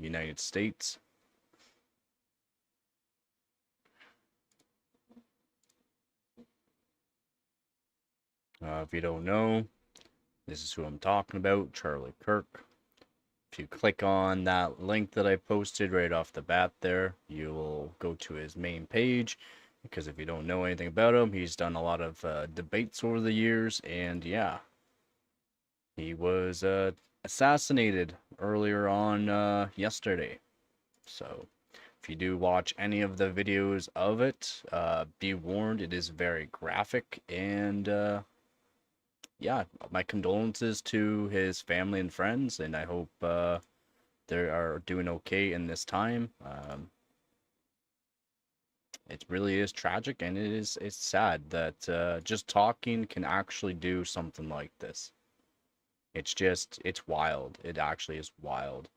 United States. If you don't know, this is who I'm talking about, Charlie Kirk. If you click on that link that I posted right off the bat there, you will go to his main page. Because if you don't know anything about him, he's done a lot of debates over the years, and yeah, he was assassinated earlier on yesterday. So if you do watch any of the videos of it, be warned, it is very graphic, and yeah, my condolences to his family and friends, and I hope they are doing okay in this time. It really is tragic, and it's sad that just talking can actually do something like this. It's wild. It actually is wild.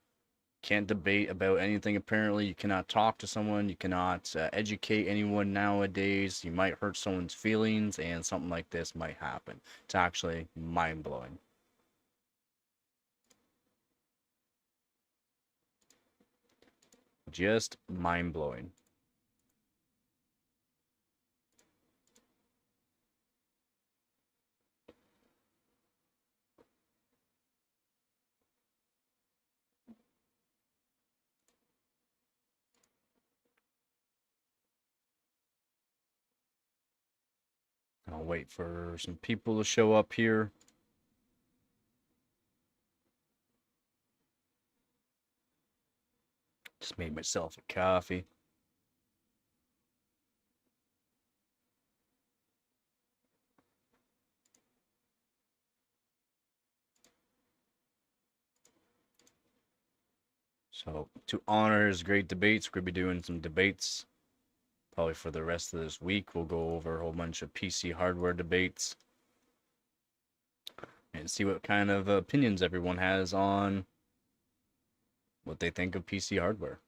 Can't debate about anything apparently. You cannot talk to someone. You cannot educate anyone nowadays. You might hurt someone's feelings, and something like this might happen. It's actually mind-blowing. Just mind-blowing. I'll wait for some people to show up here. Just made myself a coffee. So, to honor his great debates, we're going to be doing some debates. Probably for the rest of this week, we'll go over a whole bunch of PC hardware debates. And see what kind of opinions everyone has on what they think of PC hardware.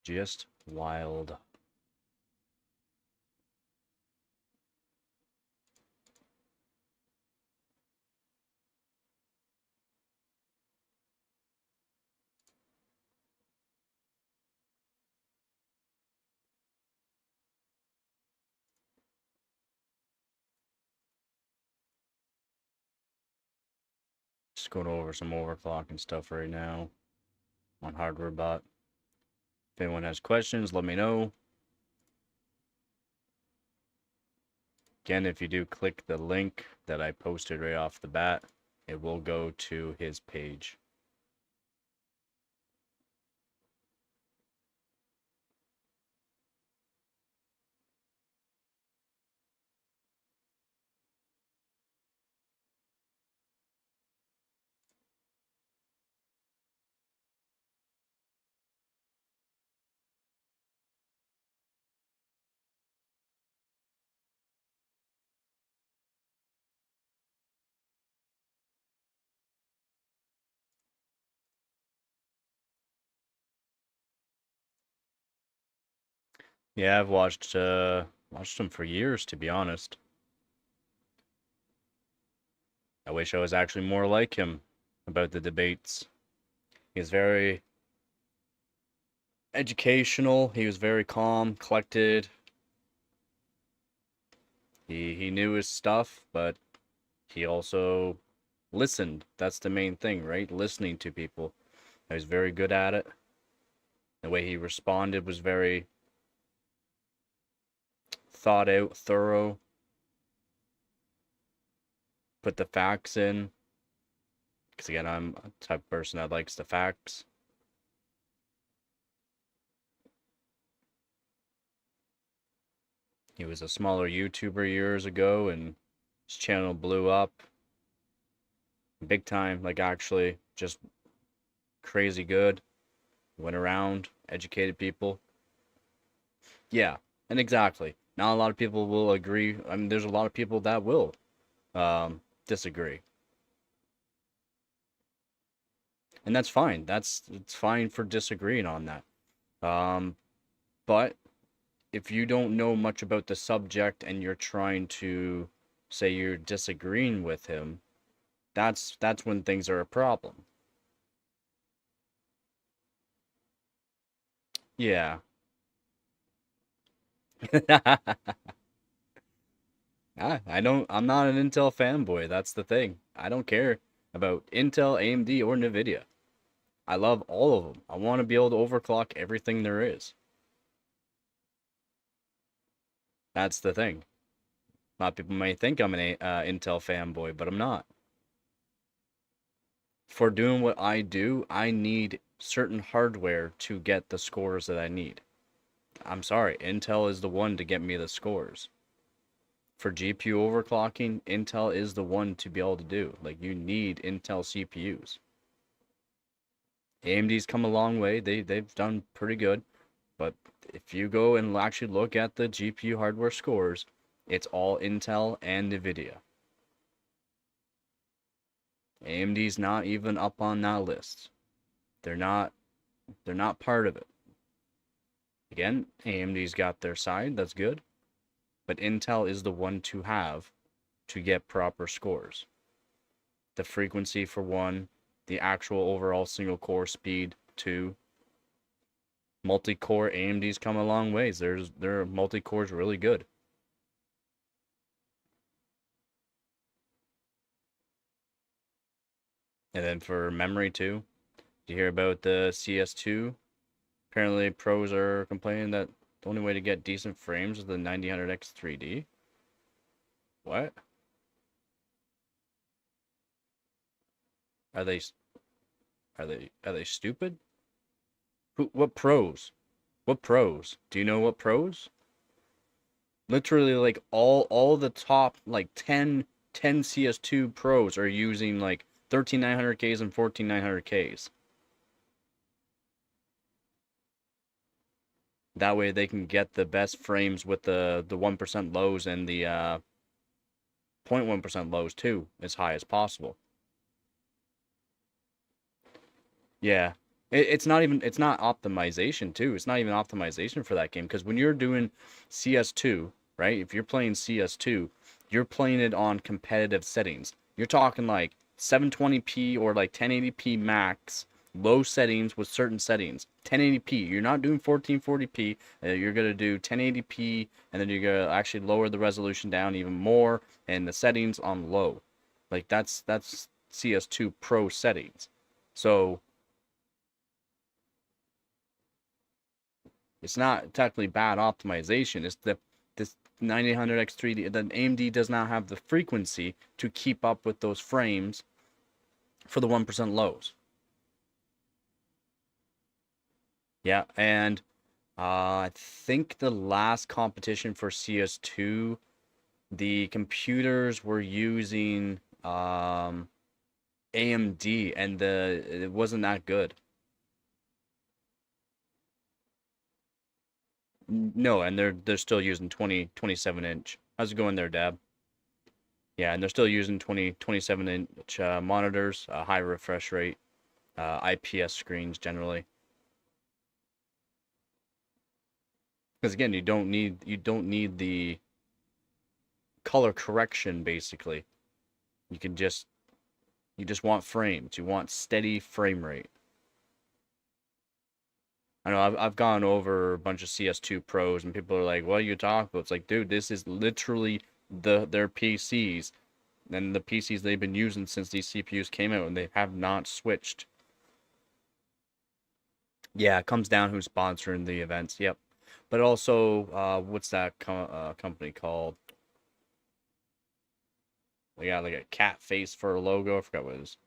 Just wild. Just going over some overclocking stuff right now on Hardware Bot. If anyone has questions, let me know. Again, if you do click the link that I posted right off the bat, it will go to his page. Yeah, I've watched him for years, to be honest. I wish I was actually more like him about the debates. He's very educational. He was very calm, collected. He knew his stuff, but he also listened. That's the main thing, right? Listening to people. He was very good at it. The way he responded was very thought out, thorough. Put the facts in. Because again, I'm a type of person that likes the facts. He was a smaller YouTuber years ago, and his channel blew up big time. Like, actually, just crazy good. Went around, educated people. Yeah, and exactly. Not a lot of people will agree. I mean, there's a lot of people that will disagree. And that's fine. It's fine for disagreeing on that. But if you don't know much about the subject and you're trying to say you're disagreeing with him, that's when things are a problem. Yeah. I'm not an Intel fanboy. That's the thing. I don't care about Intel, AMD, or Nvidia. I love all of them. I want to be able to overclock everything there is. That's the thing. A lot of people may think I'm an Intel fanboy, but I'm not. For doing what I do, I need certain hardware to get the scores that I need. I'm sorry, Intel is the one to get me the scores. For GPU overclocking, Intel is the one to be able to do. Like, you need Intel CPUs. AMD's come a long way. They've done pretty good. But if you go and actually look at the GPU hardware scores, it's all Intel and Nvidia. AMD's not even up on that list. They're not part of it. Again, AMD's got their side, that's good. But Intel is the one to have to get proper scores. The frequency for one, the actual overall single core speed, two. Multi-core AMD's come a long ways. Their multi-core's really good. And then for memory too, you hear about the CS2. Apparently pros are complaining that the only way to get decent frames is the 9000X 3D. What? Are they stupid? What pros? What pros? Do you know what pros? Literally, like all the top like 10 CS2 pros are using like 13900Ks and 14900Ks. That way they can get the best frames with the 1% lows and the 0.1% lows too, as high as possible. Yeah. It's not optimization too. It's not even optimization for that game because when you're doing CS2, right? If you're playing CS2, you're playing it on competitive settings. You're talking like 720p or like 1080p max, low settings with certain settings. 1080p. You're not doing 1440p. You're going to do 1080p and then you're going to actually lower the resolution down even more and the settings on low. Like that's CS2 Pro settings. So it's not technically bad optimization. It's this 9000X 3D. The AMD does not have the frequency to keep up with those frames for the 1% lows. Yeah, and I think the last competition for CS2, the computers were using AMD, and it wasn't that good. No, and they're still using 27-inch. How's it going there, Dab? Yeah, and they're still using 27-inch monitors, high refresh rate, IPS screens generally. Because again, you don't need the color correction basically. You just want frames. You want steady frame rate. I know I've gone over a bunch of CS2 pros and people are like, "What are you talking about?" It's like, dude, this is literally their PCs and the PCs they've been using since these CPUs came out, and they have not switched. Yeah, it comes down who's sponsoring the events. Yep. But also, what's that company called? They got like a cat face for a logo. I forgot what it is.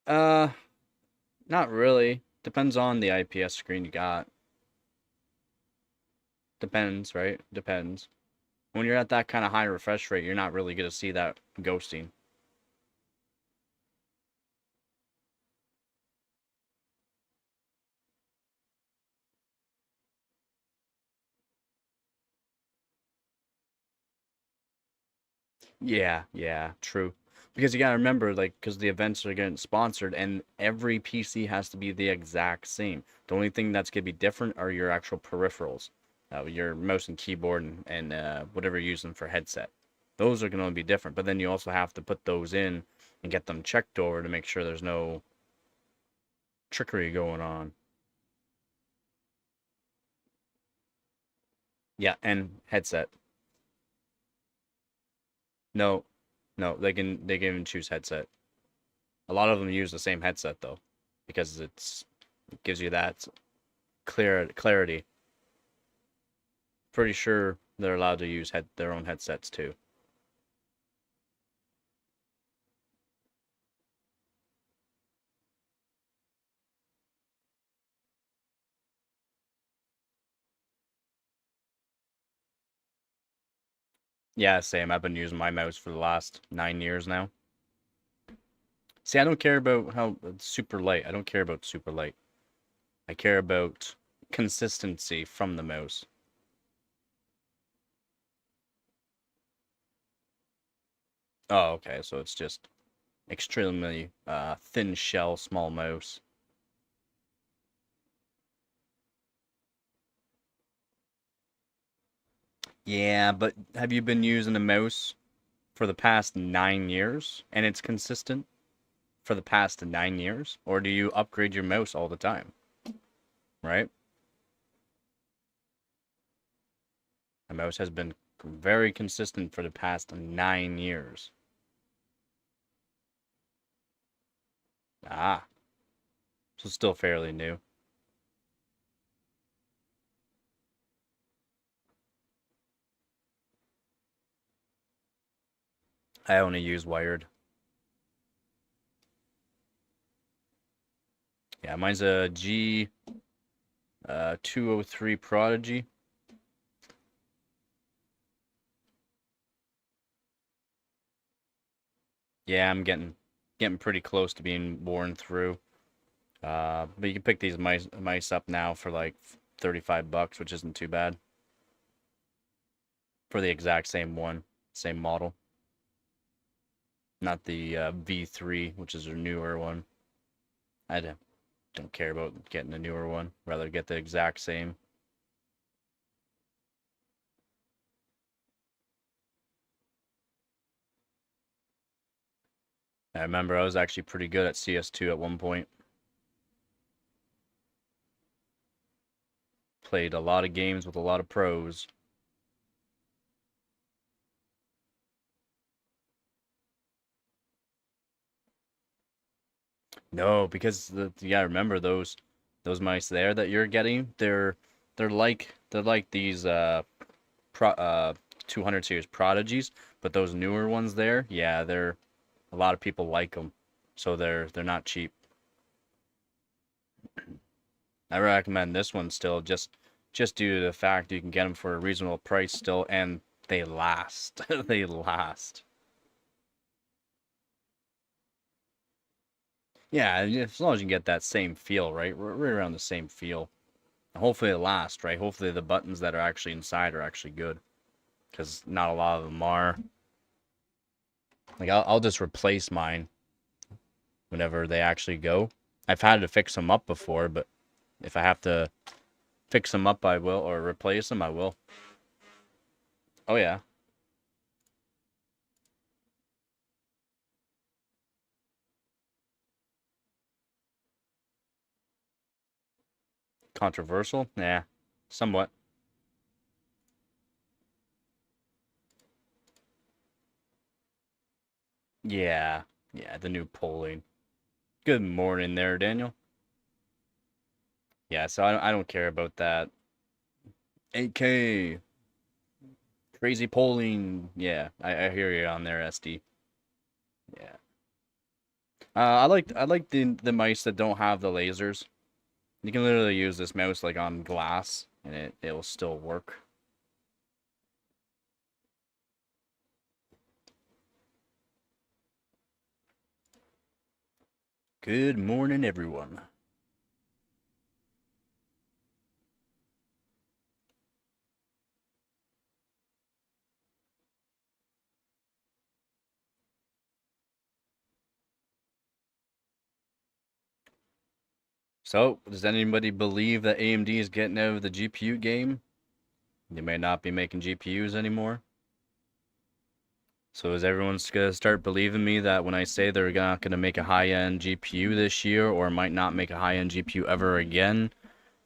Uh, Not really. Depends on the IPS screen you got. Depends, right? Depends. When you're at that kind of high refresh rate, you're not really gonna see that ghosting. Yeah, yeah, true. Because you gotta remember, like, because the events are getting sponsored, and every PC has to be the exact same. The only thing that's gonna be different are your actual peripherals, your mouse and keyboard, and whatever you're using for headset. Those are gonna be different. But then you also have to put those in and get them checked over to make sure there's no trickery going on. Yeah, and headset. No, no, they can even choose headset. A lot of them use the same headset though, because it gives you that clarity. Pretty sure they're allowed to use their own headsets too. Yeah, same. I've been using my mouse for the last 9 years now. See, I don't care about how it's super light. I don't care about super light. I care about consistency from the mouse. Oh, okay. So it's just extremely thin shell, small mouse. Yeah, but have you been using a mouse for the past 9 years and it's consistent for the past 9 years? Or do you upgrade your mouse all the time? Right? My mouse has been very consistent for the past 9 years. Ah, so still fairly new. I only use wired. Yeah, mine's a G 203 Prodigy. Yeah, I'm getting pretty close to being worn through. But you can pick these mice up now for like 35 bucks, which isn't too bad for the exact same one, same model. Not the V3, which is a newer one. I don't care about getting a newer one. Rather get the exact same. I remember I was actually pretty good at CS2 at one point. Played a lot of games with a lot of pros. No, because you gotta remember those mice there that you're getting, they're like these pro 200 series prodigies, but those newer ones there, yeah, they're a lot of people like them, so they're not cheap. I recommend this one still, just due to the fact you can get them for a reasonable price still, and they last. They last. Yeah, as long as you get that same feel, right? We're right around the same feel. Hopefully it lasts, right? Hopefully the buttons that are actually inside are actually good, because not a lot of them are. Like I'll just replace mine whenever they actually go. I've had to fix them up before, but if I have to fix them up, I will, or replace them, I will. Oh yeah, controversial, yeah, somewhat. Yeah, yeah, the new polling. Good morning there, Daniel. Yeah, so I don't care about that. 8K, crazy polling. Yeah, I hear you on there, SD. Yeah. I like the mice that don't have the lasers. You can literally use this mouse like on glass, and it'll still work. Good morning, everyone. So, does anybody believe that AMD is getting out of the GPU game? They may not be making GPUs anymore. So is everyone gonna start believing me that when I say they're not gonna make a high-end GPU this year, or might not make a high-end GPU ever again?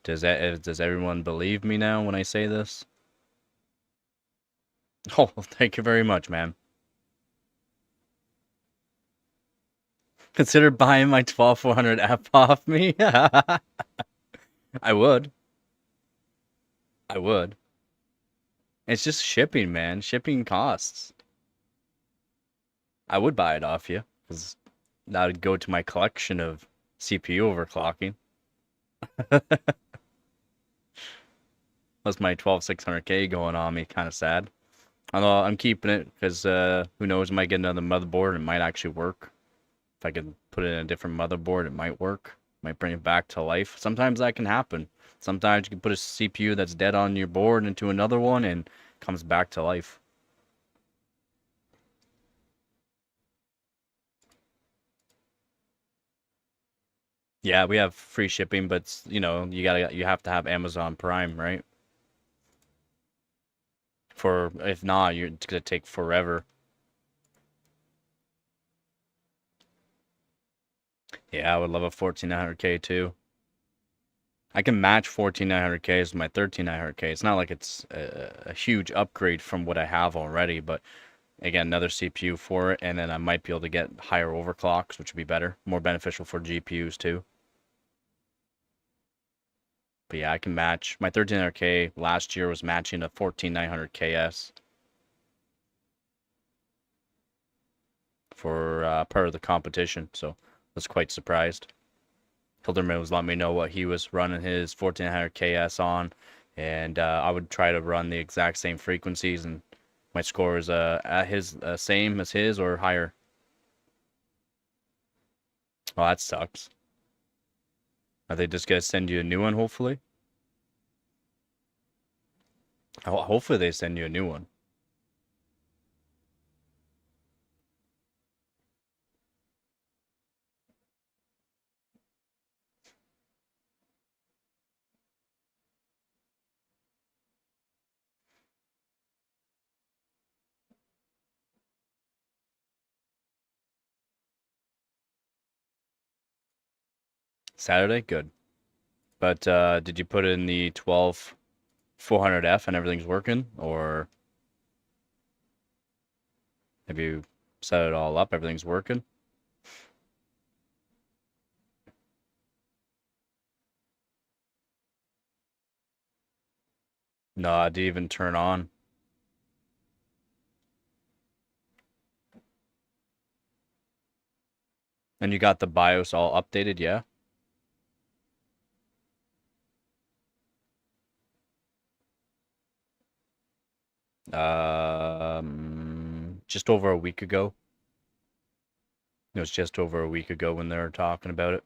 Does everyone believe me now when I say this? Oh, thank you very much, man. Consider buying my 12400F off me. I would. I would. It's just shipping, man. Shipping costs. I would buy it off you because that would go to my collection of CPU overclocking. That's my 12600K going on me. Kind of sad. Although I'm keeping it because who knows, I might get another motherboard. It might actually work. If I could put it in a different motherboard, it might work. Might bring it back to life. Sometimes that can happen. Sometimes you can put a CPU that's dead on your board into another one and it comes back to life. Yeah, we have free shipping, but you have to have Amazon Prime, right? For if not, it's gonna take forever. Yeah, I would love a 14900K too. I can match 14900Ks with my 13900K. It's not like it's a huge upgrade from what I have already, but again, another CPU for it, and then I might be able to get higher overclocks, which would be better, more beneficial for GPUs too. But yeah, I can match. My 13900K last year was matching a 14900KS for part of the competition, so I was quite surprised. Hilderman was letting me know what he was running his 14900KS on, and I would try to run the exact same frequencies, and my score is at his same as his or higher. Well, that sucks. Are they just gonna send you a new one, hopefully? Oh, hopefully they send you a new one. Saturday? Good. But did you put in the 12400F and everything's working? Or have you set it all up? Everything's working? No, I didn't even turn on. And you got the BIOS all updated, yeah? Just over a week ago. It was just over a week ago when they were talking about it.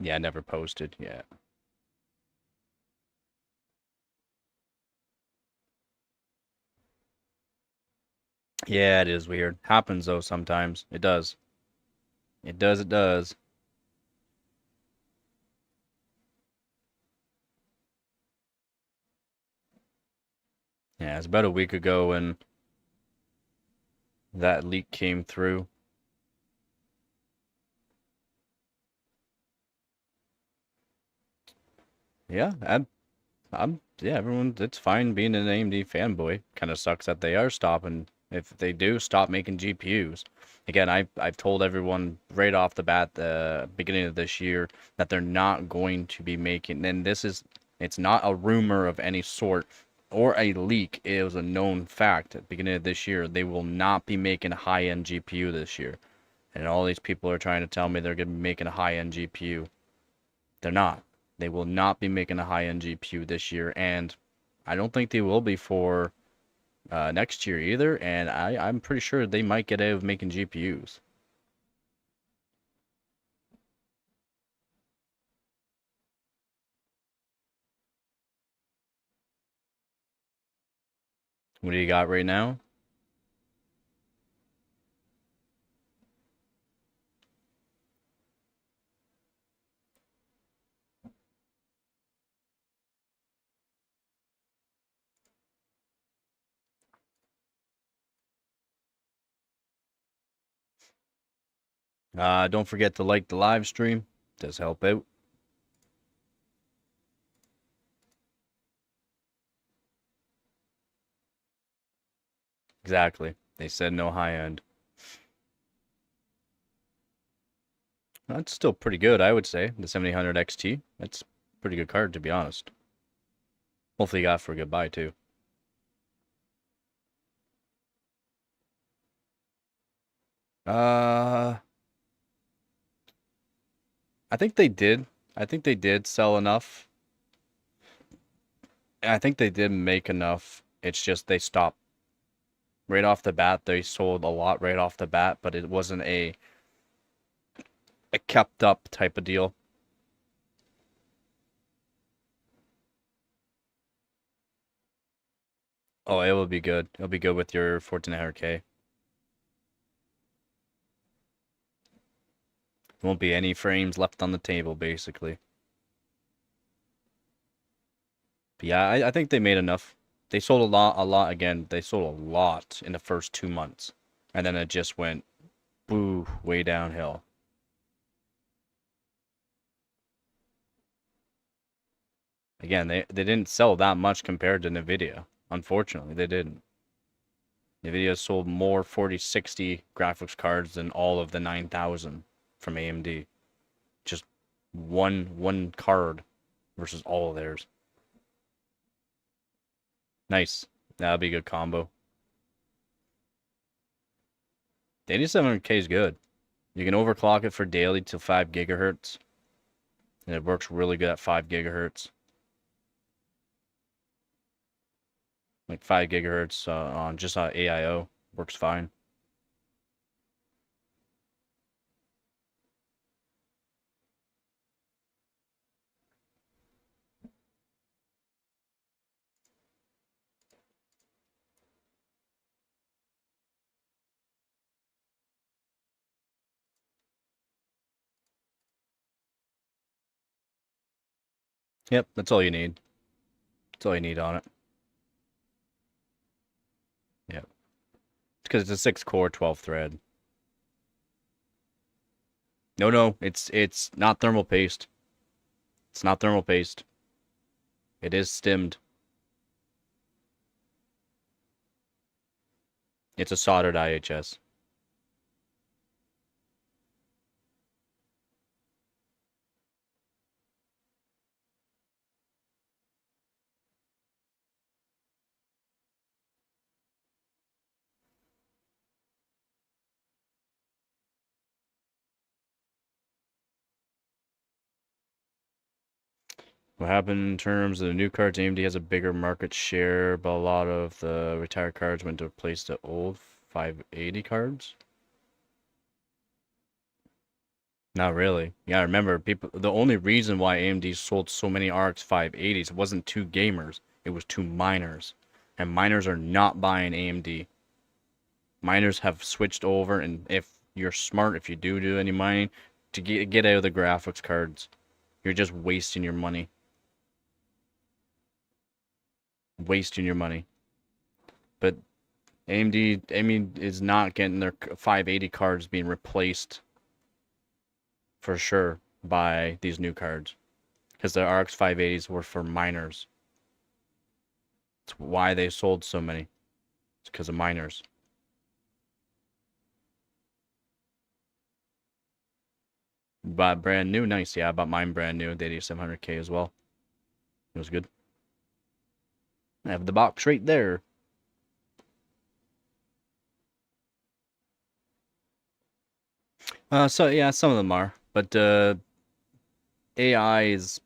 Yeah, I never posted. Yeah. Yeah, it is weird. Happens though sometimes. It does. It does, it does. Yeah, it's about a week ago when that leak came through. Yeah, yeah, everyone, it's fine being an AMD fanboy. Kind of sucks that they are stopping If they do, stop making GPUs. Again, I've told everyone right off the bat, the beginning of this year, that they're not going to be making. And it's not a rumor of any sort or a leak. It was a known fact at the beginning of this year. They will not be making a high-end GPU this year. And all these people are trying to tell me they're going to be making a high-end GPU. They're not. They will not be making a high-end GPU this year, and I don't think they will be for next year either, and I'm pretty sure they might get out of making GPUs. What do you got right now? Don't forget to like the live stream. Does help out. Exactly. They said no high end. That's still pretty good, I would say. The 7800 XT. That's a pretty good card, to be honest. Hopefully you got for a good buy, too. I think they did. I think they did sell enough. I think they did make enough. It's just they stopped. Right off the bat, they sold a lot right off the bat, but it wasn't a kept up type of deal. Oh, it will be good. It'll be good with your 1400K. There won't be any frames left on the table, basically. But yeah, I think they made enough. They sold a lot again. They sold a lot in the first 2 months. And then it just went, boo, way downhill. Again, they didn't sell that much compared to NVIDIA. Unfortunately, they didn't. NVIDIA sold more 4060 graphics cards than all of the 9000 from AMD. Just one card versus all of theirs. Nice. That'll be a good combo. The 8700K is good. You can overclock it for daily to 5 gigahertz. And it works really good at 5 gigahertz. Like 5 gigahertz on just on AIO. Works fine. Yep, that's all you need. That's all you need on it. Yep. Because it's a 6-core, 12-thread. No, it's not thermal paste. It's not thermal paste. It is stemmed. It's a soldered IHS. What happened in terms of the new cards? AMD has a bigger market share, but a lot of the retired cards went to replace the old 580 cards. Not really. Yeah, remember, people. The only reason why AMD sold so many RX 580s wasn't to gamers; it was to miners, and miners are not buying AMD. Miners have switched over, and if you're smart, if you do any mining, to get out of the graphics cards, you're just wasting your money. Wasting your money. But AMD, is not getting their 580 cards being replaced for sure by these new cards, because the RX 580s were for miners. It's why they sold so many. It's because of miners. Bought brand new. Nice. Yeah, I bought mine brand new. The 8700K as well. It was good. I have the box right there. So yeah, some of them are, but AI is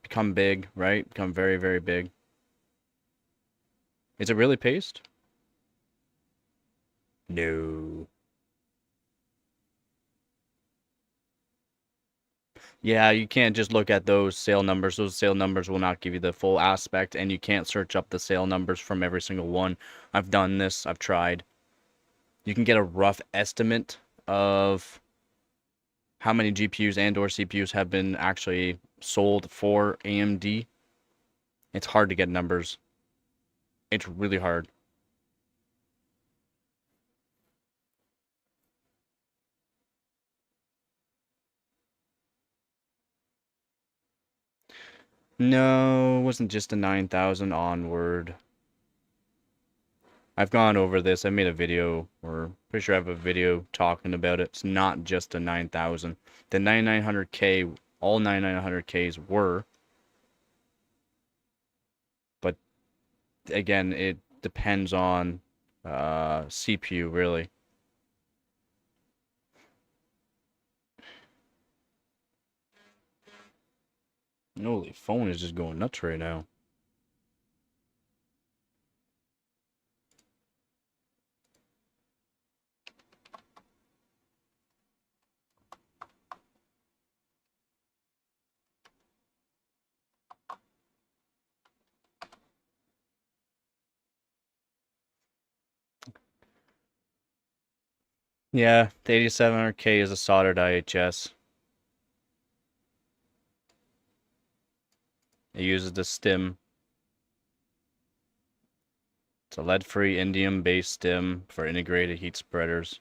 become big, right? Become very, very big. Is it really paste? No. Yeah, you can't just look at those sale numbers. Those sale numbers will not give you the full aspect, and you can't search up the sale numbers from every single one. I've done this. I've tried. You can get a rough estimate of how many GPUs and or CPUs have been actually sold for AMD. It's hard to get numbers. It's really hard. No, it wasn't just a 9,000 onward. I've gone over this. I made a video, or pretty sure I have a video talking about it. It's not just a 9,000. The 9900K, all 9900Ks were, but again, it depends on CPU, really. Holy, phone is just going nuts right now. Yeah, the 8700K is a soldered IHS. It uses the stim. It's a lead-free indium-based stim for integrated heat spreaders.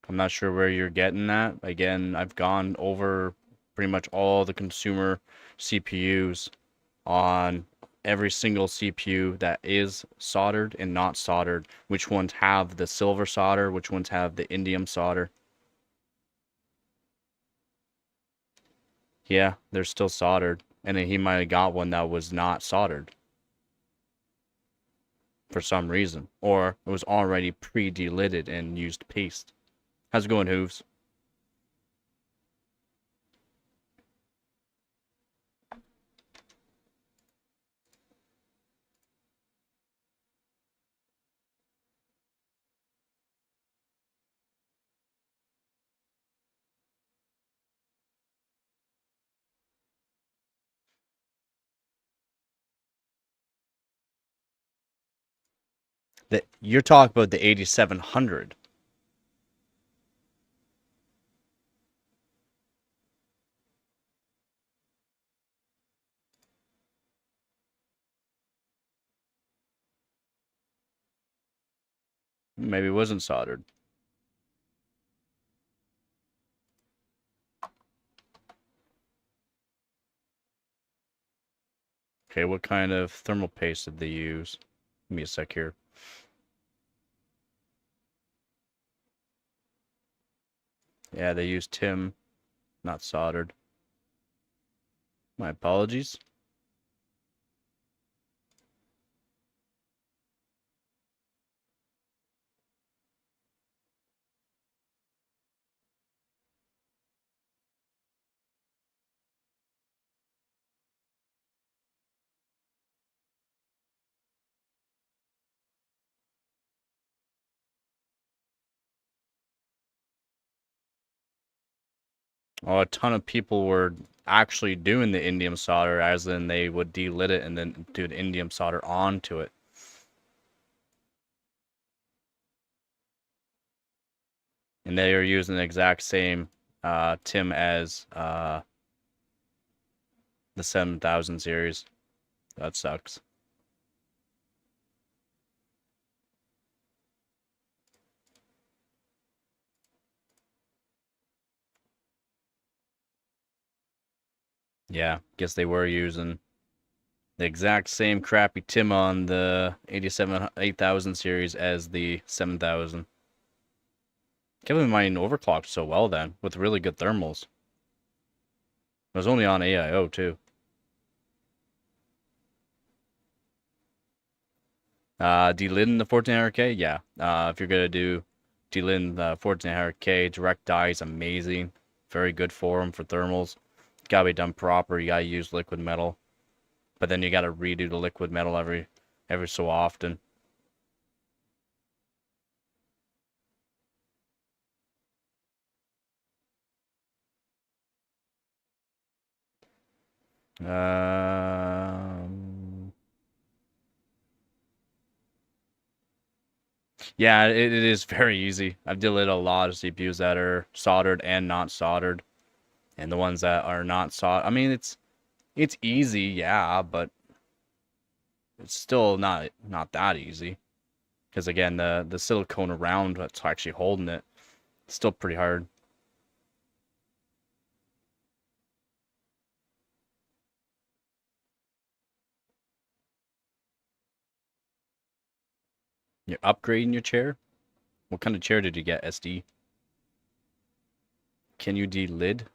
I'm not sure where you're getting that. Again, I've gone over pretty much all the consumer CPUs on every single CPU that is soldered and not soldered, which ones have the silver solder, which ones have the indium solder. Yeah, they're still soldered. And then he might have got one that was not soldered for some reason. Or it was already pre-delidded and used paste. How's it going, Hooves? You're talking about the 8700. Maybe it wasn't soldered. Okay, what kind of thermal paste did they use? Give me a sec here. Yeah, they used tin, not soldered. My apologies. Oh, a ton of people were actually doing the indium solder, as in they would delid it and then do the indium solder onto it. And they are using the exact same TIM as the 7000 series. That sucks. Yeah, guess they were using the exact same crappy TIM on the 8000 series as the 7000. Kept in mind overclocked so well then, with really good thermals. It was only on AIO too. Delid in the 1400K, yeah. If you're gonna do delid in the 1400K, direct dye is amazing. Very good for them for thermals. Gotta be done proper. You gotta use liquid metal, but then you gotta redo the liquid metal every so often. Yeah, it is very easy. I've deleted a lot of CPUs that are soldered and not soldered, and the ones that are not soldered. I mean, it's easy, yeah, but it's still not that easy. Because again, the silicone around that's actually holding it, it's still pretty hard. You're upgrading your chair? What kind of chair did you get, SD? Can you delid?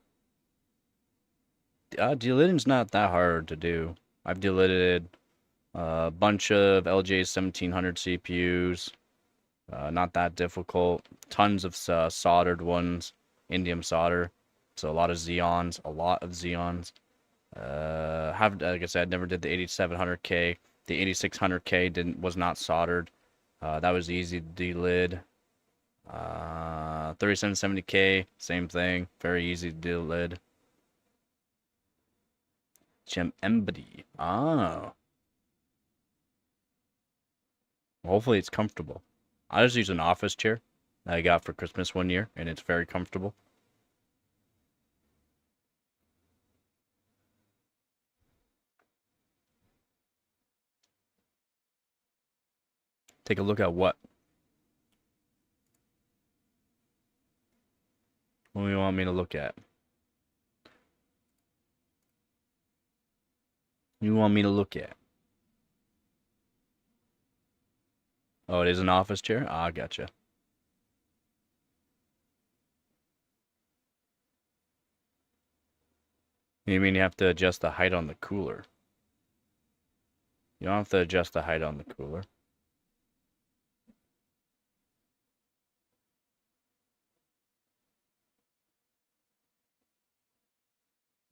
Deliding's not that hard to do. I've delidded a bunch of LJ 1700 CPUs. Not that difficult. Tons of soldered ones, indium solder. So a lot of Xeons, like I said, never did the 8700K. The 8600K was not soldered. That was easy to delid. 3770K, same thing. Very easy to delid. Gem Embody. Ah. Hopefully it's comfortable. I just use an office chair that I got for Christmas one year, and it's very comfortable. Take a look at what? What do you want me to look at? You want me to look at? Oh, it is an office chair? Ah, gotcha. You mean you have to adjust the height on the cooler? You don't have to adjust the height on the cooler.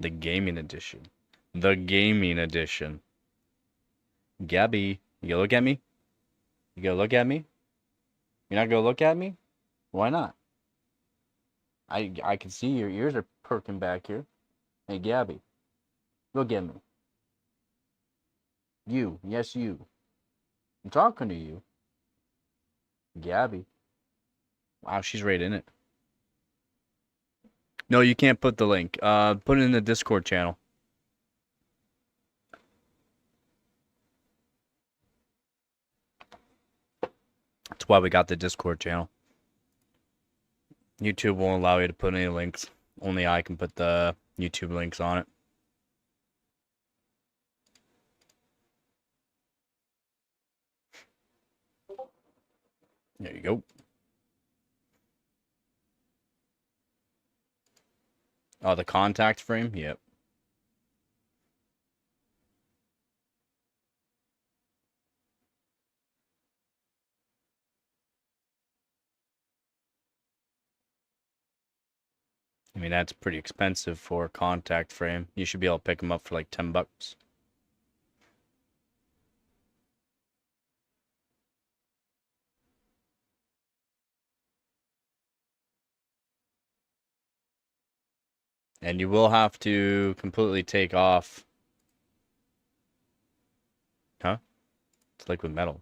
The gaming edition. The gaming edition. Gabby, you gonna look at me? You gonna look at me? You're not gonna look at me? Why not? I can see your ears are perking back here. Hey, Gabby, look at me. You, yes, you. I'm talking to you. Gabby. Wow, she's right in it. No, you can't put the link. Put it in the Discord channel. That's why we got the Discord channel. YouTube won't allow you to put any links. Only I can put the YouTube links on it. There you go. Oh, the contact frame? Yep. I mean, that's pretty expensive for a contact frame. You should be able to pick them up for like 10 bucks. And you will have to completely take off. Huh? It's liquid metal.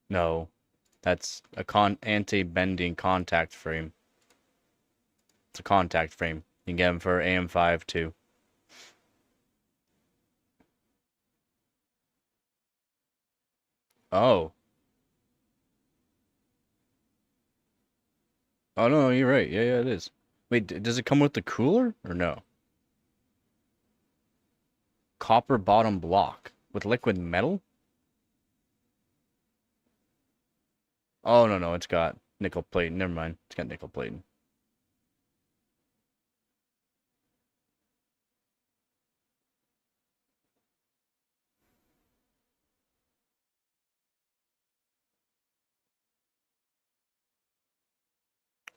No. That's a anti-bending contact frame. It's a contact frame. You can get them for AM5 too. Oh. Oh, no, you're right. Yeah, it is. Wait, does it come with the cooler or no? Copper bottom block with liquid metal? Oh, no, it's got nickel plating. Never mind. It's got nickel plating.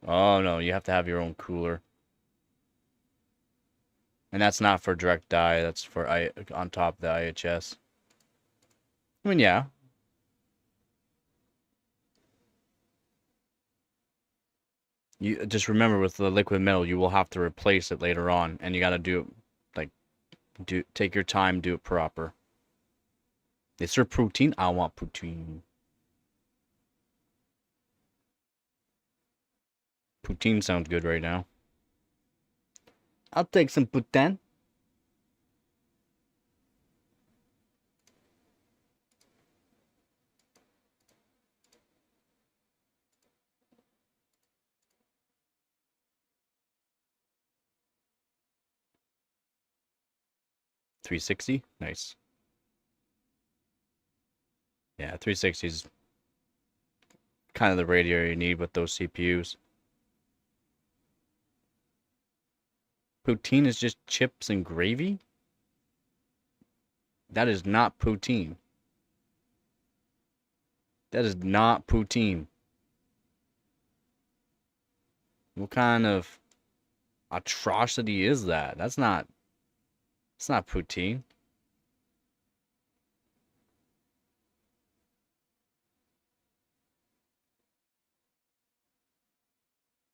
Oh no, you have to have your own cooler. And that's not for direct die, that's for on top of the IHS. I mean, yeah. You just remember with the liquid metal, you will have to replace it later on, and you got to do it like take your time, do it proper. Is there protein? I want protein. Poutine sounds good right now. I'll take some poutine. $360? Nice. Yeah, 360 is kind of the radio you need with those CPUs. Poutine is just chips and gravy? That is not poutine. That is not poutine. What kind of atrocity is that? It's not poutine.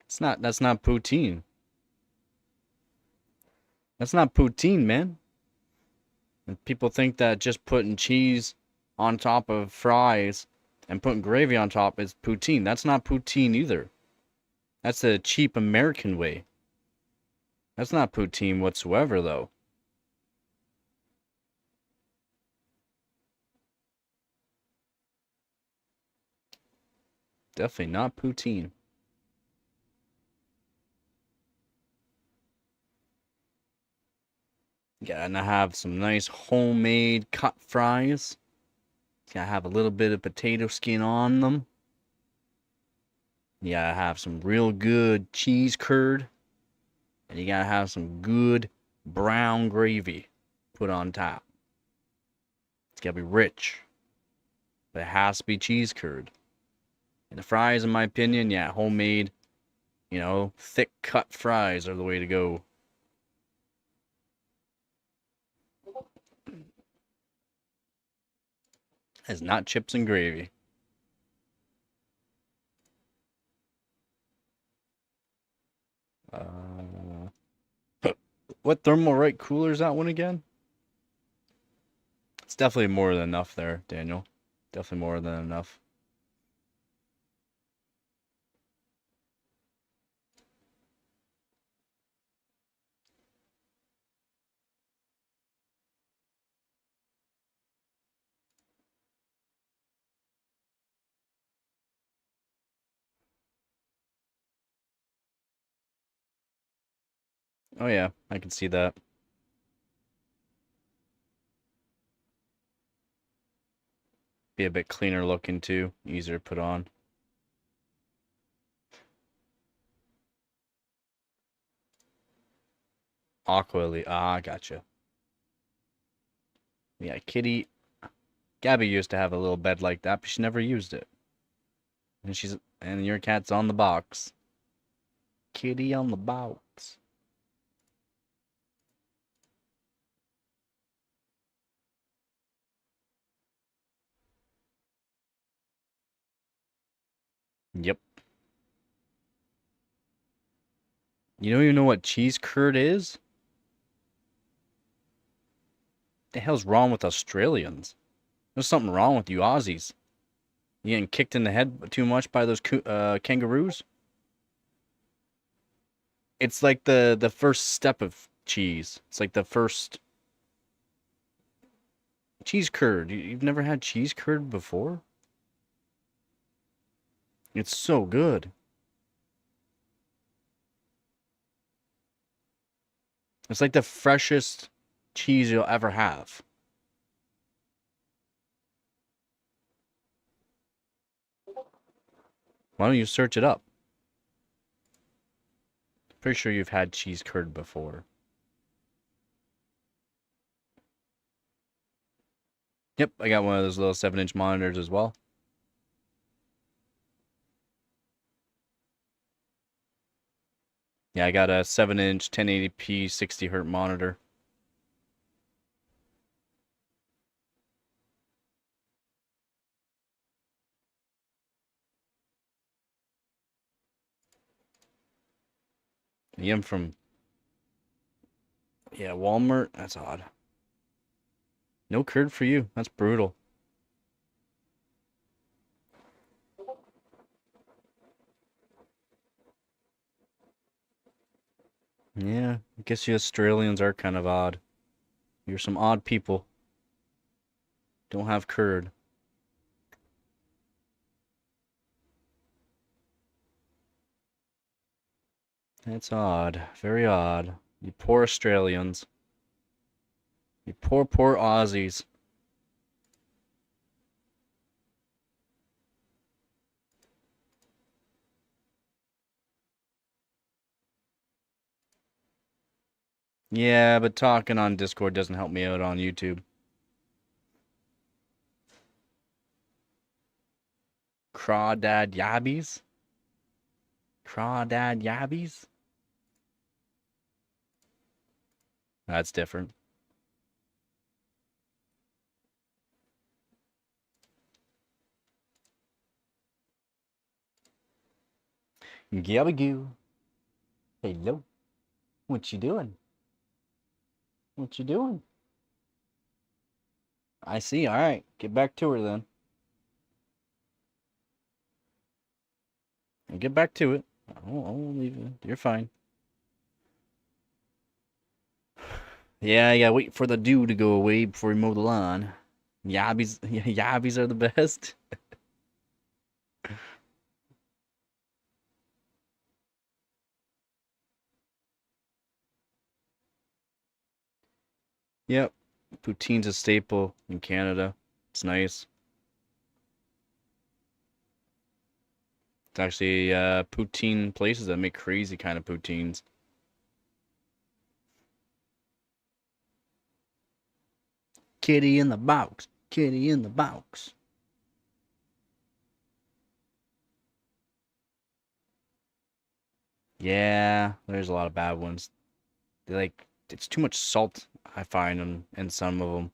That's not poutine. That's not poutine, man. And people think that just putting cheese on top of fries and putting gravy on top is poutine. That's not poutine either. That's a cheap American way. That's not poutine whatsoever, though. Definitely not poutine. Gotta have some nice homemade cut fries. Gotta have a little bit of potato skin on them. You gotta have some real good cheese curd. And you gotta have some good brown gravy put on top. It's gotta be rich. But it has to be cheese curd. And the fries, in my opinion, yeah, homemade, thick cut fries are the way to go. It's not chips and gravy. What Thermalright cooler is that one again? It's definitely more than enough there, Daniel. Definitely more than enough. Oh yeah, I can see that. Be a bit cleaner looking too, easier to put on. Aqua, gotcha. Yeah, Kitty. Gabby used to have a little bed like that, but she never used it. And your cat's on the box. Kitty on the box. Yep. You don't even know what cheese curd is? What the hell's wrong with Australians? There's something wrong with you Aussies. You getting kicked in the head too much by those kangaroos? It's like the first step of cheese. It's like the first cheese curd. You've never had cheese curd before? It's so good. It's like the freshest cheese you'll ever have. Why don't you search it up? Pretty sure you've had cheese curd before. Yep, I got one of those little 7-inch monitors as well. Yeah, I got a 7-inch 1080p 60Hz monitor. Yeah, I'm from... Yeah, Walmart. That's odd. No curd for you. That's brutal. Yeah, I guess you Australians are kind of odd. You're some odd people. Don't have curd. That's odd. Very odd. You poor Australians. You poor, poor Aussies. Yeah, but talking on Discord doesn't help me out on YouTube. Crawdad yabbies? Crawdad yabbies? That's different. Gabagoo. Hello. What you doing? What you doing? I see. All right. Get back to her then. Get back to it. I won't leave you. You're fine. Yeah, I gotta wait for the dew to go away before we mow the lawn. Yabbies, yabbies are the best. Yep. Poutine's a staple in Canada. It's nice. It's actually poutine places that make crazy kind of poutines. Kitty in the box. Kitty in the box. Yeah, there's a lot of bad ones. They like it's too much salt, I find, in some of them.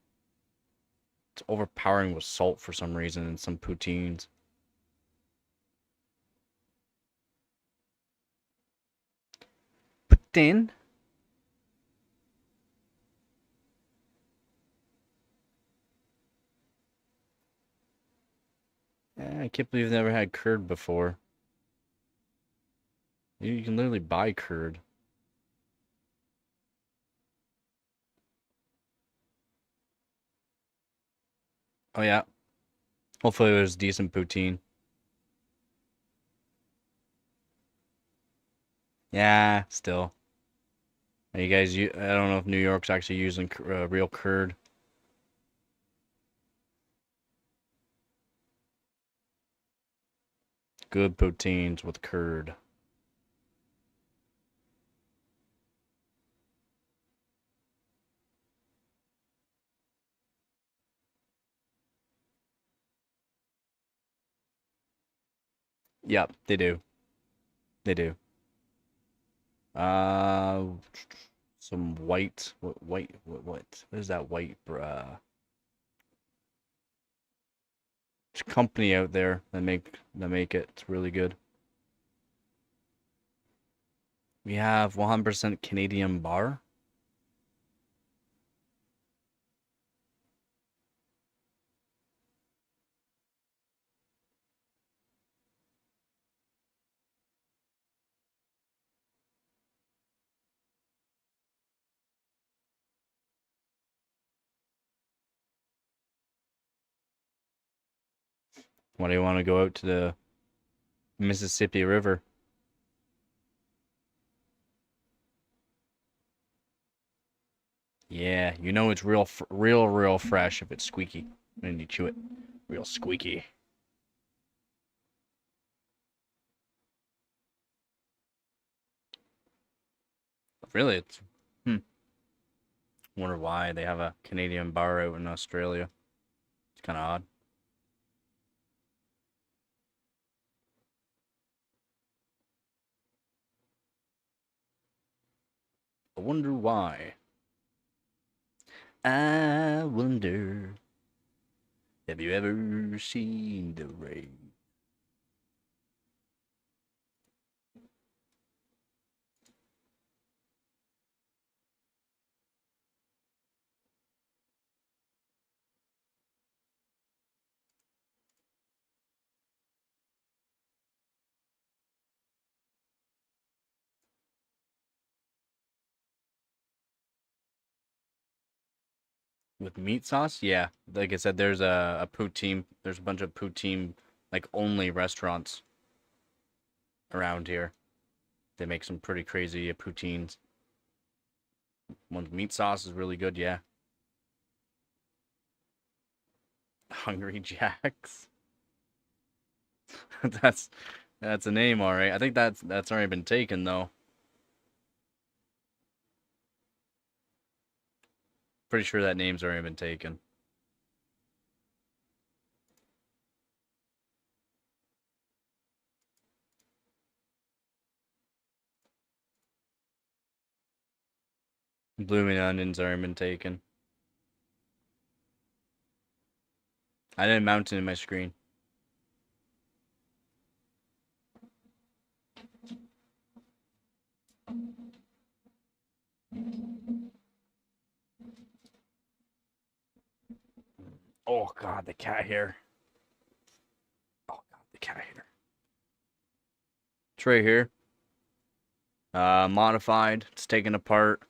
It's overpowering with salt for some reason in some poutines. Poutine. I can't believe I've never had curd before. You can literally buy curd. Oh yeah. Hopefully it was decent poutine. Yeah, still. Are you guys, I don't know if New York's actually using real curd. Good poutines with curd. Yep, they do. They do. Uh, some what is that white, company out there that make it. It's really good. We have 100% Canadian bar. Why do you want to go out to the Mississippi River? Yeah, you know it's real fresh if it's squeaky when you chew it. Real squeaky. Really, it's hmm. Wonder why they have a Canadian bar out in Australia. It's kind of odd. I wonder why. I wonder, have you ever seen the rain? With meat sauce? Yeah. Like I said, there's a poutine. There's a bunch of poutine, like only restaurants around here. They make some pretty crazy poutines. One with meat sauce is really good, yeah. Hungry Jacks. that's that's a name, all right. I think that's already been taken though. Pretty sure that name's already been taken. Blooming Onion's already been taken. I didn't mount it in my screen. Oh god, the cat hair. Oh god, the cat hair. It's right here. Modified. It's taken apart.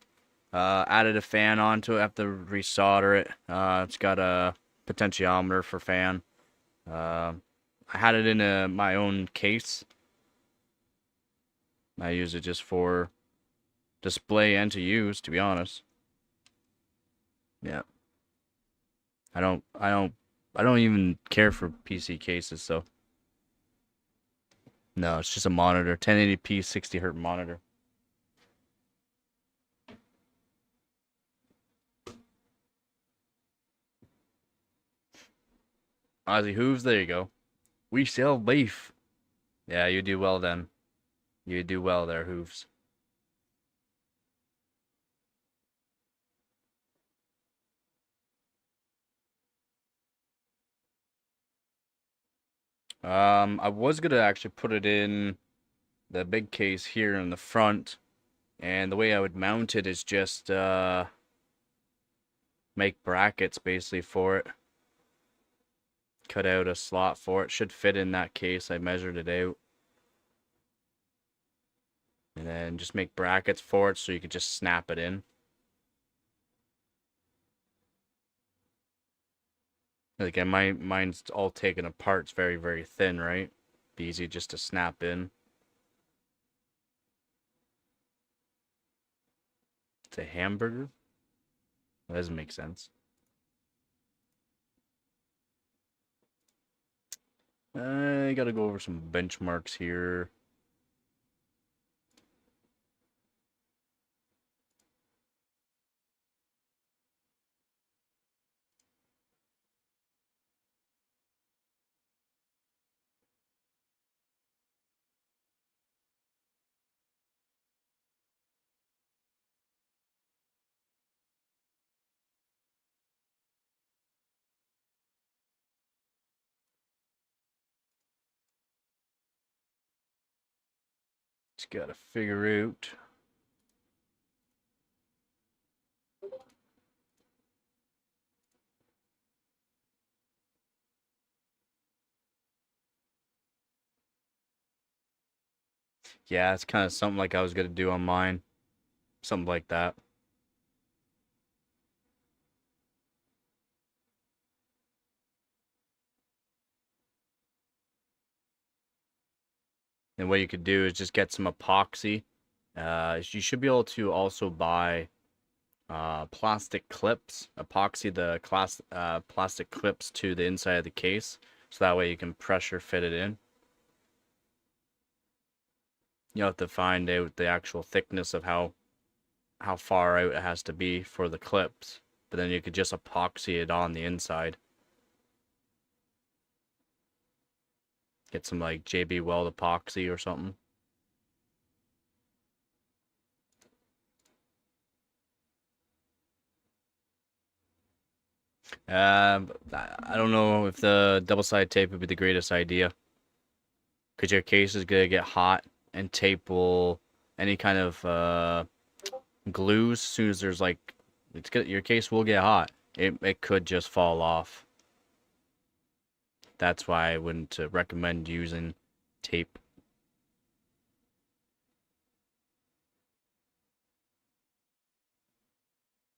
Added a fan onto it. I have to resolder it. It's got a potentiometer for fan. I had it in my own case. I use it just for display and to use, to be honest. Yeah. I don't even care for PC cases, so no, it's just a monitor, 1080p 60 Hz monitor. Ozzy Hooves, there you go. We sell beef. Yeah, you do well then. You do well there, Hooves. I was gonna actually put it in the big case here in the front, and the way I would mount it is just make brackets basically for it. Cut out a slot for it. Should fit in that case. I measured it out. And then just make brackets for it so you could just snap it in. Again, mine's all taken apart. It's very, very thin, right? Be easy just to snap in. It's a hamburger? That doesn't make sense. I gotta go over some benchmarks here. Just gotta figure out. Yeah, it's kind of something like I was gonna do on mine. Something like that. And what you could do is just get some epoxy. You should be able to also buy plastic clips, epoxy the plastic clips to the inside of the case, so that way you can pressure fit it in. You have to find out the actual thickness of how how far out it has to be for the clips, but then you could just epoxy it on the inside. Get some like JB Weld epoxy or something. I don't know if the double-sided tape would be the greatest idea, because your case is gonna get hot, and tape will, any kind of glues, as soon as there's like, it's good, your case will get hot. It could just fall off. That's why I wouldn't recommend using tape.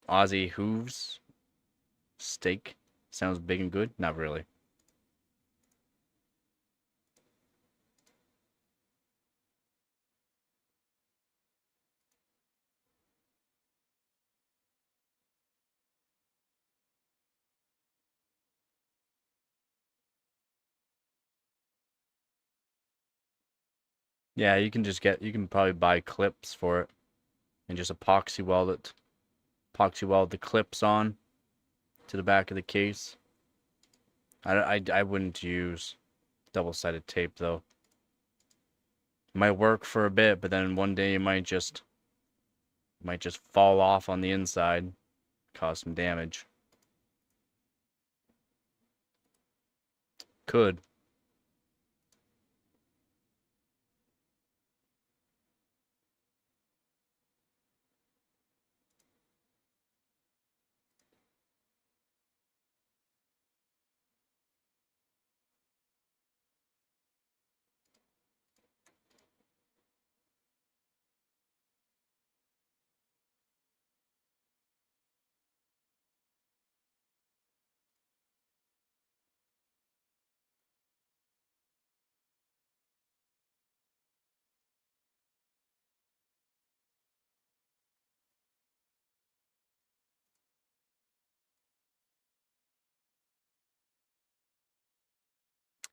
Aussie hooves steak sounds big and good. Not really. Yeah, you can probably buy clips for it and just epoxy weld the clips on to the back of the case. I wouldn't use double-sided tape though. It might work for a bit, but then one day it might just fall off on the inside, cause some damage. Could.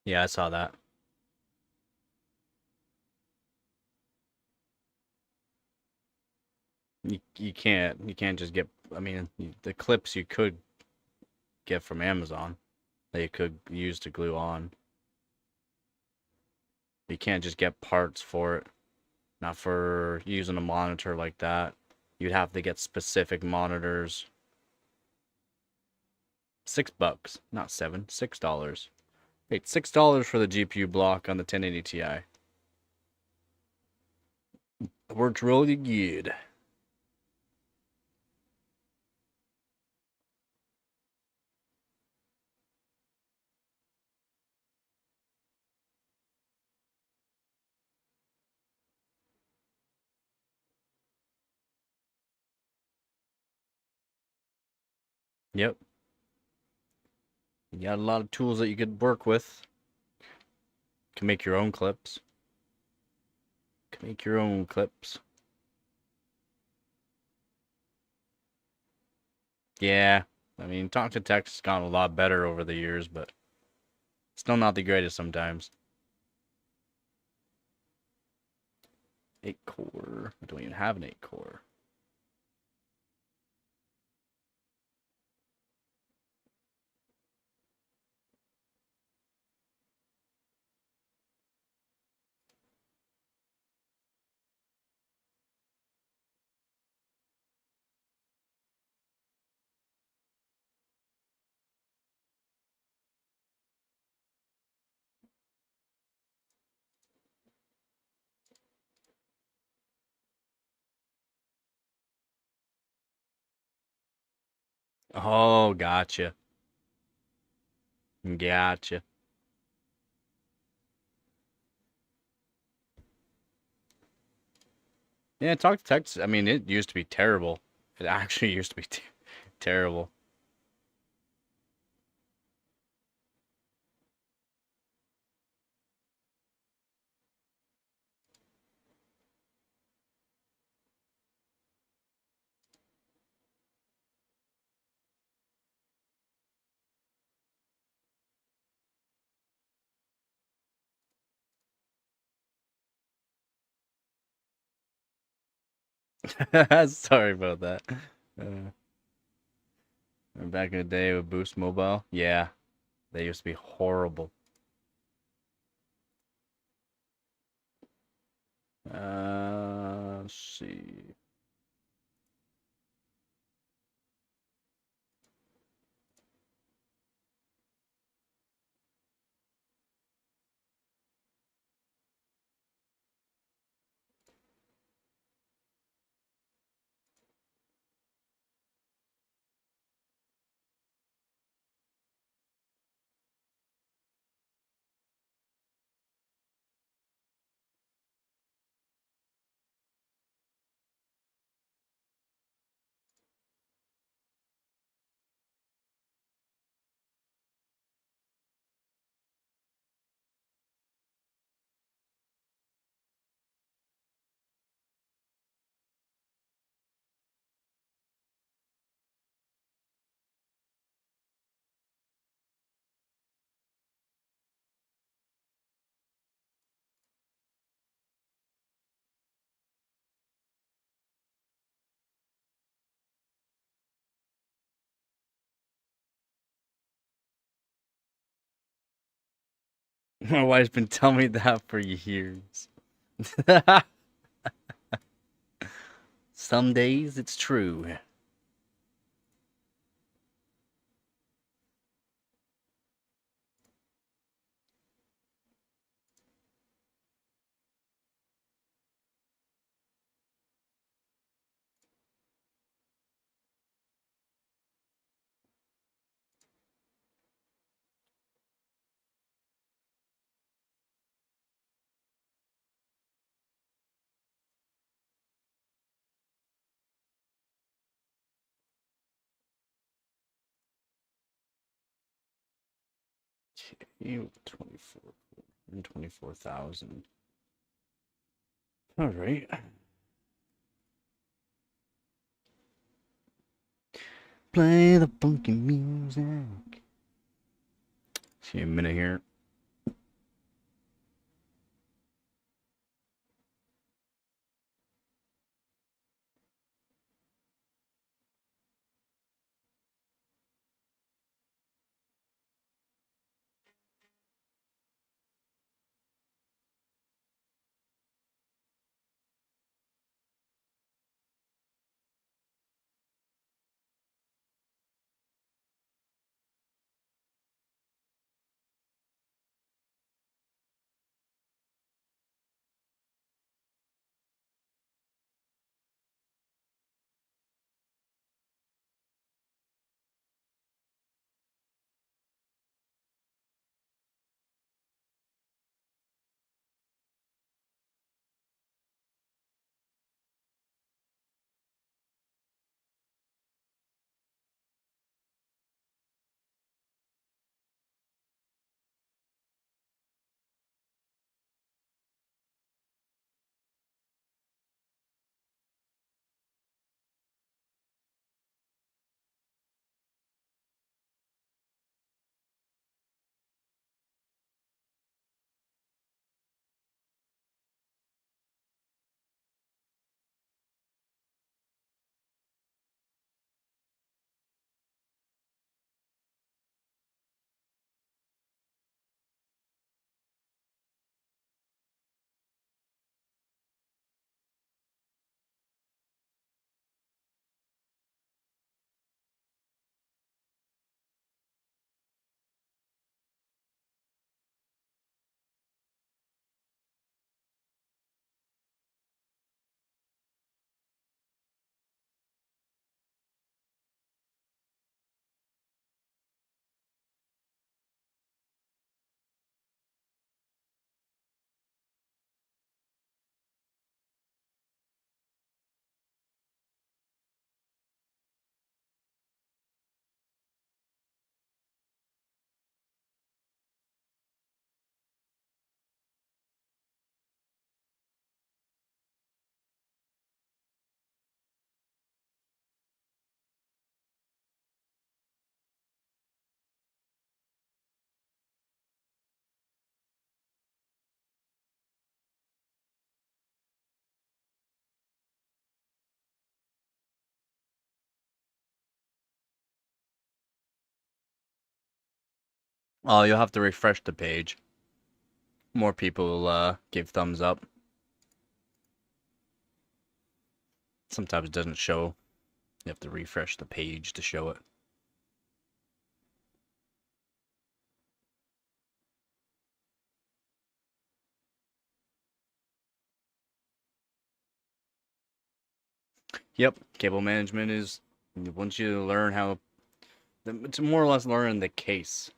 Yeah, I saw that. You can't just get, I mean, the clips you could get from Amazon that you could use to glue on. You can't just get parts for it. Not for using a monitor like that. You'd have to get specific monitors. $6, not seven, $6. Wait, $6 for the GPU block on the 1080 Ti. It works really good. Yep. You got a lot of tools that you could work with. Can make your own clips. Can make your own clips. Yeah. I mean, talk to text has gone a lot better over the years, but still not the greatest sometimes. 8 core. I don't even have an 8 core. Oh, gotcha. Gotcha. Yeah, talk to text. I mean, it used to be terrible. It actually used to be terrible. Sorry about that. Uh, Back in the day with Boost Mobile, yeah, they used to be horrible. Let's see. My wife's been telling me that for years. Some days it's true. You 24,000. All right. Play the funky music. See a minute here. Oh, you'll have to refresh the page. More people will give thumbs up. Sometimes it doesn't show. You have to refresh the page to show it. Yep, cable management is, once you learn how, it's more or less learning the case.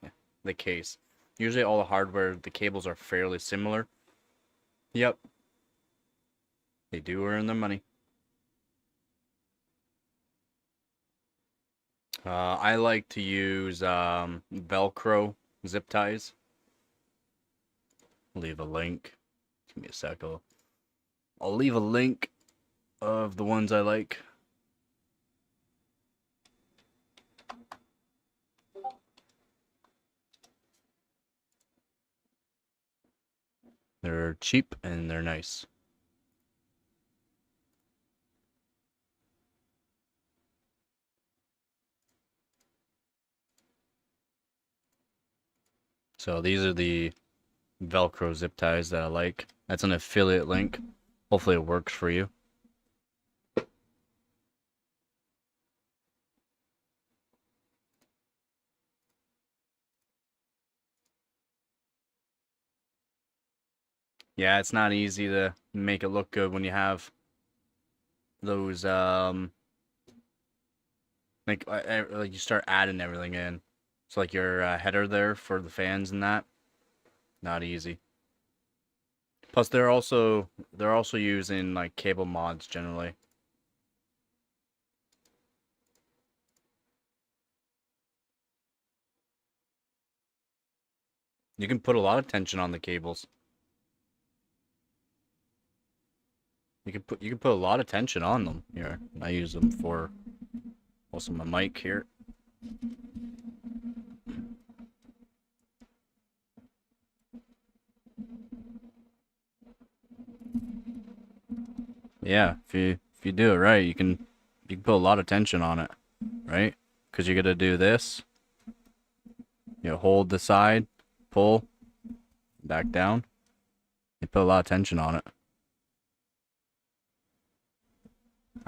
The case. Usually all the hardware, the cables are fairly similar. Yep. They do earn their money. I like to use Velcro zip ties. Leave a link. Give me a sec. I'll leave a link of the ones I like. They're cheap and they're nice. So these are the Velcro zip ties that I like. That's an affiliate link. Hopefully it works for you. Yeah, it's not easy to make it look good when you have those like you start adding everything in. So like your header there for the fans and that, not easy. Plus they're also using like cable mods generally. You can put a lot of tension on the cables. You can put a lot of tension on them. Here, I use them for also my mic here. Yeah, if you do it right, you can put a lot of tension on it, right? Because you're gonna do this. You hold the side, pull, back down. You put a lot of tension on it.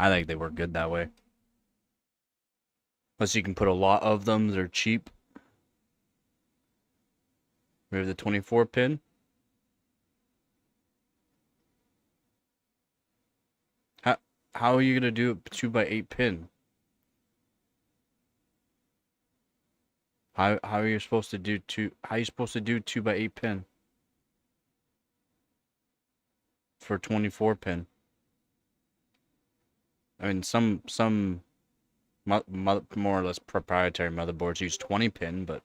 I think they work good that way. Plus you can put a lot of them. They're cheap. We have the 24 pin. How how are you gonna do a 2x8 pin? How are you supposed to do two? How are you supposed to do 2x8 pin for 24 pin? I mean, some more or less proprietary motherboards use 20 pin, but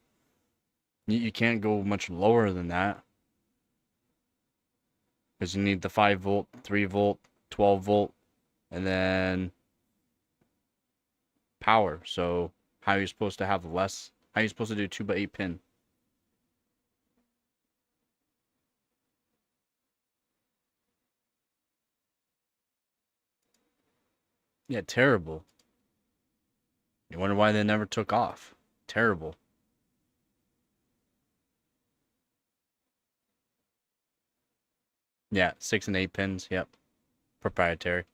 you can't go much lower than that because you need the 5 volt, 3 volt, 12 volt, and then power. So how are you supposed to have less? How are you supposed to do 2x8 pin? Yeah, terrible. You wonder why they never took off. Terrible. Yeah, 6 and 8 pins. Yep, proprietary.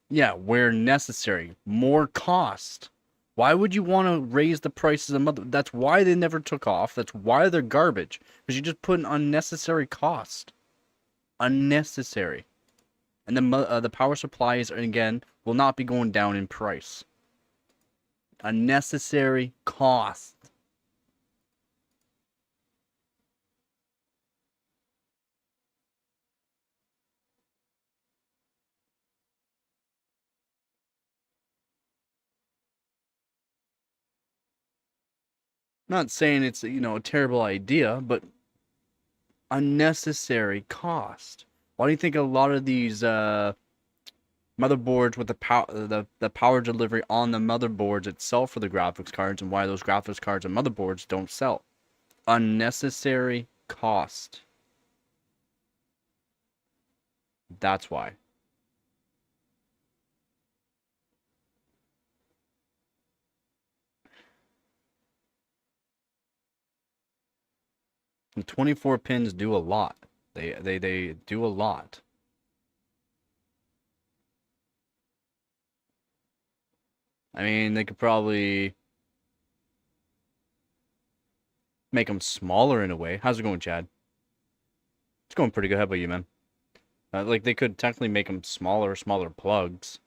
Yeah, where necessary. More cost. Why would you want to raise the prices of mother? That's why they never took off. That's why they're garbage. Because you just put an unnecessary cost. Unnecessary. And the power supplies, again, will not be going down in price. Unnecessary cost. Not saying it's, a terrible idea, but unnecessary cost. Why do you think a lot of these motherboards with the power delivery on the motherboards itself for the graphics cards, and why those graphics cards and motherboards don't sell? Unnecessary cost. That's why. 24 pins do a lot. They do a lot. I mean, they could probably make them smaller in a way. How's it going, Chad? It's going pretty good. How about you, man? Like, they could technically make them smaller plugs.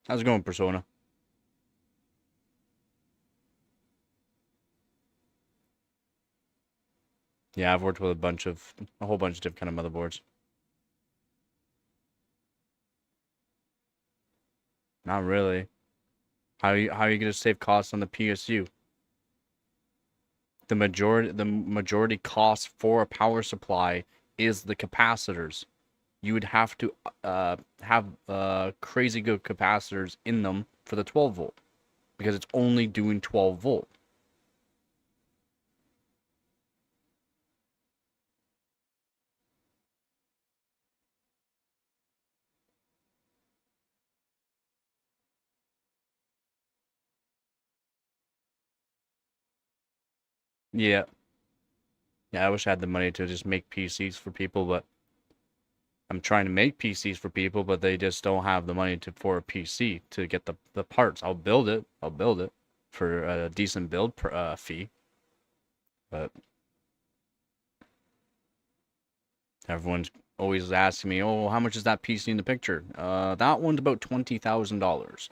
How's it going, Persona? Yeah, I've worked with a whole bunch of different kind of motherboards. Not really. How are you gonna save costs on the PSU? The majority cost for a power supply is the capacitors. You would have to have crazy good capacitors in them for the 12 volt because it's only doing 12 volt. Yeah. Yeah, I wish I had the money to just make PCs for people, but I'm trying to make PCs for people, but they just don't have the money for a PC to get the parts. I'll build it. I'll build it for a decent build fee, but everyone's always asking me, "Oh, how much is that PC in the picture?" That one's about $20,000.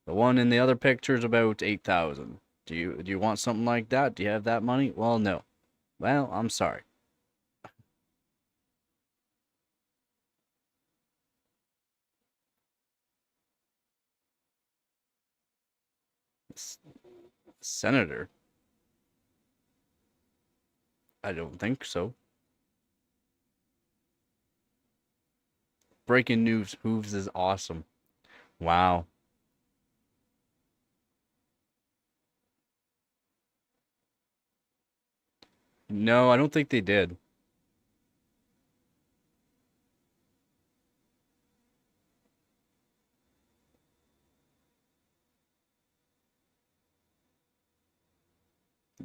The one in the other picture is about 8,000. Do you want something like that? Do you have that money? Well, no. Well, I'm sorry. Senator? I don't think so. Breaking news, Hooves is awesome. Wow. No, I don't think they did.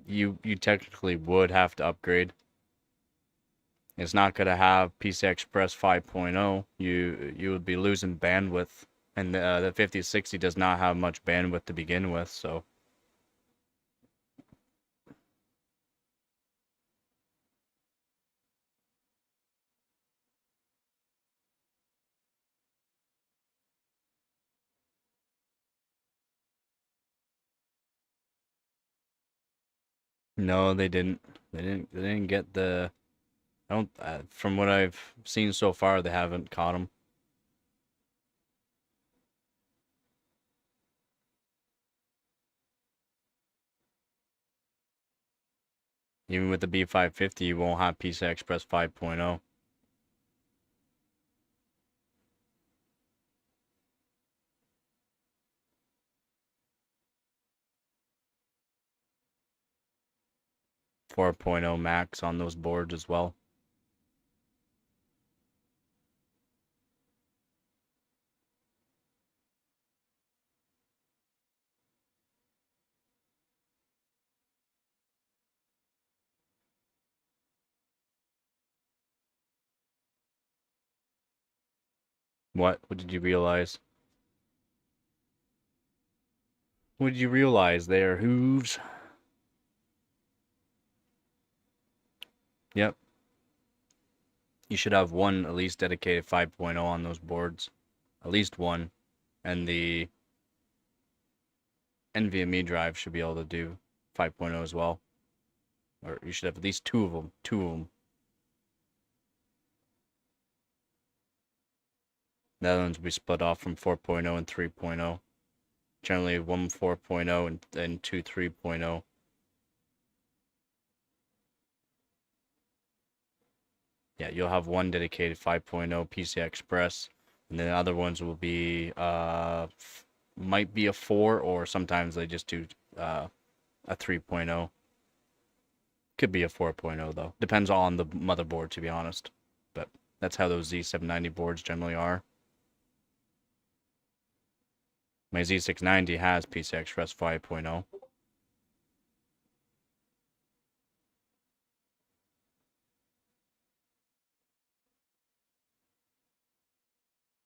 You technically would have to upgrade. It's not going to have PCI Express 5.0. You would be losing bandwidth, and the 5060 does not have much bandwidth to begin with, so. No, they didn't. They didn't get the. I don't. From what I've seen so far, they haven't caught them. Even with the B550, you won't have PCI Express 5.0. 4.0 max on those boards as well. What did you realize? What did you realize there, Hooves? Yep. You should have one at least dedicated 5.0 on those boards. At least one. And the NVMe drive should be able to do 5.0 as well. Or you should have at least two of them. Two of them. The other ones will be split off from 4.0 and 3.0. Generally, one 4.0 and two 3.0. Yeah, you'll have one dedicated 5.0 PCI Express, and then the other ones will be might be a 4, or sometimes they just do a 3.0. Could be a 4.0 though. Depends on the motherboard, to be honest. But that's how those Z790 boards generally are. My Z690 has PCI Express 5.0.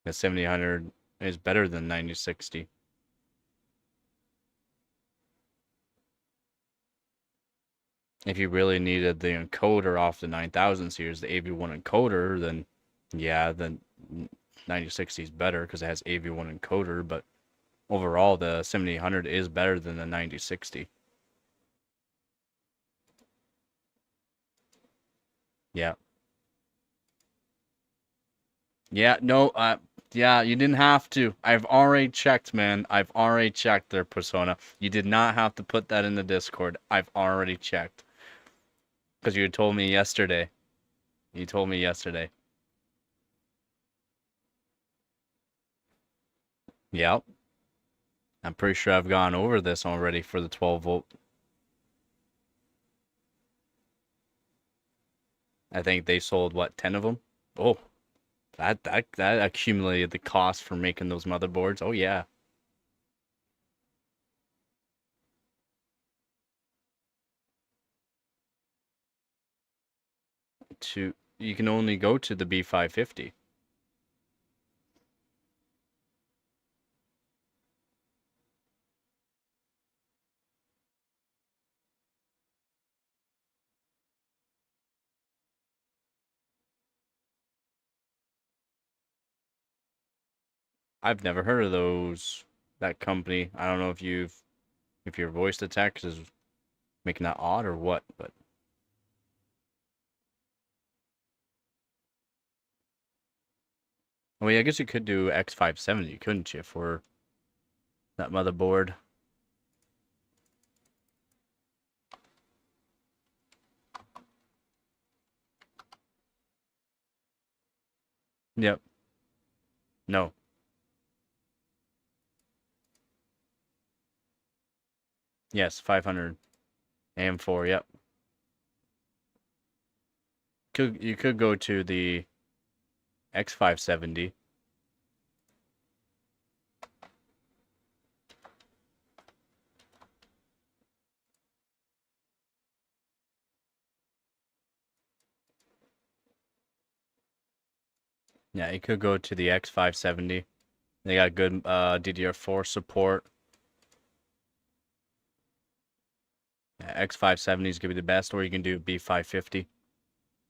The 7000 is better than 9060. If you really needed the encoder off the 9000 series, the AV1 encoder, then yeah, then 9060 is better because it has AV1 encoder, but overall the 7800 is better than the 9060. Yeah. Yeah, no, yeah, you didn't have to. I've already checked, man. I've already checked their persona. You did not have to put that in the Discord. I've already checked. Because you told me yesterday. You told me yesterday. Yep. I'm pretty sure I've gone over this already for the 12 volt. I think they sold, what, 10 of them? Oh, that accumulated the cost for making those motherboards. Oh, yeah. You can only go to the B550. I've never heard of that company. I don't know if your voice to text is making that odd or what, but well, yeah, I guess you could do X570, couldn't you, for that motherboard? Yep. No. Yes, 500 AM4. Yep. You could go to the X570. Yeah, you could go to the X570. They got good DDR4 support. Yeah, X570 is gonna be the best, or you can do B550.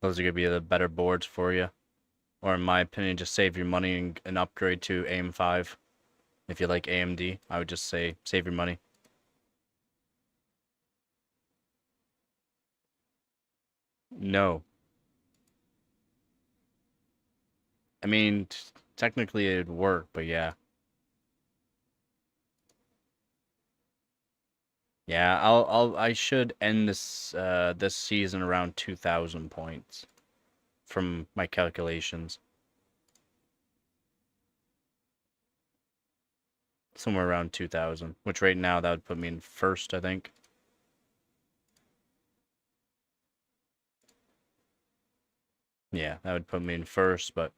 Those are gonna be the better boards for you. Or in my opinion, just save your money and upgrade to AM5. If you like AMD, I would just say save your money. No. I mean, technically it'd work, but yeah. Yeah, I should end this season around 2000 points from my calculations. Somewhere around 2000, which right now that would put me in first, I think. Yeah, that would put me in first, but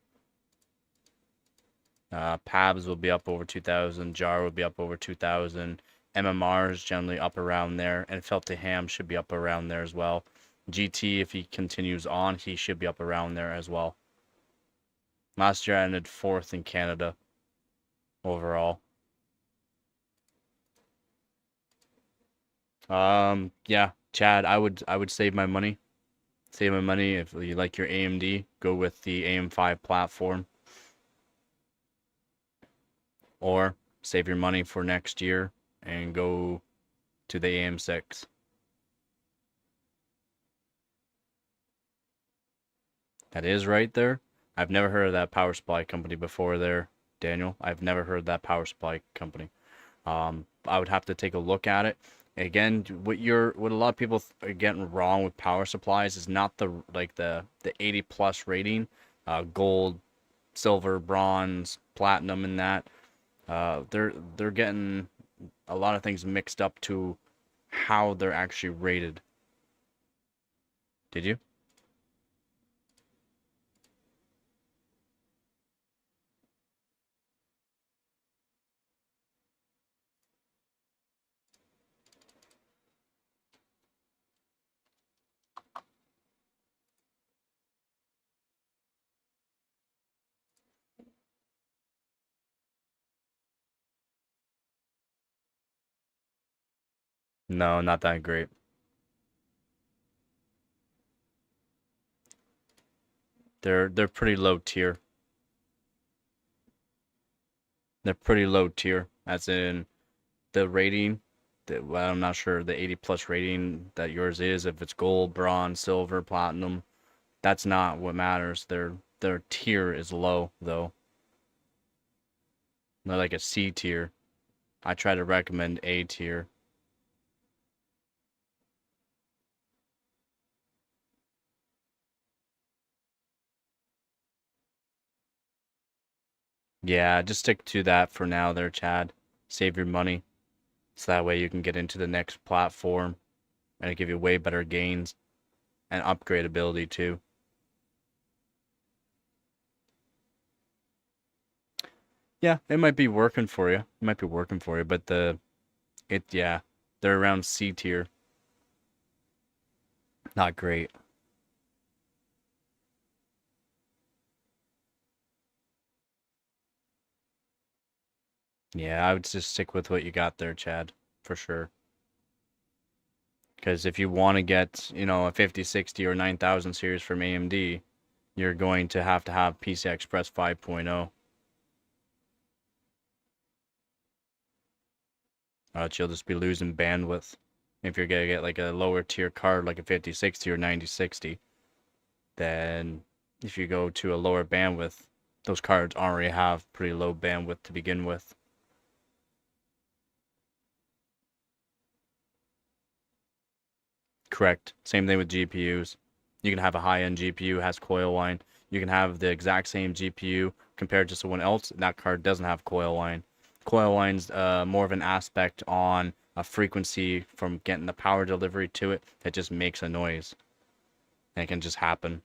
Pabs will be up over 2000, Jar will be up over 2000, MMR is generally up around there, and Felty Ham should be up around there as well. GT, if he continues on, he should be up around there as well. Last year I ended fourth in Canada overall. Yeah, Chad, I would save my money. Save my money if you like your AMD, go with the AM5 platform. Or save your money for next year and go to the AM6. That is right there. I've never heard of that power supply company before there, Daniel. I've never heard that power supply company. I would have to take a look at it. Again, what a lot of people are getting wrong with power supplies is not the 80 plus rating, gold, silver, bronze, platinum, and that. They're getting a lot of things mixed up to how they're actually rated. Did you? No, not that great. They're pretty low tier. They're pretty low tier, as in the rating. Well, I'm not sure the 80 plus rating that yours is. If it's gold, bronze, silver, platinum, that's not what matters. Their tier is low though. They're like a C tier. I try to recommend A tier. Yeah, just stick to that for now there, Chad. Save your money. So that way you can get into the next platform and it give you way better gains and upgradability too. Yeah, it might be working for you. It might be working for you, but yeah, they're around C tier. Not great. Yeah, I would just stick with what you got there, Chad, for sure. Because if you want to get, a 5060 or 9000 series from AMD, you're going to have PCI Express 5.0. Or else you'll just be losing bandwidth. If you're gonna get like a lower tier card like a 5060 or 9060, then if you go to a lower bandwidth, those cards already have pretty low bandwidth to begin with. Correct. Same thing with GPUs. You can have a high-end GPU has coil line. You can have the exact same GPU compared to someone else. That card doesn't have coil line. Coil line's more of an aspect on a frequency from getting the power delivery to it that just makes a noise. And it can just happen.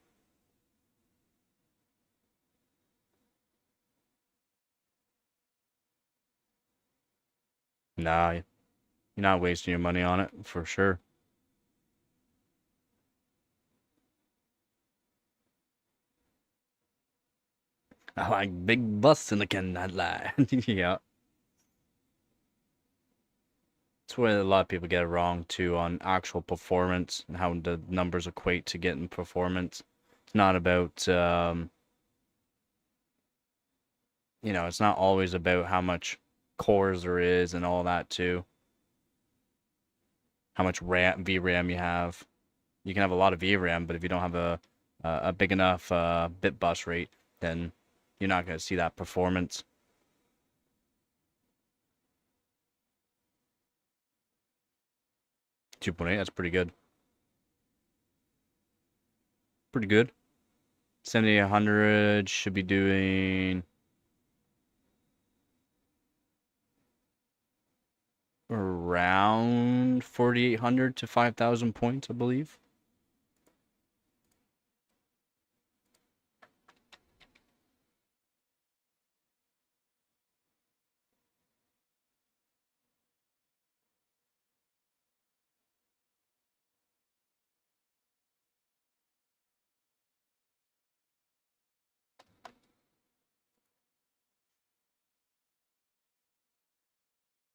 Nah, you're not wasting your money on it for sure. I like big busts and I cannot lie. Yeah. That's where a lot of people get it wrong too on actual performance and how the numbers equate to getting performance. It's not about, it's not always about how much cores there is and all that too. How much RAM, VRAM you have. You can have a lot of VRAM, but if you don't have a big enough bit bus rate, then you're not going to see that performance. 2.8, that's pretty good. Pretty good. 7800 should be doing around 4,800 to 5,000 points, I believe.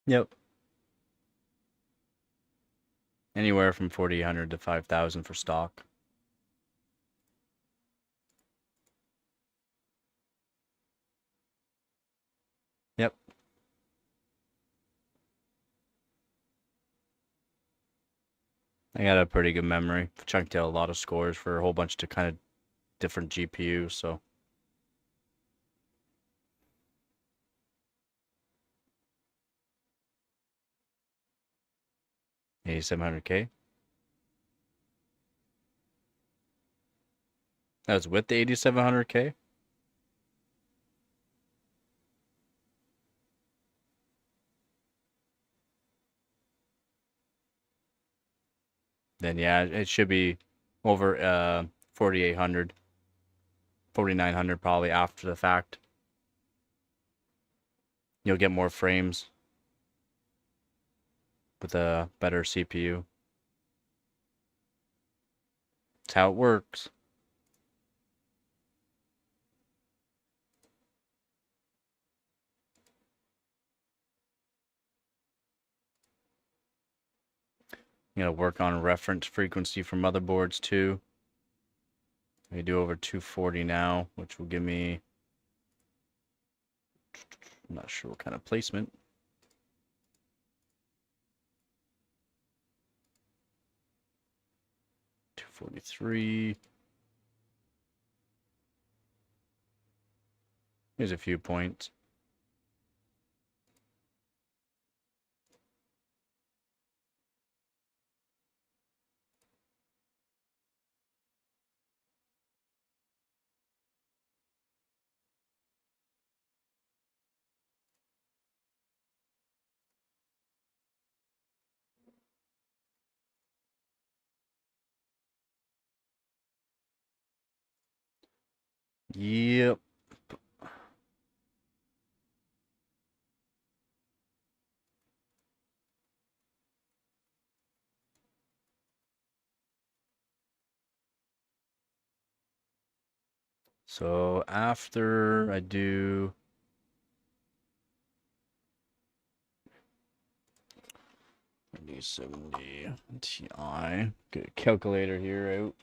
Yep. Anywhere from 4,800 to 5,000 for stock. Yep. I got a pretty good memory. Chunked out a lot of scores for a whole bunch of kind of different GPUs, so 8,700K. That was with the 8,700K? Then yeah, it should be over 4,800, 4,900 probably after the fact. You'll get more frames with a better CPU. That's how it works. You know, work on reference frequency for motherboards too. We do over 240 now, which will give me, I'm not sure what kind of placement. $243. Here's a few points. Yep. So after I do 70 Ti, get a calculator here out.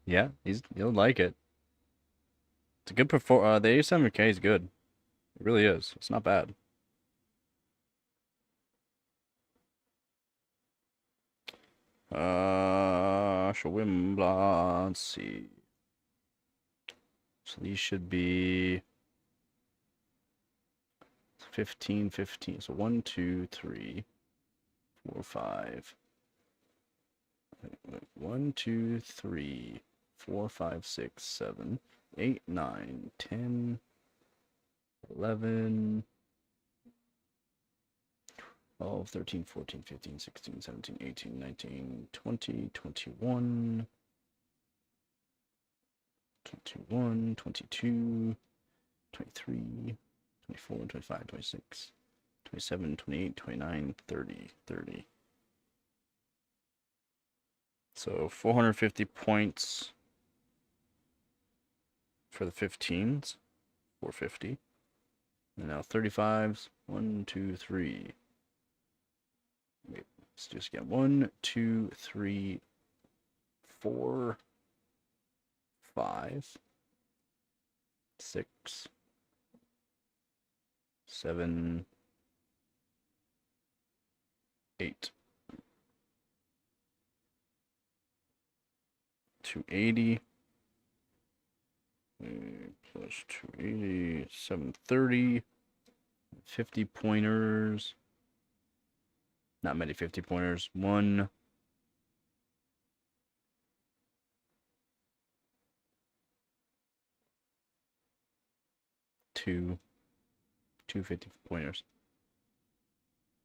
Yeah, he'll like it. It's a good the A7K is good. It really is. It's not bad. Let's see. So these should be 15, 15. So 1, 2, 3, 4, 5. 1, 2, 3, 4, 5, 6, 7, 8, 9, 10, 11, 12, 13, 14, 15, 16, 17, 18, 19, 20, 21, 21, 22, 23, 24, 25, 26, 27, 28, 29, 30, 30. So 450 points for the 15s, 450. And now 35s, 1, 2, 3. Wait, let's just get 1, 2, 3, 4, 5, 6, 7, 8. 280 plus 280, 730, 50 pointers. Not many 50 pointers. 1, 2, 250 pointers.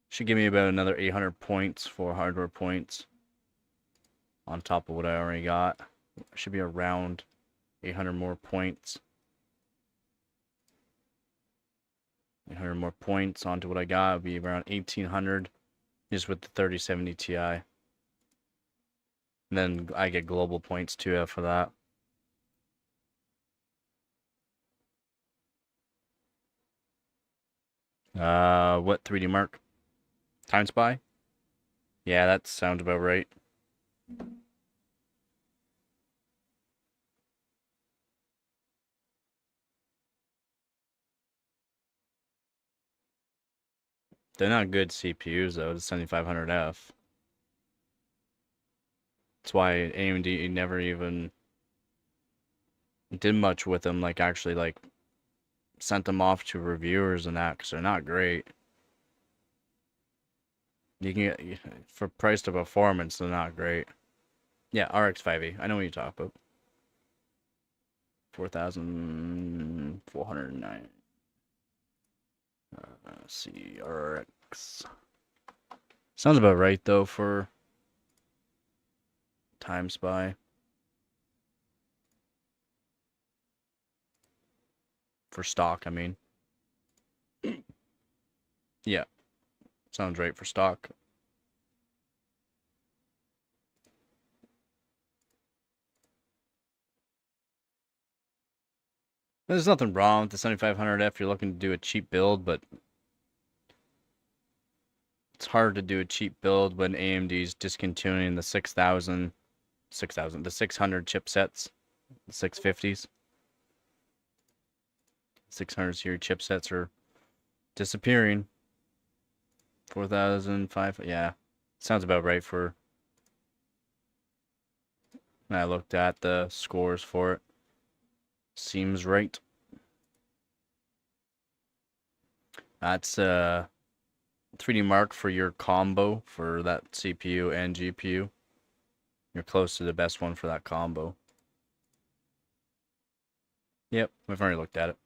Should give me about another 800 points for hardware points on top of what I already got. Should be around 800 more points. 800 more points onto what I got would be around 1800 just with the 3070 Ti. And then I get global points too after that. What 3D Mark? Time Spy? Yeah, that sounds about right. They're not good CPUs though, the 7500F. That's why AMD never even did much with them, like actually like sent them off to reviewers and that, because they're not great. You can get, for price to performance, they're not great. Yeah, RX 5e. I know what you talk about. 4,409. Let's see, RX. Sounds about right though for Time Spy. For stock, I mean. Yeah, sounds right for stock. There's nothing wrong with the 7500F if you're looking to do a cheap build, but it's hard to do a cheap build when AMD's discontinuing the 600 chipsets, the 650s. 600 series chipsets are disappearing. 4005, yeah. Sounds about right for when I looked at the scores for it. Seems right. That's 3D Mark for your combo for that CPU and GPU. You're close to the best one for that combo. Yep, we've already looked at it.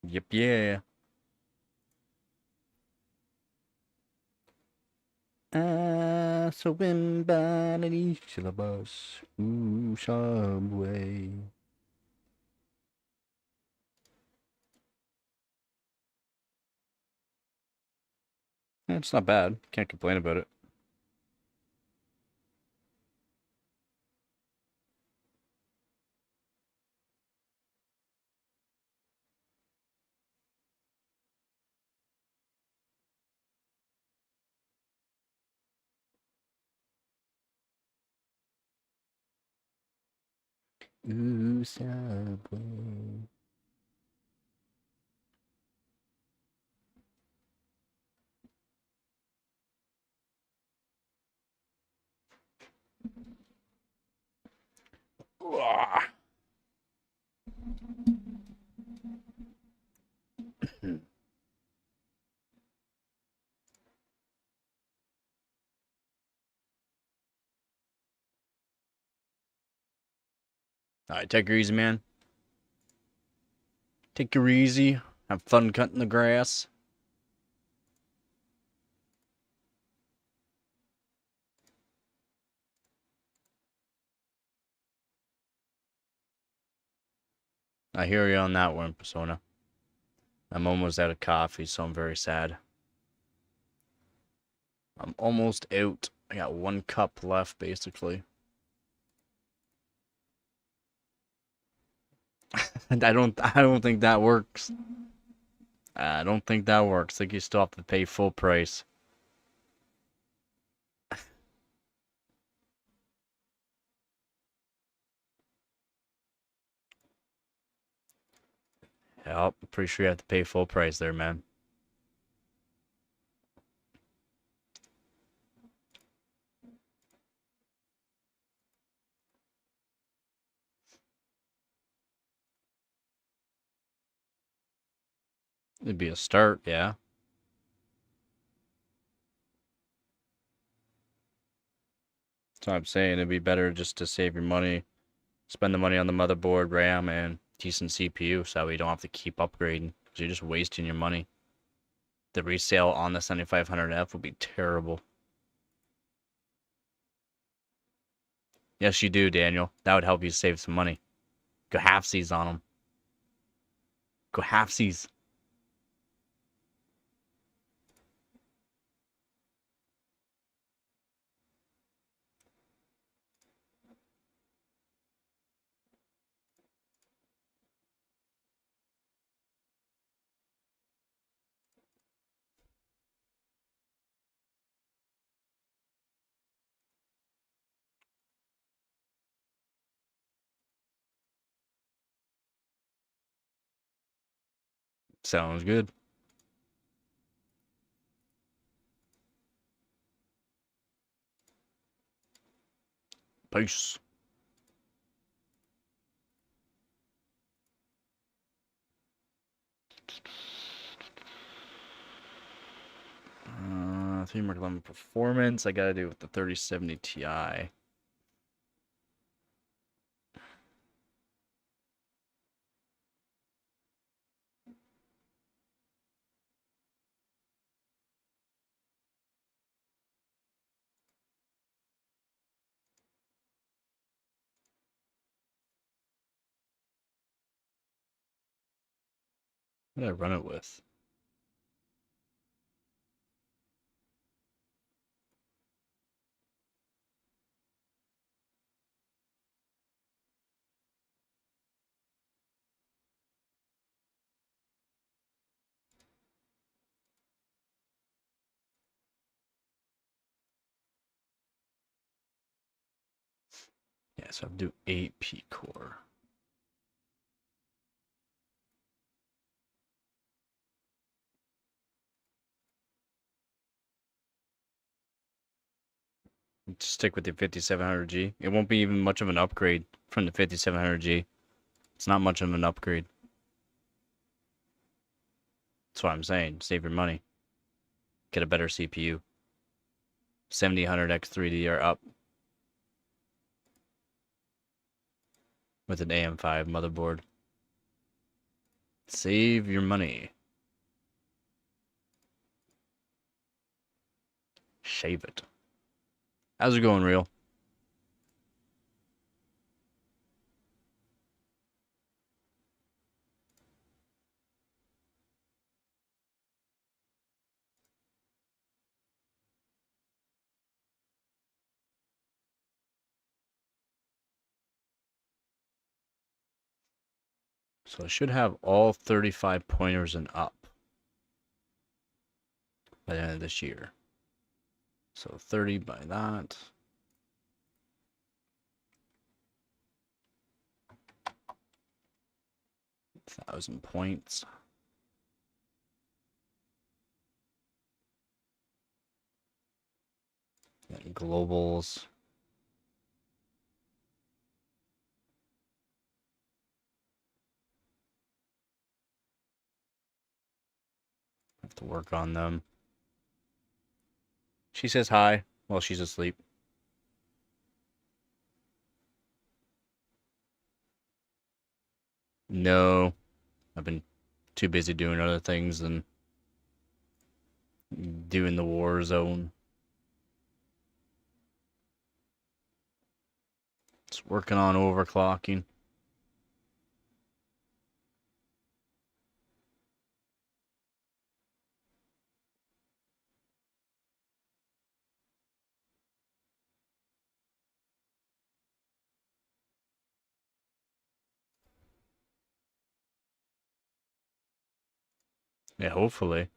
Yep, yeah. So when by the bus, ooh, subway. It's not bad. Can't complain about it. Ooh, subway. Alright, take her easy, man. Take her easy. Have fun cutting the grass. I hear you on that one, Persona. I'm almost out of coffee, so I'm very sad. I'm almost out. I got 1 cup left, basically. And I don't think that works. I don't think that works. I think you still have to pay full price. Yep, pretty sure you have to pay full price there, man. It'd be a start, yeah. That's what I'm saying. It'd be better just to save your money, spend the money on the motherboard, RAM, and decent CPU, so we don't have to keep upgrading. Because you're just wasting your money. The resale on the 7500F would be terrible. Yes, you do, Daniel. That would help you save some money. Go halfsies on them. Go halfsies. Sounds good. Peace. Teamwork 11 performance. I gotta do with the 3070 Ti. What did I run it with? Yeah, so I'll do 8 P core. Stick with the 5700G. It won't be even much of an upgrade from the 5700G. It's not much of an upgrade. That's what I'm saying. Save your money. Get a better CPU. 7000X3D are up. With an AM5 motherboard. Save your money. Shave it. How's it going, Real? So I should have all 35 pointers and up by the end of this year. So 30 by that. Thousand points. Then globals. Have to work on them. She says hi while she's asleep. No, I've been too busy doing other things than doing the war zone. Just working on overclocking. Yeah, hopefully.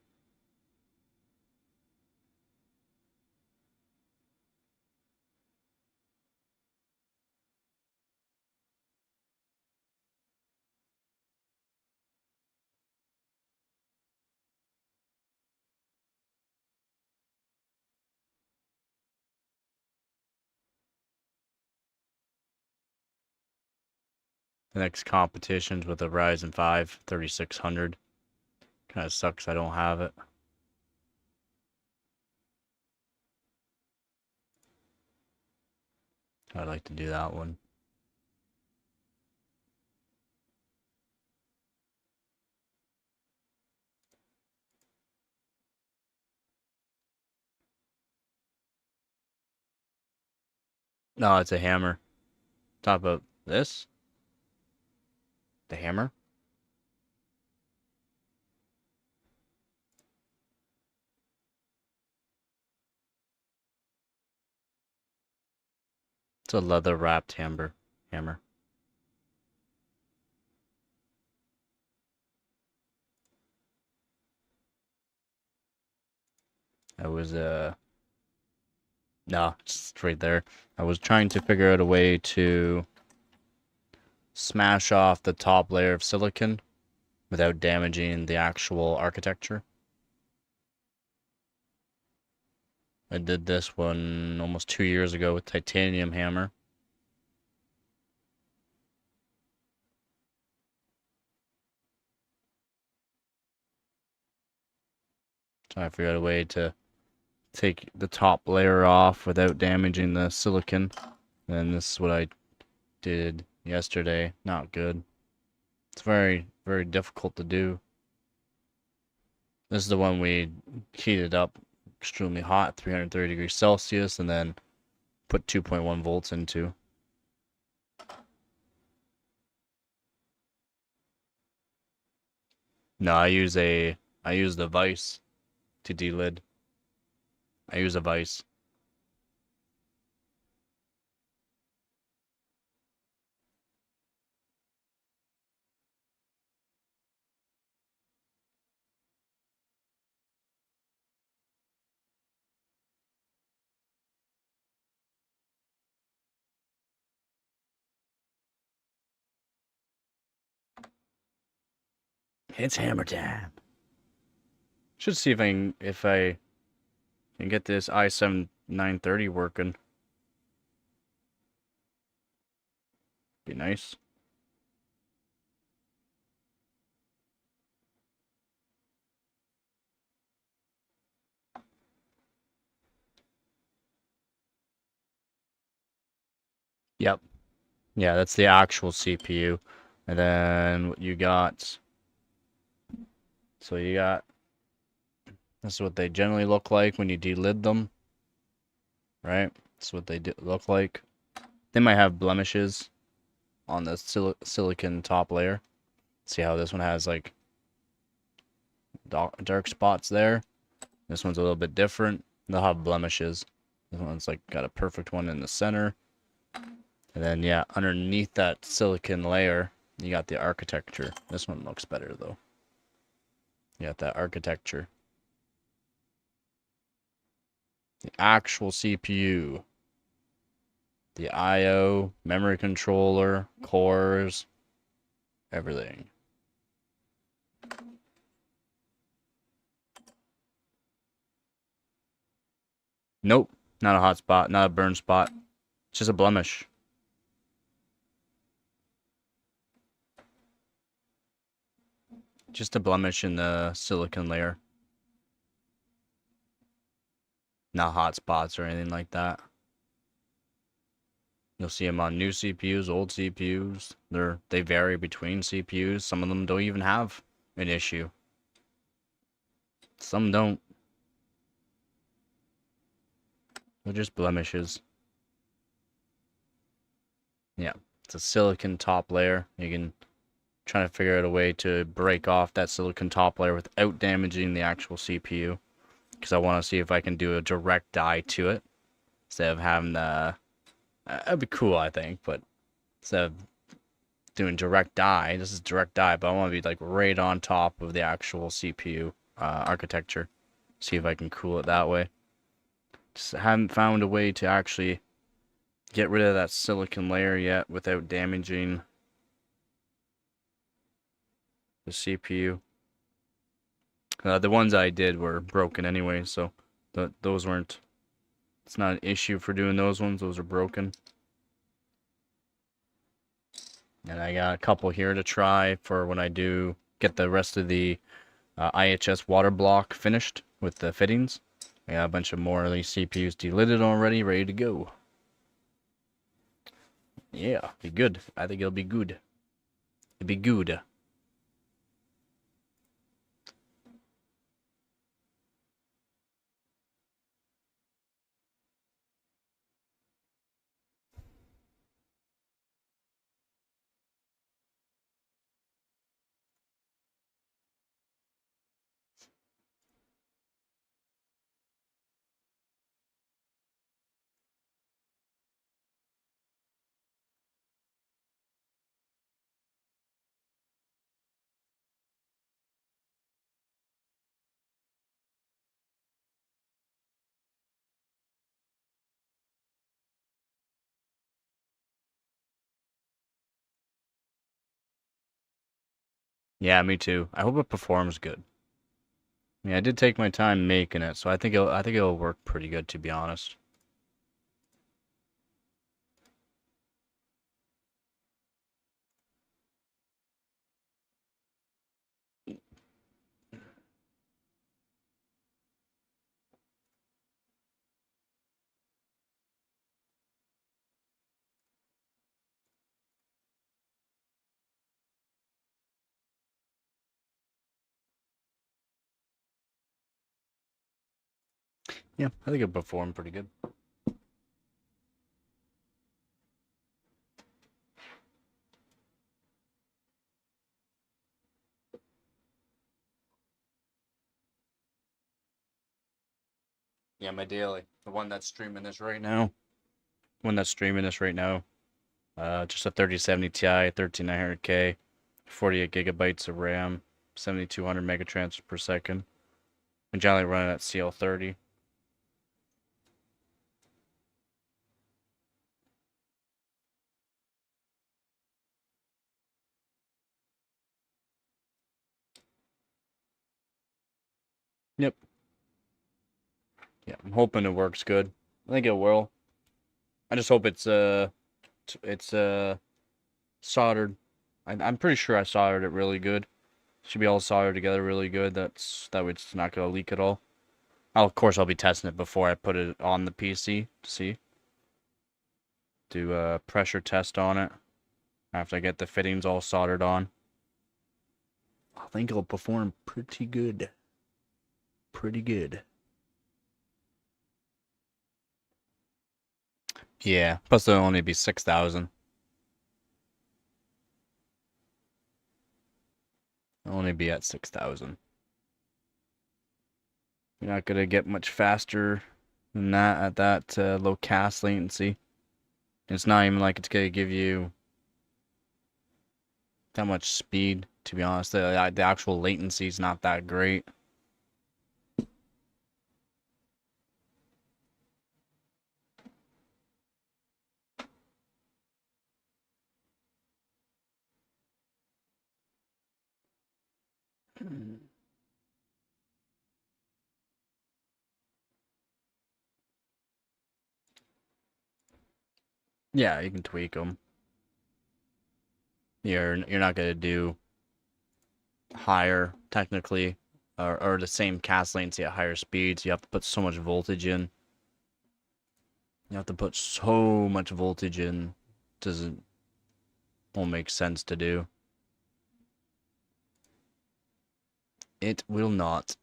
The next competition's with a Ryzen 5 3600. Kind of sucks I don't have it. I'd like to do that one. No, it's a hammer. Top of this? The hammer? It's a leather wrapped hammer. I was no, it's right there. I was trying to figure out a way to smash off the top layer of silicon without damaging the actual architecture. I did this one almost 2 years ago with titanium hammer. So I figured out a way to take the top layer off without damaging the silicon. And this is what I did yesterday. Not good. It's very, very difficult to do. This is the one we heated up extremely hot, 330 degrees Celsius, and then put 2.1 volts into. No, I use the vise to delid. I use a vise. It's hammer time. Should see if I can get this i7 930 working. Be nice. Yep. Yeah, that's the actual CPU. And then what you got. So you got. This is what they generally look like when you delid them. Right? That's what they look like. They might have blemishes on the silicon top layer. See how this one has like dark spots there? This one's a little bit different. They'll have blemishes. This one's like got a perfect one in the center. And then, yeah, underneath that silicon layer, you got the architecture. This one looks better, though. You got that architecture. The actual CPU. The I/O, memory controller, cores, everything. Nope, not a hot spot, not a burn spot. It's just a blemish. Just a blemish in the silicon layer. Not hot spots or anything like that. You'll see them on new CPUs, old CPUs. They vary between CPUs. Some of them don't even have an issue. Some don't. They're just blemishes. Yeah, it's a silicon top layer. You can try to figure out a way to break off that silicon top layer without damaging the actual CPU. Because I want to see if I can do a direct die to it. Instead of having the... That'd be cool, I think, but instead of doing direct die, this is direct die, but I want to be like right on top of the actual CPU architecture. See if I can cool it that way. Just haven't found a way to actually get rid of that silicon layer yet without damaging the CPU. The ones I did were broken anyway, so those weren't... It's not an issue for doing those ones. Those are broken. And I got a couple here to try for when I do get the rest of the IHS water block finished with the fittings. I got a bunch of more of these CPUs delidded already, ready to go. Yeah, be good. I think it'll be good. It'll be good. Yeah, me too. I hope it performs good. I mean, I did take my time making it, so I think it'll work pretty good, to be honest. Yeah, I think it performed pretty good. Yeah, my daily. The one that's streaming this right now. Just a 3070 Ti, 13900K, 48 gigabytes of RAM, 7200 megatransfers per second. I'm generally running at CL30. Yep. Yeah, I'm hoping it works good. I think it will. I just hope it's soldered. I'm pretty sure I soldered it really good. Should be all soldered together really good. That way it's not gonna leak at all. Of course I'll be testing it before I put it on the PC to see. Do a pressure test on it after I get the fittings all soldered on. I think it'll perform pretty good. Pretty good. Yeah, plus it'll only be 6,000. It'll only be at 6,000. You're not gonna get much faster than that at that low cast latency. It's not even like it's gonna give you that much speed, to be honest. The actual latency is not that great. Yeah, you can tweak them. You're not gonna do higher technically, or the same cast latency at higher speeds. You have to put so much voltage in. You have to put so much voltage in. Won't make sense to do. It will not.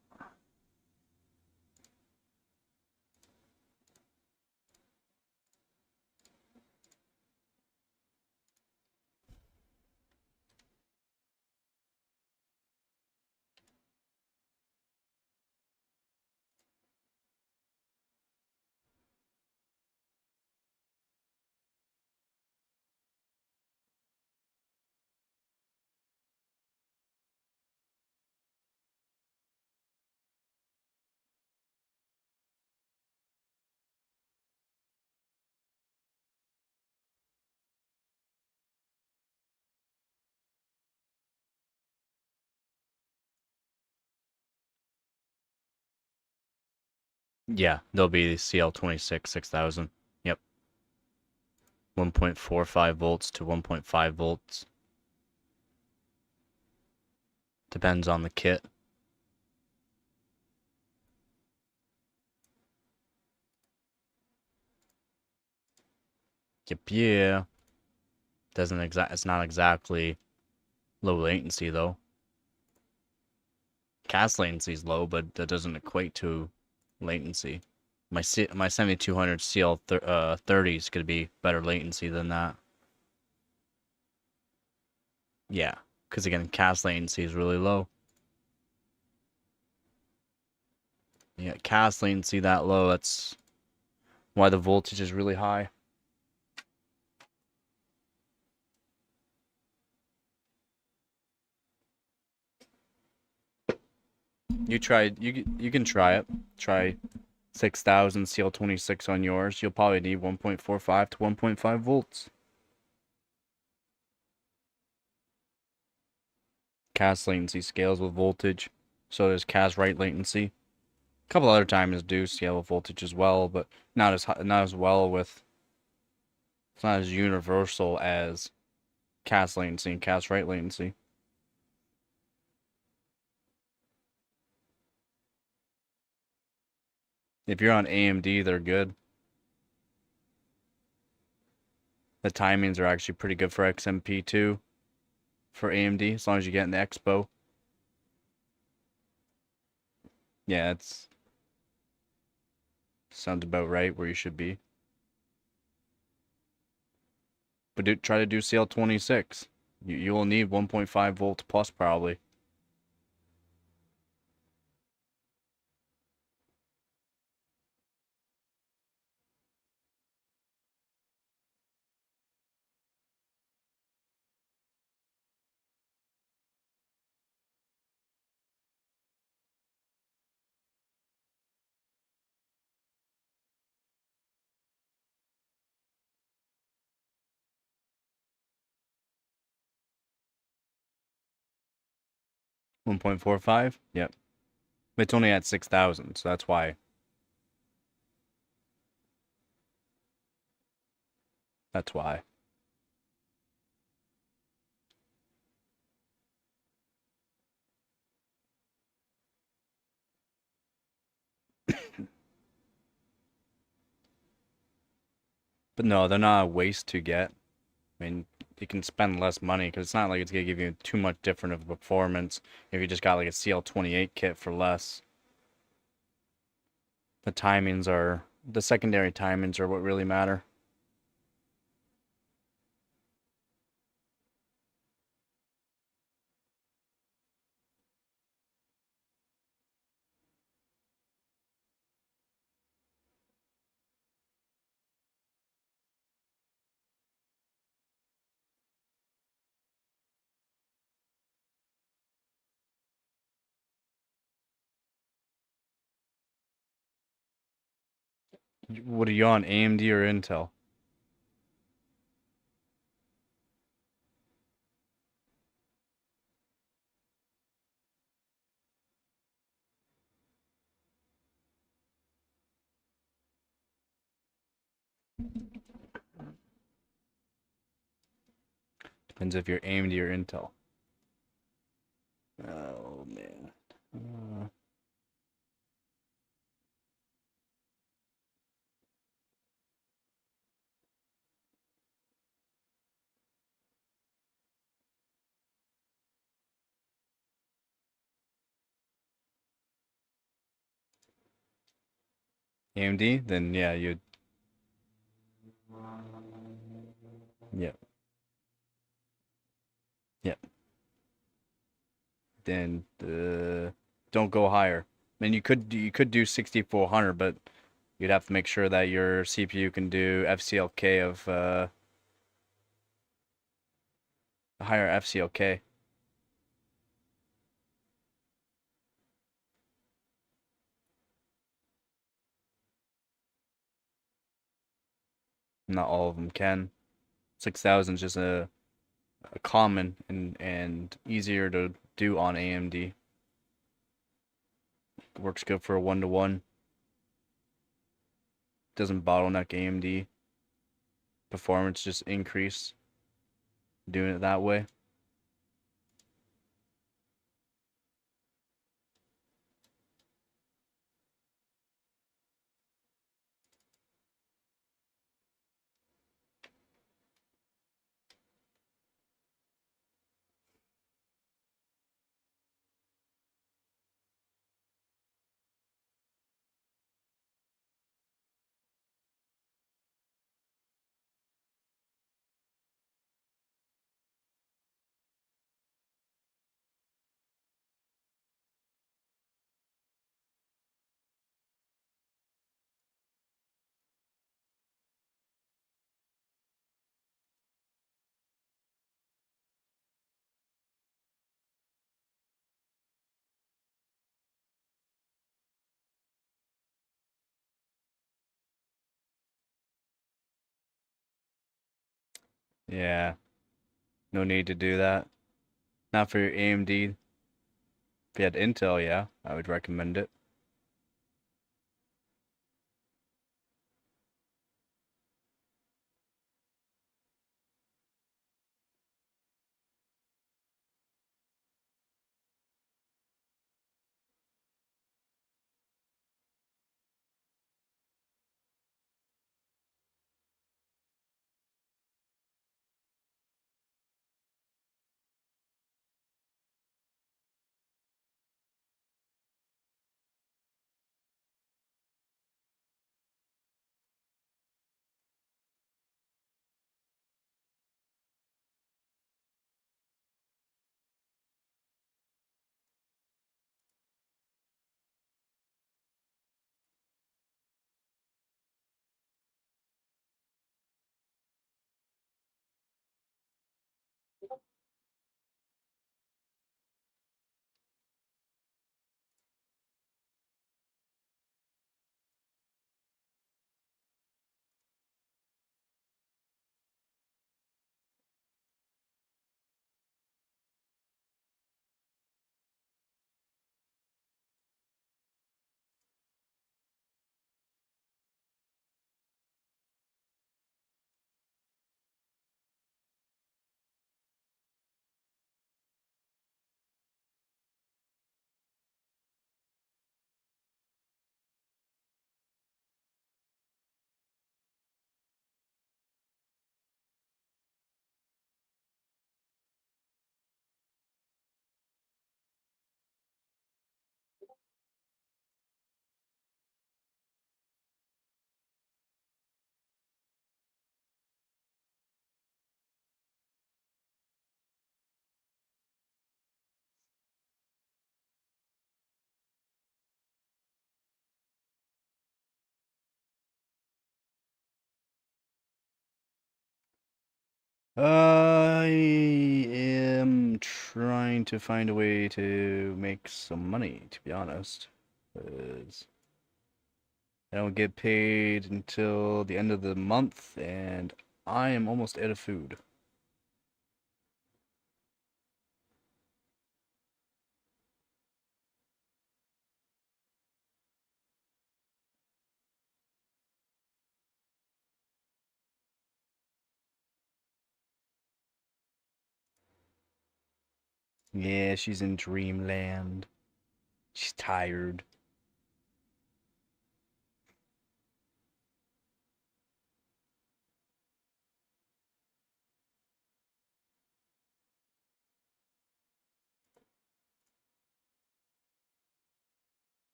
Yeah, they'll be CL26 6000. Yep. 1.45 volts to 1.5 volts. Depends on the kit. Yep, yeah. It's not exactly low latency though. Cast latency is low, but that doesn't equate to latency. My 7200 CL30 is gonna be better latency than that. Yeah, because again, cast latency is really low. Yeah, cast latency that low, that's why the voltage is really high. You can try it. Try 6000 CL26 on yours. You'll probably need 1.45 to 1.5 volts. Cast latency scales with voltage, so does cast write latency. A couple other timers do scale with voltage as well, but not as well with. It's not as universal as cast latency and cast write latency. If you're on AMD, they're good. The timings are actually pretty good for XMP too. For AMD, as long as you get in the Expo. Yeah, it's sounds about right where you should be. But try to do CL26. You will need 1.5 volts plus probably. .45? Yep. It's only at 6,000, so that's why. That's why. But no, they're not a waste to get. I mean, you can spend less money because it's not like it's gonna give you too much different of a performance if you just got like a CL28 kit for less. The secondary timings are what really matter. What are you on, AMD or Intel? Depends if you're AMD or Intel. Oh man. AMD, then yeah, you'd. Yeah, yeah. Then don't go higher. I mean, you could do 6400, but you'd have to make sure that your CPU can do FCLK of a higher FCLK. Not all of them can. 6,000 is just a common and easier to do on AMD. Works good for a 1-to-1. Doesn't bottleneck AMD. Performance just increase doing it that way. Yeah, no need to do that. Not for your AMD. If you had Intel, yeah, I would recommend it. I am trying to find a way to make some money, to be honest. 'Cause I don't get paid until the end of the month, and I am almost out of food. Yeah, she's in dreamland. She's tired.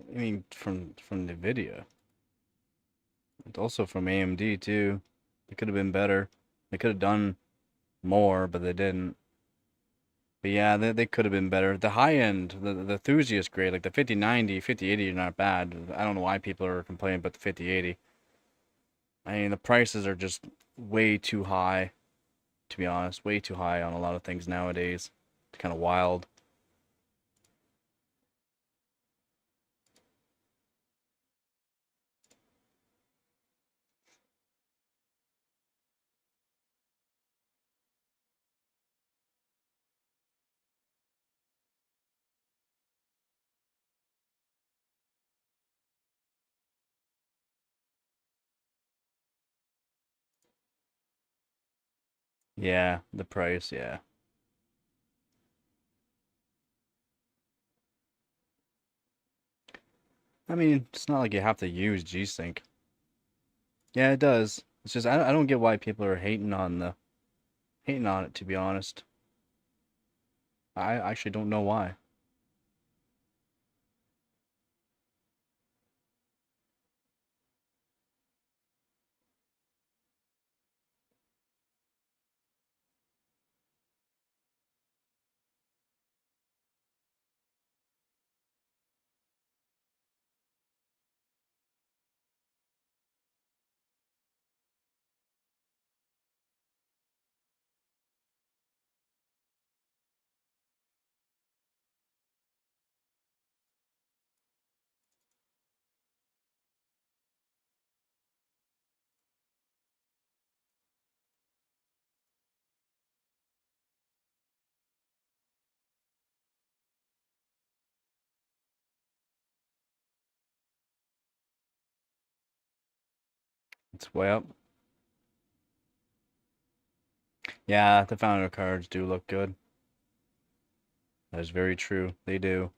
I mean, from NVIDIA. It's also from AMD too. It could have been better. They could have done more, but they didn't. But yeah, they could have been better. The high end, the enthusiast grade, like the 5090, 5080 are not bad. I don't know why people are complaining about the 5080. I mean, the prices are just way too high, to be honest. Way too high on a lot of things nowadays. It's kind of wild. Yeah, the price, yeah. I mean, it's not like you have to use G-Sync. Yeah, it does. It's just I don't get why people are hating on it, to be honest. I actually don't know why. It's way up. Yeah, the founder cards do look good. That is very true. They do.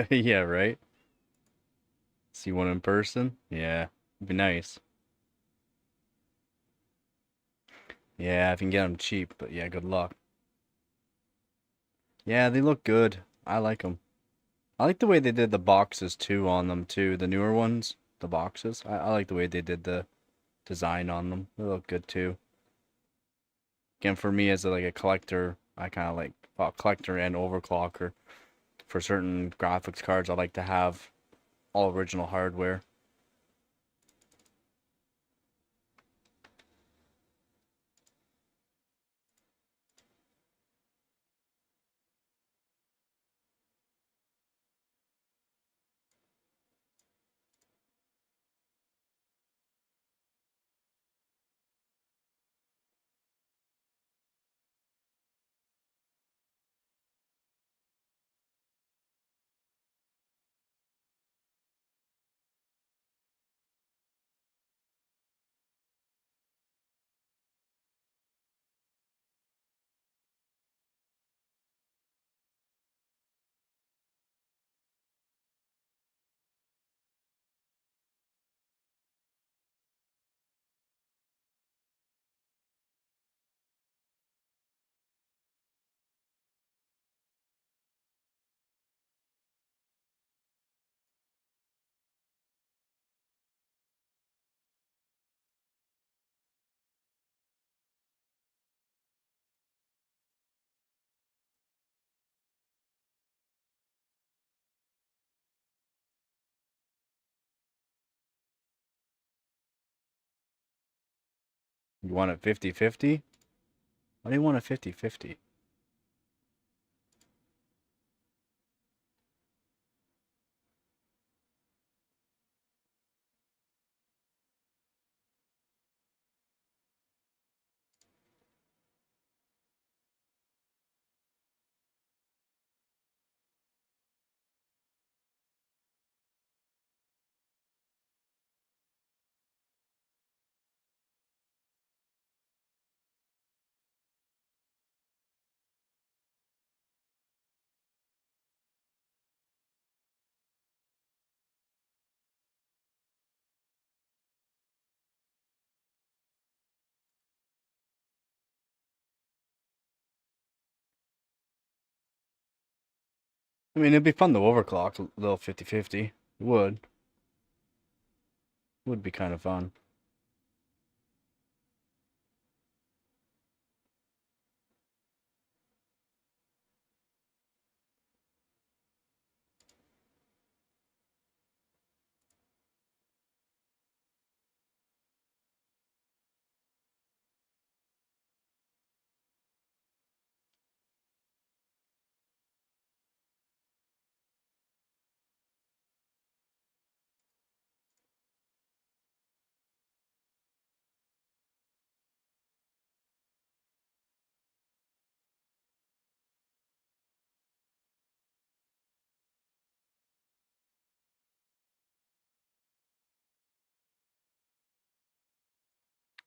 Yeah, right? See one in person? Yeah, it'd be nice. Yeah, if you can get them cheap, but yeah, good luck. Yeah, they look good. I like them. I like the way they did the boxes too on them too. The newer ones, the boxes. I like the way they did the design on them. They look good too. Again, for me as like a collector, I kind of like collector and overclocker. For certain graphics cards, I like to have all original hardware. You want it 50-50? Why do you want it 50-50? I mean, it'd be fun to overclock a little 50-50. It would. Would be kind of fun.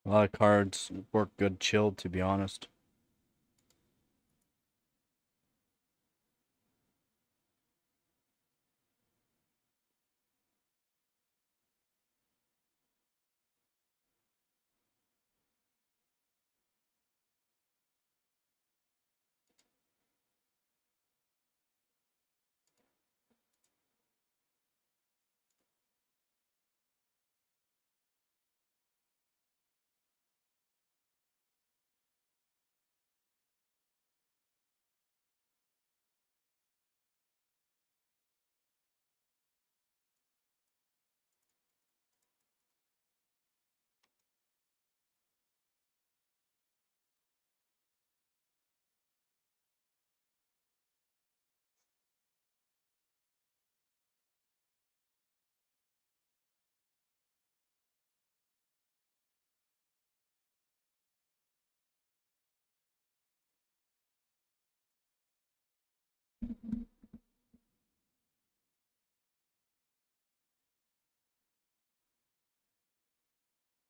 A lot of cards work good chilled, to be honest.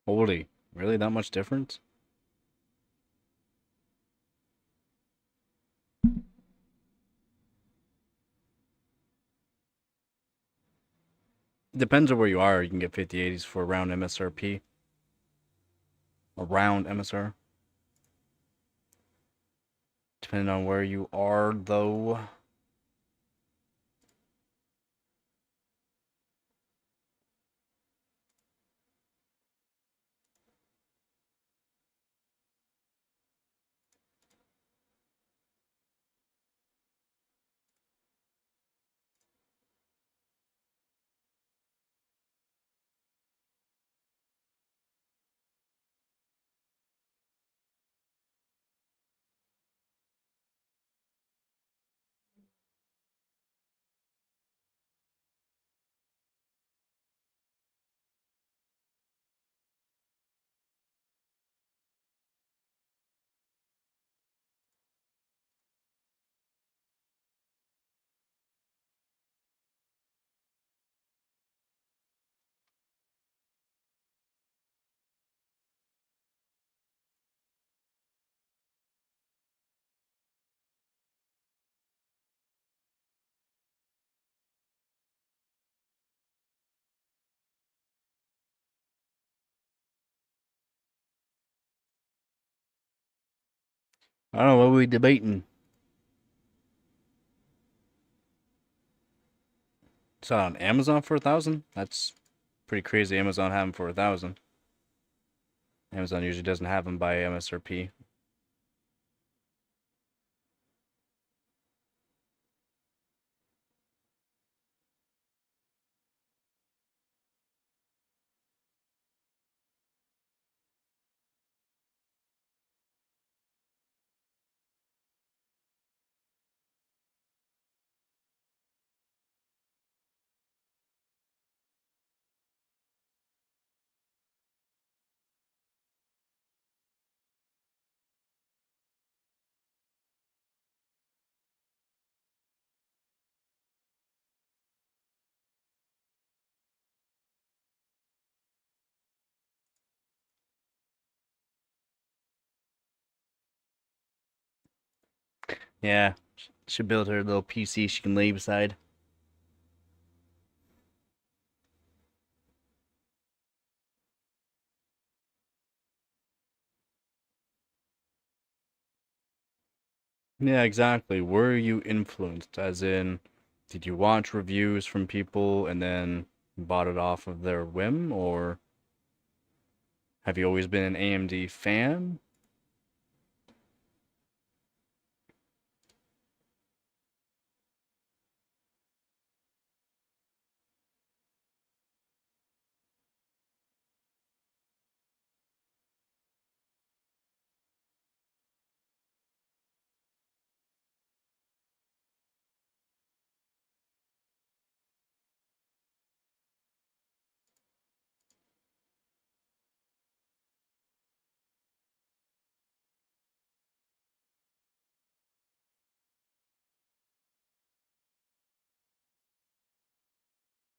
Holy, really that much difference? Depends on where you are. You can get 5080s for around MSRP. Around MSR. Depending on where you are, though. I don't know what we debating. It's on Amazon for 1,000. That's pretty crazy. Amazon have them for 1,000. Amazon usually doesn't have them by MSRP. Yeah, should build her little PC she can lay beside. Yeah, exactly. Were you influenced? As in, did you watch reviews from people and then bought it off of their whim, or have you always been an AMD fan?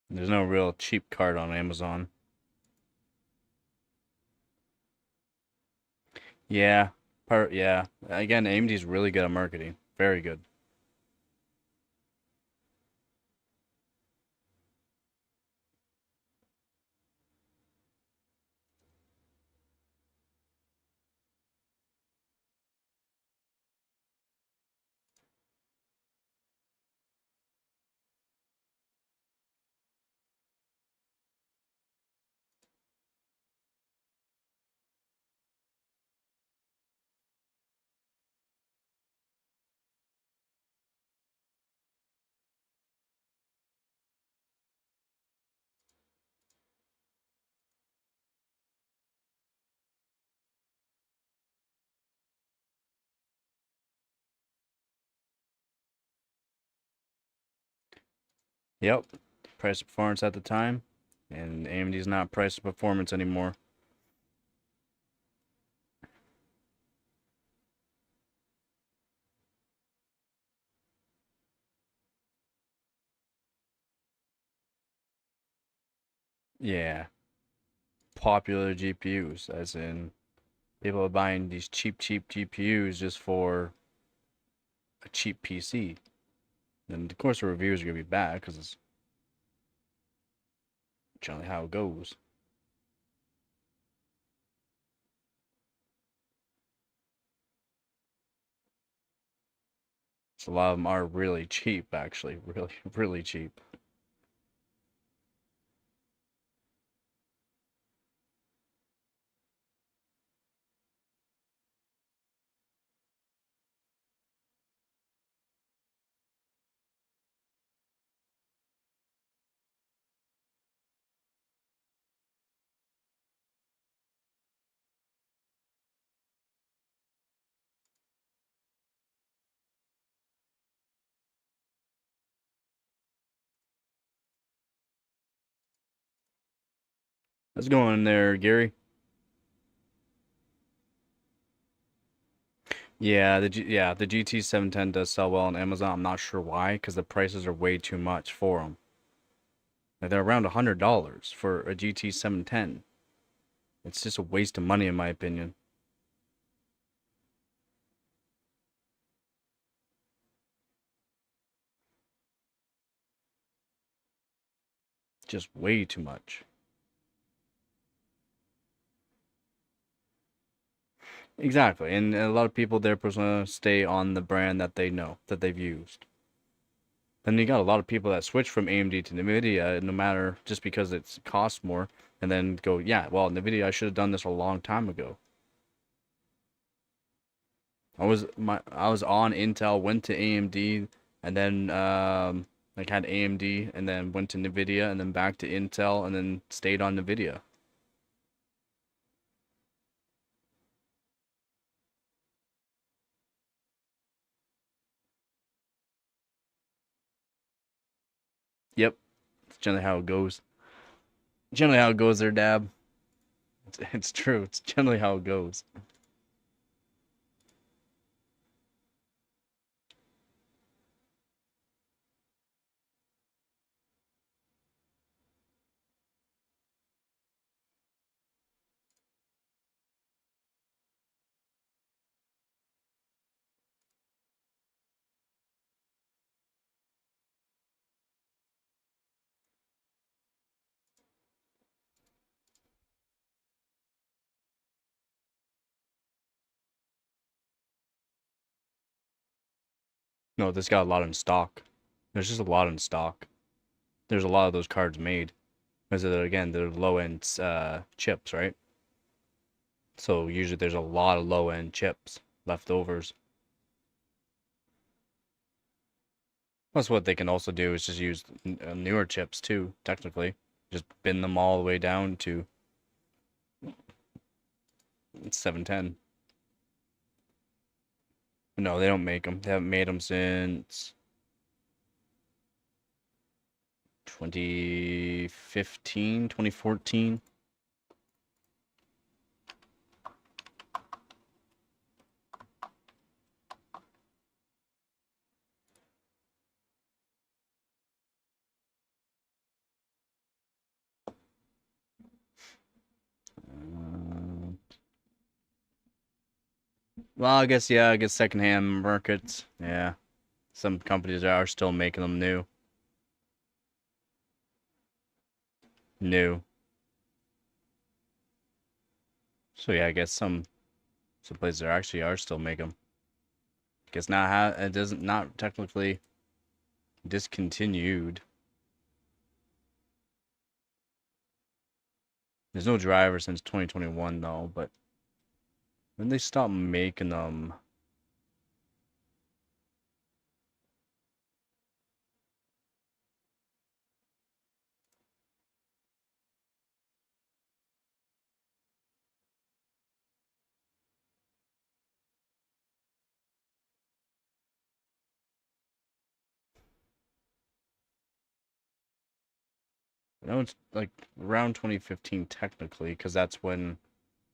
There's no real cheap card on Amazon. Yeah, yeah. Again, AMD's really good at marketing. Very good. Yep. Price to performance at the time, and AMD's not price to performance anymore. Yeah. Popular GPUs, as in people are buying these cheap GPUs just for a cheap PC. And of course, the reviews are gonna be bad because it's Generally how it goes. So a lot of them are really cheap, actually. Really, really cheap. How's it going there, Gary? Yeah, the GT 710 does sell well on Amazon. I'm not sure why, because the prices are way too much for them. Like, they're around $100 for a GT 710. It's just a waste of money, in my opinion. Just way too much. Exactly, and a lot of people they're going to stay on the brand that they know, that they've used. Then you got a lot of people that switch from AMD to NVIDIA, no matter just because it costs more, and then go, yeah, well, NVIDIA, I should have done this a long time ago. I was on Intel, went to AMD, and then like had AMD, and then went to NVIDIA, and then back to Intel, and then stayed on NVIDIA. Yep, it's generally how it goes. Generally how it goes there, Dab. It's true. It's generally how it goes. No, this got a lot in stock. There's just a lot in stock. There's a lot of those cards made. Because again, they're low-end chips, right? So usually there's a lot of low-end chips leftovers. Plus, what they can also do is just use newer chips too, technically. Just bin them all the way down to 710. No, they don't make them. They haven't made them since 2015, 2014. Well, I guess, yeah, I guess secondhand markets. Yeah. Some companies are still making them new. New. So yeah, I guess some places are still making them. Guess not it doesn't not technically discontinued. There's no driver since 2021 though, but when they stopped making them, I know it's like around 2015 technically, because that's when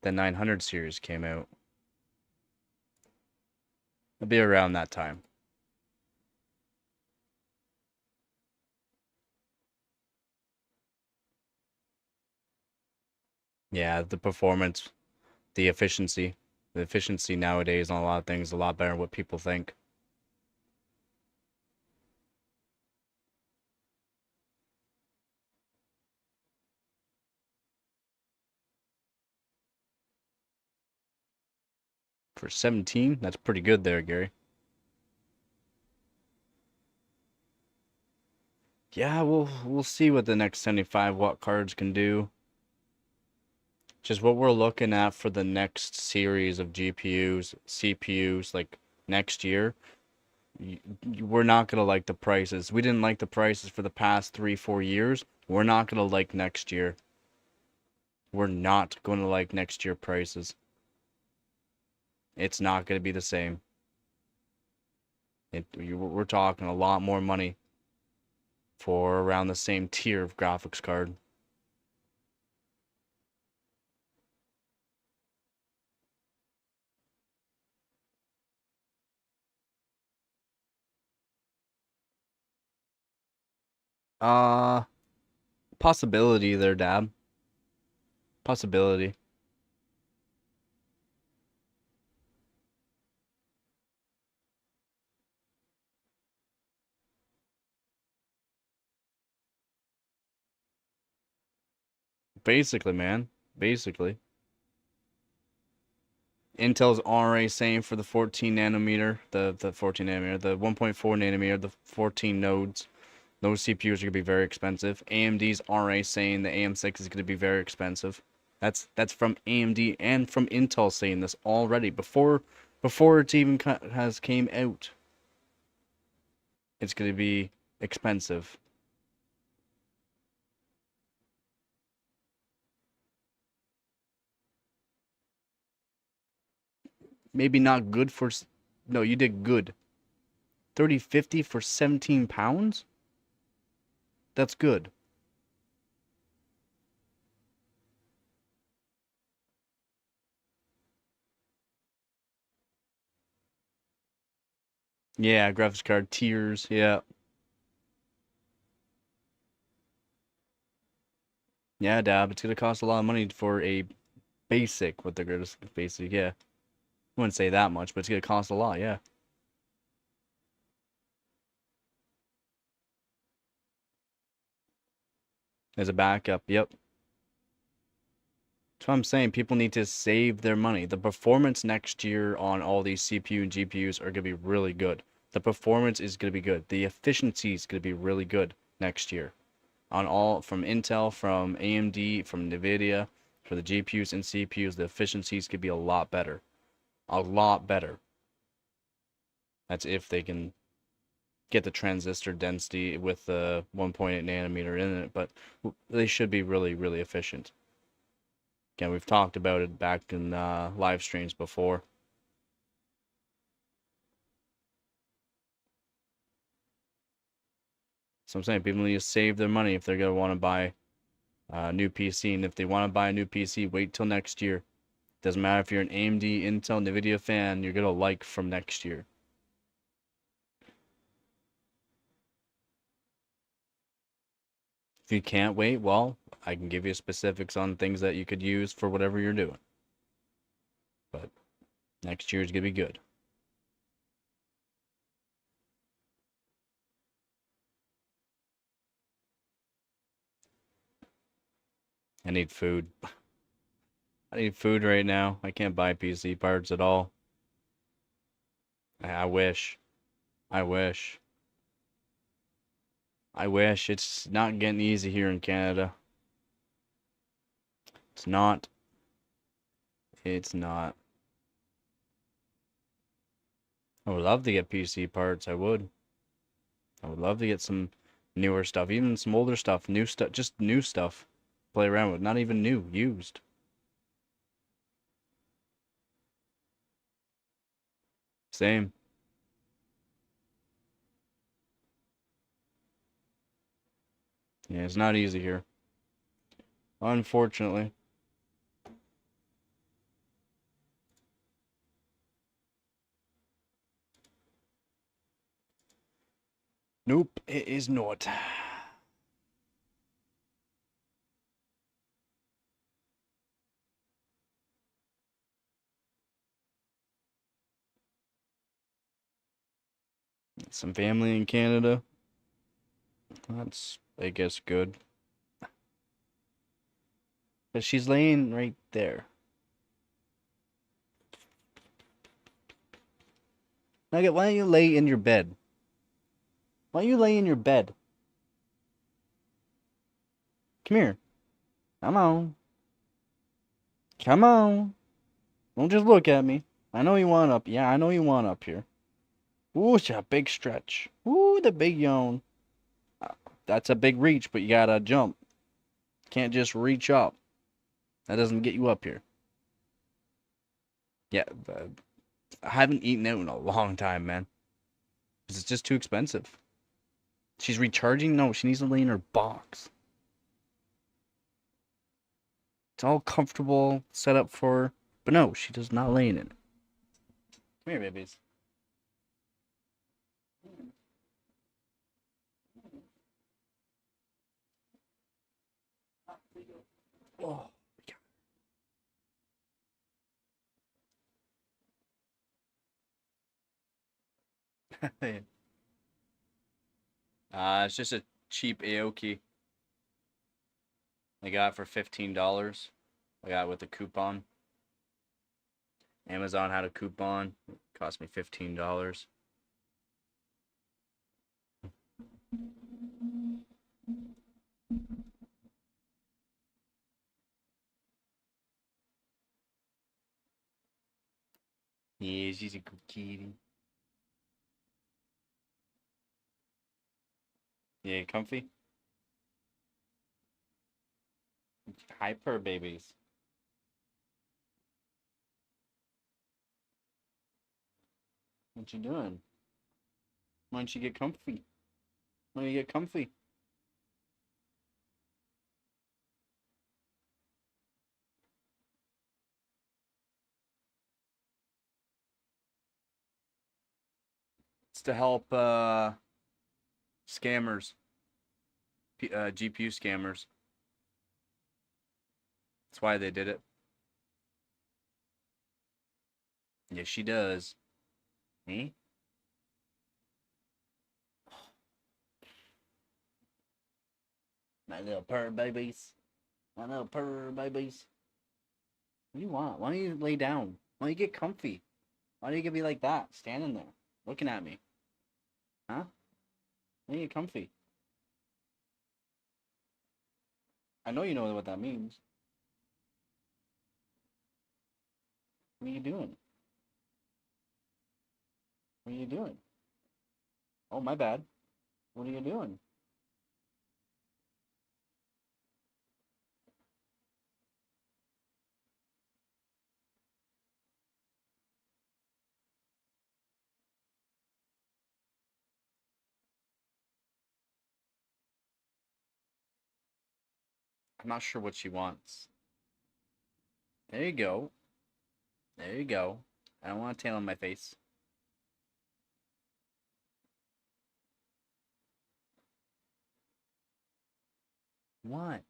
the 900 series came out. It'll be around that time. Yeah, the performance, the efficiency. The efficiency nowadays on a lot of things is a lot better than what people think. For 17? That's pretty good there, Gary. Yeah, we'll see what the next 75 watt cards can do. Just what we're looking at for the next series of GPUs, CPUs, like next year. We're not gonna like the prices. We didn't like the prices for the past 3-4 years. We're not gonna like next year. We're not gonna like next year prices. It's not gonna be the same. We're talking a lot more money for around the same tier of graphics card. Uh, Possibility there, Dab. Possibility. Basically, man. Basically. Intel's already saying for the 14 nanometer, the 14 nanometer, the 1.4 nanometer, the 14 nodes, those CPUs are going to be very expensive. AMD's already saying the AM6 is going to be very expensive. That's from AMD and from Intel saying this already before it even has came out. It's going to be expensive. Maybe not good for... No, you did good. 3050 for 17 pounds? That's good. Yeah, graphics card tiers. Yeah. Yeah, Dab. It's going to cost a lot of money for a basic, what they're going to... Basic, yeah. I wouldn't say that much, but it's going to cost a lot, yeah. As a backup, yep. That's what I'm saying. People need to save their money. The performance next year on all these CPU and GPUs are going to be really good. The performance is going to be good. The efficiency is going to be really good next year. On all, from Intel, from AMD, from NVIDIA, for the GPUs and CPUs, the efficiencies could be a lot better. A lot better. That's if they can get the transistor density with the 1.8 nanometer in it, but they should be really, really efficient. Again, we've talked about it back in live streams before. So I'm saying people need to save their money if they're going to want to buy a new PC. And if they want to buy a new PC, wait till next year. Doesn't matter if you're an AMD, Intel, NVIDIA fan, you're going to like from next year. If you can't wait, well, I can give you specifics on things that you could use for whatever you're doing. But next year's going to be good. I need food. I need food right now. I can't buy PC parts at all. I wish. I wish. I wish. It's not getting easy here in Canada. It's not. It's not. I would love to get PC parts. I would. I would love to get some newer stuff, even some older stuff, new stuff, just new stuff. Play around with. Not even new, used. Same. Yeah, it's not easy here. Unfortunately. Nope, it is not. Some family in Canada. That's, I guess, good. But she's laying right there. Nugget, why don't you lay in your bed? Why don't you lay in your bed? Come here. Come on. Come on. Don't just look at me. I know you want up. Yeah, I know you want up here. Ooh, it's a big stretch. Ooh, the big yawn. That's a big reach, but you gotta jump. Can't just reach up. That doesn't get you up here. Yeah, I haven't eaten out in a long time, man. Because it's just too expensive. She's recharging? No, she needs to lay in her box. It's all comfortable, set up for her. But no, she does not lay in it. Come here, babies. Oh, it's just a cheap Aoki. I got it for $15. I got it with a coupon. Amazon had a coupon. It cost me $15. Yeah, she's a good kitty. Yeah, comfy? Hyper babies. What you doing? Why don't you get comfy? Why don't you get comfy? It's to help scammers, GPU scammers. That's why they did it. Yeah, she does. Eh? My little purr babies. My little purr babies. What do you want? Why don't you lay down? Why don't you get comfy? Why do you get me like that? Standing there, looking at me. Huh? Why don't you get comfy? I know you know what that means. What are you doing? What are you doing? Oh, my bad. What are you doing? I'm not sure what she wants. There you go. There you go. I don't want a tail on my face. What?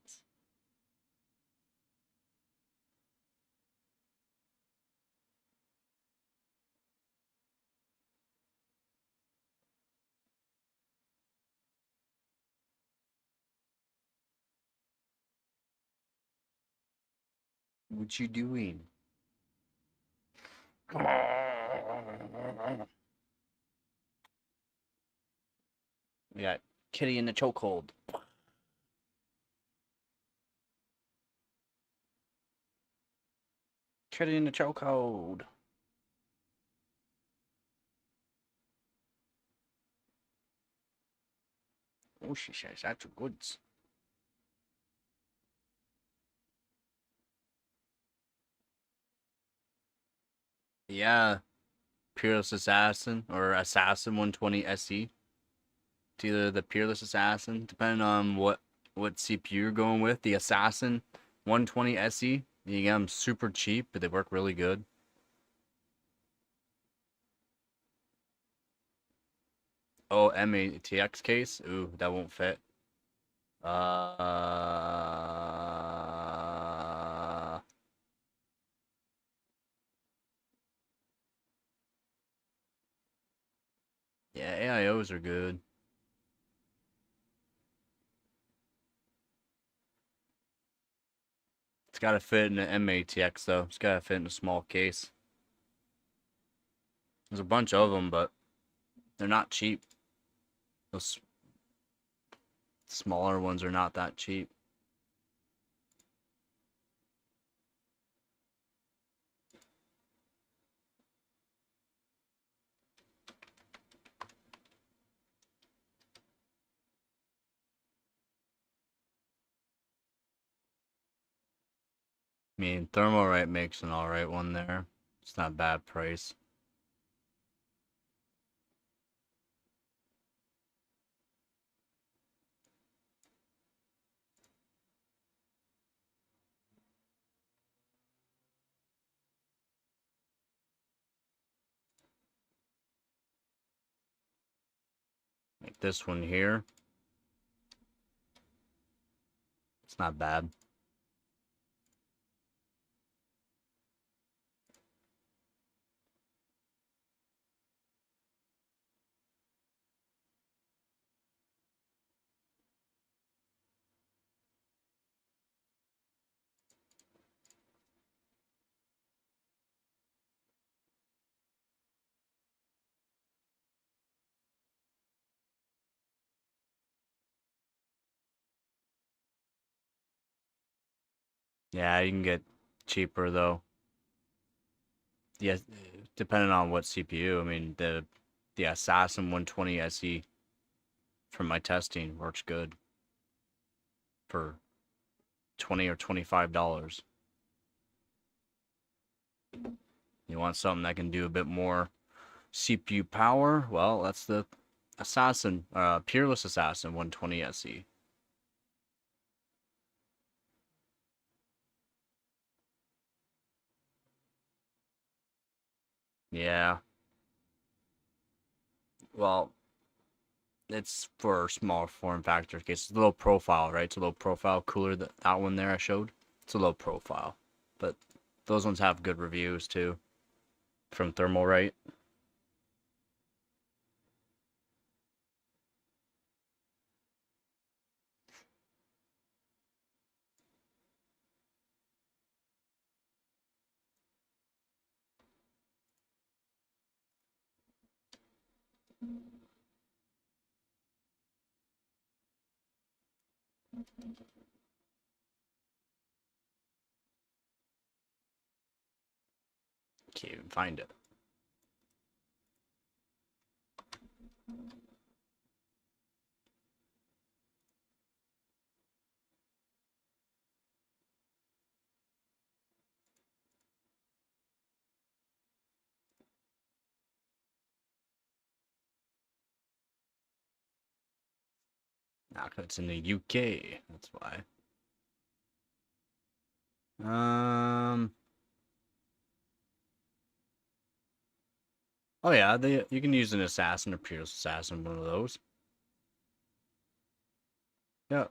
What you doing? We got Kitty in the chokehold. Kitty in the chokehold. Oh, she says that's a goods. Yeah, Peerless Assassin or Assassin 120 SE. It's either the Peerless Assassin, depending on what CPU you're going with. The Assassin 120 SE, you get them super cheap, but they work really good. Oh, MATX case? Ooh, that won't fit. Yeah, AIOs are good. It's gotta fit in an MATX though. It's gotta fit in a small case. There's a bunch of them, but they're not cheap. Those smaller ones are not that cheap. I mean, Thermalright makes an alright one there. It's not a bad price. Like this one here. It's not bad. Yeah, you can get cheaper though. Yes, depending on what CPU. I mean, the Assassin 120 SE from my testing works good for $20 or $25. You want something that can do a bit more CPU power? Well, that's the Assassin, Peerless Assassin 120 SE. Yeah. Well, it's for small form factor case. It's a low profile, right? It's a low profile cooler. That one there I showed. It's a low profile, but those ones have good reviews too from Thermalright. Can't even find it. Nah, 'cause it's in the UK. That's why. Um. Oh yeah, you can use an assassin or Peerless Assassin, one of those. Yeah.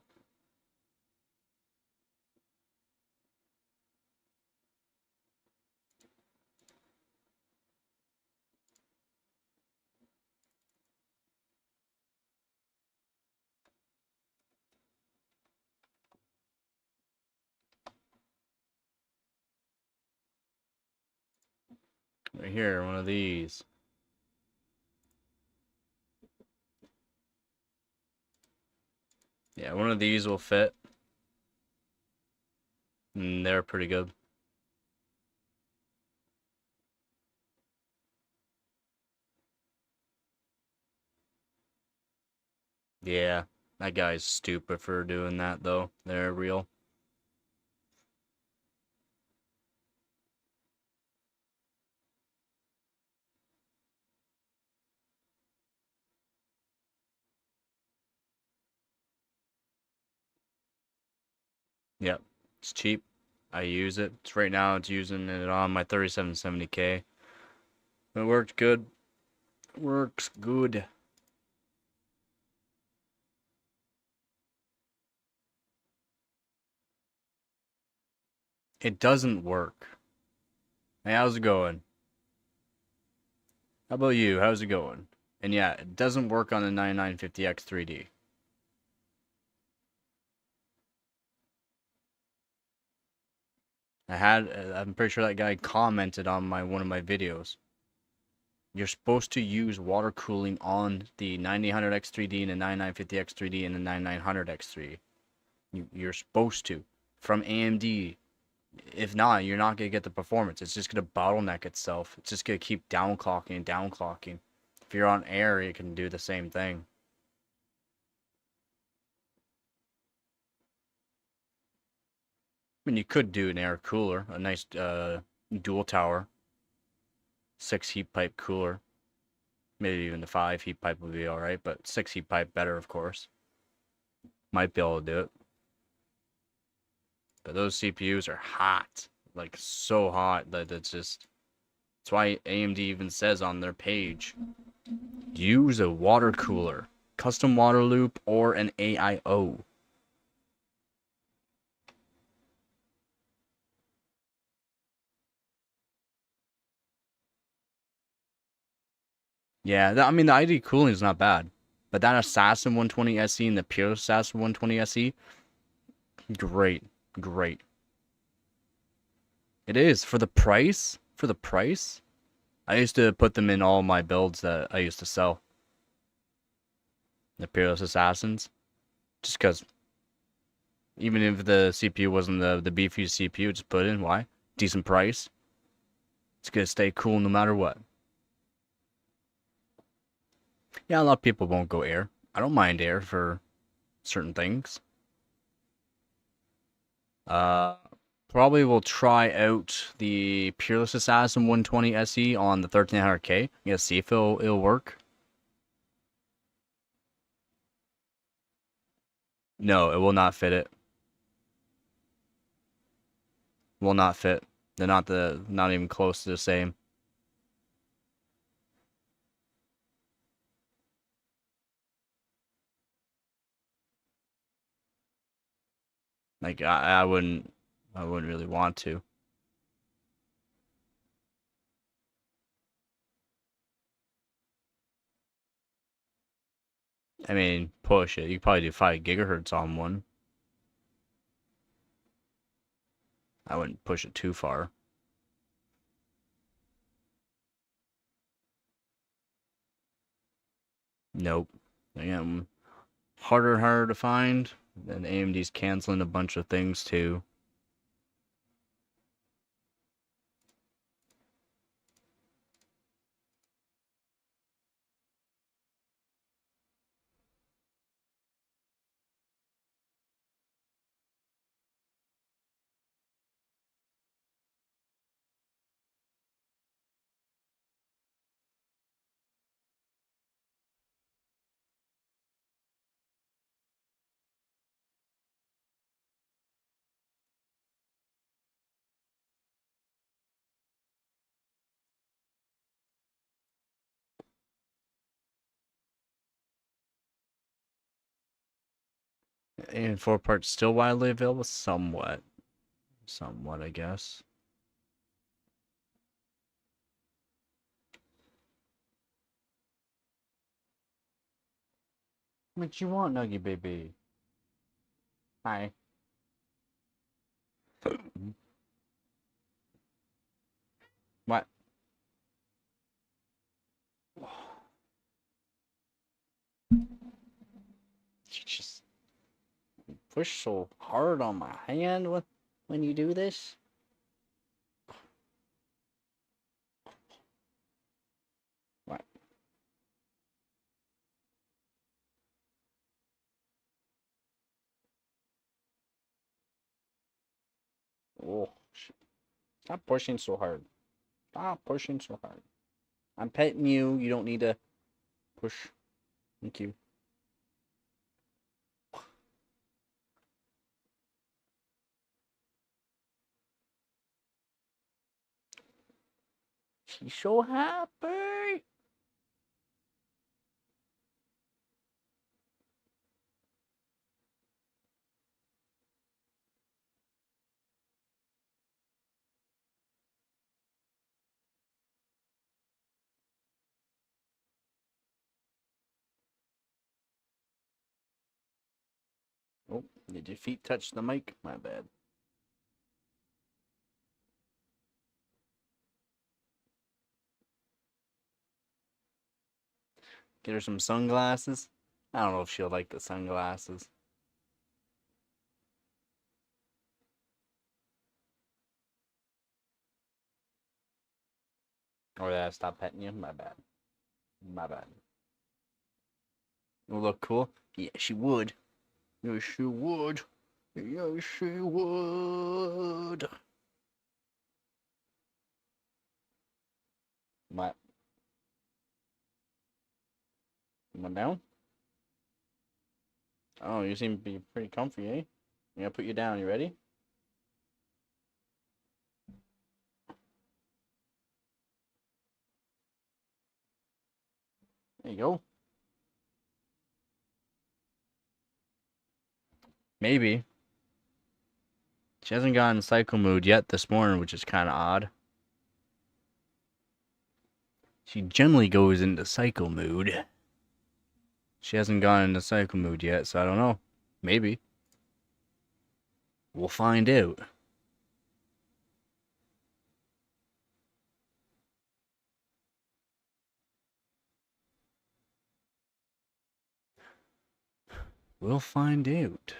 Right here, one of these. Yeah, one of these will fit. And they're pretty good. Yeah, that guy's stupid for doing that though. They're real. Yep, it's cheap. I use it. It's right now. It's using it on my 3770K. It worked good. Works good. It doesn't work. Hey, how's it going? How about you? How's it going? And yeah, it doesn't work on the 9950X 3D. I'm pretty sure that guy commented on one of my videos. You're supposed to use water cooling on the 9800X3D and the 9950X3D and the 9900X3. You're supposed to. From AMD. If not, you're not going to get the performance. It's just going to bottleneck itself. It's just going to keep downclocking and downclocking. If you're on air, it can do the same thing. I mean, you could do an air cooler, a nice dual tower, 6 heat pipe cooler. Maybe even the 5 heat pipe would be alright, but 6 heat pipe better, of course. Might be able to do it. But those CPUs are hot. Like, so hot that it's just... That's why AMD even says on their page, use a water cooler, custom water loop, or an AIO. Yeah, I mean, the ID cooling is not bad. But that Assassin 120 SE and the Pure Assassin 120 SE, great. Great. It is. For the price, I used to put them in all my builds that I used to sell. The Peerless Assassins. Just because, even if the CPU wasn't the beefiest CPU, just put in. Why? Decent price. It's going to stay cool no matter what. Yeah, a lot of people won't go air. I don't mind air for certain things. Probably will try out the Peerless Assassin 120 SE on the 1300K. Yeah, see if it'll work. No, it will not fit it. Will not fit. They're not even close to the same. Like I wouldn't really want to. I mean, push it. You could probably do 5 gigahertz on one. I wouldn't push it too far. Nope. Again, harder and harder to find. And AMD's canceling a bunch of things too. And 4 parts still widely available? Somewhat. Somewhat, I guess. What you want, Nuggy baby? Hi. What? You just push so hard on my hand when you do this. What? Oh, stop pushing so hard. Stop pushing so hard. I'm petting you. You don't need to push. Thank you. She's so happy. Oh, did your feet touch the mic? My bad. Get her some sunglasses. I don't know if she'll like the sunglasses. Or did I stop petting you? My bad. My bad. Will look cool? Yeah, she would. Yes, she would. Yes, she would. My, went down? Oh, you seem to be pretty comfy, eh? I'm gonna put you down. You ready? There you go. Maybe. She hasn't gotten in cycle mood yet this morning, which is kind of odd. She generally goes into cycle mood. She hasn't gone into cycle mood yet, so I don't know. Maybe. We'll find out. We'll find out.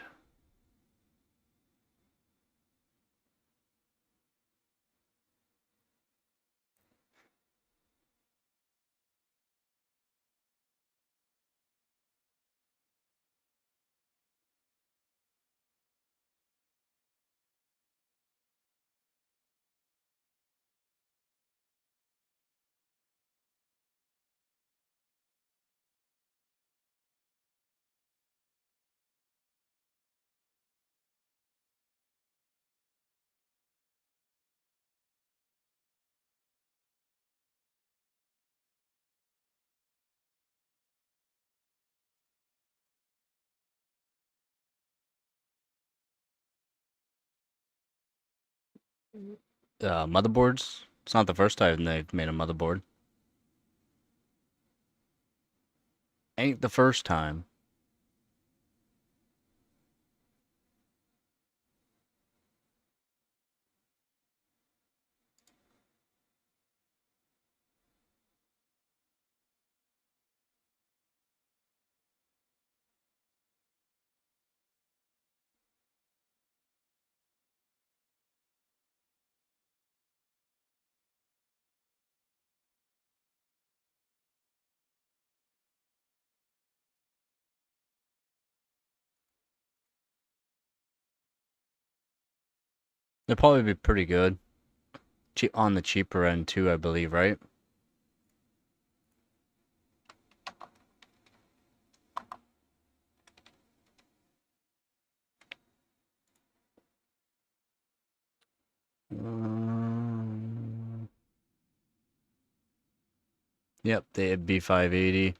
Motherboards. It's not the first time they've made a motherboard. Ain't the first time. They'll probably be pretty good. On the cheaper end too, I believe, right? Um, yep, they had B580.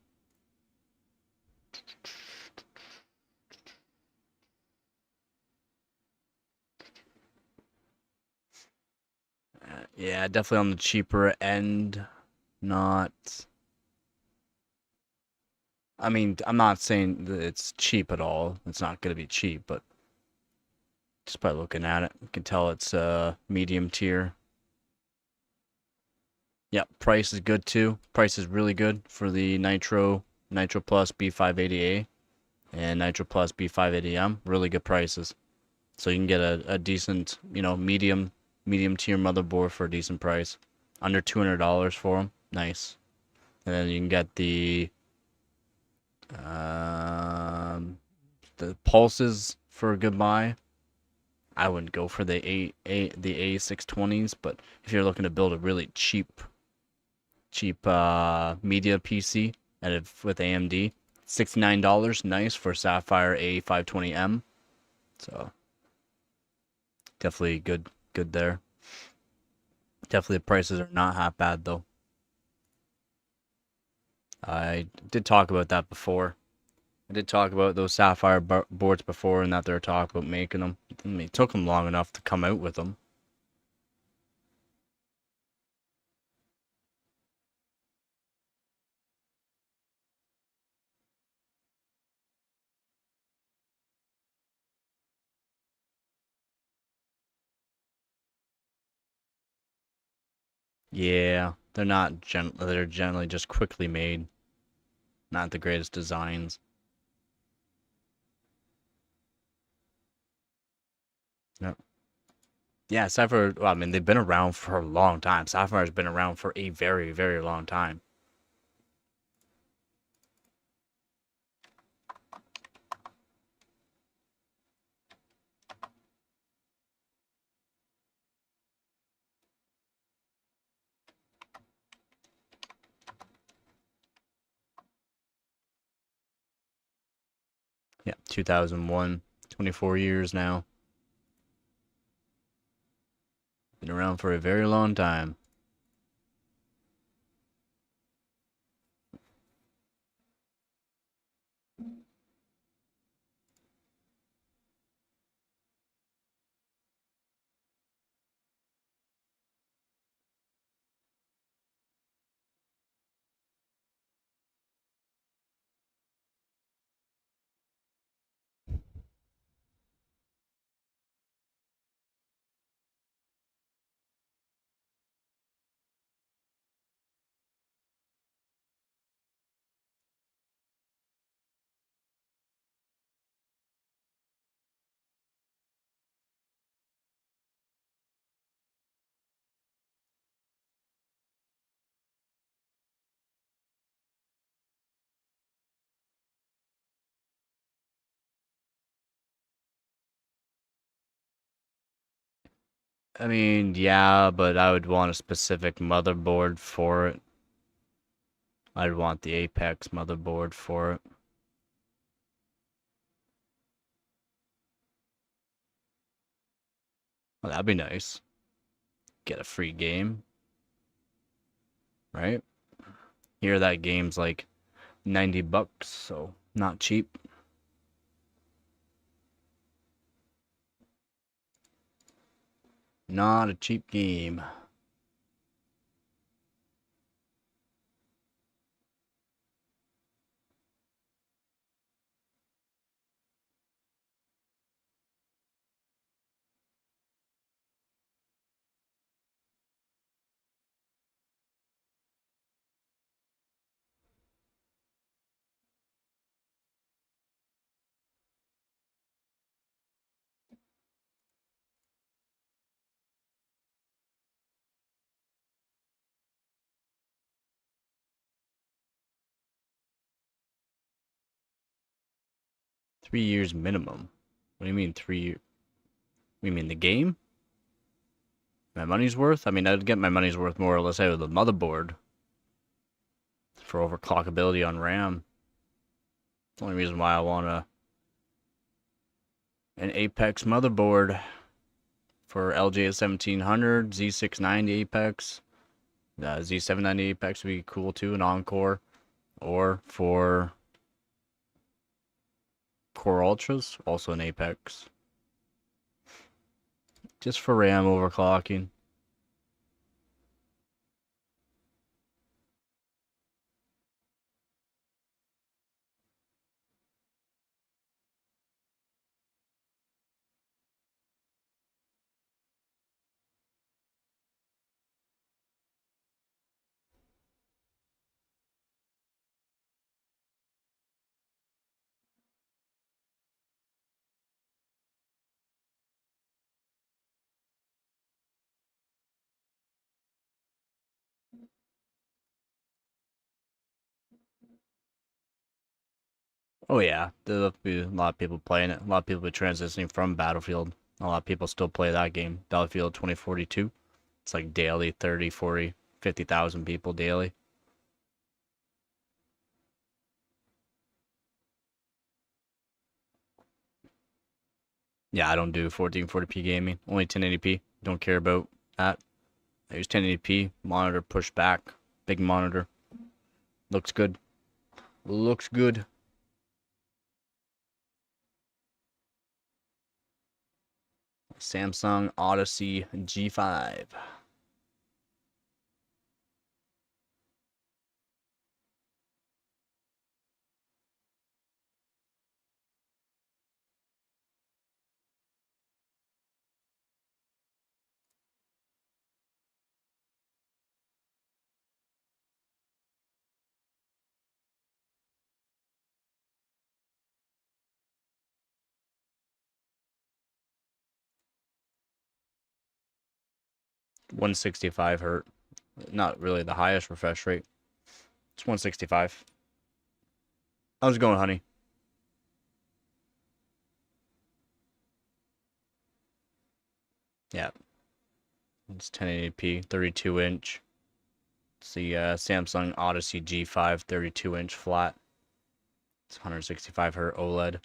Yeah, definitely on the cheaper end. Not. I mean, I'm not saying that it's cheap at all. It's not going to be cheap, but just by looking at it, you can tell it's medium tier. Yep, price is good too. Price is really good for the Nitro Plus B580A and Nitro Plus B580M. Really good prices. So you can get a decent, medium tier motherboard for a decent price. Under $200 for them. Nice. And then you can get the pulses for a good buy. I wouldn't go for the the A620s, but if you're looking to build a really cheap media PC and with AMD, $69, nice for Sapphire A520M. So definitely good there. Definitely the prices are not half bad though. I did talk about that before. I did talk about those Sapphire boards before and that they're talking about making them. I mean, it took them long enough to come out with them. Yeah, they're not they're generally just quickly made. Not the greatest designs. No. Yeah, Sapphire, well, I mean, they've been around for a long time. Sapphire's been around for a very, very long time. Yeah, 2001, 24 years now. Been around for a very long time. I mean, yeah, but I would want a specific motherboard for it. I'd want the Apex motherboard for it. Well, that'd be nice. Get a free game, right? Here, that game's like 90 bucks, so not cheap. Not a cheap game. $3 years minimum. What do you mean 3 years? What do you mean the game? My money's worth? I mean, I'd get my money's worth more or less out of the motherboard for overclockability on RAM. The only reason why I want an Apex motherboard for LJ 1700, Z690 Apex, Z790 Apex would be cool too, an Encore, or for Core Ultras, also an Apex. Just for RAM overclocking. Oh yeah, there'll be a lot of people playing it. A lot of people be transitioning from Battlefield. A lot of people still play that game, Battlefield 2042. It's like daily, 30, 40, 50,000 people daily. Yeah, I don't do 1440p gaming. Only 1080p. Don't care about that. I use 1080p. Monitor pushed back. Big monitor. Looks good. Looks good. Samsung Odyssey G5. 165 hertz. Not really the highest refresh rate. It's 165. How's it going, honey? Yeah, it's 1080p, 32 inch. It's the Samsung Odyssey G5 32 inch flat. It's 165 hertz OLED.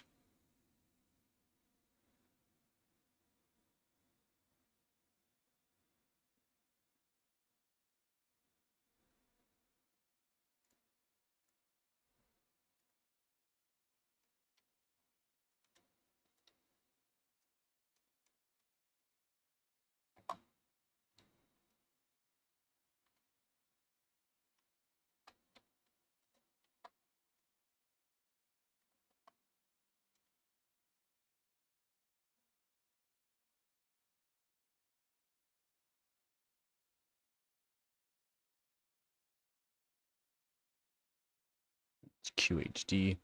It's QHD.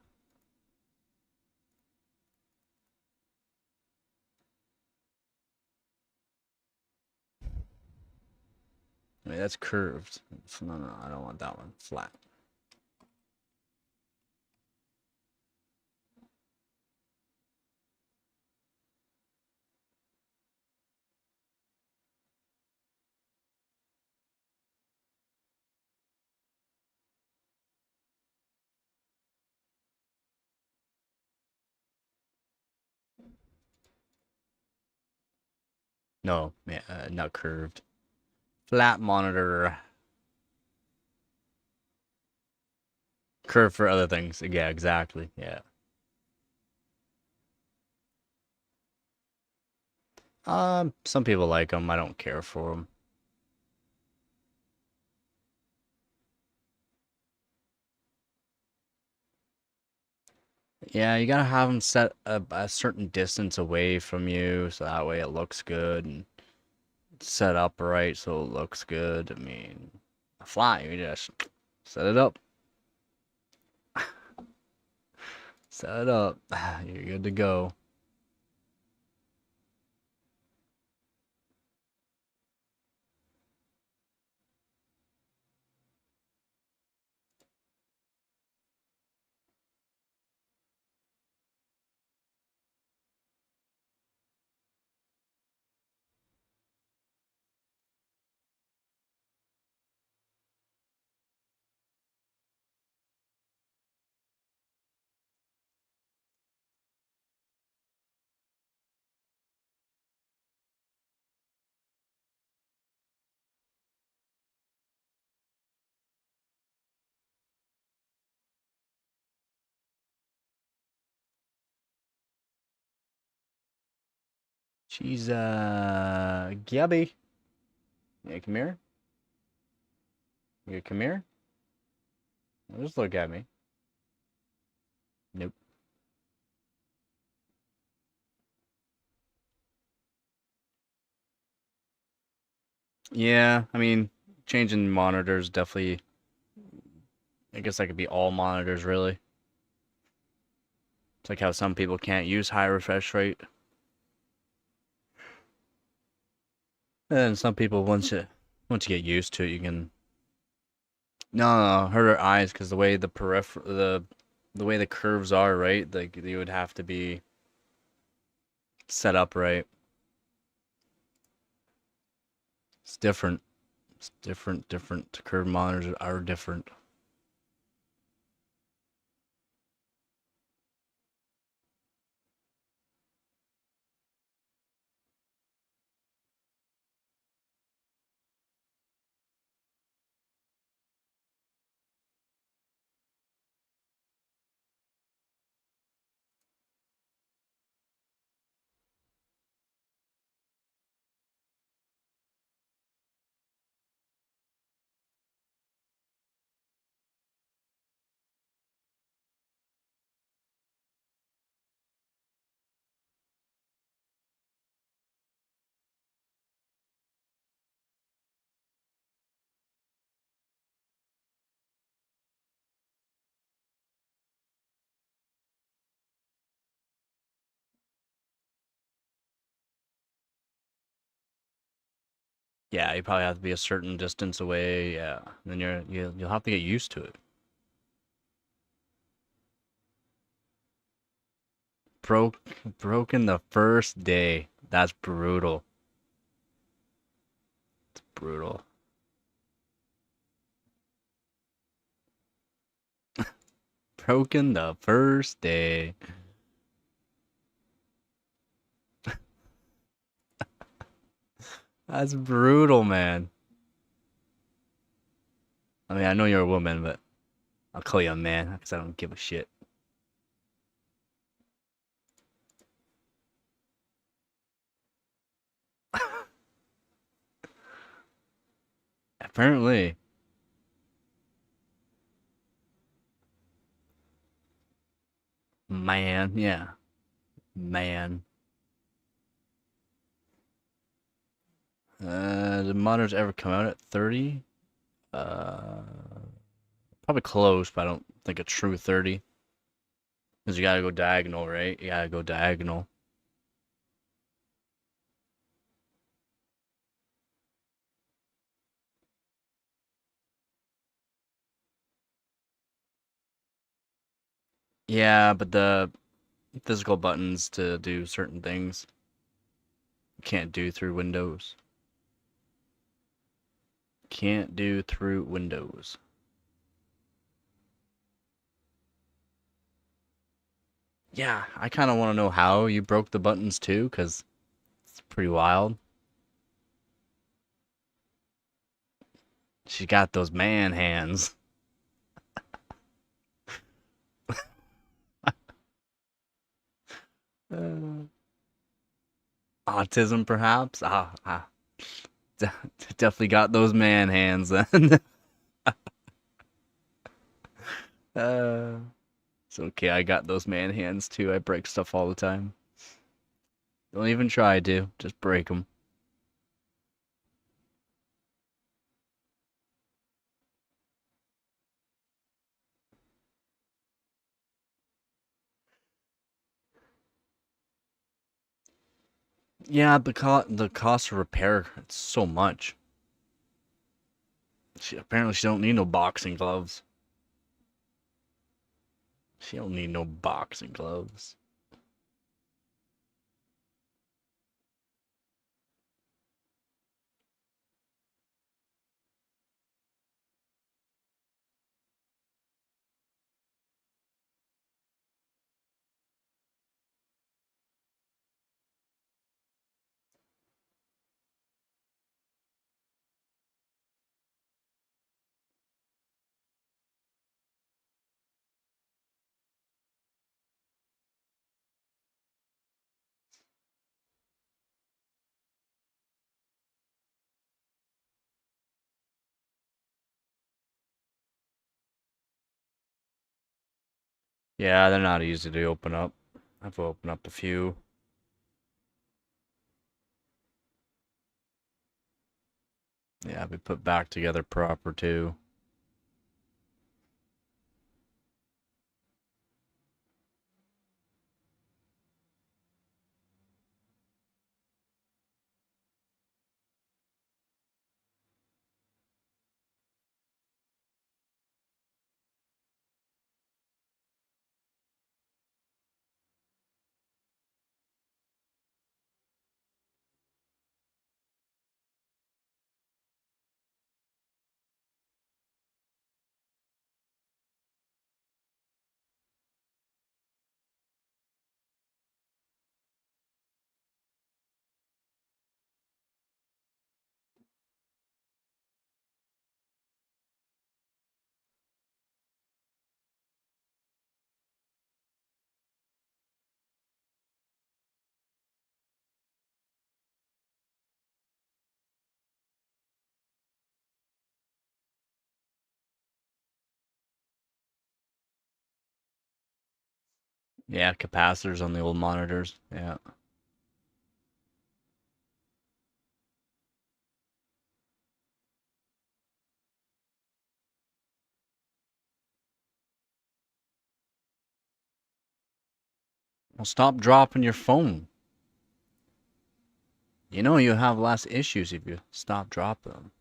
I mean, that's curved. No, no, I don't want that one. Flat. No, yeah, not curved. Flat monitor. Curved for other things. Yeah, exactly. Yeah. Some people like them. I don't care for them. Yeah, you gotta have them set a certain distance away from you, so that way it looks good and set up right so it looks good. I mean, a flat, you just set it up. Set it up. You're good to go. She's Gabby. Yeah, come here. You come here. Just look at me. Nope. Yeah, I mean, changing monitors definitely. I guess that could be all monitors, really. It's like how some people can't use high refresh rate, and some people once you get used to it, you can. No, no, hurt her eyes because the way the way the curves are, right? Like you would have to be set up right. It's different. It's different. Different curve monitors are different. Yeah, you probably have to be a certain distance away. Yeah, then you'll have to get used to it. Broke broken the first day. That's brutal. Brutal. Broken the first day. That's brutal, man. I mean, I know you're a woman, but I'll call you a man because I don't give a shit. Apparently, man, yeah, man. The monitors ever come out at 30? Uh, Probably close, but I don't think a true 30. Because you gotta go diagonal, right? You gotta go diagonal. Yeah, but the physical buttons to do certain things you can't do through Windows. Can't do through Windows. Yeah, I kind of want to know how you broke the buttons too, because it's pretty wild. She got those man hands. Uh, Autism, perhaps? De- definitely got those man hands then. uh, it's okay, I got those man hands too. I break stuff all the time. Don't even try to, just break them. Yeah, the cost of repair, it's so much. Apparently she don't need no boxing gloves. She don't need no boxing gloves. Yeah, they're not easy to open up. I've opened up a few. Yeah, be put back together proper too. Yeah, capacitors on the old monitors. Yeah. Well, stop dropping your phone. You know, you have less issues if you stop dropping them.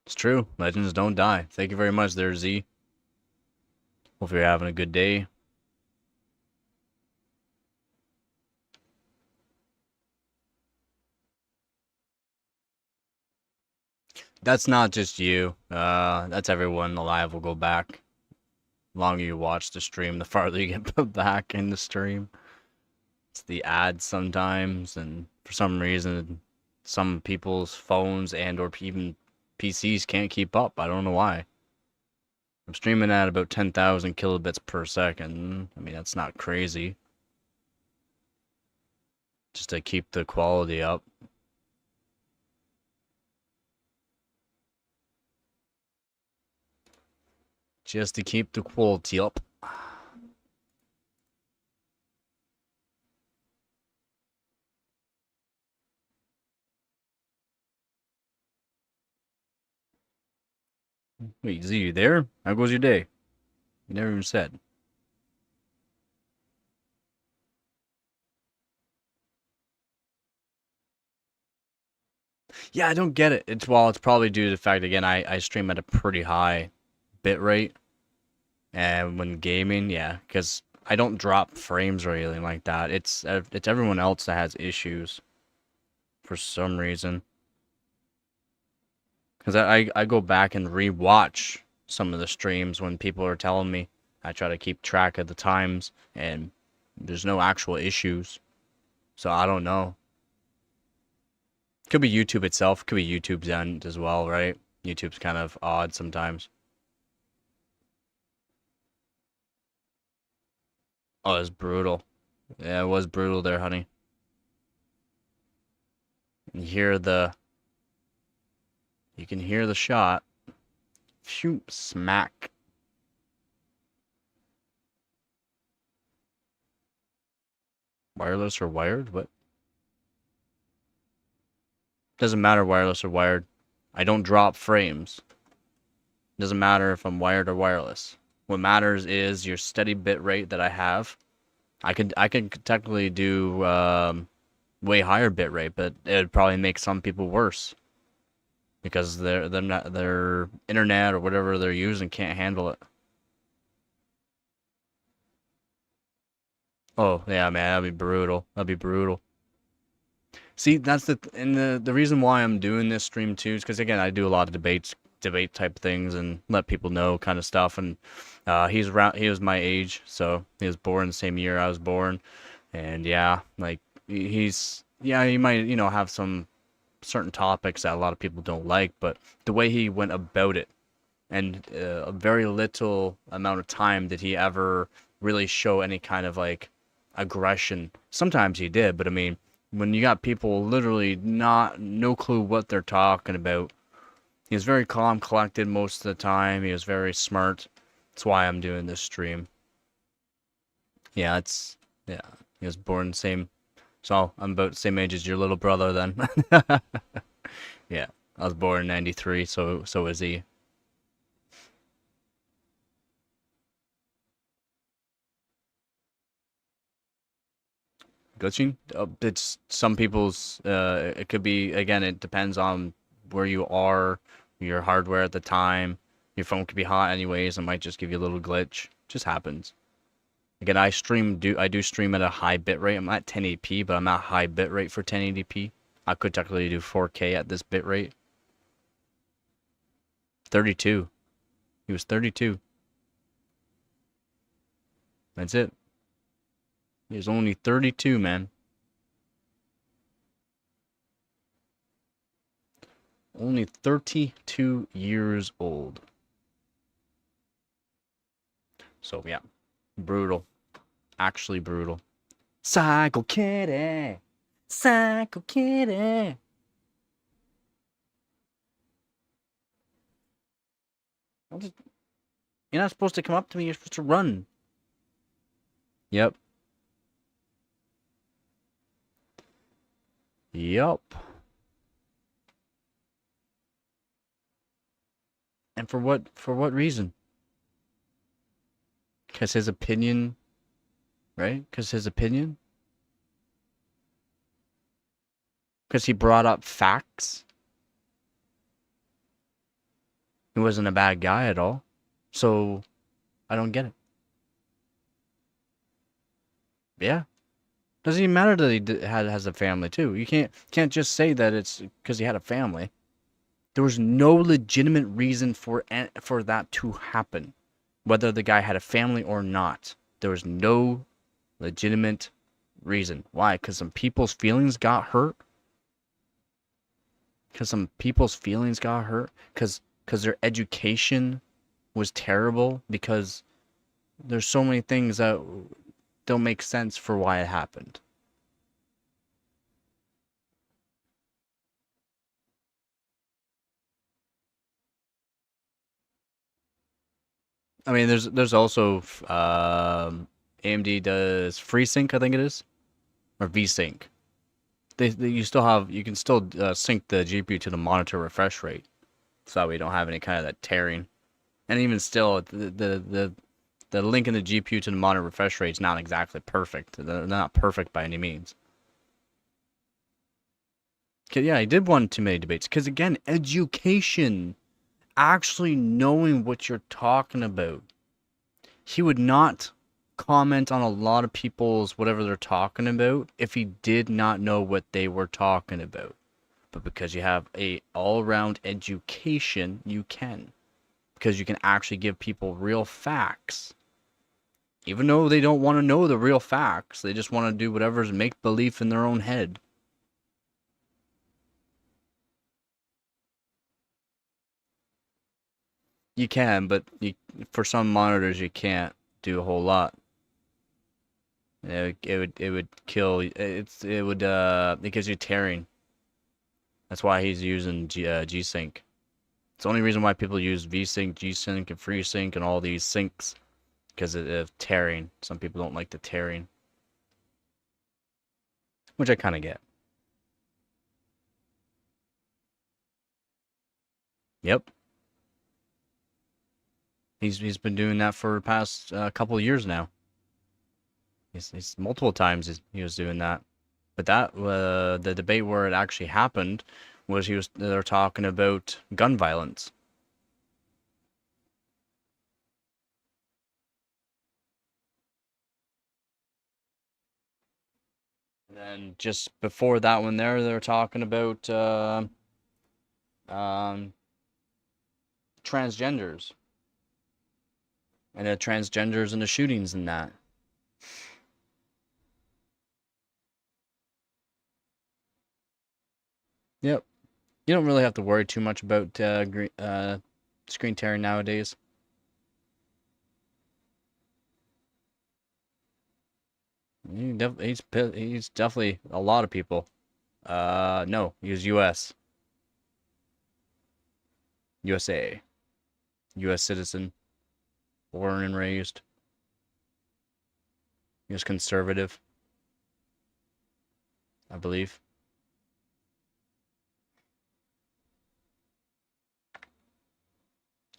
It's true. Legends don't die. Thank you very much there, Z. Hope you're having a good day. That's not just you. That's everyone alive will go back. The longer you watch the stream, the farther you get put back in the stream. It's the ads sometimes, and for some reason, some people's phones and or even PCs can't keep up. I don't know why. I'm streaming at about 10,000 kilobits per second. I mean, that's not crazy. Just to keep the quality up. Just to keep the quality up. Wait, Z, you there? How goes your day? You never even said. Yeah, I don't get it. It's probably due to the fact again I stream at a pretty high bit rate, and when gaming, yeah, because I don't drop frames or anything like that. It's everyone else that has issues for some reason. Because I go back and rewatch some of the streams when people are telling me. I try to keep track of the times, and there's no actual issues. So I don't know. Could be YouTube itself. Could be YouTube's end as well, right? YouTube's kind of odd sometimes. Oh, it's brutal. Yeah, it was brutal there, honey. You can hear the shot. Phew, smack. Wireless or wired? What? Doesn't matter wireless or wired. I don't drop frames. Doesn't matter if I'm wired or wireless. What matters is your steady bit rate that I have. I could technically do way higher bit rate, but it would probably make some people worse because their internet or whatever they're using can't handle it. Oh yeah, man, that'd be brutal. That'd be brutal. See, that's the reason why I'm doing this stream too is because again I do a lot of debate type things, and let people know kind of stuff. And he was my age, so he was born the same year I was born, and yeah, like he might have some certain topics that a lot of people don't like, but the way he went about it, and a very little amount of time did he ever really show any kind of like aggression. Sometimes he did, but I mean, when you got people literally no clue what they're talking about, he was very calm, collected most of the time. He was very smart. That's why I'm doing this stream. Yeah, yeah. He was born the same, so I'm about the same age as your little brother then. Yeah, I was born in '93, so is he. glitching. It's some people's. It could be, again. It depends on where you are, your hardware at the time. Your phone could be hot anyways. It might just give you a little glitch. Just happens. Again, I do stream at a high bit rate. I'm at 1080p, but I'm at high bit rate for 1080p. I could technically do 4K at this bit rate. 32. He was 32. That's it. He was only 32, man. Only 32 years old. So, yeah. Brutal. Actually brutal. Psycho Kitty. Psycho Kitty. You're not supposed to come up to me. You're supposed to run. Yep. Yup. And for what reason? Because his opinion, right? Because his opinion? Because he brought up facts? He wasn't a bad guy at all. So, I don't get it. Yeah. Doesn't even matter that he has a family, too. You can't just say that it's because he had a family. There was no legitimate reason for that to happen. Whether the guy had a family or not. There was no legitimate reason. Why? Because some people's feelings got hurt? Because some people's feelings got hurt? Because their education was terrible? Because there's so many things that don't make sense for why it happened. I mean, there's also AMD does FreeSync, I think it is, or VSync. You can still sync the GPU to the monitor refresh rate, so that we don't have any kind of that tearing. And even still, the link in the GPU to the monitor refresh rate is not exactly perfect. They're not perfect by any means. Yeah, he did win too many debates. Because again, education, actually knowing what you're talking about. He would not comment on a lot of people's whatever they're talking about if he did not know what they were talking about. But because you have a all-around education, you can. Because you can actually give people real facts. Even though they don't want to know the real facts, they just want to do whatever's make-believe in their own head. You can, but for some monitors you can't do a whole lot. It would kill. It would it gives you tearing. That's why he's using G-Sync. It's the only reason why people use VSync, G-Sync, and FreeSync and all these syncs, because of tearing. Some people don't like the tearing, which I kind of get. Yep. He's been doing that for the past couple of years now. He's multiple times he was doing that. But that the debate where it actually happened was they were talking about gun violence. And then just before that one there, they were talking about transgenders. And the transgenders and the shootings and that. Yep. You don't really have to worry too much about screen tearing nowadays. He's definitely a lot of people. No, he's U.S. USA. U.S. citizen. Born and raised. He was conservative, I believe.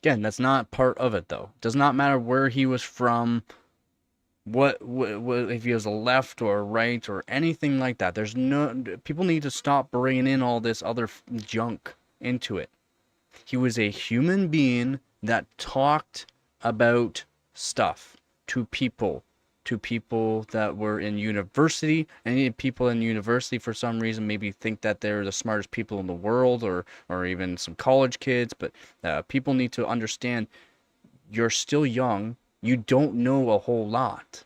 Again, that's not part of it, though. Does not matter where he was from. what if he was a left or a right or anything like that. There's no, people need to stop bringing in all this other junk into it. He was a human being that talked about stuff to people, that were in university, and people in university for some reason maybe think that they're the smartest people in the world, or even some college kids. But people need to understand, you're still young. You don't know a whole lot.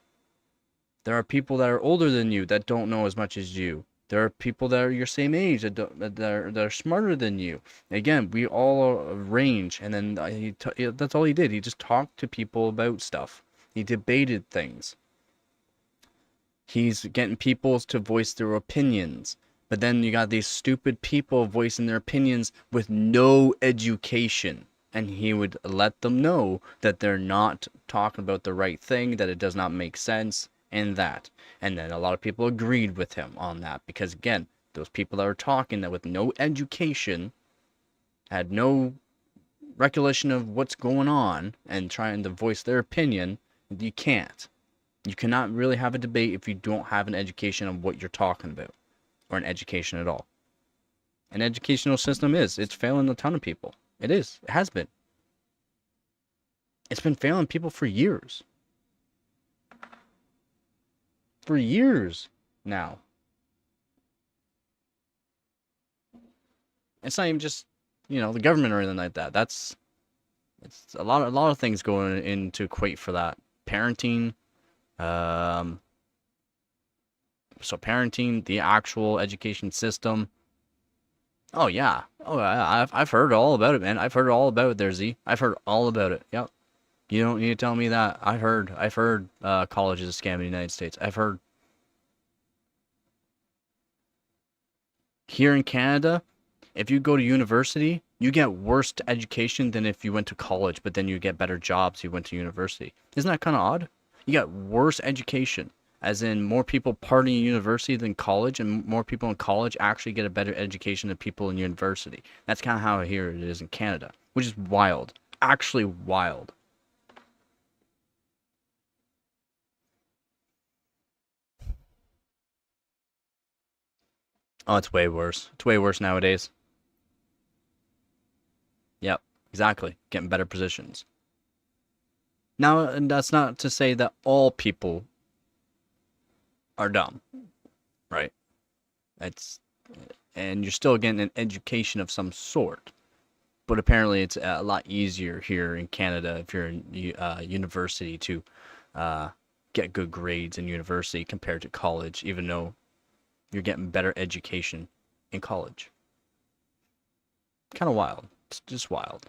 There are people that are older than you that don't know as much as you. There are people that are your same age that are smarter than you. Again, we all range, and then that's all he did. He just talked to people about stuff. He debated things. He's getting people to voice their opinions. But then you got these stupid people voicing their opinions with no education. And he would let them know that they're not talking about the right thing, that it does not make sense, and that. And then a lot of people agreed with him on that. Because again, those people that were talking that with no education, had no recollection of what's going on, and trying to voice their opinion, you can't. You cannot really have a debate if you don't have an education on what you're talking about, or an education at all. An educational system it's failing a ton of people. It is. It has been. It's been failing people for years. For years now. It's not even just, the government or anything like that. It's a lot of things going into equate for that. Parenting, so parenting, the actual education system. Oh yeah. I've heard all about it, man. I've heard all about it there, Z. I've heard all about it. Yep. You don't need to tell me that. I've heard college is a scam in the United States. I've heard. Here in Canada, if you go to university, you get worse education than if you went to college, but then you get better jobs if you went to university. Isn't that kind of odd? You got worse education, as in more people partying in university than college, and more people in college actually get a better education than people in university. That's kind of how here it is in Canada, which is wild. Actually wild. Oh, it's way worse. It's way worse nowadays. Yep, exactly. Getting better positions. Now, and that's not to say that all people are dumb, right? It's and you're still getting an education of some sort, but apparently it's a lot easier here in Canada if you're in university to get good grades in university compared to college, even though you're getting better education in college. Kind of wild. It's just wild.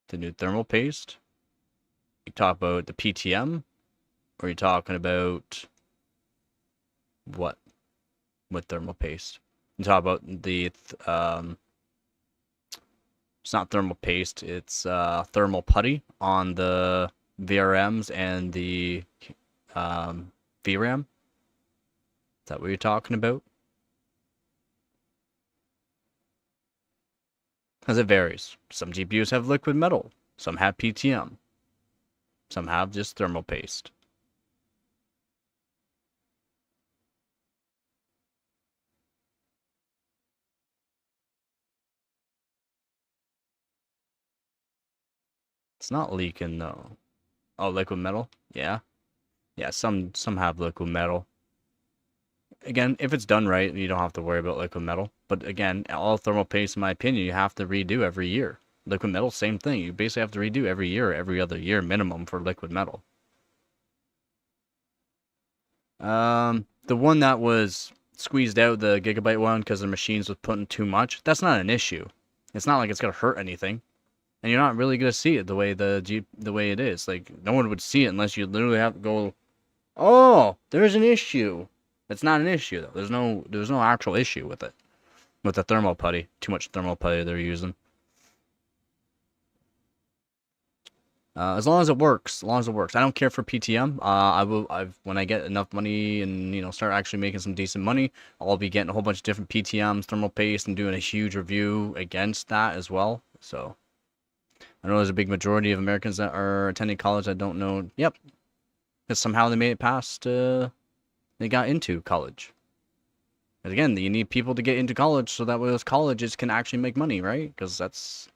The new thermal paste. You talk about the PTM, or are you talking about what? With thermal paste? You talk about the it's not thermal paste. It's thermal putty on the VRMs and the VRAM. Is that what you're talking about? Because it varies. Some GPUs have liquid metal. Some have PTM. Some have just thermal paste. It's not leaking though. Oh, liquid metal? Yeah. Yeah, some have liquid metal. Again, if it's done right, you don't have to worry about liquid metal. But again, all thermal paste, in my opinion, you have to redo every year. Liquid metal, same thing. You basically have to redo every year, every other year minimum for liquid metal. The one that was squeezed out, the gigabyte one, because the machines was putting too much, that's not an issue. It's not like it's gonna hurt anything, and you're not really gonna see it the way the way it is. Like, no one would see it unless you literally have to go, oh, there's an issue. It's not an issue though. There's no actual issue with it. With the thermal putty, too much thermal putty they're using. As long as it works, I don't care for PTM. When I get enough money and start actually making some decent money, I'll be getting a whole bunch of different PTMs, thermal paste, and doing a huge review against that as well. So I know there's a big majority of Americans that are attending college that don't know. Yep, because somehow they made it past. They got into college. And again, you need people to get into college so that way those colleges can actually make money, right? Because that's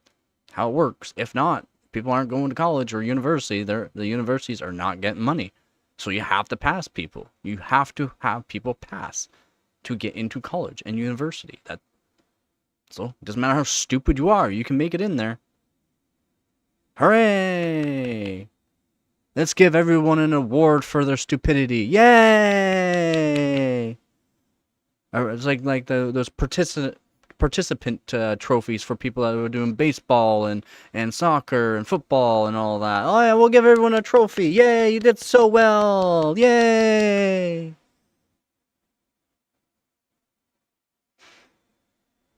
how it works. If not, people aren't going to college or university. The universities are not getting money. So you have to pass people. You have to have people pass to get into college and university. So it doesn't matter how stupid you are, you can make it in there. Hooray! Let's give everyone an award for their stupidity. Yay! It's like those participant trophies for people that were doing baseball and soccer and football and all that. Oh yeah, we'll give everyone a trophy. Yay, you did so well. Yay!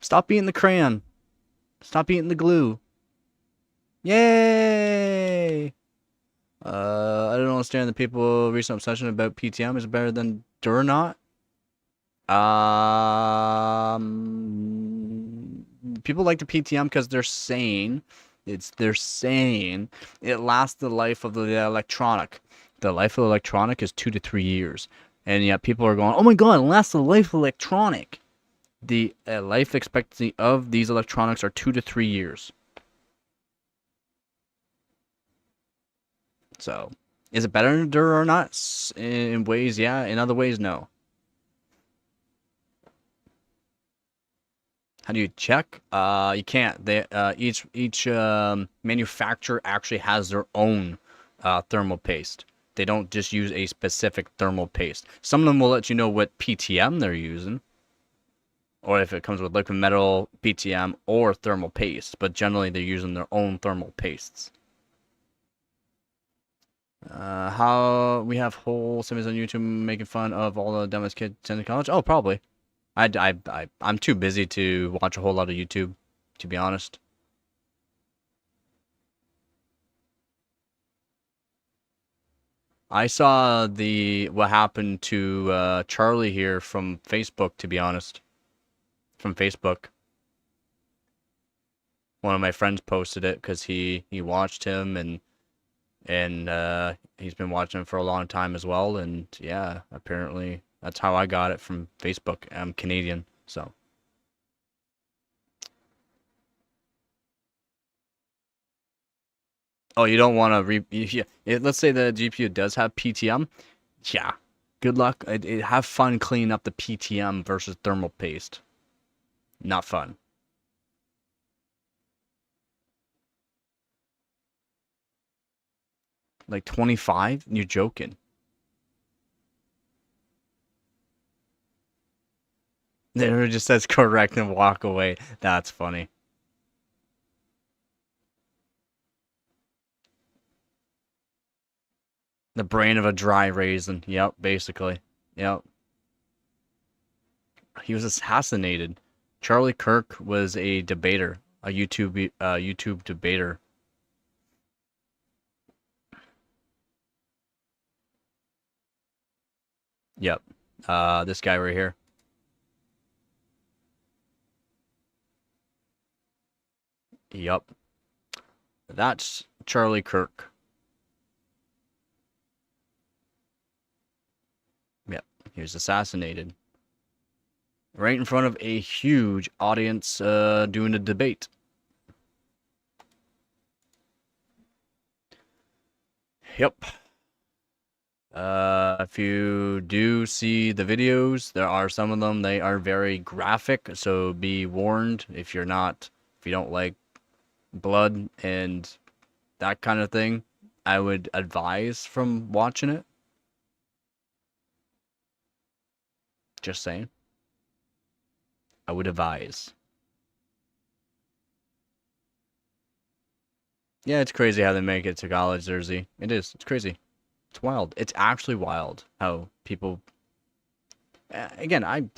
Stop eating the crayon. Stop eating the glue. Yay! I don't understand the people's recent obsession about PTM. Is it better than Dur-Not? People like the PTM because they're saying it lasts the life of the electronic. The life of the electronic is 2 to 3 years, and yet people are going, "Oh my God, it lasts the life of electronic." The life expectancy of these electronics are 2 to 3 years. So, is it better than Dur or not? In ways, yeah. In other ways, no. How do you check? You can't. They each manufacturer actually has their own thermal paste. They don't just use a specific thermal paste. Some of them will let you know what PTM they're using, or if it comes with liquid metal, PTM, or thermal paste. But generally, they're using their own thermal pastes. How we have whole series on YouTube making fun of all the dumbest kids in college? Oh, probably. I'm too busy to watch a whole lot of YouTube, to be honest. I saw what happened to Charlie here from Facebook, to be honest. From Facebook. One of my friends posted it because he watched him and he's been watching him for a long time as well, and yeah, apparently that's how I got it from Facebook. I'm Canadian, so. Oh, you don't want to yeah, let's say the GPU does have PTM. Yeah, good luck. Have fun cleaning up the PTM versus thermal paste. Not fun. Like 25? You're joking. It just says correct and walk away. That's funny. The brain of a dry raisin. Yep, basically. Yep. He was assassinated. Charlie Kirk was a debater, a YouTube debater. Yep. This guy right here. Yep. That's Charlie Kirk. Yep. He was assassinated. Right in front of a huge audience doing a debate. Yep. If you do see the videos, there are some of them, they are very graphic, so be warned if you don't like blood and that kind of thing. I would advise from watching it. Just saying. I would advise. Yeah, it's crazy how they make it to college, Jersey. It is. It's crazy. It's wild. It's actually wild how people. Again, I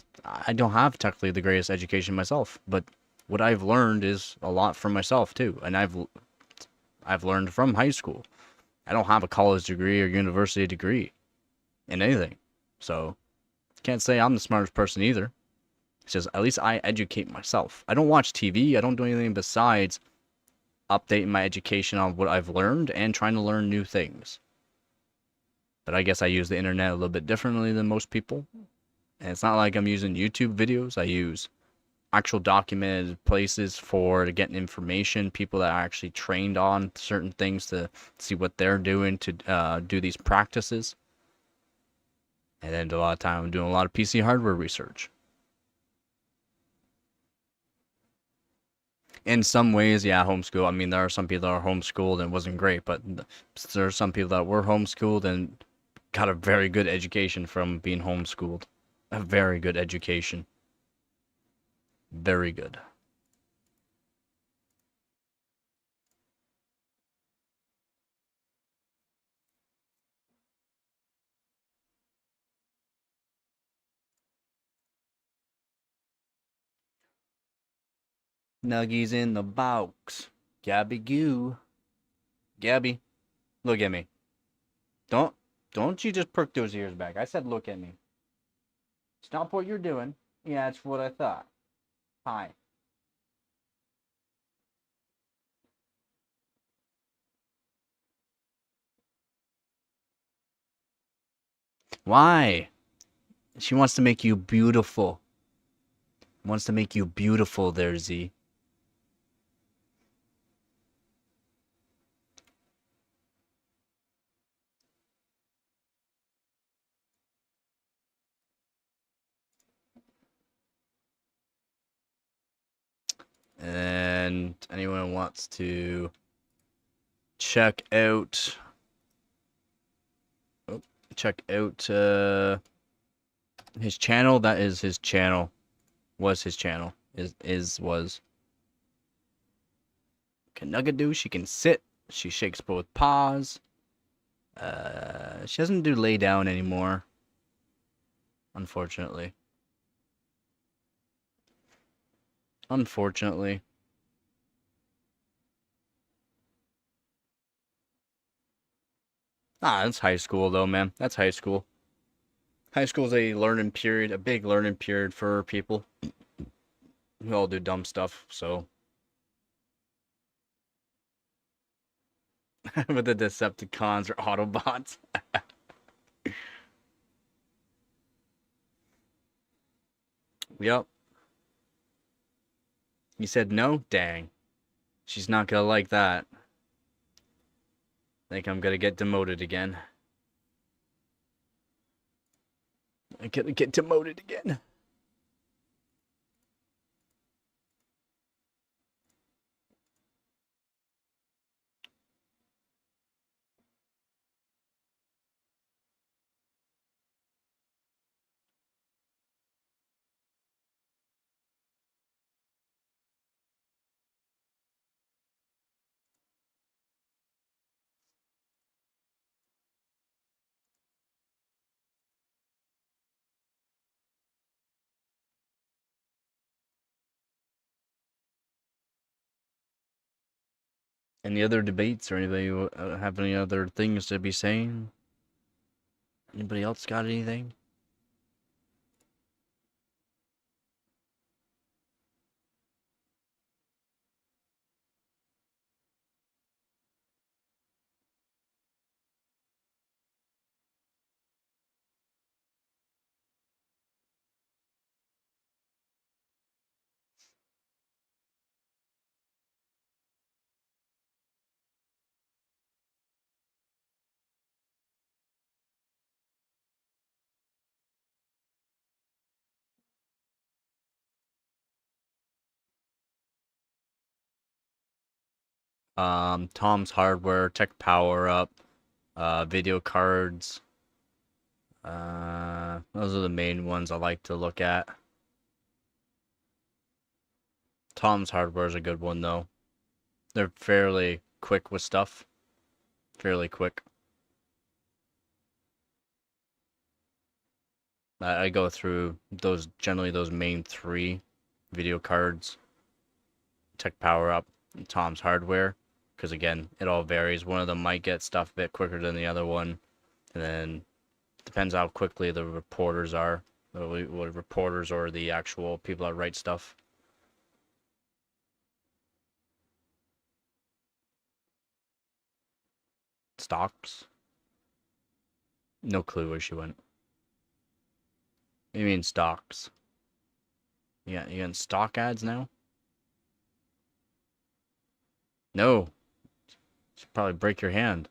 don't have technically the greatest education myself, but what I've learned is a lot from myself too, and I've learned from high school. I don't have a college degree or university degree in anything, so can't say I'm the smartest person either. It's just at least I educate myself. I don't watch TV. I don't do anything besides updating my education on what I've learned and trying to learn new things. But I guess I use the internet a little bit differently than most people. And it's not like I'm using YouTube videos. I use actual documented places for to get information, people that are actually trained on certain things to see what they're doing to do these practices. And then a lot of time I'm doing a lot of PC hardware research. In some ways, yeah, homeschool. I mean, there are some people that are homeschooled and it wasn't great, but there are some people that were homeschooled and got a very good education from being homeschooled. A very good education. Very good. Nuggies in the box. Gabby goo. Gabby, look at me. Don't don't you just perk those ears back. I said look at me. Stop what you're doing. Yeah, that's what I thought. Hi. Why? She wants to make you beautiful. Wants to make you beautiful there, Z. And anyone wants to check out his channel, that is his channel. Was his channel. Was. Can Nuggadoo, she can sit. She shakes both paws. She doesn't do lay down anymore. Unfortunately. Unfortunately. Ah, that's high school though, man. That's high school. High school is a learning period, a big learning period for people. We all do dumb stuff, so. With the Decepticons or Autobots. Yep. You said no? Dang. She's not gonna like that. I think I'm gonna get demoted again. I'm gonna get demoted again. Any other debates or anybody have any other things to be saying? Anybody else got anything? Tom's Hardware, Tech Power Up, video cards. Those are the main ones I like to look at. Tom's Hardware is a good one though. They're fairly quick with stuff. Fairly quick. I go through those, generally those main three: video cards, Tech Power Up, and Tom's Hardware. Because again, it all varies. One of them might get stuff a bit quicker than the other one, and then depends how quickly the reporters are. What reporters or the actual people that write stuff. Stocks? No clue where she went. You mean stocks? Yeah, you getting stock ads now? No. She'll probably break your hand.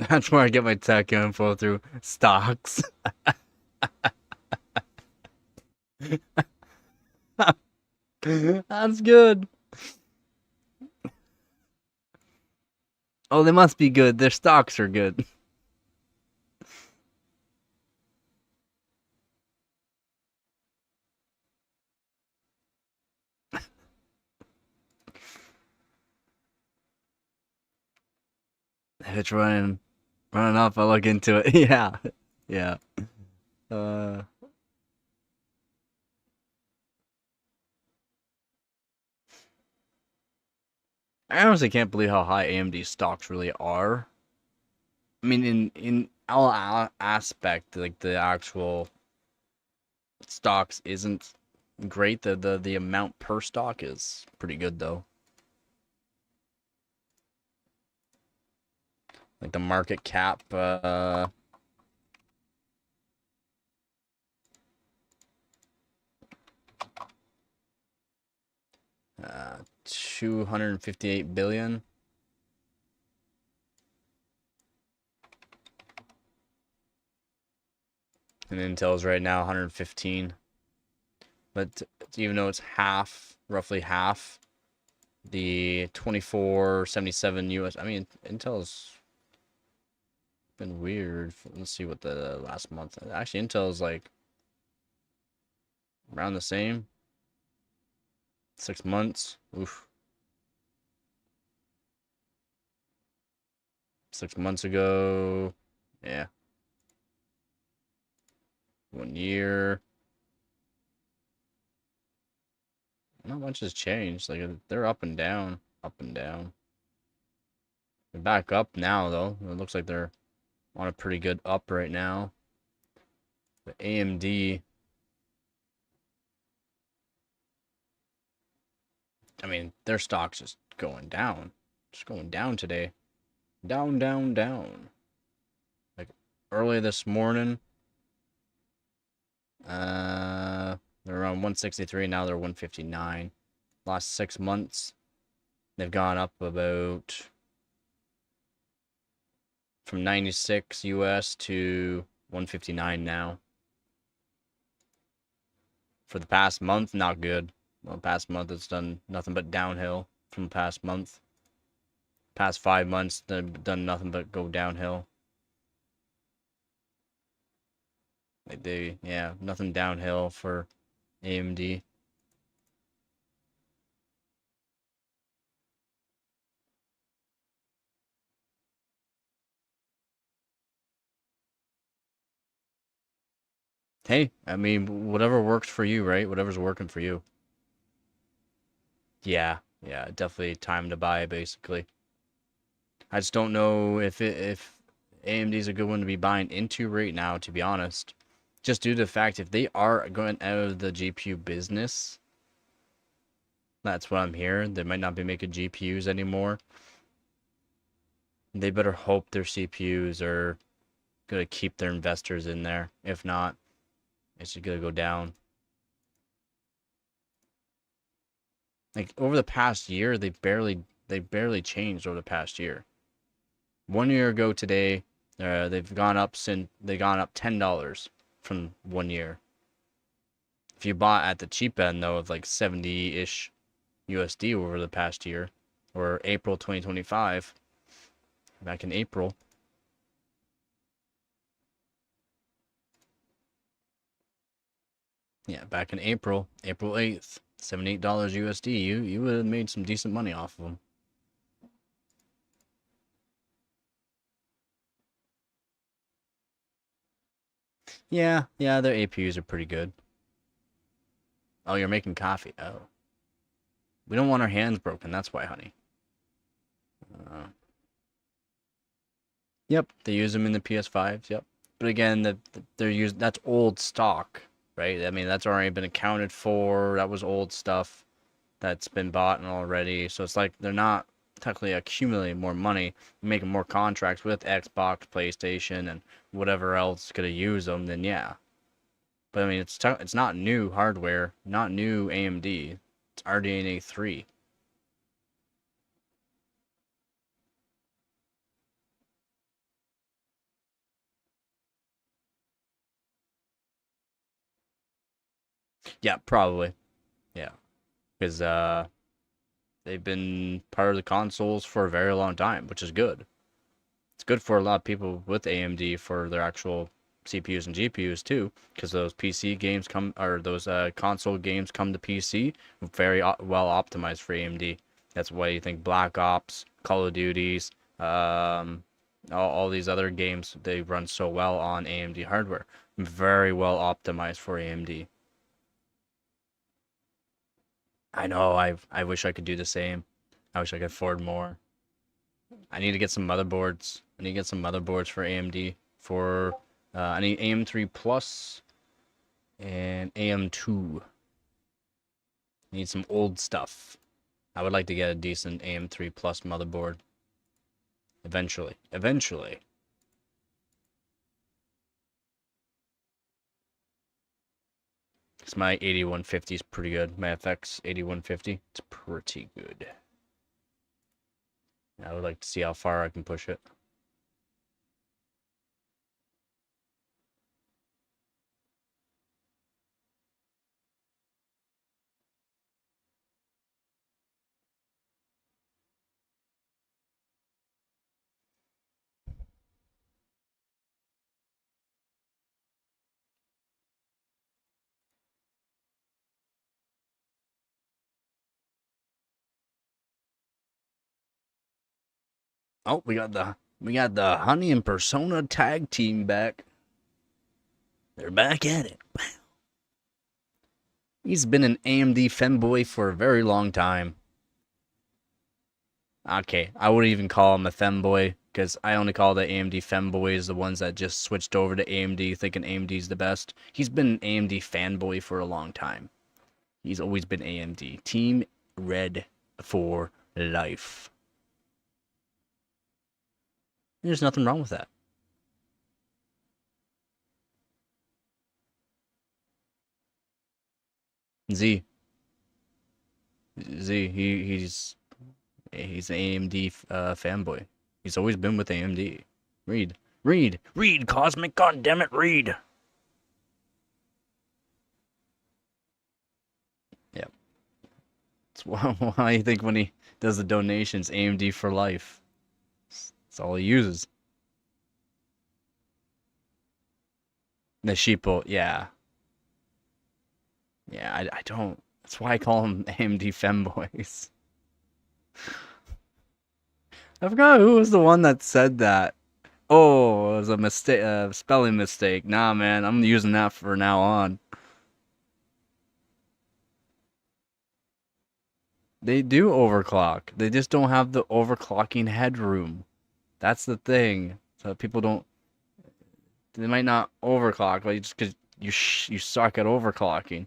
That's where I get my tech info through stocks. That's good. Oh, they must be good. Their stocks are good. If it's running up, I look into it. Yeah, yeah. Uh, I honestly can't believe how high AMD stocks really are. I mean, in all aspect, like the actual stocks isn't great. The amount per stock is pretty good though. Like the market cap, 258 billion. And Intel's right now 115. But even though it's half, roughly half, the 2477 US, I mean, Intel's been weird. Let's see what the last month. Actually, Intel's like around the same. 6 months. Oof. 6 months ago. Yeah. 1 year. Not much has changed. Like they're up and down, up and down. They're back up now though. It looks like they're on a pretty good up right now. The AMD, I mean, their stock's just going down. Just going down today. Down, down, down. Like early this morning, they're around 163, now they're 159. Last 6 months, they've gone up about from 96 US to 159 now. For the past month, not good. Well, the past month it's done nothing but downhill from the past month. Past 5 months, they've done nothing but go downhill. Like yeah, nothing downhill for AMD. Hey, I mean, whatever works for you, right? Whatever's working for you. Yeah, yeah, definitely time to buy, basically. I just don't know if AMD is a good one to be buying into right now, to be honest. Just due to the fact if they are going out of the GPU business, that's what I'm hearing. They might not be making GPUs anymore. They better hope their CPUs are gonna keep their investors in there. If not, it's just gonna go down. Like over the past year, they barely changed over the past year. 1 year ago today, they've gone up $10 from 1 year. If you bought at the cheap end though of like 70-ish USD over the past year, or April 2025, back in April. Yeah, back in April 8th, $78 USD. You would have made some decent money off of them. Yeah, their APUs are pretty good. Oh, you're making coffee. Oh. We don't want our hands broken, that's why, honey. Yep, they use them in the PS5s, yep. But again, that's old stock, right? I mean, that's already been accounted for. That was old stuff that's been bought already. So it's like they're not technically accumulating more money, making more contracts with Xbox, PlayStation, and whatever else could have used them, then yeah. But I mean, it's not new hardware, not new AMD. It's RDNA 3. Yeah, probably. Yeah. Because they've been part of the consoles for a very long time, which is good. It's good for a lot of people with AMD for their actual CPUs and GPUs too, because those PC games or those console games come to PC very well optimized for AMD. That's why you think Black Ops, Call of Duties, all these other games, they run so well on AMD hardware. Very well optimized for AMD. I know, I wish I could do the same. I wish I could afford more. I need to get some motherboards. I need to get some motherboards for AMD. I need AM3 Plus and AM2. I need some old stuff. I would like to get a decent AM3 Plus motherboard. Eventually. Eventually. Because my 8150 is pretty good. My FX 8150. It's pretty good. I would like to see how far I can push it. Oh, we got the Honey and Persona tag team back. They're back at it. He's been an AMD fanboy for a very long time. Okay, I wouldn't even call him a femboy, because I only call the AMD femboys the ones that just switched over to AMD thinking AMD's the best. He's been an AMD fanboy for a long time. He's always been AMD. Team Red for life. There's nothing wrong with that. Z. He's an AMD fanboy. He's always been with AMD. Read, Cosmic, goddammit, read. Yep. That's why I think when he does the donations, AMD for life. That's all he uses. The sheeple, yeah. Yeah, I don't. That's why I call them AMD femboys. I forgot who was the one that said that. Oh, it was a mistake, spelling mistake. Nah, man, I'm using that for now on. They do overclock. They just don't have the overclocking headroom. That's the thing. So people don't. They might not overclock, but just because you suck at overclocking.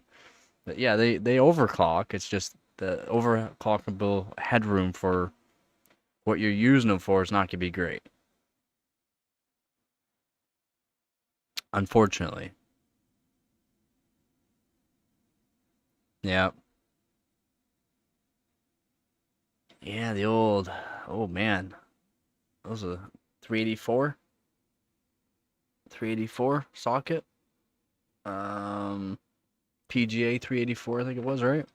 But yeah, they overclock. It's just the overclockable headroom for what you're using them for is not gonna be great. Unfortunately. Yeah. Yeah, the old. Oh man, those are 384. 384 socket. Um, PGA 384, I think it was, right?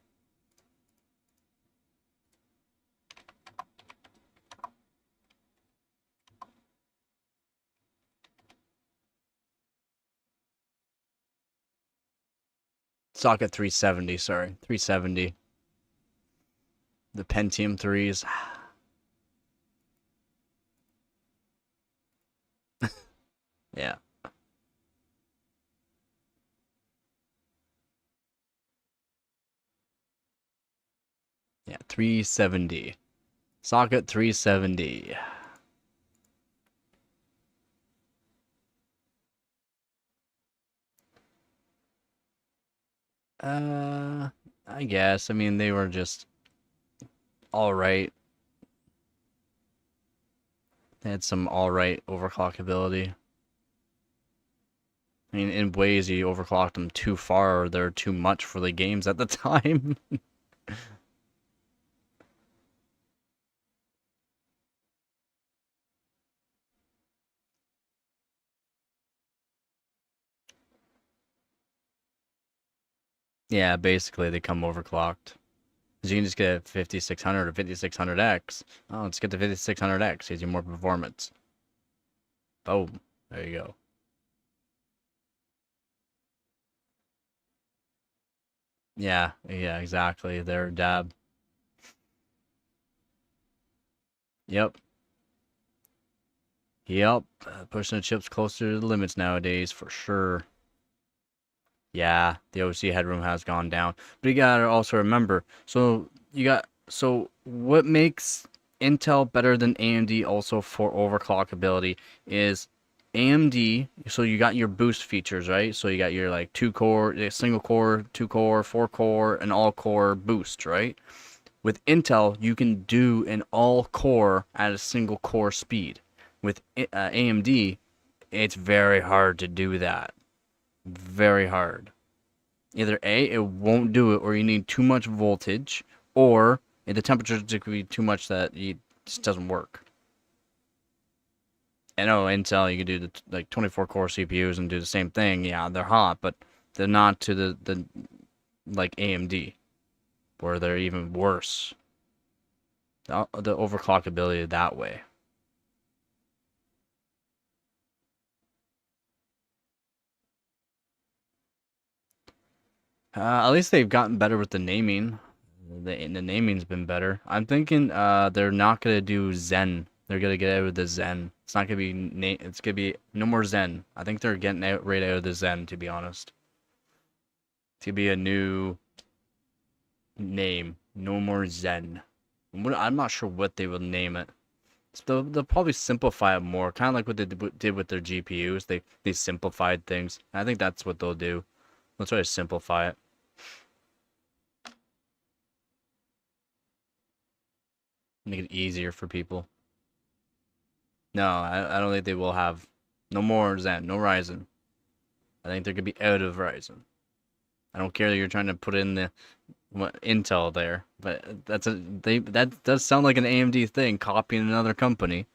Socket 370, sorry. 370. The Pentium 3s. Yeah. Yeah, 370. Socket 370. I guess. I mean, they were just all right. They had some all right overclock ability. I mean, in ways you overclocked them too far, or they're too much for the games at the time. Yeah, basically they come overclocked. Because you can just get 5600 or 5600X. Oh, let's get the 5600X. Gives you more performance. Boom. There you go. Yeah, exactly. They're dab. Yep. Yep. Pushing the chips closer to the limits nowadays, for sure. Yeah, the OC headroom has gone down. But you gotta also remember, so what makes Intel better than AMD also for overclock ability is AMD, so you got your boost features, right? So you got your like two core, single core, two core, four core, and all core boost, right? With Intel, you can do an all core at a single core speed. With AMD, it's very hard to do that. Very hard. Either A, it won't do it, or you need too much voltage, or the temperature could be too much that it just doesn't work. I know Intel, you can do the like 24 core CPUs and do the same thing. Yeah, they're hot, but they're not to the like AMD, where they're even worse. The overclock ability that way. At least they've gotten better with the naming. The naming's been better. I'm thinking they're not gonna do Zen. They're gonna get out of the Zen. It's not gonna be it's gonna be no more Zen. I think they're getting right out of the Zen, to be honest. It's gonna be a new name. No more Zen. I'm not sure what they will name it. They'll probably simplify it more, kind of like what they did with their GPUs. They simplified things. I think that's what they'll do. They'll try to simplify it. Make it easier for people. No, I don't think they will have no more Zen, no Ryzen. I think they're gonna be out of Ryzen. I don't care that you're trying to put in the Intel there, but that does sound like an AMD thing, copying another company.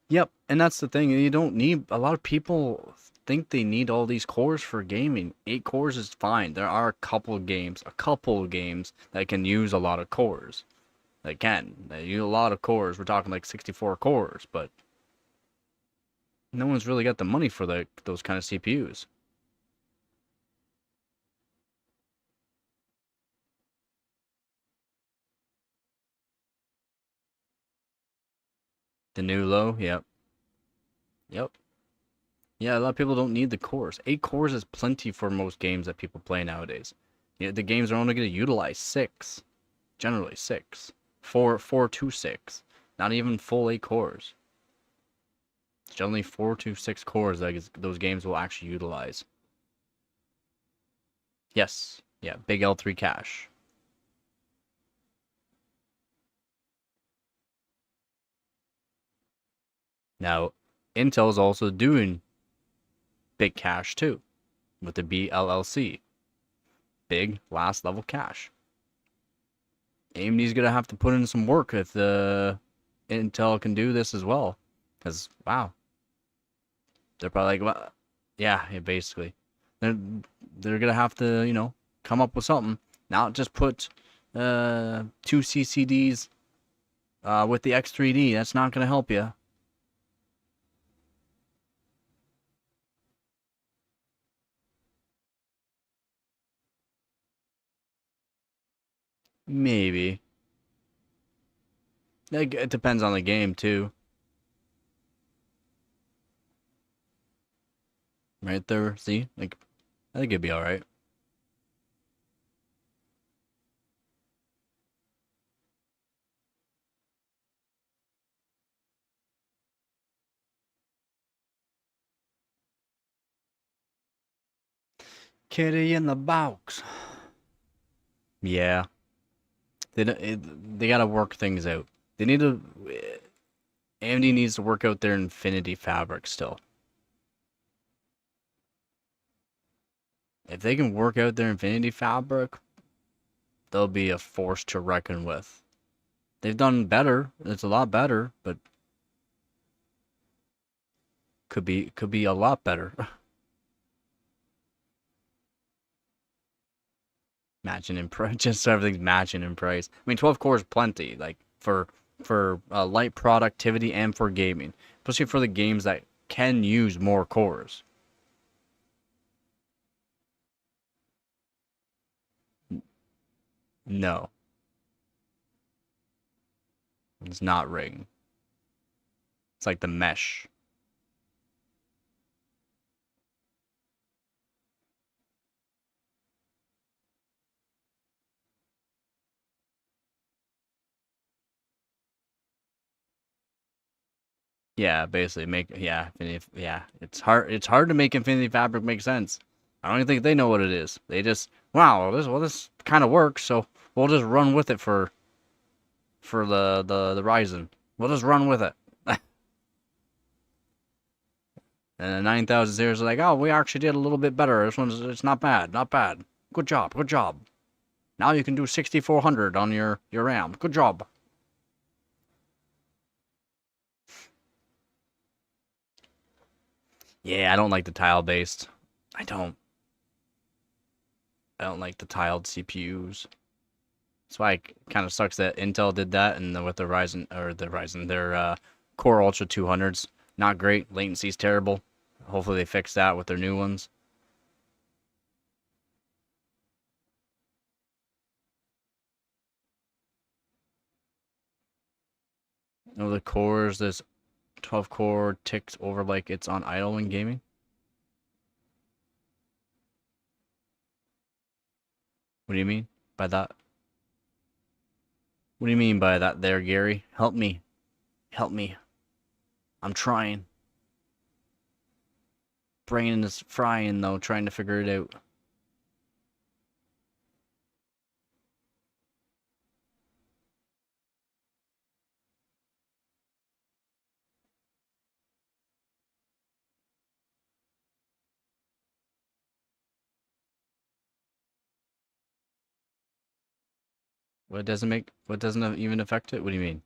Yep, and that's the thing. You don't need a lot of people think they need all these cores for gaming. 8 cores is fine. There are a couple games that can use a lot of cores. They use a lot of cores. We're talking like 64 cores, but no one's really got the money for those kind of CPUs. The new low, yep. Yep. Yeah, a lot of people don't need the cores. 8 cores is plenty for most games that people play nowadays. Yeah, the games are only going to utilize 6. Generally 6. 4 to 6. Not even full 8 cores. It's generally 4 to 6 cores that those games will actually utilize. Yes. Yeah, big L3 cache. Now, Intel's also doing big cache too, with the BLLC. Big last level cache. AMD's gonna have to put in some work if the Intel can do this as well. Because, wow. They're probably like, well, yeah, basically. They're gonna have to, come up with something. Not just put 2 CCDs with the X3D. That's not gonna help you. Maybe. Like, it depends on the game too. Right there, see? Like, I think it'd be alright. Kitty in the box. Yeah. They gotta work things out. They need to. AMD needs to work out their Infinity Fabric still. If they can work out their Infinity Fabric, they'll be a force to reckon with. They've done better. It's a lot better, but could be a lot better. Matching in price, just so everything's matching in price. I mean, 12 cores plenty, like for light productivity and for gaming, especially for the games that can use more cores. No, it's not ring. It's like the mesh. Yeah, basically make yeah, yeah. It's hard to make Infinity Fabric make sense. I don't even think they know what it is. They just wow, this kind of works, so we'll just run with it for the Ryzen. We'll just run with it. And the 9000 series is like, oh, we actually did a little bit better. This one's it's not bad, not bad. Good job, good job. Now you can do 6400 on your RAM. Good job. Yeah, I don't like the tile based. I don't. I don't like the tiled CPUs. That's why it kind of sucks that Intel did that, and with the Ryzen, their Core Ultra 200s, not great. Latency's terrible. Hopefully they fix that with their new ones. Oh, the cores, this 12 core ticks over like it's on idle in gaming. What do you mean by that? What do you mean by that there, Gary? Help me. Help me. I'm trying. Brain is frying though, trying to figure it out. What doesn't even affect it? What do you mean?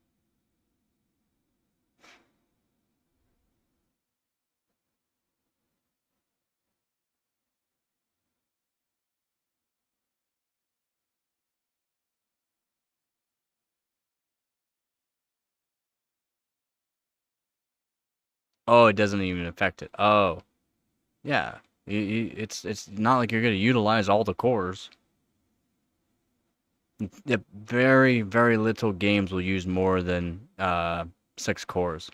Oh, it doesn't even affect it. Oh, yeah. It's not like you're gonna utilize all the cores. Yeah, very, very little games will use more than 6 cores.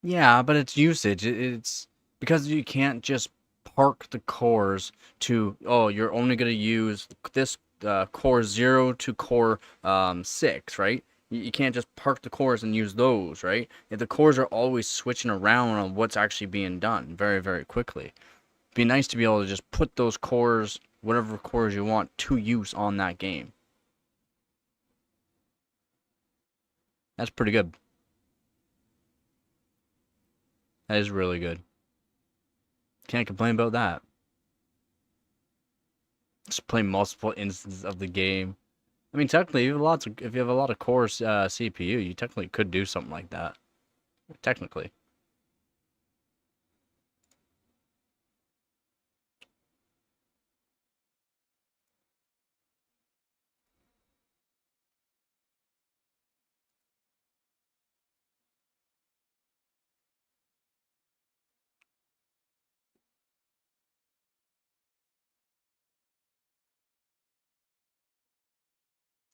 Yeah, but it's usage. It's because you can't just park the cores to, oh, you're only going to use this core 0 to core 6, right? You can't just park the cores and use those, right? If the cores are always switching around on what's actually being done very, very quickly. It'd be nice to be able to just put those cores, whatever cores you want, to use on that game. That's pretty good. That is really good. Can't complain about that. Just play multiple instances of the game. I mean, technically, if you have a lot of core CPU, you technically could do something like that. Technically.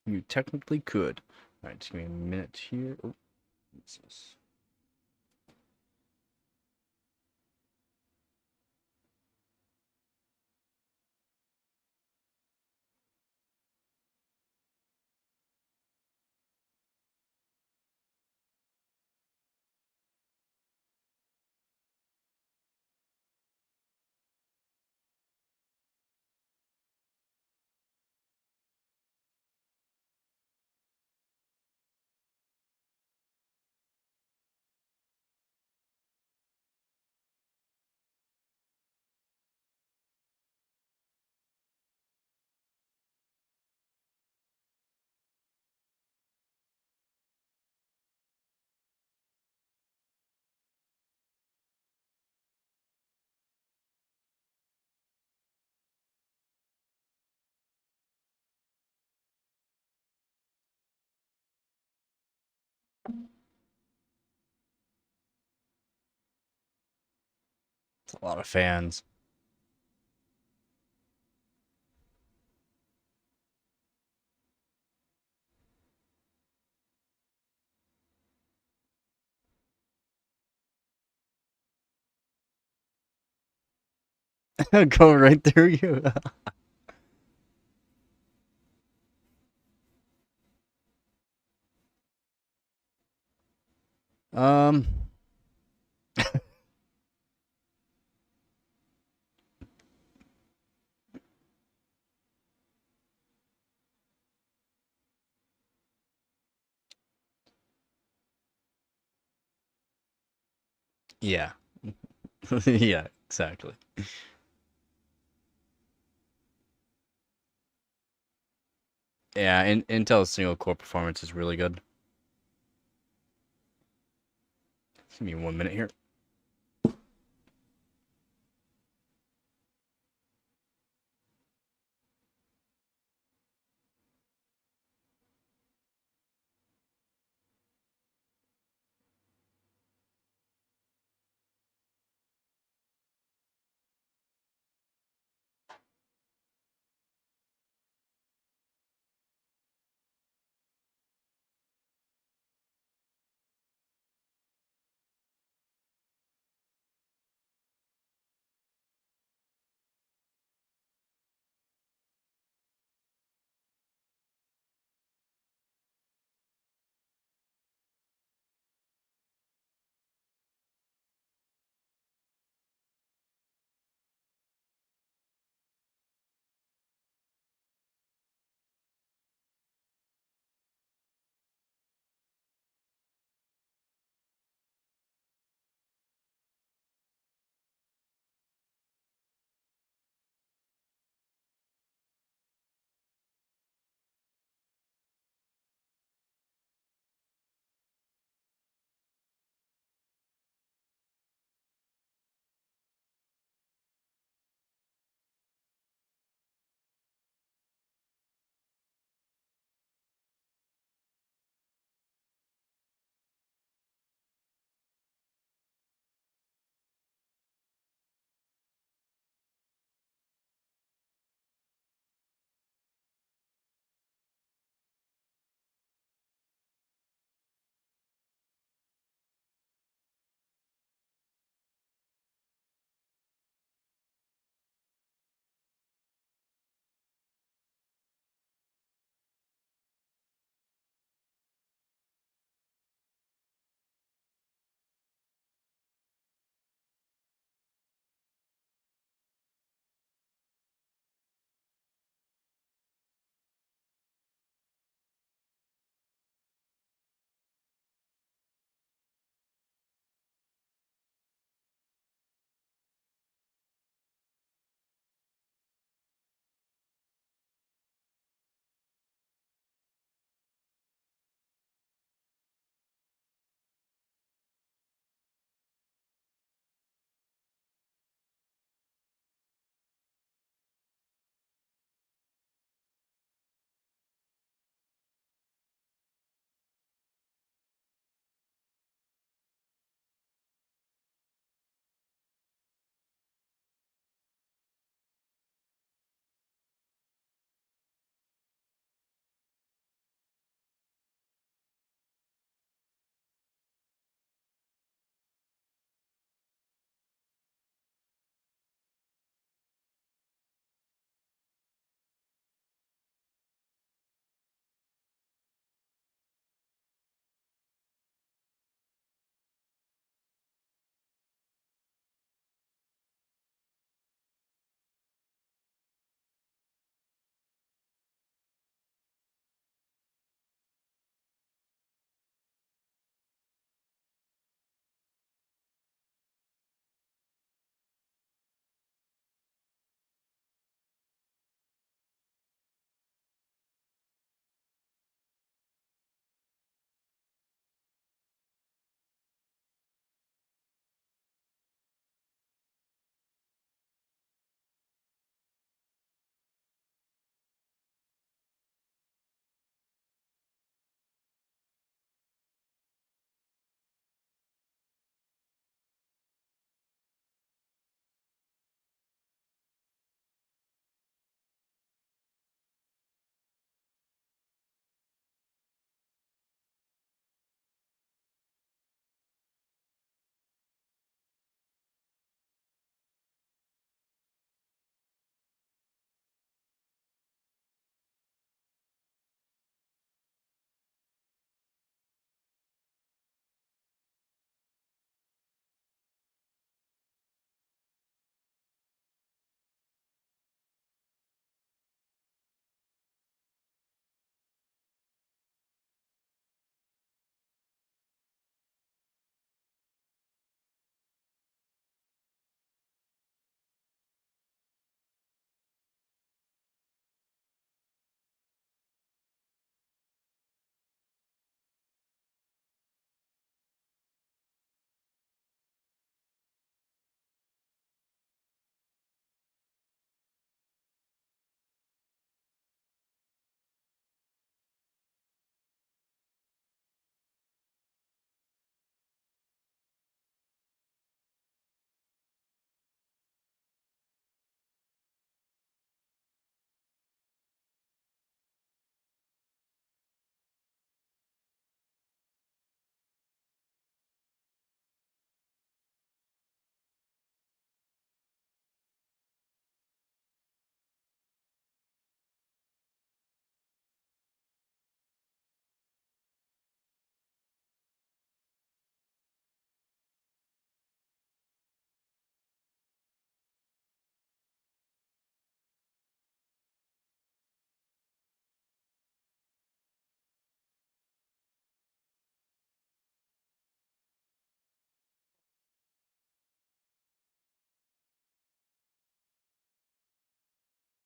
You technically could. Alright, just give me a minute here. Oh, what's this? It's a lot of fans. Go right through you. um. Yeah. Yeah. Exactly. Yeah. Intel's single core performance is really good. Give me 1 minute here.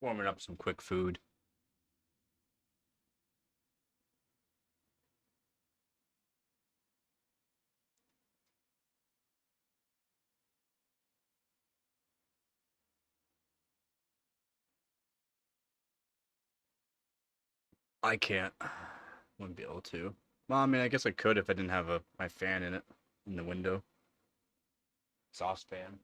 Warming up some quick food. I can't. Wouldn't be able to. Well, I mean, I guess I could if I didn't have my fan in it, in the window. Exhaust fan.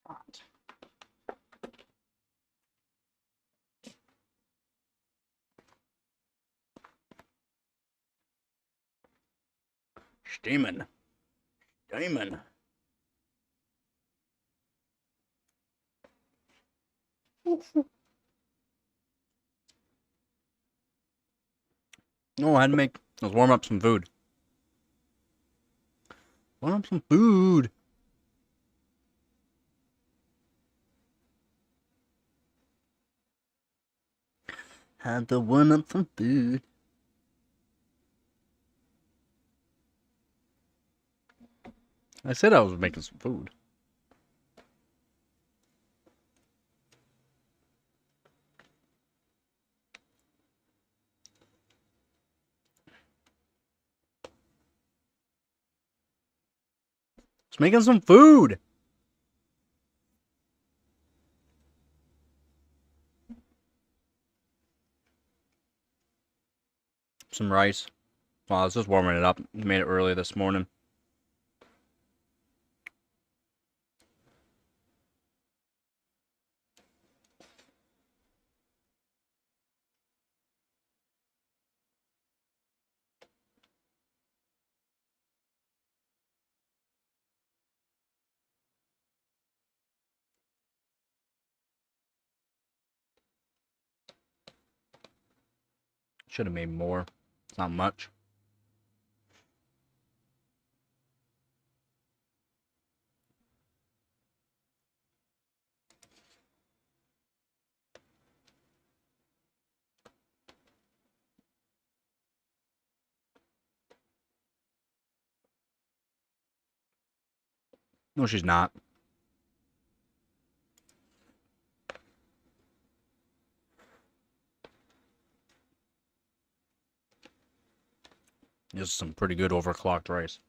Hot. Steaming. Steaming. No, I had to let's warm up some food. Warm up some food. Had to warm up some food. I said I was making some food. Just making some food. Some rice. Well, I was just warming it up. Made it early this morning. Should have made more. It's not much. No, she's not. This is some pretty good overclocked rice.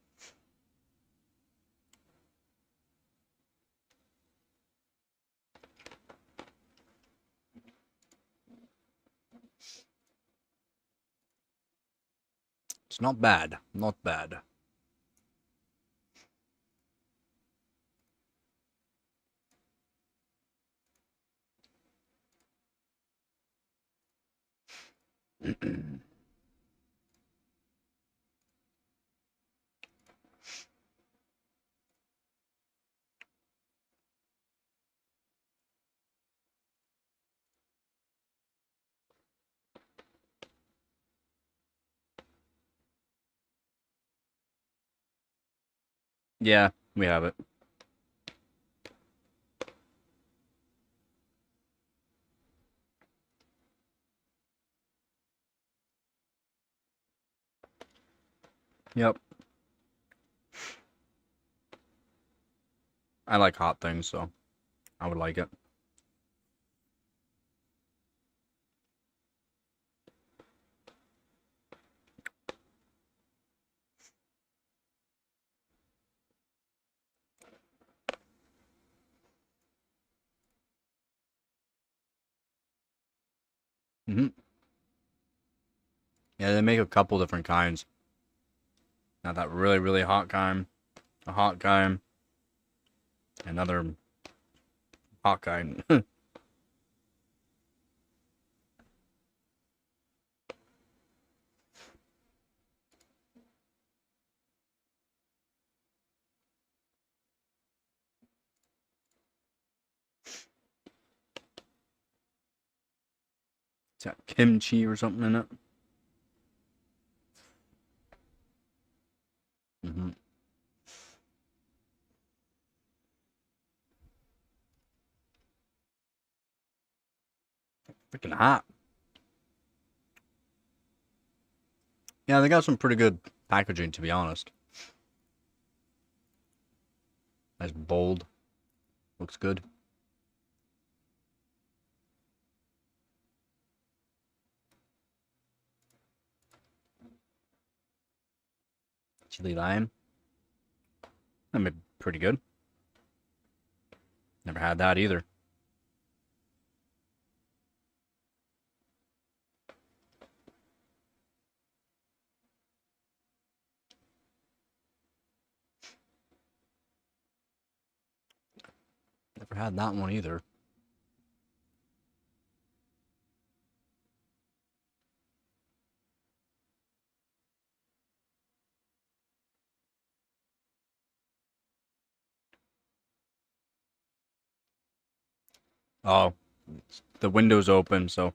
It's not bad. Not bad. Yeah, we have it. Yep. I like hot things, so I would like it. Hmm. Yeah, they make a couple different kinds. Not that really, really hot kind. A hot kind. Another hot kind. It's got kimchi or something in it. Hmm. Freaking hot. Yeah, they got some pretty good packaging, to be honest. Nice bold. Looks good. Chili lime. That made pretty good. Never had that either. Never had that one either. Oh, the window's open, so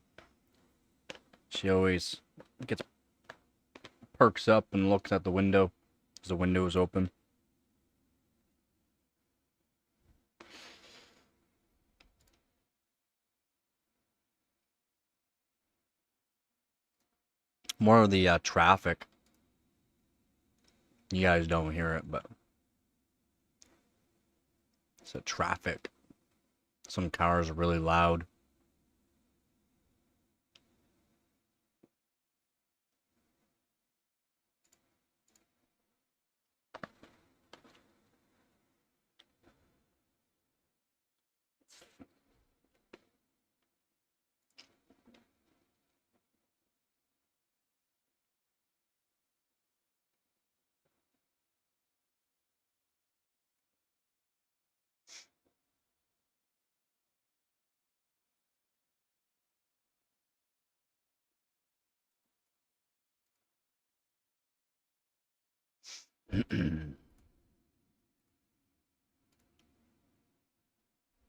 she always gets perks up and looks at the window because the window is open. More of the traffic. You guys don't hear it, but So traffic. Some cars are really loud.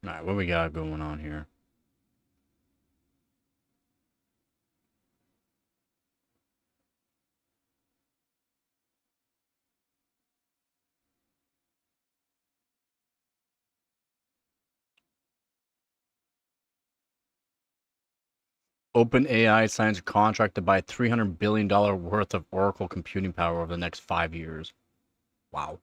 Alright, what we got going on here? OpenAI signs a contract to buy $300 billion worth of Oracle computing power over the next 5 years. Wow.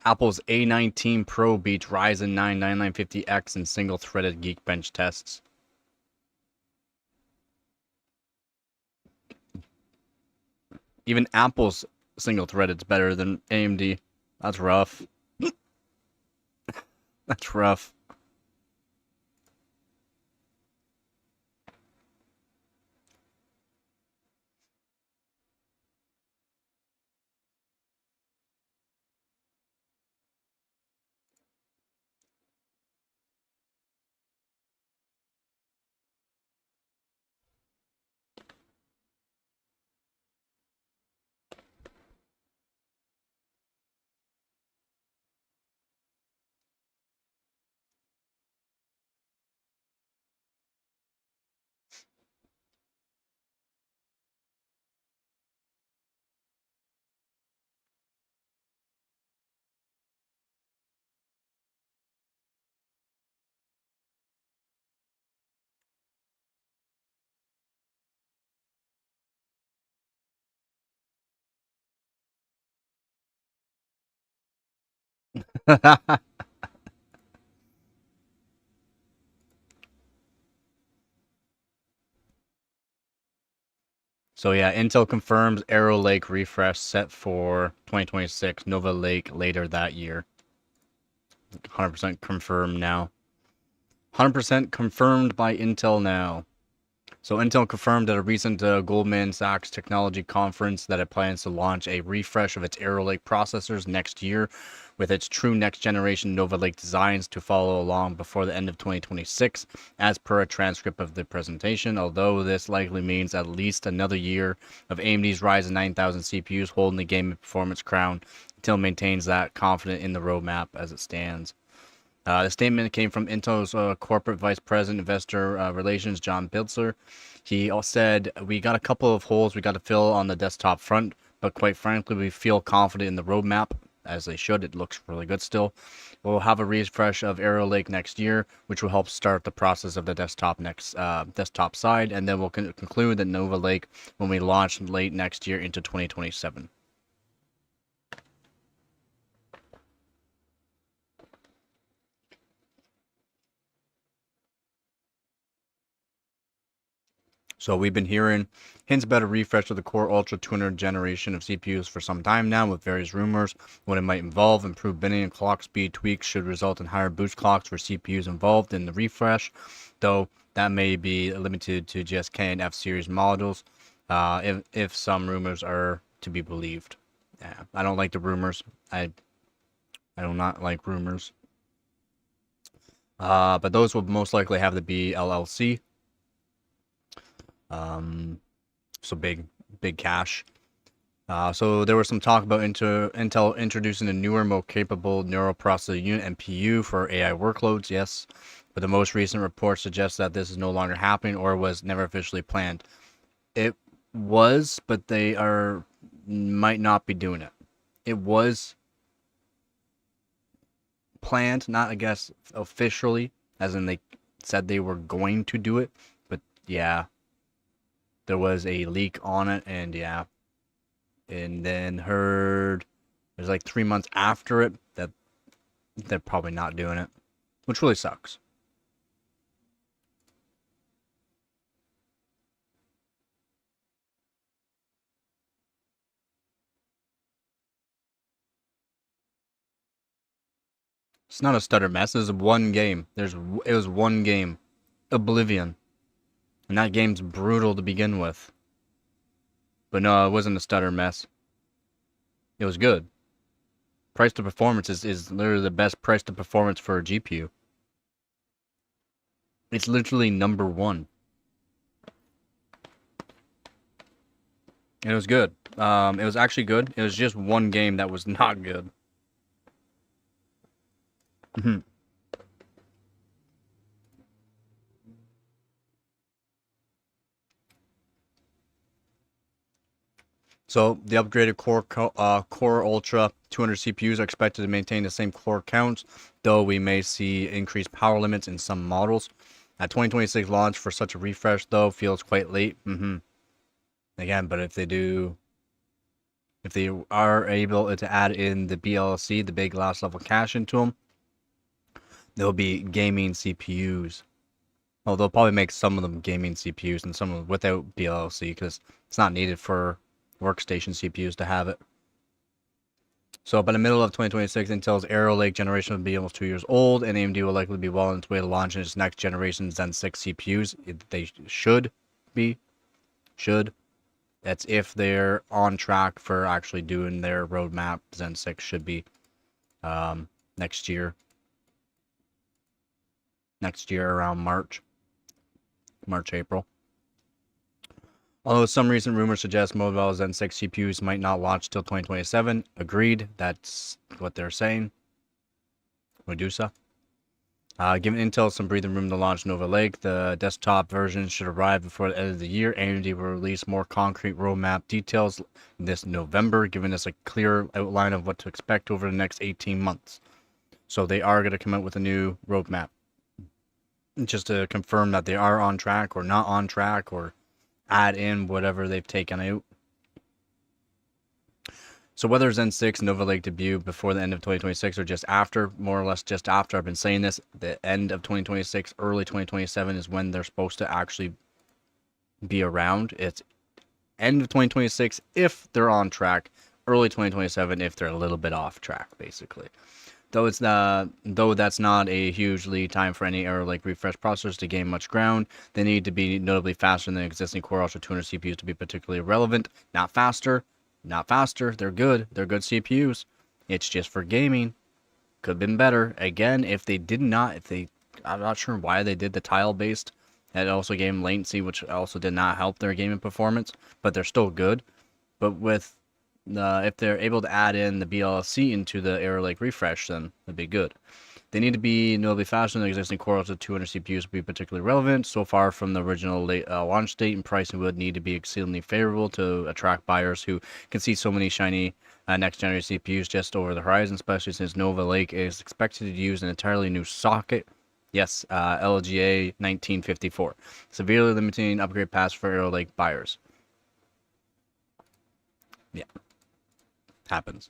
Apple's A19 Pro beats Ryzen 9 9950X in single-threaded Geekbench tests. Even Apple's single-threaded is better than AMD. That's rough. That's rough. So yeah, Intel confirms Arrow Lake refresh set for 2026, Nova Lake later that year. 100% confirmed now. 100% confirmed by Intel now. So Intel confirmed at a recent Goldman Sachs technology conference that it plans to launch a refresh of its Arrow Lake processors next year, with its true next generation Nova Lake designs to follow along before the end of 2026, as per a transcript of the presentation, although this likely means at least another year of AMD's Ryzen 9000 CPUs holding the gaming performance crown. Intel maintains that confident in the roadmap as it stands. The statement came from Intel's corporate vice president, investor relations, John Biltzer. He said, "We got a couple of holes we got to fill on the desktop front, but quite frankly, we feel confident in the roadmap, as they should. It looks really good still. We'll have a refresh of Arrow Lake next year, which will help start the process of the desktop side, and then we'll conclude the Nova Lake when we launch late next year into 2027. So we've been hearing hints about a refresh of the Core Ultra 200 generation of CPUs for some time now, with various rumors what it might involve. Improved binning and clock speed tweaks should result in higher boost clocks for CPUs involved in the refresh, though that may be limited to just K and F series models, if some rumors are to be believed. Yeah, I don't like the rumors. I do not like rumors. But those will most likely have to be LLC. So big cash. So there was some talk about Intel introducing a newer, more capable neural processor unit (NPU) for AI workloads. Yes, but the most recent report suggests that this is no longer happening or was never officially planned. It was, but they might not be doing it. It was planned, not I guess officially, as in they said they were going to do it, but yeah. There was a leak on it, and yeah, and then heard it was like 3 months after it that they're probably not doing it, which really sucks. It's not a stutter mess. It was one game. It was one game, Oblivion, and that game's brutal to begin with. But no, it wasn't a stutter mess. It was good. Price to performance is literally the best price to performance for a GPU. It's literally number one. And it was good. It was actually good. It was just one game that was not good. So the upgraded Core Ultra 200 CPUs are expected to maintain the same core counts, though we may see increased power limits in some models. At 2026 launch for such a refresh, though, feels quite late. Again, but if they are able to add in the BLC, the big last level cache into them, there'll be gaming CPUs. Well, they'll probably make some of them gaming CPUs and some of them without BLC because it's not needed for workstation CPUs to have it. So by the middle of 2026, Intel's Arrow Lake generation will be almost 2 years old, and AMD will likely be well on its way to launching its next generation Zen 6 CPUs. They should be. That's if they're on track for actually doing their roadmap. Zen 6 should be next year. Next year around March, April. Although some recent rumors suggest mobile Zen 6 CPUs might not launch till 2027. Agreed. That's what they're saying. Medusa. Giving Intel some breathing room to launch Nova Lake, the desktop version should arrive before the end of the year. AMD will release more concrete roadmap details this November, giving us a clear outline of what to expect over the next 18 months. So they are going to come out with a new roadmap. Just to confirm that they are on track or not on track, or add in whatever they've taken out. So whether Zen 6 Nova Lake debut before the end of 2026 or just after, more or less just after, I've been saying this, the end of 2026, early 2027 is when they're supposed to actually be around. It's end of 2026 if they're on track, early 2027 if they're a little bit off track, basically. Though that's not a huge lead time for any Arrow Lake refresh processors to gain much ground, they need to be notably faster than existing Core Ultra 200 CPUs to be particularly relevant. Not faster. They're good. They're good CPUs. It's just for gaming. Could have been better. Again, I'm not sure why they did the tile-based. That also gave them latency, which also did not help their gaming performance, but they're still good. But if they're able to add in the BLC into the Arrow Lake refresh, then that'd be good. They need to be notably faster than the existing Core Ultra 200 CPUs to be particularly relevant. So far from the original launch date, and pricing would need to be exceedingly favorable to attract buyers who can see so many shiny next generation CPUs just over the horizon, especially since Nova Lake is expected to use an entirely new socket. Yes, LGA 1954, severely limiting upgrade paths for Arrow Lake buyers. Yeah. Happens.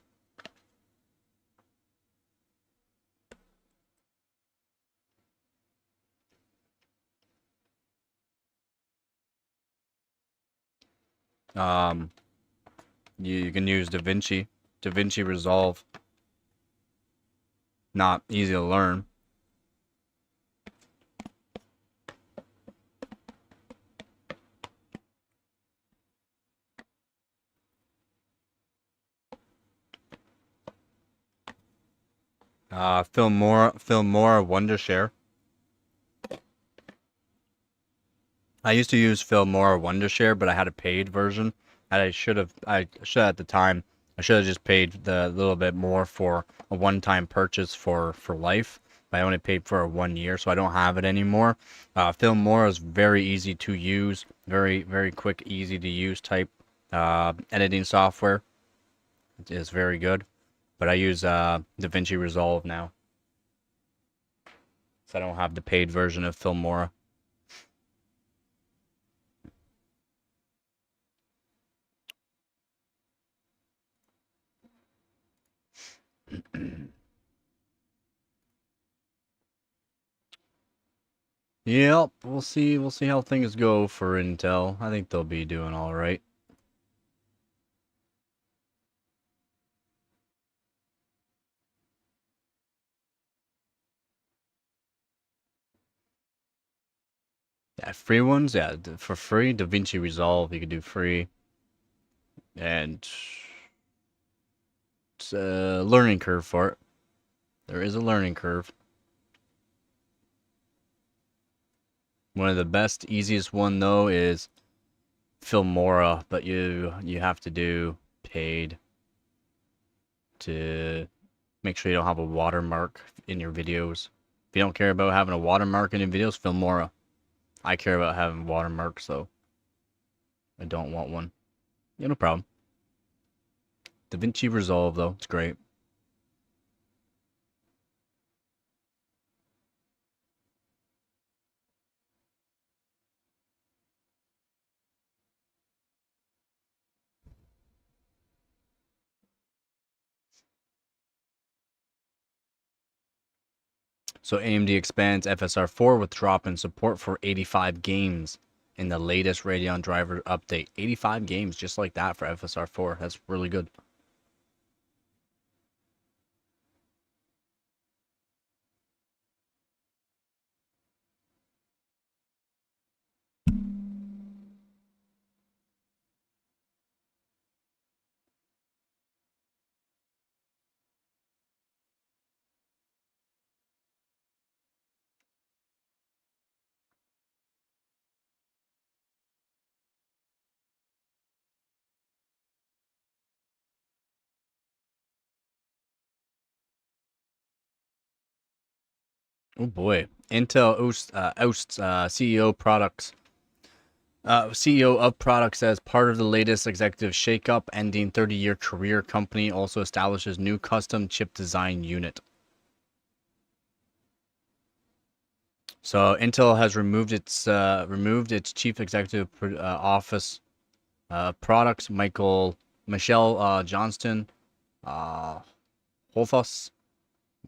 You can use DaVinci Resolve. Not easy to learn. Filmora Wondershare. I used to use Filmora Wondershare, but I had a paid version. And I should have at the time. I should have just paid the little bit more for a one-time purchase for life. But I only paid for 1 year, so I don't have it anymore. Filmora is very easy to use, very very quick, easy to use type editing software. It is very good. But I use DaVinci Resolve now. So I don't have the paid version of Filmora. Yep, we'll see. We'll see how things go for Intel. I think they'll be doing all right. Yeah, free ones, yeah, for free. DaVinci Resolve, you can do free, and it's a learning curve for it. There is a learning curve. One of the best, easiest one though is Filmora, but you have to do paid to make sure you don't have a watermark in your videos. If you don't care about having a watermark in your videos, Filmora. I care about having watermarks, so I don't want one. Yeah, no problem. DaVinci Resolve though, it's great. So AMD expands FSR4 with drop in support for 85 games in the latest Radeon driver update. 85 games just like that for FSR4. That's really good. Oh boy. Intel ousts CEO products. CEO of products as part of the latest executive shakeup, ending 30-year career company also establishes new custom chip design unit. So Intel has removed its chief executive office products, Michelle Johnston, Holthus.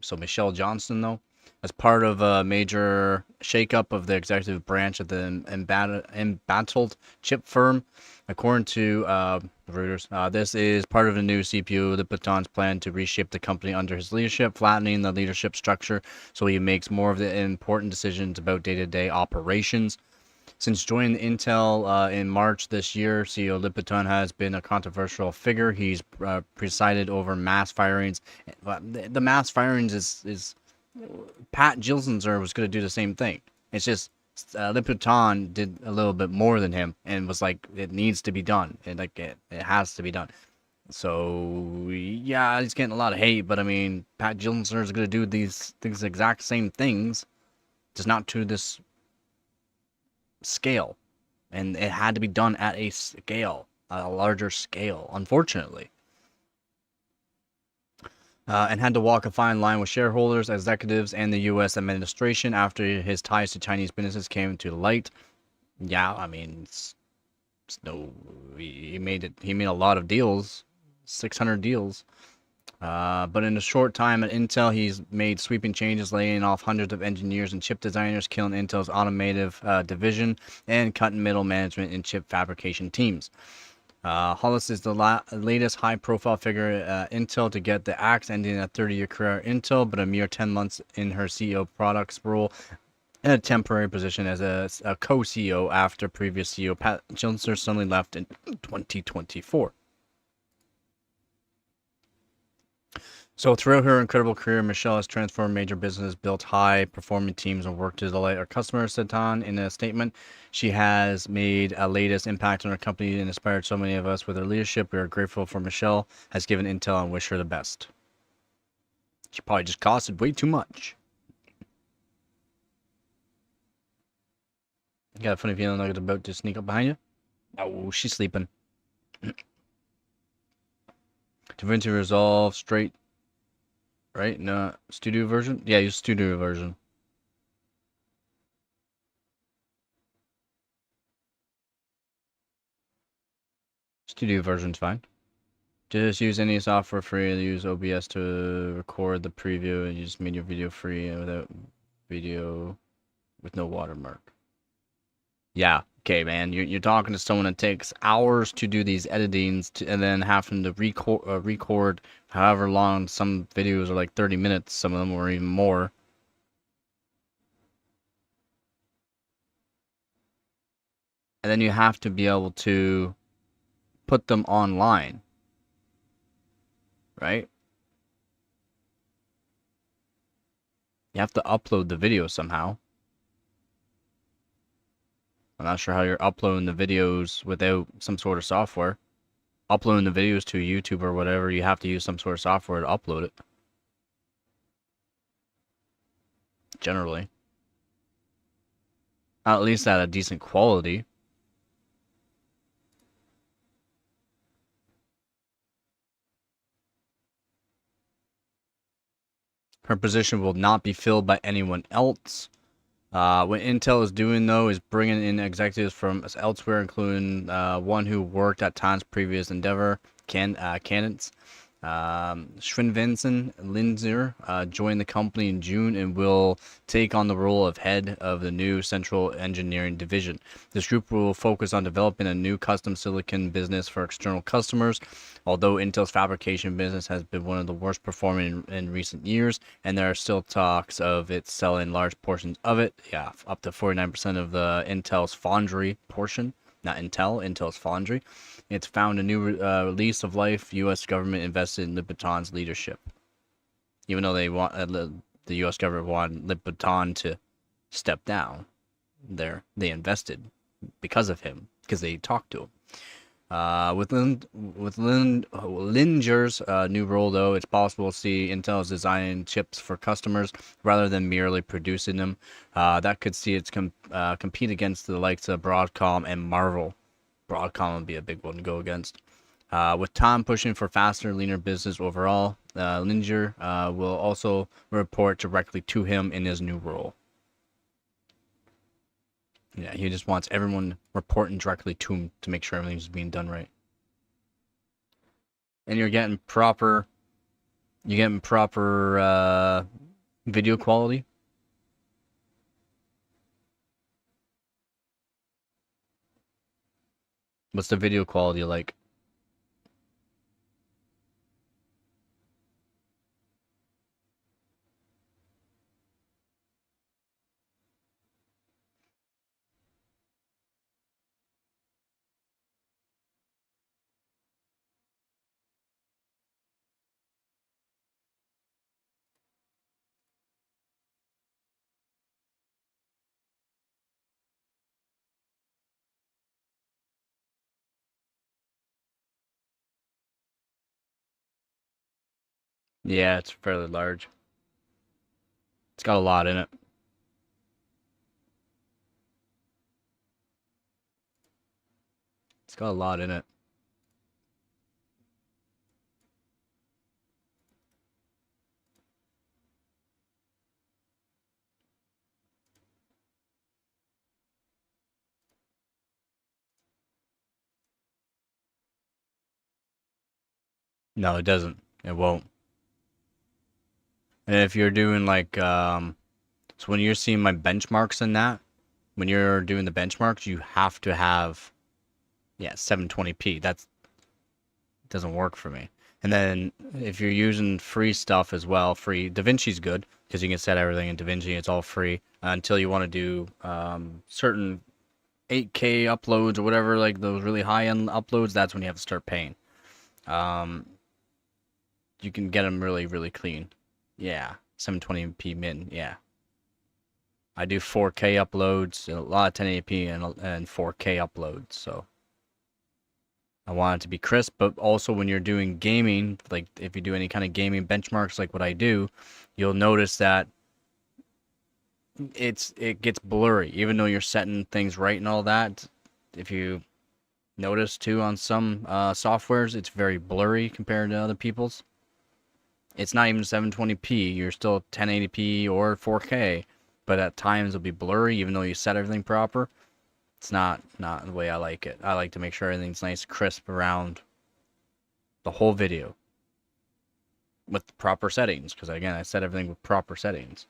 So Michelle Johnston, though, as part of a major shakeup of the executive branch of the embattled chip firm, according to Reuters. This is part of a new CPU, Lipton's plan to reshape the company under his leadership, flattening the leadership structure so he makes more of the important decisions about day-to-day operations. Since joining Intel in March this year, CEO Lipiton has been a controversial figure. He's presided over mass firings. The mass firings is Pat Gilsenzer was going to do the same thing. It's just Lipiton did a little bit more than him and was like, it needs to be done. It has to be done. So yeah, he's getting a lot of hate, but I mean, Pat Gilsenzer is going to do these exact same things, just not to this scale, and it had to be done at a larger scale, unfortunately. And had to walk a fine line with shareholders, executives, and the U.S. administration after his ties to Chinese businesses came to light. Yeah, I mean, it's no, he made it. He made a lot of deals, 600 deals. But in a short time at Intel, he's made sweeping changes, laying off hundreds of engineers and chip designers, killing Intel's automotive division, and cutting middle management in chip fabrication teams. Hollis is the latest high-profile figure at Intel to get the axe, ending a 30-year career at Intel, but a mere 10 months in her CEO products role, and a temporary position as a co-CEO after previous CEO Pat Gilsenzer suddenly left in 2024. So throughout her incredible career, Michelle has transformed major businesses, built high-performing teams, and worked to delight our customers, said Tan in a statement. She has made a latest impact on our company and inspired so many of us with her leadership. We are grateful for Michelle, has given Intel, and wish her the best. She probably just costed way too much. You got a funny feeling like it's about to sneak up behind you? Oh, she's sleeping. DaVinci Resolve, straight. Right? No, studio version? Yeah, use studio version. Studio version's fine. Just use any software free. Use OBS to record the preview and you just made your video free and without video with no watermark. Yeah, okay, man. You're talking to someone that takes hours to do these editings and then having to record however long. Some videos are like 30 minutes, some of them or even more. And then you have to be able to put them online, right? You have to upload the video somehow. I'm not sure how you're uploading the videos without some sort of software. Uploading the videos to YouTube or whatever, you have to use some sort of software to upload it. Generally. At least at a decent quality. Her position will not be filled by anyone else. What Intel is doing, though, is bringing in executives from elsewhere, including one who worked at Time's previous endeavor, candidates. Srinivasa Lindsay joined the company in June and will take on the role of head of the new Central Engineering Division. This group will focus on developing a new custom silicon business for external customers. Although Intel's fabrication business has been one of the worst performing in recent years, and there are still talks of it selling large portions of it, up to 49% of the Intel's foundry portion, not Intel's foundry. It's found a new lease of life. U.S. government invested in Lippiton's leadership. Even though they want the U.S. government wanted Lippiton to step down, they invested because of him, because they talked to him. With Linger's new role, though, it's possible to see Intel designing chips for customers rather than merely producing them. That could see it compete against the likes of Broadcom and Marvell. Broadcom would be a big one to go against. With Tom pushing for faster, leaner business overall, Linger will also report directly to him in his new role. Yeah, he just wants everyone reporting directly to him to make sure everything's being done right. And you're getting proper video quality. What's the video quality like? Yeah, it's fairly large. It's got a lot in it. It's got a lot in it. No, it doesn't. It won't. And if you're doing like, so when you're seeing my benchmarks in that, when you're doing the benchmarks, you have to have, 720p. That doesn't work for me. And then if you're using free stuff as well, free, DaVinci's good because you can set everything in DaVinci. It's all free until you want to do certain 8K uploads or whatever, like those really high-end uploads. That's when you have to start paying. You can get them really, really clean. Yeah, 720p min. Yeah, I do 4K uploads, a lot of 1080p and 4K uploads. So I want it to be crisp, but also when you're doing gaming, like if you do any kind of gaming benchmarks, like what I do, you'll notice that it gets blurry, even though you're setting things right and all that. If you notice too on some softwares, it's very blurry compared to other people's. It's not even 720p. You're still 1080p or 4K, but at times it'll be blurry, even though you set everything proper. It's not the way I like it. I like to make sure everything's nice, crisp around the whole video with proper settings, because again, I set everything with proper settings.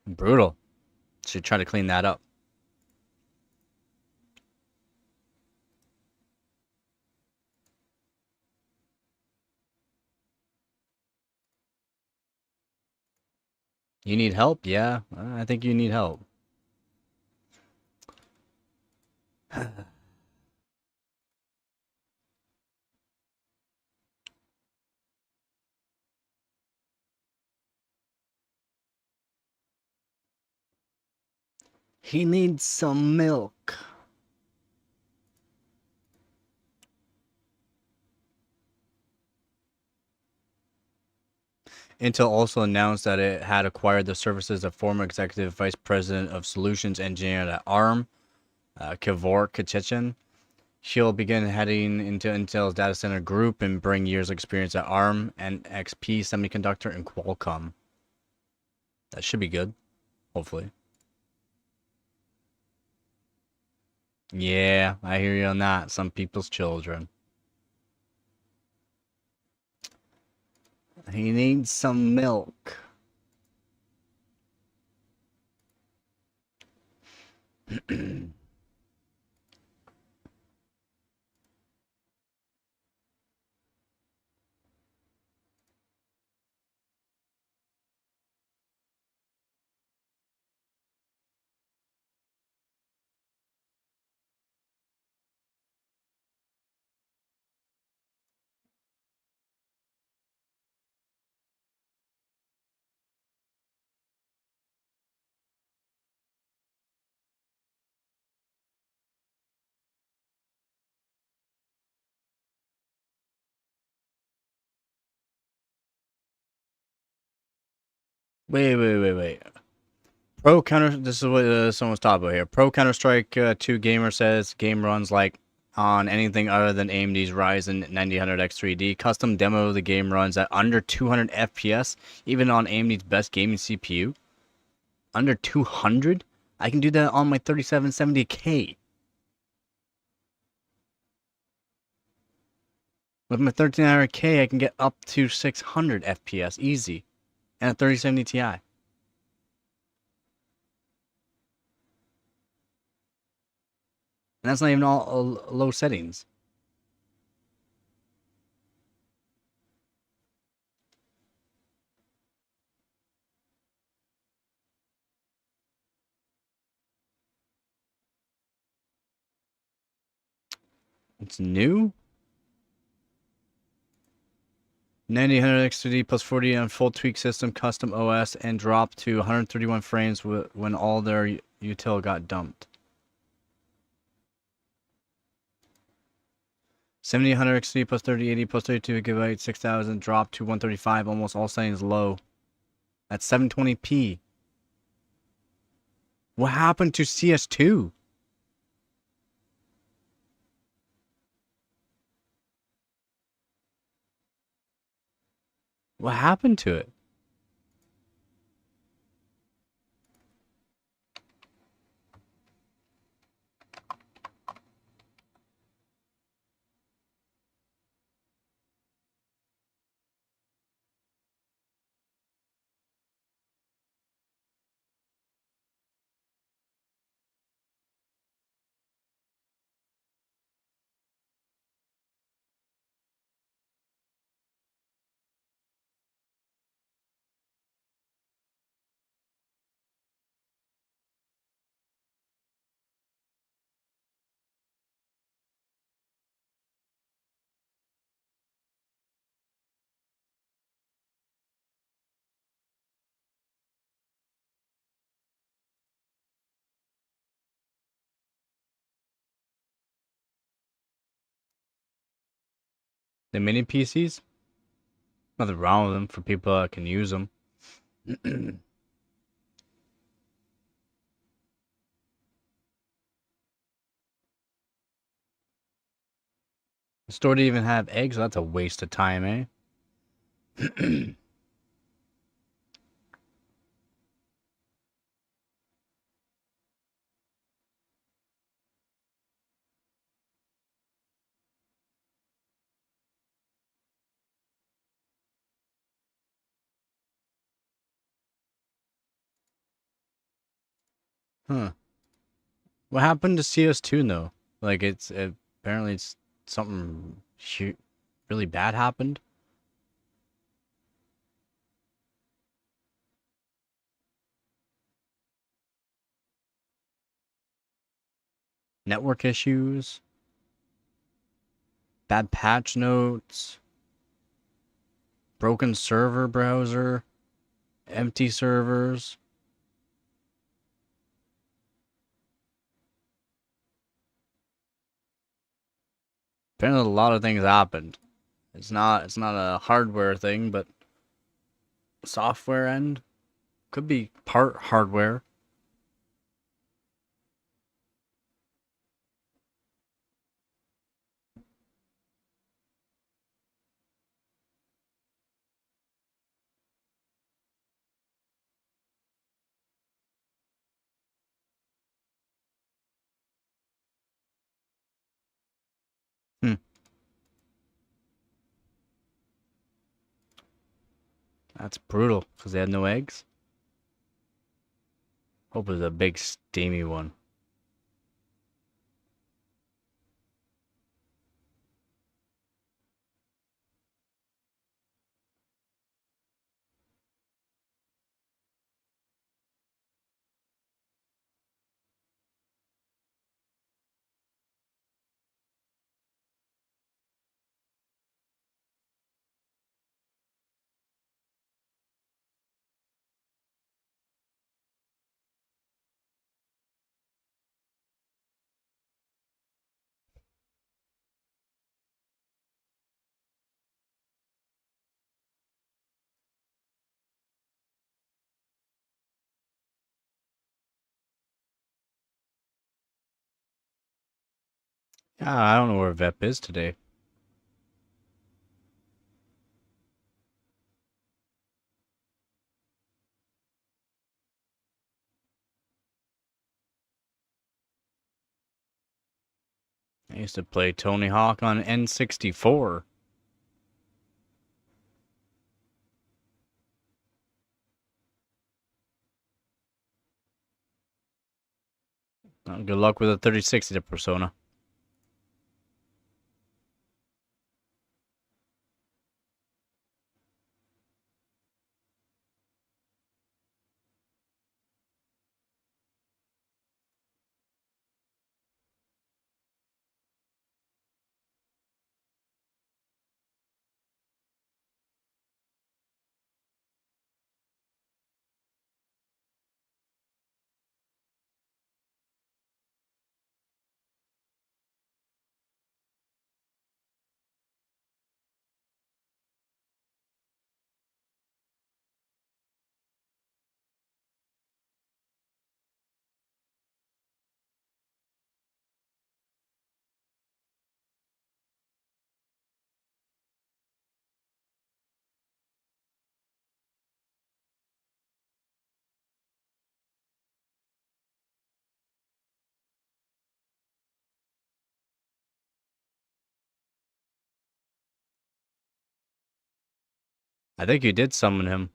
Brutal. Should try to clean that up. You need help? Yeah, I think you need help. He needs some milk. Intel also announced that it had acquired the services of former executive vice president of solutions engineer at ARM, Kavor Kachechin. She'll begin heading into Intel's data center group and bring years of experience at ARM and XP Semiconductor and Qualcomm. That should be good, hopefully. Yeah, I hear you on that. Some people's children. He needs some milk. Wait. Pro Counter. This is what someone's talking about here. Pro Counter Strike 2 gamer says game runs like on anything other than AMD's Ryzen 9000X 3D. Custom demo of the game runs at under 200 FPS, even on AMD's best gaming CPU. Under 200? I can do that on my 3770K. With my 1300K, I can get up to 600 FPS easy, and a 3070 Ti. And that's not even all low settings. It's new. 9000 XD plus 40 on full tweak system, custom OS, and dropped to 131 frames when all their util got dumped. 7000 XD plus 3080 plus 32 gigabyte 6000 dropped to 135, almost all settings low. That's 720p. What happened to CS2? What happened to it? The mini PCs? Nothing wrong with them for people that can use them. The store didn't even have eggs. That's a waste of time, eh? Huh. What happened to CS2 though? Like apparently it's something really bad happened. Network issues, bad patch notes, broken server browser, empty servers. Apparently a lot of things happened. It's not a hardware thing, but software end could be part hardware. Hmm. That's brutal because they had no eggs. Hope it was a big steamy one. I don't know where Vep is today. I used to play Tony Hawk on N64. Good luck with the 3060 to Persona. I think you did summon him.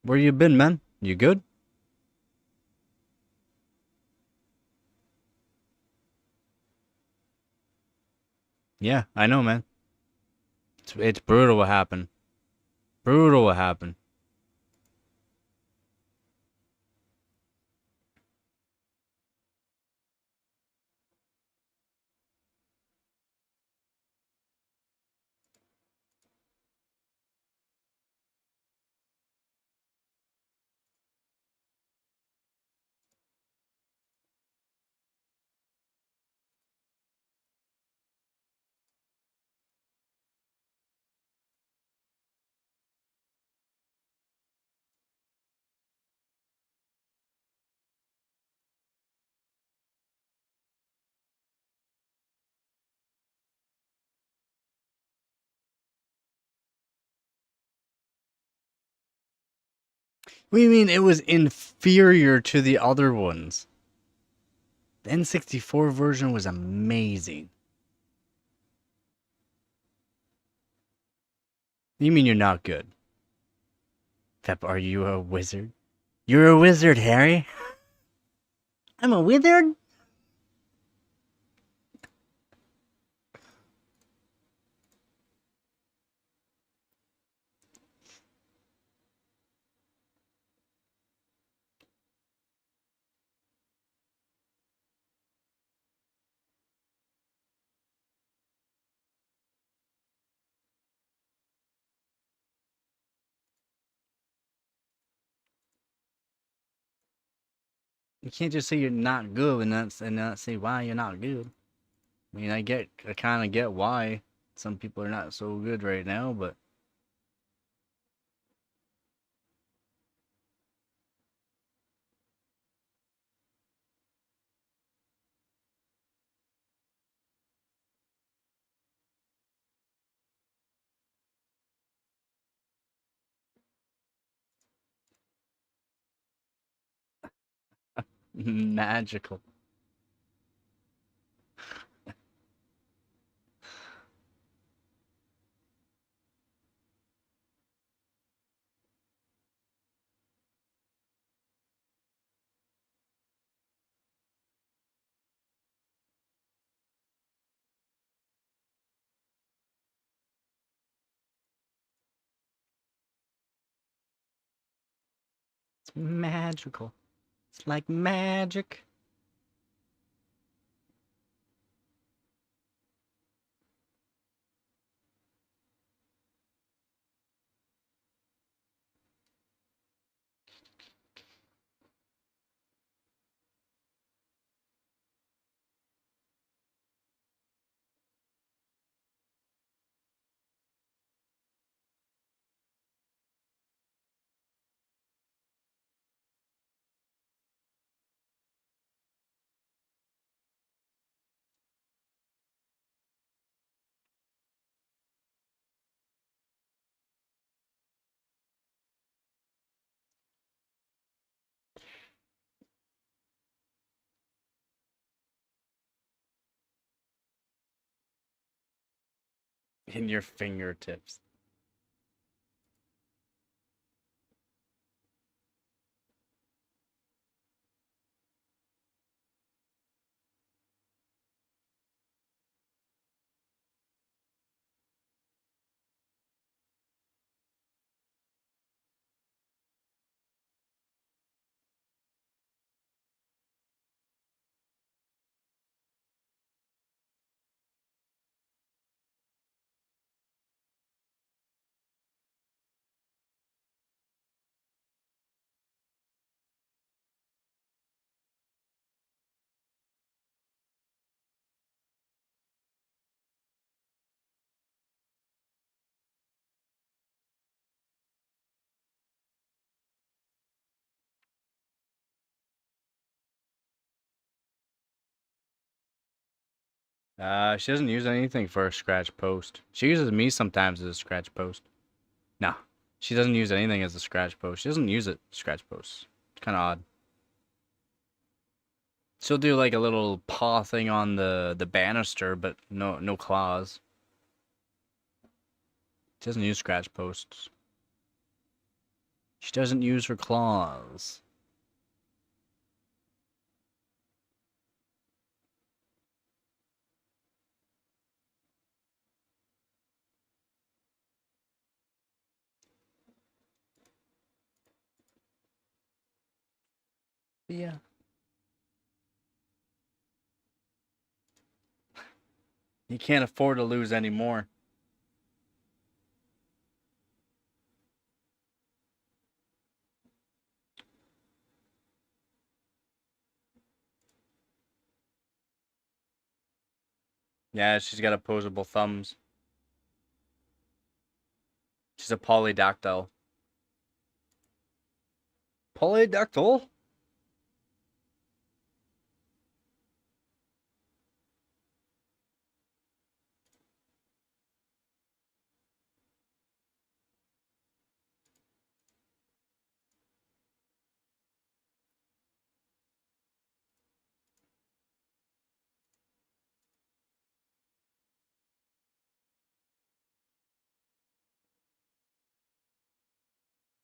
Where you been, man? You good? Yeah, I know, man. It's brutal what happened. Brutal what happened. What do you mean it was inferior to the other ones? The N64 version was amazing. You mean you're not good? Pep, are you a wizard? You're a wizard, Harry. I'm a wizard? You can't just say you're not good and not say why you're not good. I mean, I kind of get why some people are not so good right now, but magical. It's magical. It's like magic. In your fingertips. She doesn't use anything for a scratch post. She uses me sometimes as a scratch post. No, she doesn't use anything as a scratch post. She doesn't use it scratch posts. It's kind of odd. She'll do like a little paw thing on the banister, but no claws. She doesn't use scratch posts. She doesn't use her claws. Yeah. You can't afford to lose anymore. Yeah, she's got opposable thumbs. She's a polydactyl. Polydactyl?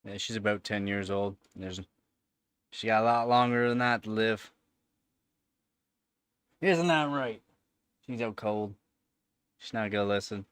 Yeah, she's about 10 years old. She got a lot longer than that to live. Isn't that right? She's out cold. She's not gonna listen.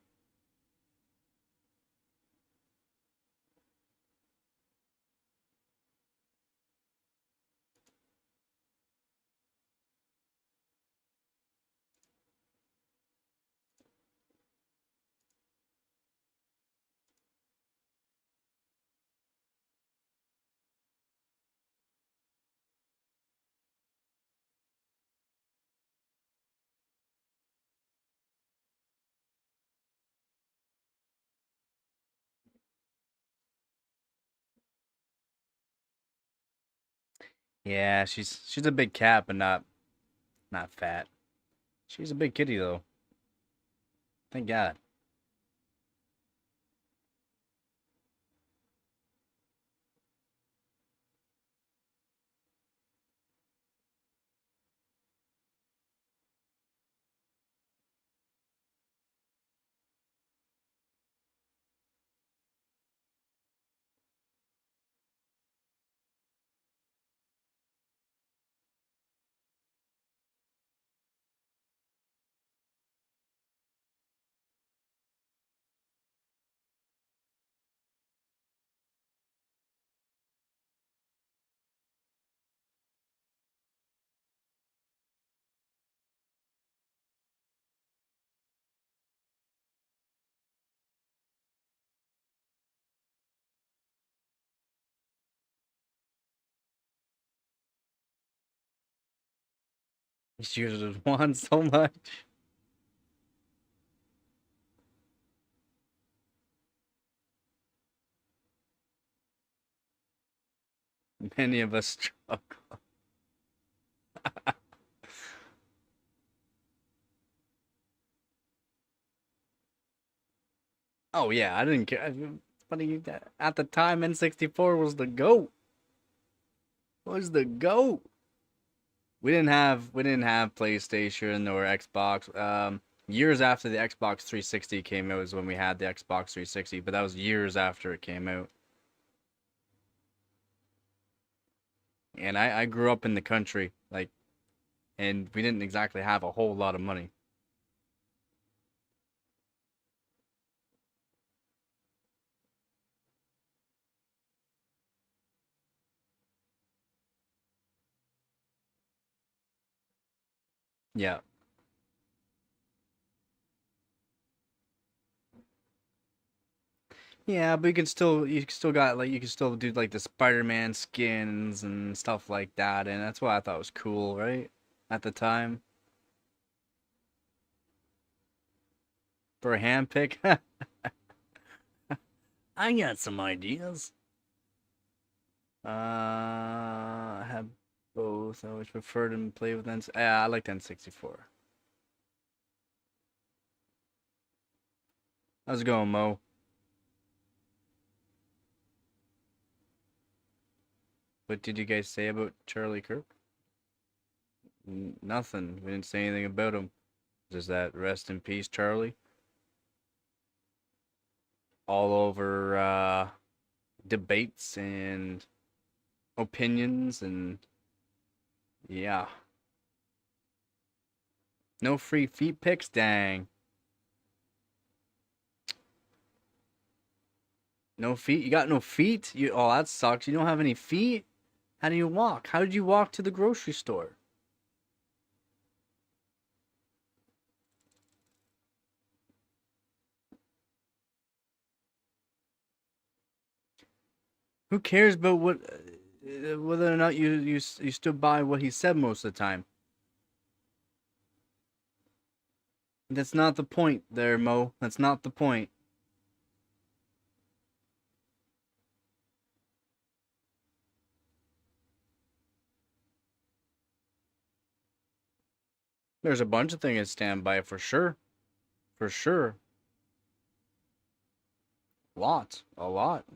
Yeah, she's a big cat, but not fat. She's a big kitty though. Thank God. She uses one so much. Many of us struggle. Oh yeah, I didn't care. Funny that at the time N64 was the GOAT. Was the GOAT. We didn't have PlayStation or Xbox. Years after the Xbox 360 came out was when we had the Xbox 360, but that was years after it came out. And I grew up in the country, like, and we didn't exactly have a whole lot of money. Yeah. Yeah, but you can still got like you can still do like the Spider-Man skins and stuff like that, and that's what I thought was cool, right? At the time. For a hand pick. I got some ideas. I have both. I always prefer to play with N. Yeah, I like the N64. How's it going, Mo? What did you guys say about Charlie Kirk? Nothing. We didn't say anything about him. Just that rest in peace, Charlie. All over debates and opinions and yeah. No free feet pics, dang. No feet? You got no feet? Oh, that sucks. You don't have any feet? How do you walk? How did you walk to the grocery store? Who cares about whether or not you stood by what he said most of the time? That's not the point there, Mo. That's not the point. There's a bunch of things I stand by for sure. For sure. Lot. A lot.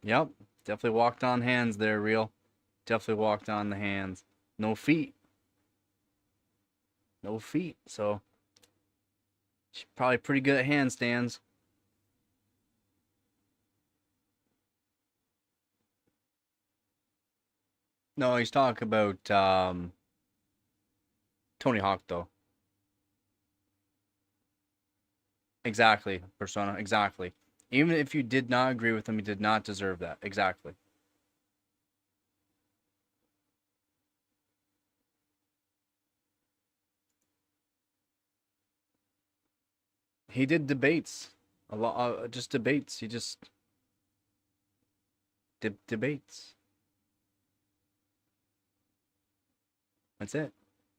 Yep. Definitely walked on hands there, real. Definitely walked on the hands. No feet. No feet. So she's probably pretty good at handstands. No, he's talking about Tony Hawk though. Exactly, Persona. Exactly. Even if you did not agree with him, he did not deserve that. Exactly. He did debates. A lot, just debates. He just did debates. That's it.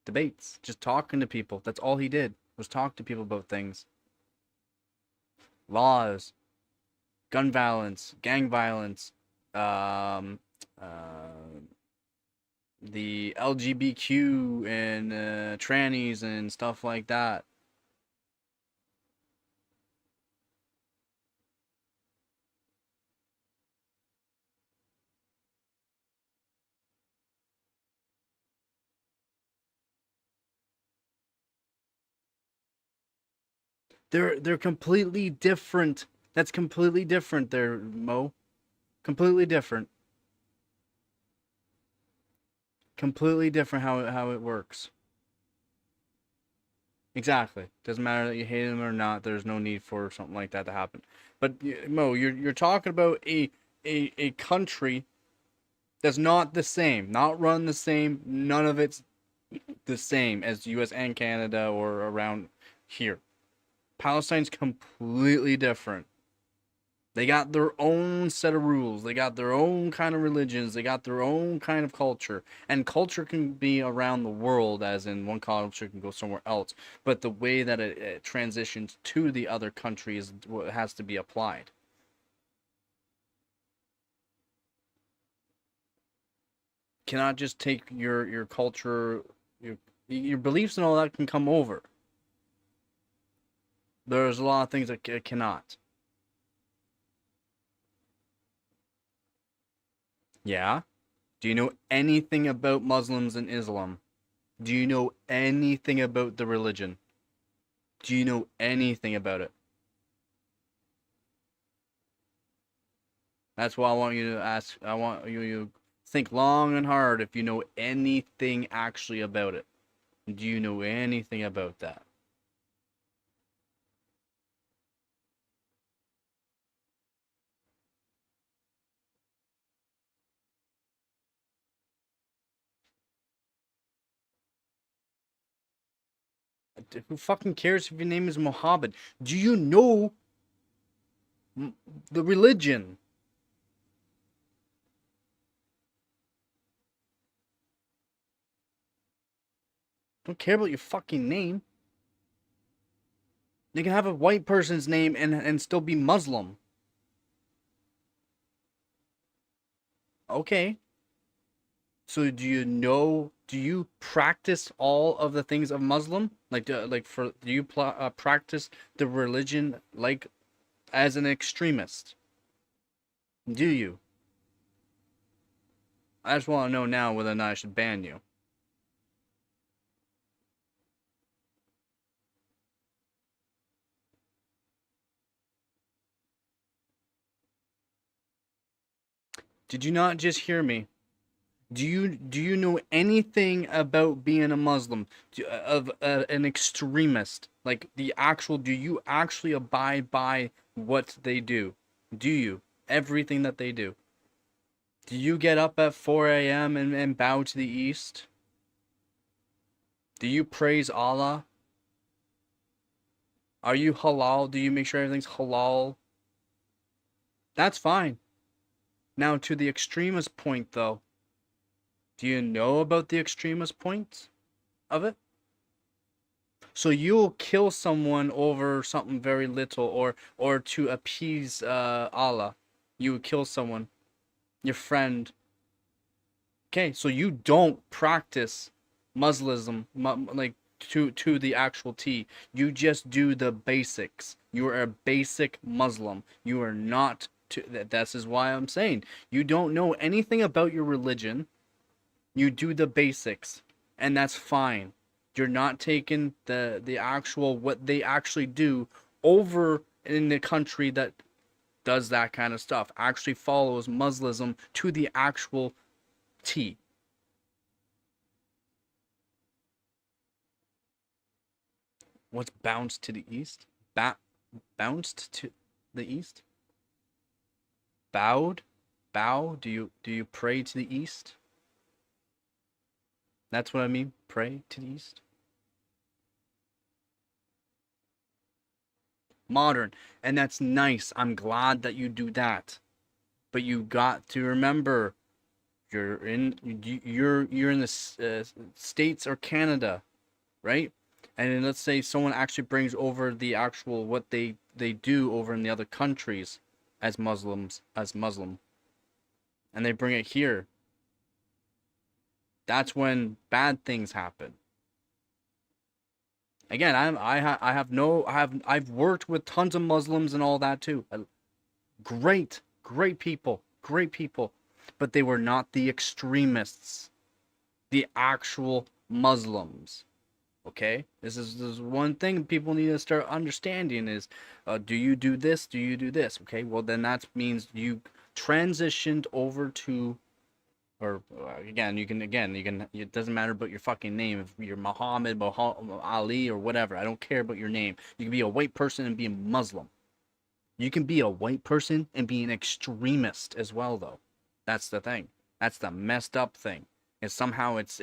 Debates. Just talking to people. That's all he did. Was talk to people about things. Laws, gun violence, gang violence, um, uh, the LGBTQ and trannies and stuff like that. They're completely different. That's completely different there, Mo. Completely different. Completely different how it works. Exactly. Doesn't matter that you hate him or not. There's no need for something like that to happen. But Mo, you're talking about a country that's not the same, not run the same. None of it's the same as U.S. and Canada or around here. Palestine's completely different. They got their own set of rules. They got their own kind of religions. They got their own kind of culture. And culture can be around the world, as in one culture can go somewhere else. But the way that it transitions to the other country is what has to be applied. Cannot just take your culture, your beliefs and all that can come over. There's a lot of things that cannot. Yeah. Do you know anything about Muslims and Islam? Do you know anything about the religion? Do you know anything about it? That's why I want you to ask. I want you to think long and hard if you know anything actually about it. Do you know anything about that? Who fucking cares if your name is Mohammed? Do you know the religion? Don't care about your fucking name. You can have a white person's name and still be Muslim. Okay. So do you practice all of the things of Muslim? Do you practice the religion like as an extremist? Do you? I just want to know now whether or not I should ban you. Did you not just hear me? Do you know anything about being a Muslim of an extremist? Like the actual, do you actually abide by what they do? Do you? Everything that they do. Do you get up at 4 a.m. and bow to the east? Do you praise Allah? Are you halal? Do you make sure everything's halal? That's fine. Now to the extremist point though. Do you know about the extremist point of it? So you'll kill someone over something very little, or to appease Allah. You would kill someone, your friend. Okay, so you don't practice Muslim like to the actual T. You just do the basics. You are a basic Muslim. You are not This is why I'm saying you don't know anything about your religion. You do the basics, and that's fine. You're not taking the actual what they actually do over in the country that does that kind of stuff. Actually follows Muslim to the actual T. What's bounced to the east? Bounced to the east? Bowed? Bow? Do you pray to the east? That's what I mean. Pray to the east. Modern, and that's nice. I'm glad that you do that. But you got to remember you're in the States or Canada, right? And then let's say someone actually brings over the actual what they do over in the other countries as Muslim, and they bring it here. That's when bad things happen. Again, I've worked with tons of Muslims and all that too. Great people, but they were not the extremists, the actual Muslims. Okay, this is one thing people need to start understanding is, do you do this? Do you do this? Okay, well then that means you transitioned over to, or again it doesn't matter about your fucking name. If you're Muhammad, Ali, or whatever, I don't care about your name. You can be a white person and be a Muslim. You can be a white person and be an extremist as well, though. That's the thing. That's the messed up thing. And somehow it's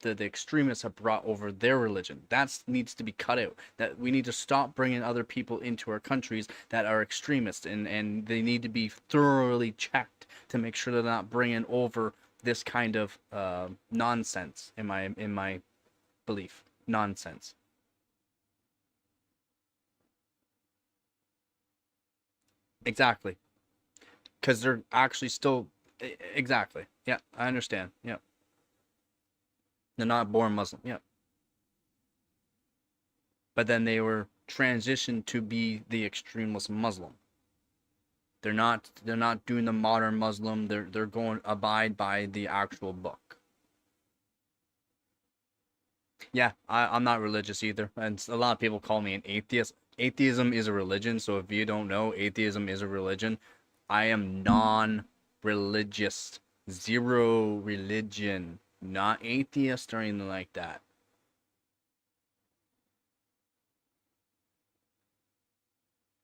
the extremists have brought over their religion. That needs to be cut out. That we need to stop bringing other people into our countries that are extremists, and they need to be thoroughly checked to make sure they're not bringing over this kind of nonsense. In my belief, nonsense. Exactly. Because they're actually still exactly. Yeah, I understand. Yeah, they're not born Muslim. Yeah, but then they were transitioned to be the extremist Muslim. They're not doing the modern Muslim. They're going abide by the actual book. Yeah, I'm not religious either, and a lot of people call me an atheist. Atheism is a religion, so if you don't know, atheism is a religion. I am non-religious, zero religion, not atheist or anything like that.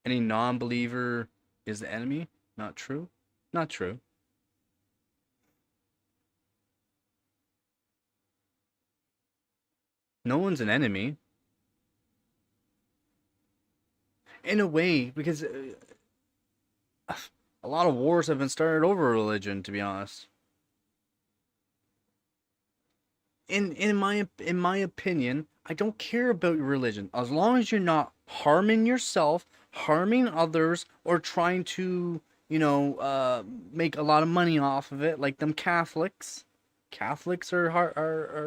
Any non-believer is the enemy? Not true. Not true. No one's an enemy in a way because a lot of wars have been started over religion. To be honest, in my opinion, I don't care about your religion as long as you're not harming yourself, harming others, or trying to make a lot of money off of it, like them Catholics. Catholics are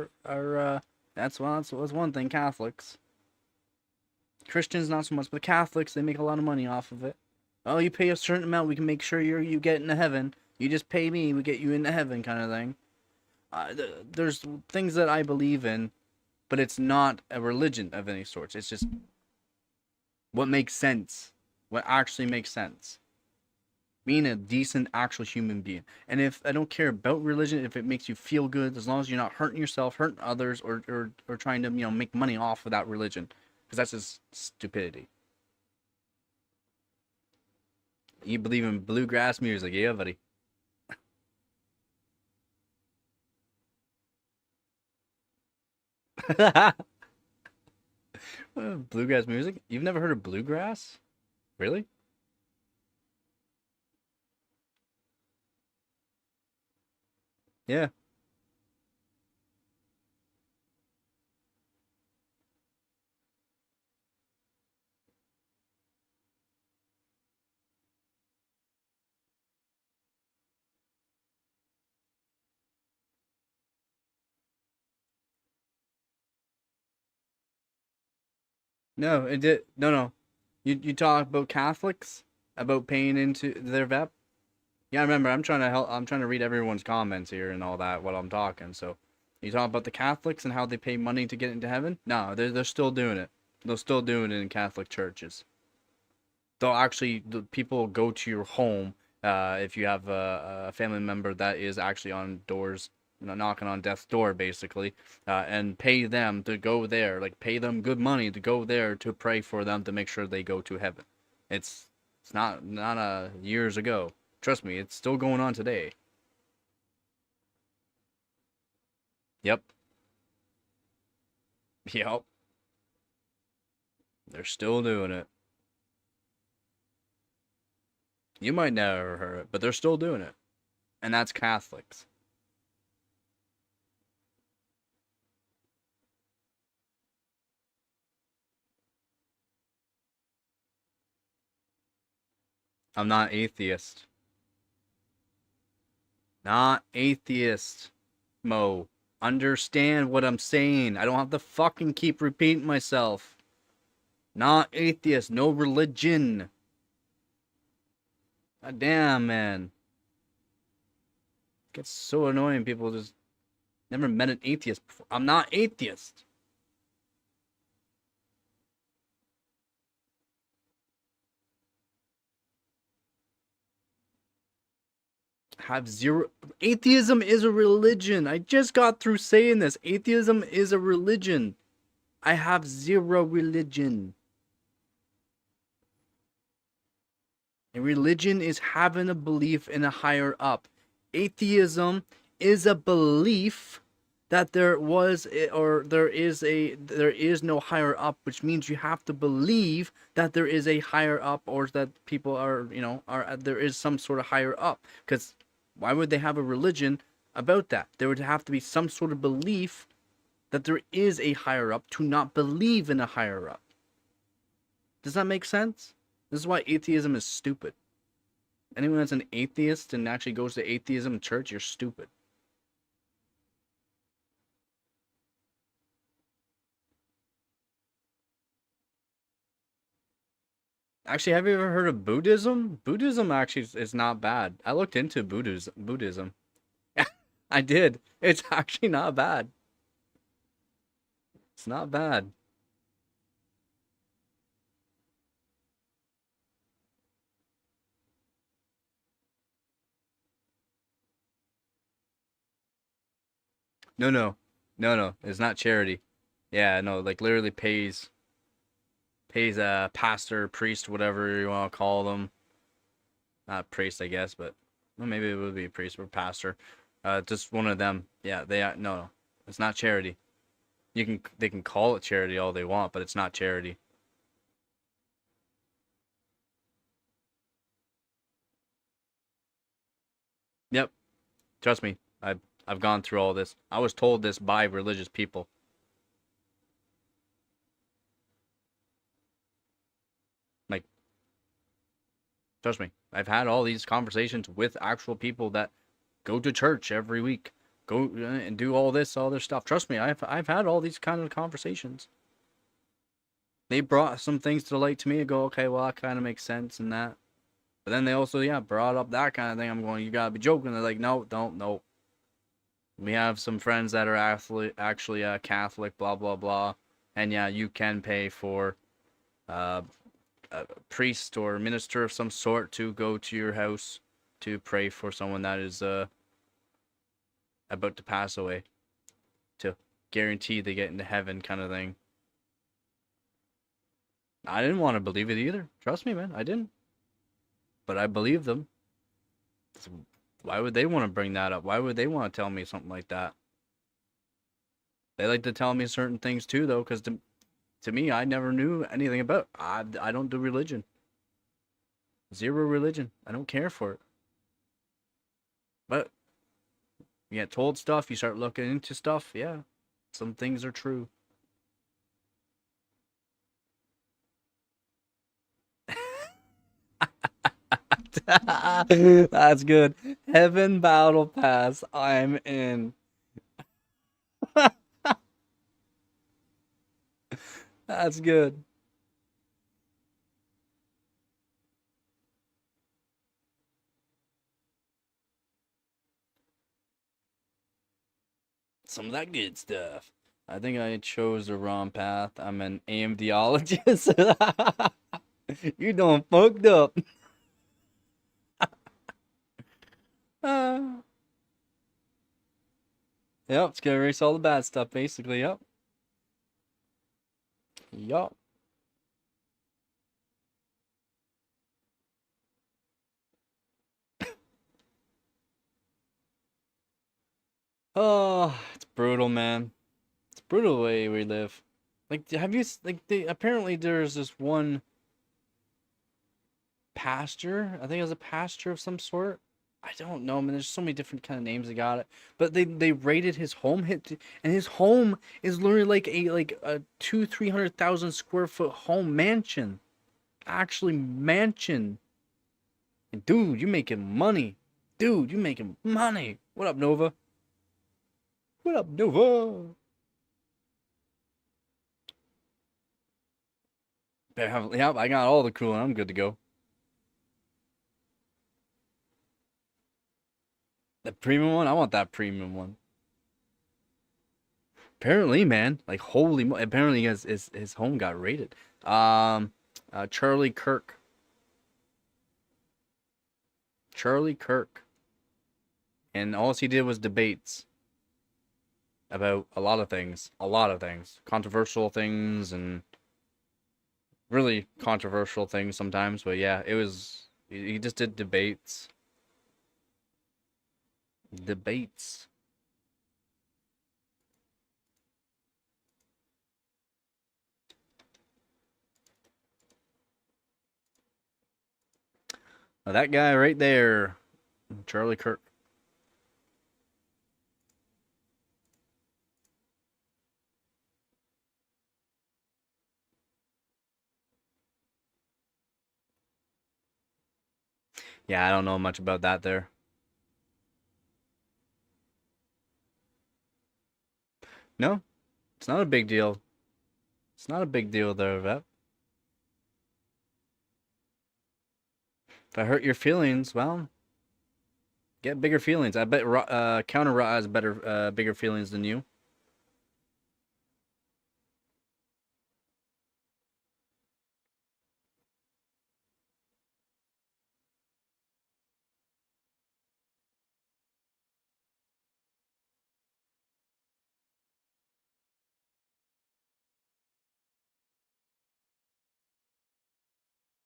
that's one thing. Catholics, Christians not so much, but Catholics they make a lot of money off of it. Oh, you pay a certain amount, we can make sure you get into heaven. You just pay me, we get you into heaven, kind of thing. There's things that I believe in, but it's not a religion of any sorts. It's just what makes sense, what actually makes sense. Being a decent, actual human being. And if I don't care about religion, if it makes you feel good, as long as you're not hurting yourself, hurting others, or trying to make money off of that religion, because that's just stupidity. You believe in bluegrass music, yeah, buddy. Bluegrass music? You've never heard of bluegrass? Really? Yeah. No, it did. No, no. You talk about Catholics? about paying into their VEP? Yeah, remember, I'm trying to help. I'm trying to read everyone's comments here and all that while I'm talking. So, you talk about the Catholics and how they pay money to get into heaven? No, they're still doing it. They're still doing it in Catholic churches. They'll actually, the people go to your home if you have a family member that is actually on doors, knocking on death's door, basically, and pay them to go there. Like, pay them good money to go there to pray for them to make sure they go to heaven. It's not years ago. Trust me, it's still going on today. Yep. Yep. They're still doing it. You might never heard it, but they're still doing it. And that's Catholics. I'm not atheist. Not atheist, Mo. Understand what I'm saying. I don't have to fucking keep repeating myself. Not atheist. No religion. God damn, man. It gets so annoying. People just never met an atheist before. I'm not atheist. Have zero. Atheism is a religion. I just got through saying this. Atheism is a religion. I have zero religion. A religion is having a belief in a higher up. Atheism is a belief that there is no higher up, which means you have to believe that there is a higher up, or that people are, there is some sort of higher up. Because why would they have a religion about that? There would have to be some sort of belief that there is a higher up to not believe in a higher up. Does that make sense? This is why atheism is stupid. Anyone that's an atheist and actually goes to atheism church, you're stupid. Actually, have you ever heard of Buddhism? Buddhism actually is not bad. I looked into Buddhism. I did. It's actually not bad. It's not bad. No, no. No, no. It's not charity. Yeah, no, like literally pays a pastor, priest, whatever you want to call them. Not priest, I guess, but well, maybe it would be a priest or pastor. Just one of them. Yeah, no, it's not charity. They can call it charity all they want, but it's not charity. Yep, trust me. I've gone through all this. I was told this by religious people. Like, trust me. I've had all these conversations with actual people that go to church every week, go and do all this stuff. Trust me, I've had all these kind of conversations. They brought some things to light to me and go, okay, well that kind of makes sense and that. But then they also, yeah, brought up that kind of thing. I'm going, you gotta be joking. They're like, no, don't, no. We have some friends that are actually Catholic, blah blah blah, and yeah, you can pay for uh, a priest or minister of some sort to go to your house to pray for someone that is about to pass away, to guarantee they get into heaven, kind of thing. I didn't want to believe it either. Trust me, man, I didn't. But I believe them. So why would they want to bring that up? Why would they want to tell me something like that? They like to tell me certain things too, though, because to me, I never knew anything about. I don't do religion. Zero religion. I don't care for it. But you get told stuff, you start looking into stuff. Yeah, some things are true. That's good. Heaven Battle Pass. I'm in. That's good. some of that good stuff. I think I chose the wrong path. I'm an AMDologist. You done fucked up. Yep, it's gonna erase all the bad stuff, basically. Yep. Yup. Oh, it's brutal, man. It's brutal the way we live. Like, have you like? Apparently there's this one pastor. I think it was a pastor of some sort. I don't know, man. There's so many different kind of names that got it. But they raided his home, and his home is literally like a 300,000 square foot home mansion, actually mansion. And dude, you making money. Dude, you making money. What up, Nova? What up, Nova? Yep, I got all the coolant. I'm good to go. The premium one? I want that premium one. Apparently, man, like holy, apparently his home got raided. Charlie Kirk. Charlie Kirk, and all he did was debates about a lot of things, controversial things, and really controversial things sometimes. But yeah, it was he just did debates. Debates. Now, that guy right there, Charlie Kirk. Yeah, I don't know much about that there. No, it's not a big deal. It's not a big deal there, Vet. If I hurt your feelings, well, get bigger feelings. I bet Counter Rot has bigger feelings than you.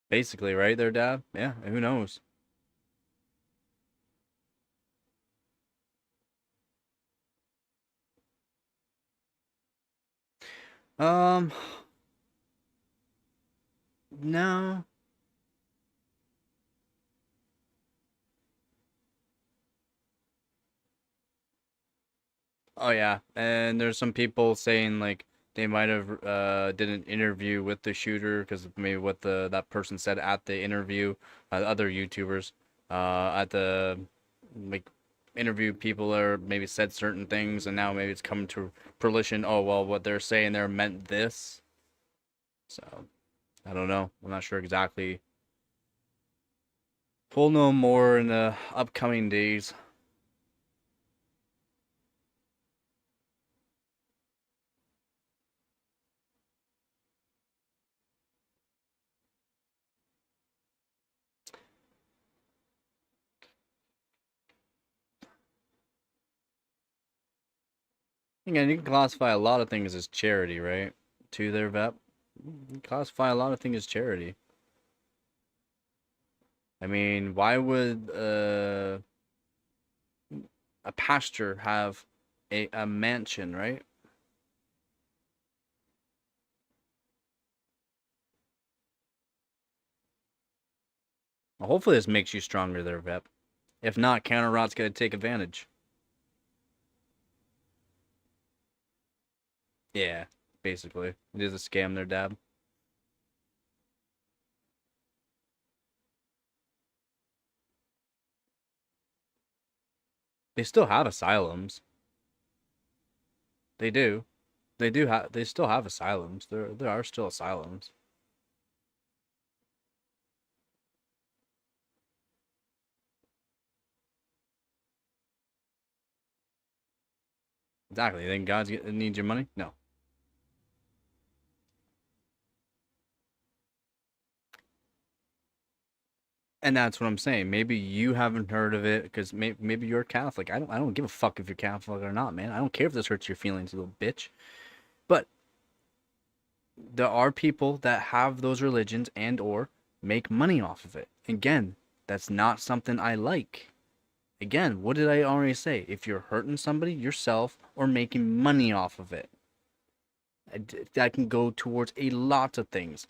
Basically, right there, Dad? Yeah, who knows? Um, no. Oh yeah, and there's some people saying like they might have did an interview with the shooter because maybe what the that person said at the interview, other YouTubers, at the like interview people or maybe said certain things and now maybe it's come to fruition. Oh well, what they're saying there meant this. So I don't know. I'm not sure exactly. We'll know more in the upcoming days. Again, you can classify a lot of things as charity, right? To their vet. You can classify a lot of things as charity. I mean, why would a pastor have a mansion, right? Well, hopefully this makes you stronger there, Vep. If not, Counter Rot's gonna take advantage. Yeah, basically. It is a scam there, Dab. They still have asylums. They do. They still have asylums. There are still asylums. Exactly. You think God needs your money? No. And that's what I'm saying. Maybe you haven't heard of it because maybe you're Catholic. I don't give a fuck if you're Catholic or not, man. I don't care if this hurts your feelings, you little bitch. But there are people that have those religions and or make money off of it. Again, that's not something I like. Again, what did I already say? If you're hurting somebody, yourself, or making money off of it, that can go towards a lot of things.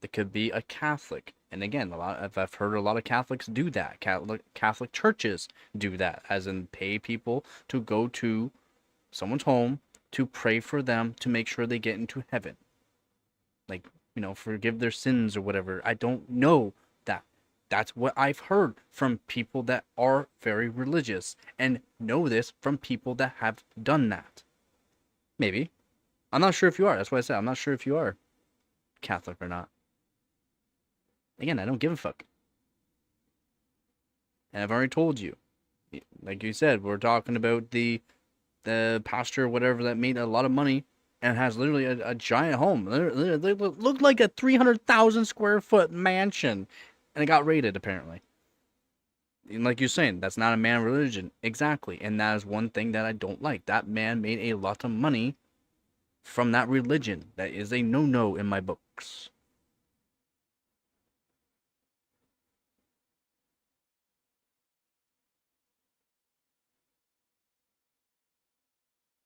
It could be a Catholic, and again, I've heard a lot of Catholics do that. Catholic churches do that, as in pay people to go to someone's home to pray for them to make sure they get into heaven, like, forgive their sins or whatever. I don't know that. That's what I've heard from people that are very religious and know this from people that have done that. Maybe. I'm not sure if you are. That's why I said I'm not sure if you are Catholic or not. Again, I don't give a fuck. And I've already told you. Like you said, we're talking about the pastor or whatever that made a lot of money and has literally a giant home. They looked like a 300,000 square foot mansion. And it got raided, apparently. And like you're saying, that's not a man religion. Exactly. And that is one thing that I don't like. That man made a lot of money from that religion. That is a no-no in my books.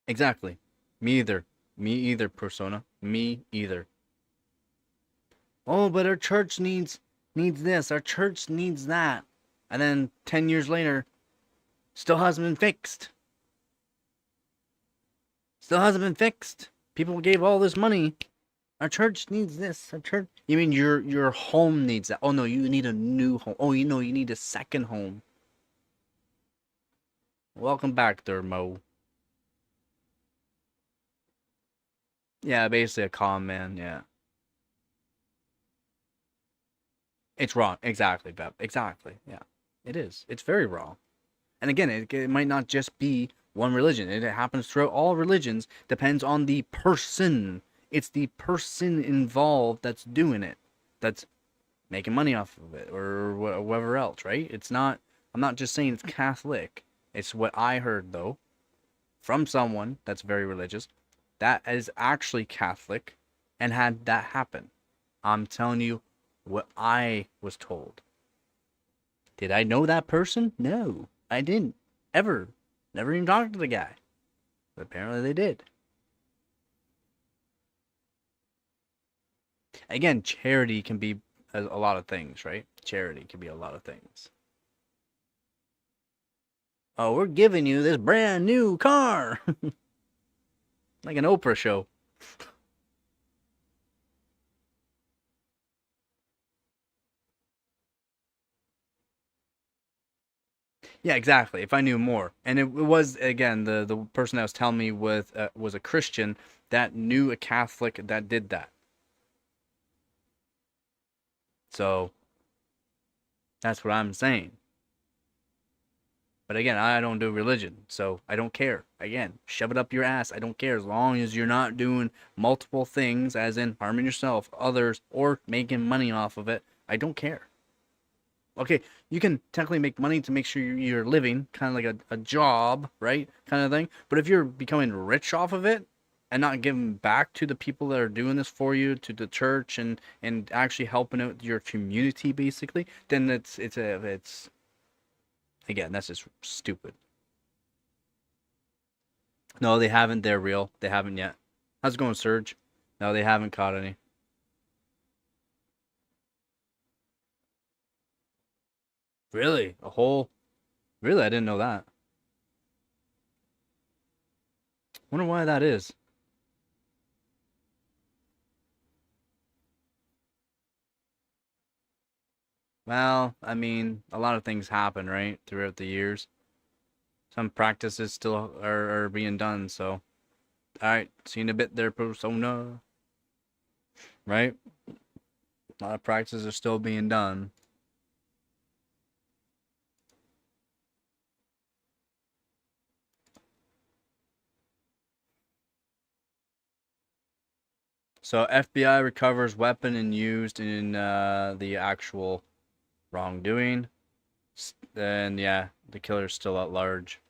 Exactly. Me either. Me either, Persona. Me either. Oh, but our church needs this. Our church needs that. And then 10 years later, still hasn't been fixed. Still hasn't been fixed. People gave all this money. Our church needs this. Our church. You mean your home needs that? Oh no, you need a new home. Oh, you need a second home. Welcome back, Thermo. Yeah, basically a con man. Yeah, it's wrong. Exactly, Beb. Exactly. Yeah, it is. It's very wrong. And again, it might not just be one religion. It happens throughout all religions. Depends on the person. It's the person involved that's doing it. That's making money off of it, or whatever else, right? It's not. I'm not just saying it's Catholic. It's what I heard though from someone that's very religious that is actually Catholic and had that happen. I'm telling you what I was told. Did I know that person? No, I didn't. Ever. Never even talked to the guy. But apparently they did. Again, charity can be a lot of things, right? Charity can be a lot of things. Oh, we're giving you this brand new car. Like an Oprah show. Yeah, exactly. If I knew more, and it was again the person that was telling me was a Christian that knew a Catholic that did that. So that's what I'm saying. But again, I don't do religion, so I don't care. Again, shove it up your ass. I don't care as long as you're not doing multiple things, as in harming yourself, others, or making money off of it. I don't care. Okay, you can technically make money to make sure you're living, kind of like a job, right? Kind of thing. But if you're becoming rich off of it and not giving back to the people that are doing this for you, to the church and actually helping out your community basically, then it's again, that's just stupid. No, they haven't. They're real. They haven't yet. How's it going, Surge? No, they haven't caught any. Really? A whole? Really? I didn't know that. Wonder why that is. Well, I mean, a lot of things happen, right, throughout the years. Some practices still are being done, so. Alright, seen a bit there, Persona. Right? A lot of practices are still being done. So FBI recovers weapon and used in the actual wrongdoing. Then yeah, the killer's still at large.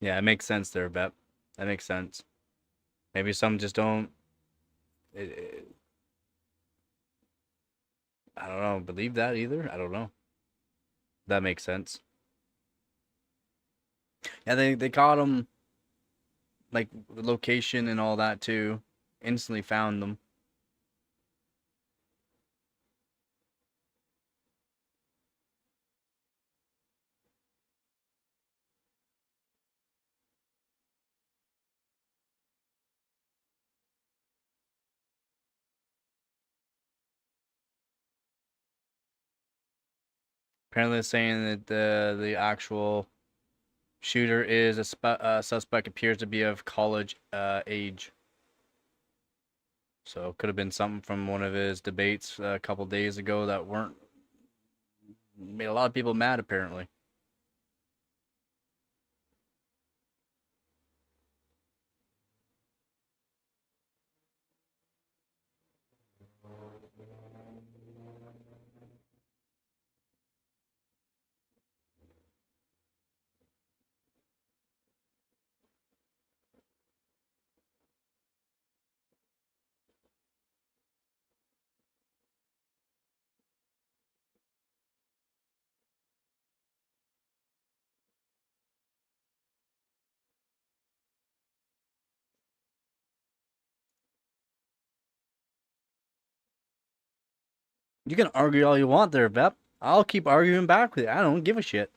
Yeah, it makes sense there, Bep. That makes sense. Maybe some just don't. It, I don't know. Believe that either. I don't know. That makes sense. Yeah, they caught him, like the location and all that too. Instantly found them. Apparently, saying that the actual shooter is a suspect appears to be of college age. So it could have been something from one of his debates a couple days ago that weren't made a lot of people mad apparently. You can argue all you want there, Vep. I'll keep arguing back with you. I don't give a shit.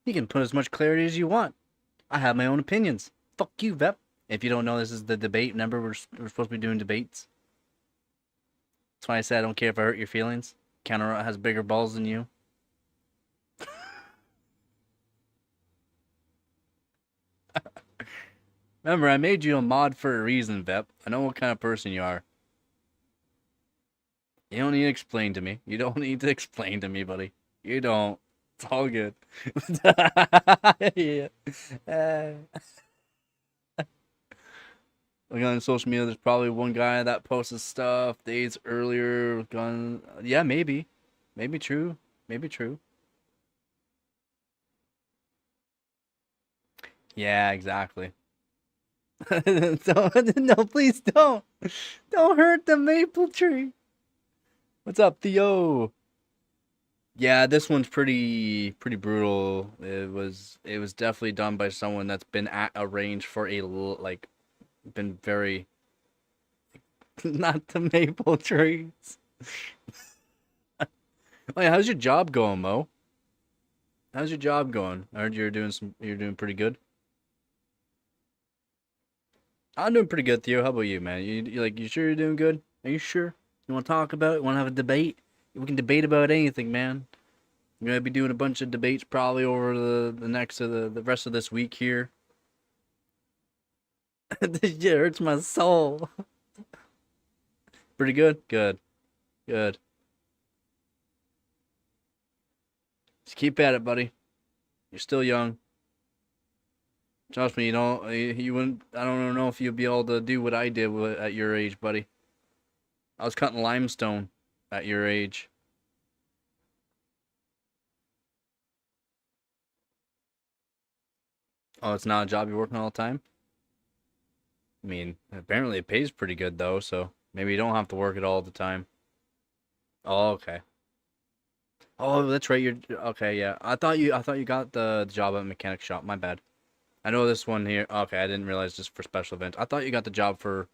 You can put as much clarity as you want. I have my own opinions. Fuck you, Vep. If you don't know, this is the debate. Remember, we're supposed to be doing debates. That's why I said I don't care if I hurt your feelings. Counter has bigger balls than you. Remember, I made you a mod for a reason, Vep. I know what kind of person you are. You don't need to explain to me. You don't need to explain to me, buddy. You don't. It's all good. Yeah. Like on social media, there's probably one guy that posted stuff days earlier. Gone. Yeah, maybe. Maybe true. Maybe true. Yeah, exactly. Don't, no, please don't. Don't hurt the maple tree. What's up, Theo? Yeah, this one's pretty brutal. It was definitely done by someone that's been at a range for like been very not the maple trees. Oh yeah, how's your job going, Mo? How's your job going? I heard you're doing pretty good. I'm doing pretty good, Theo. How about you, man? You sure you're doing good? Are you sure? You want to talk about it? Want to have a debate? We can debate about anything, man. I'm gonna be doing a bunch of debates probably over the next of the rest of this week here. This shit hurts my soul. Pretty good? Good. Good. Just keep at it, buddy. You're still young. Trust me, you wouldn't. I don't know if you'd be able to do what I did at your age, buddy. I was cutting limestone at your age. Oh, it's not a job you're working all the time? I mean, apparently it pays pretty good though, so maybe you don't have to work it all the time. Oh, okay. Oh, that's right. You're okay. Yeah, I thought you got the job at mechanic shop. My bad. I know this one here. Okay, I didn't realize just for special events. I thought you got the job for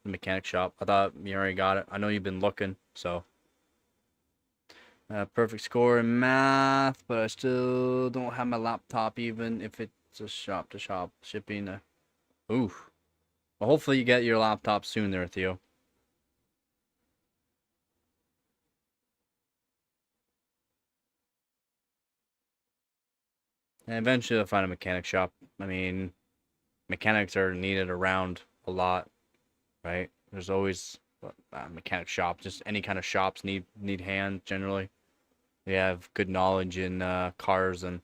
the mechanic shop. I thought you already got it. I know you've been looking, so perfect score in math, but I still don't have my laptop even if it's a shop to shop shipping. Oof. Well, hopefully you get your laptop soon there, Theo. And eventually I'll find a mechanic shop. I mean, mechanics are needed around a lot, right? There's always a mechanic shop. Just any kind of shops need hands generally. They have good knowledge in cars, and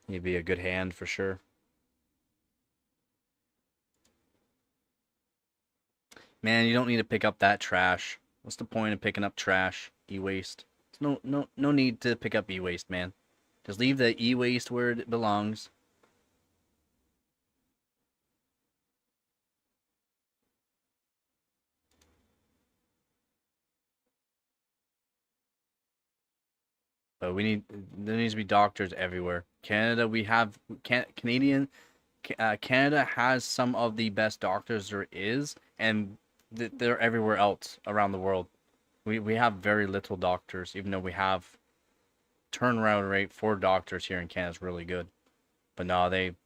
you'd be a good hand for sure. Man, you don't need to pick up that trash. What's the point of picking up trash? E-waste. There's no need to pick up e-waste, man. Just leave the e-waste where it belongs. But there needs to be doctors everywhere. Canada, we have Canada has some of the best doctors there is, and they're everywhere else around the world. We have very little doctors, even though we have turnaround rate for doctors here in Canada is really good. But no, they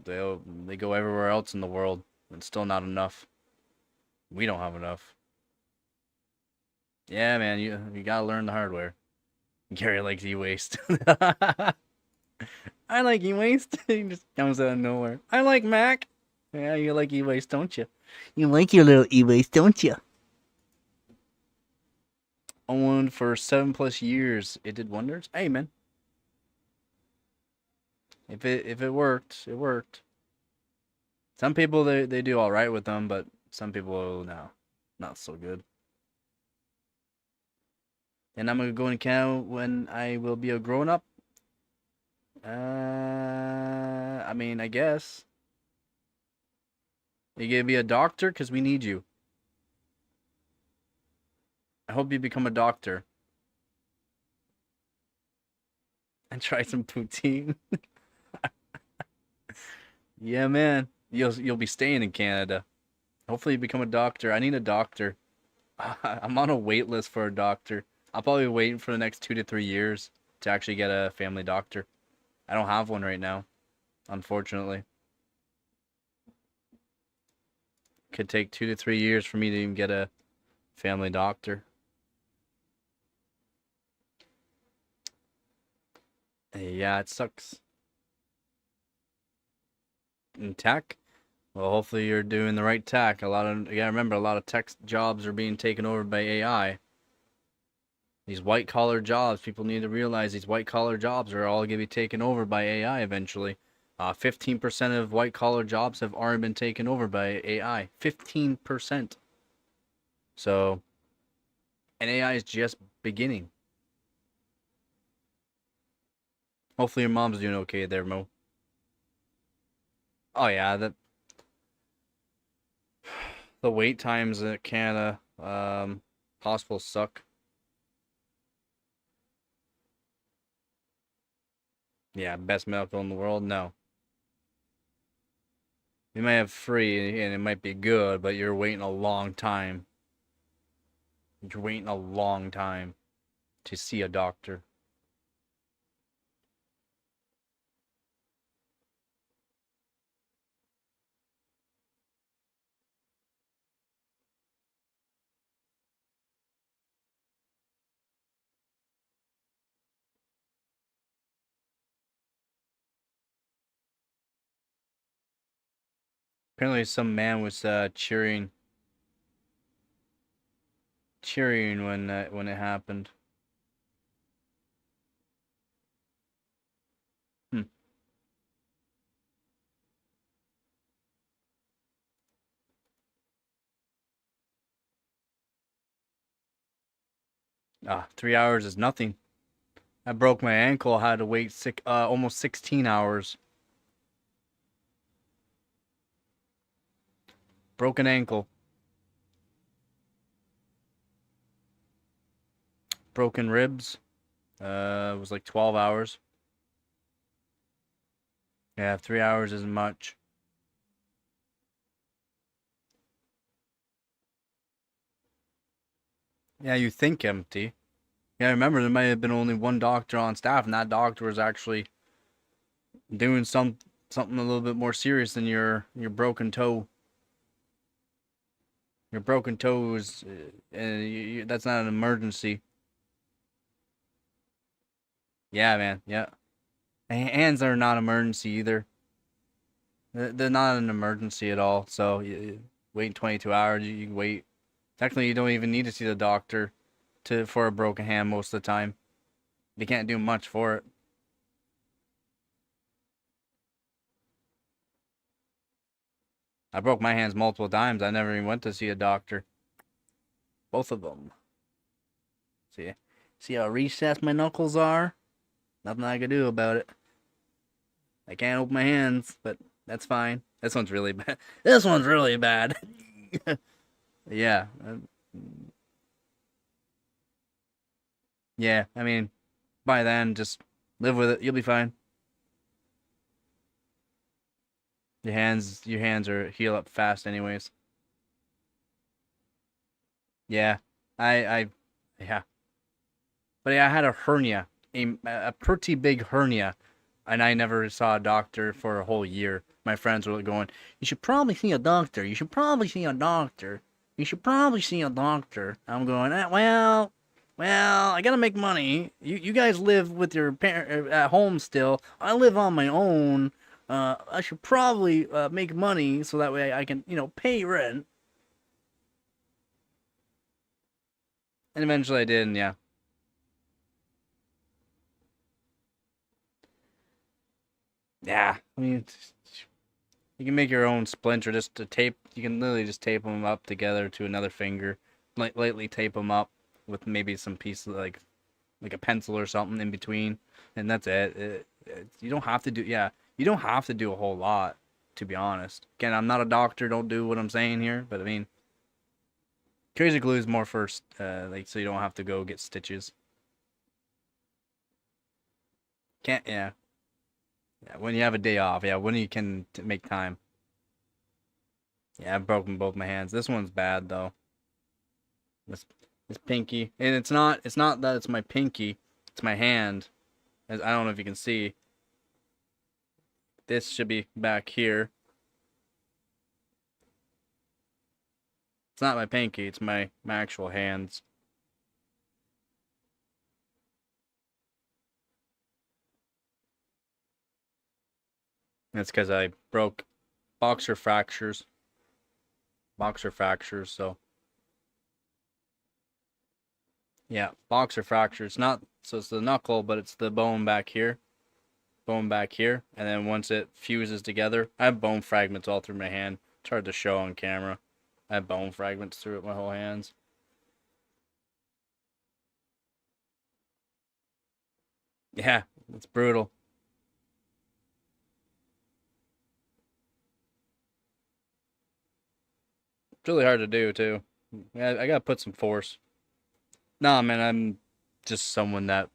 go everywhere else in the world, and still not enough. We don't have enough. Yeah, man, you gotta learn the hard way. Gary likes e-waste. I like e-waste. He just comes out of nowhere. I like Mac. Yeah, you like e-waste, don't you? You like your little e-waste, don't you? Owned for 7+ years. It did wonders. Hey, man. If it worked, it worked. Some people they do all right with them, but some people no, not so good. And I'm gonna go in Canada when I will be a grown up. I mean, I guess. You gonna be a doctor? Because we need you. I hope you become a doctor. And try some poutine. Yeah, man. You'll be staying in Canada. Hopefully you become a doctor. I need a doctor. I'm on a wait list for a doctor. I'll probably wait for the next 2 to 3 years to actually get a family doctor. I don't have one right now, unfortunately. Could take 2 to 3 years for me to even get a family doctor. Yeah, it sucks. In tech, well, hopefully you're doing the right tech. You gotta remember, a lot of tech jobs are being taken over by AI. These white collar jobs, people need to realize these white collar jobs are all gonna be taken over by AI eventually. 15% of white collar jobs have already been taken over by AI. 15%. So, and AI is just beginning. Hopefully your mom's doing okay there, Mo. Oh yeah, the wait times in Canada, hospitals suck. Yeah, best medical in the world. No, you might have free and it might be good, but you're waiting a long time. You're waiting a long time to see a doctor. Apparently, some man was cheering when it happened. Hmm. 3 hours is nothing. I broke my ankle. I had to wait almost 16 hours. Broken ankle. Broken ribs. It was like 12 hours. Yeah, 3 hours isn't much. Yeah, you think empty. Yeah, I remember there might have been only one doctor on staff, and that doctor was actually doing something a little bit more serious than your broken toe. Your broken toe is, that's not an emergency. Yeah, man. Yeah. Hands are not emergency either. They're not an emergency at all. So you wait 22 hours. You can wait. Technically, you don't even need to see the doctor for a broken hand most of the time. They can't do much for it. I broke my hands multiple times. I never even went to see a doctor. Both of them. See how recessed my knuckles are? Nothing I can do about it. I can't open my hands, but that's fine. This one's really bad. This one's really bad. Yeah. Yeah, I mean, by then, just live with it. You'll be fine. Your hands are heal up fast anyways. Yeah. I yeah. But yeah, I had a hernia, a pretty big hernia, and I never saw a doctor for a whole year. My friends were going, "You should probably see a doctor. You should probably see a doctor. You should probably see a doctor." I'm going, well, I gotta make money. You guys live with your parent at home still. I live on my own. I should probably make money so that way I can, pay rent. And eventually I did, and yeah. Yeah, I mean, you can make your own splinter just to tape. You can literally just tape them up together to another finger. Lightly tape them up with maybe some piece of like a pencil or something in between, and that's it. You don't have to do, yeah, you don't have to do a whole lot, to be honest. Again, I'm not a doctor. Don't do what I'm saying here, but I mean, crazy glue is more first, like so you don't have to go get stitches. Can't, yeah. Yeah, when you have a day off, yeah, when you can make time. Yeah, I've broken both my hands. This one's bad though. This pinky, and it's not that it's my pinky, it's my hand. As I don't know if you can see. This should be back here. It's not my pinky, it's my actual hands. That's because I broke boxer fractures. So yeah, boxer fractures. Not so it's the knuckle, but it's the bone back here. Bone back here, and then once it fuses together, I have bone fragments all through my hand. It's hard to show on camera. I have bone fragments throughout my whole hands. Yeah, it's brutal. It's really hard to do too. Yeah, I gotta put some force. Nah, man, I'm just someone that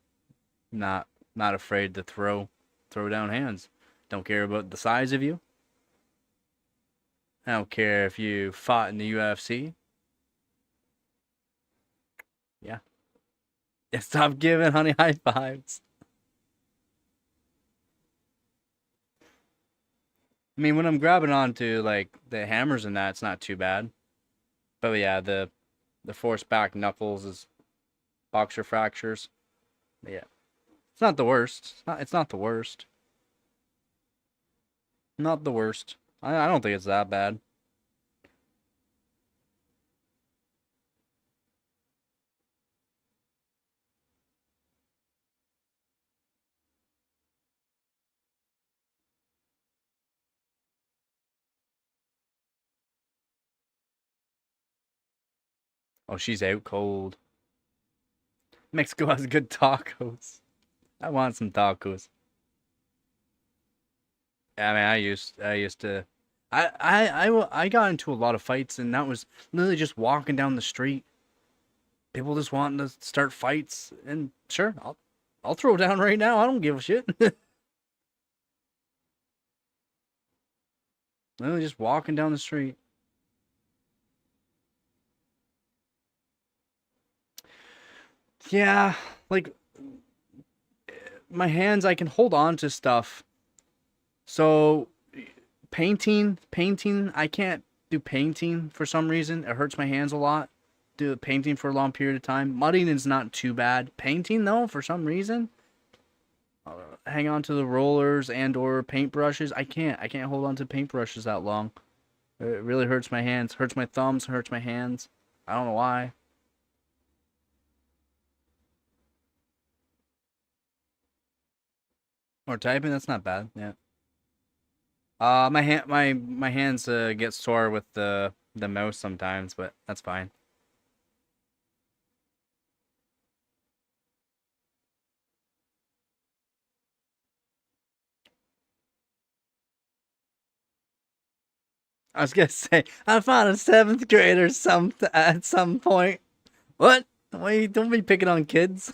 not afraid to throw down hands. Don't care about the size of you. I don't care if you fought in the UFC. Yeah. Yeah, stop giving honey high fives. I mean, when I'm grabbing onto like the hammers and that, it's not too bad. But yeah, the force back knuckles is boxer fractures. But yeah, it's not the worst. It's not the worst. Not the worst. I don't think it's that bad. Oh, she's out cold. Mexico has good tacos. I want some tacos. I mean, I used to, I got into a lot of fights, and that was literally just walking down the street. People just wanting to start fights, and sure, I'll throw down right now. I don't give a shit. Literally just walking down the street. Yeah, like my hands, I can hold on to stuff. So painting, I can't do painting for some reason. It hurts my hands a lot. Do painting for a long period of time. Mudding is not too bad. Painting though, for some reason, hang on to the rollers and or paintbrushes. I can't hold on to paintbrushes that long. It really hurts my hands, hurts my thumbs, hurts my hands. I don't know why. Or typing, that's not bad. Yeah. My hands get sore with the mouse sometimes, but that's fine. I was gonna say I found a seventh grader at some point. What? Wait, don't be picking on kids.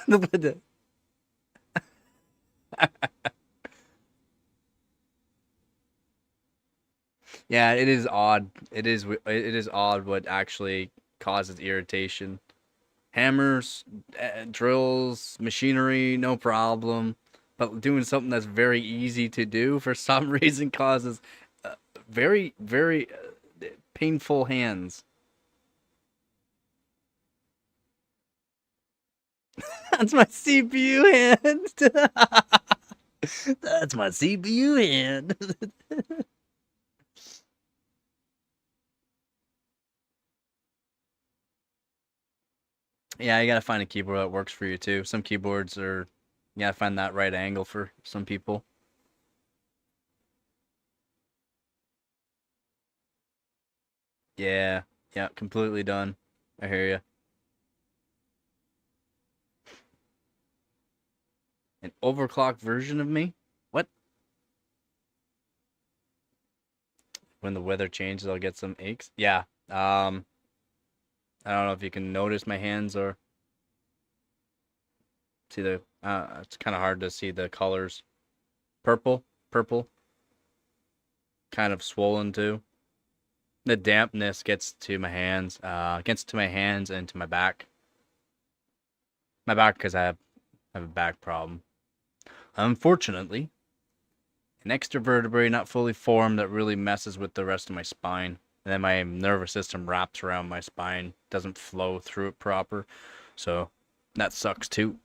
Yeah, it is odd. It is odd what actually causes irritation. Hammers, drills, machinery, no problem. But doing something that's very easy to do for some reason causes very, very painful hands. That's my CPU hand. That's my CPU hand. Yeah, you gotta find a keyboard that works for you too. Some keyboards are, you gotta find that right angle for some people. Yeah, yeah, completely done. I hear you. An overclocked version of me? What? When the weather changes, I'll get some aches. Yeah. I don't know if you can notice my hands or see the. It's kind of hard to see the colors. Purple, purple, kind of swollen too. The dampness gets to my hands. Gets to my hands and to my back. My back because I have a back problem. Unfortunately, an extra vertebrae not fully formed that really messes with the rest of my spine. And then my nervous system wraps around my spine, doesn't flow through it proper. So that sucks too.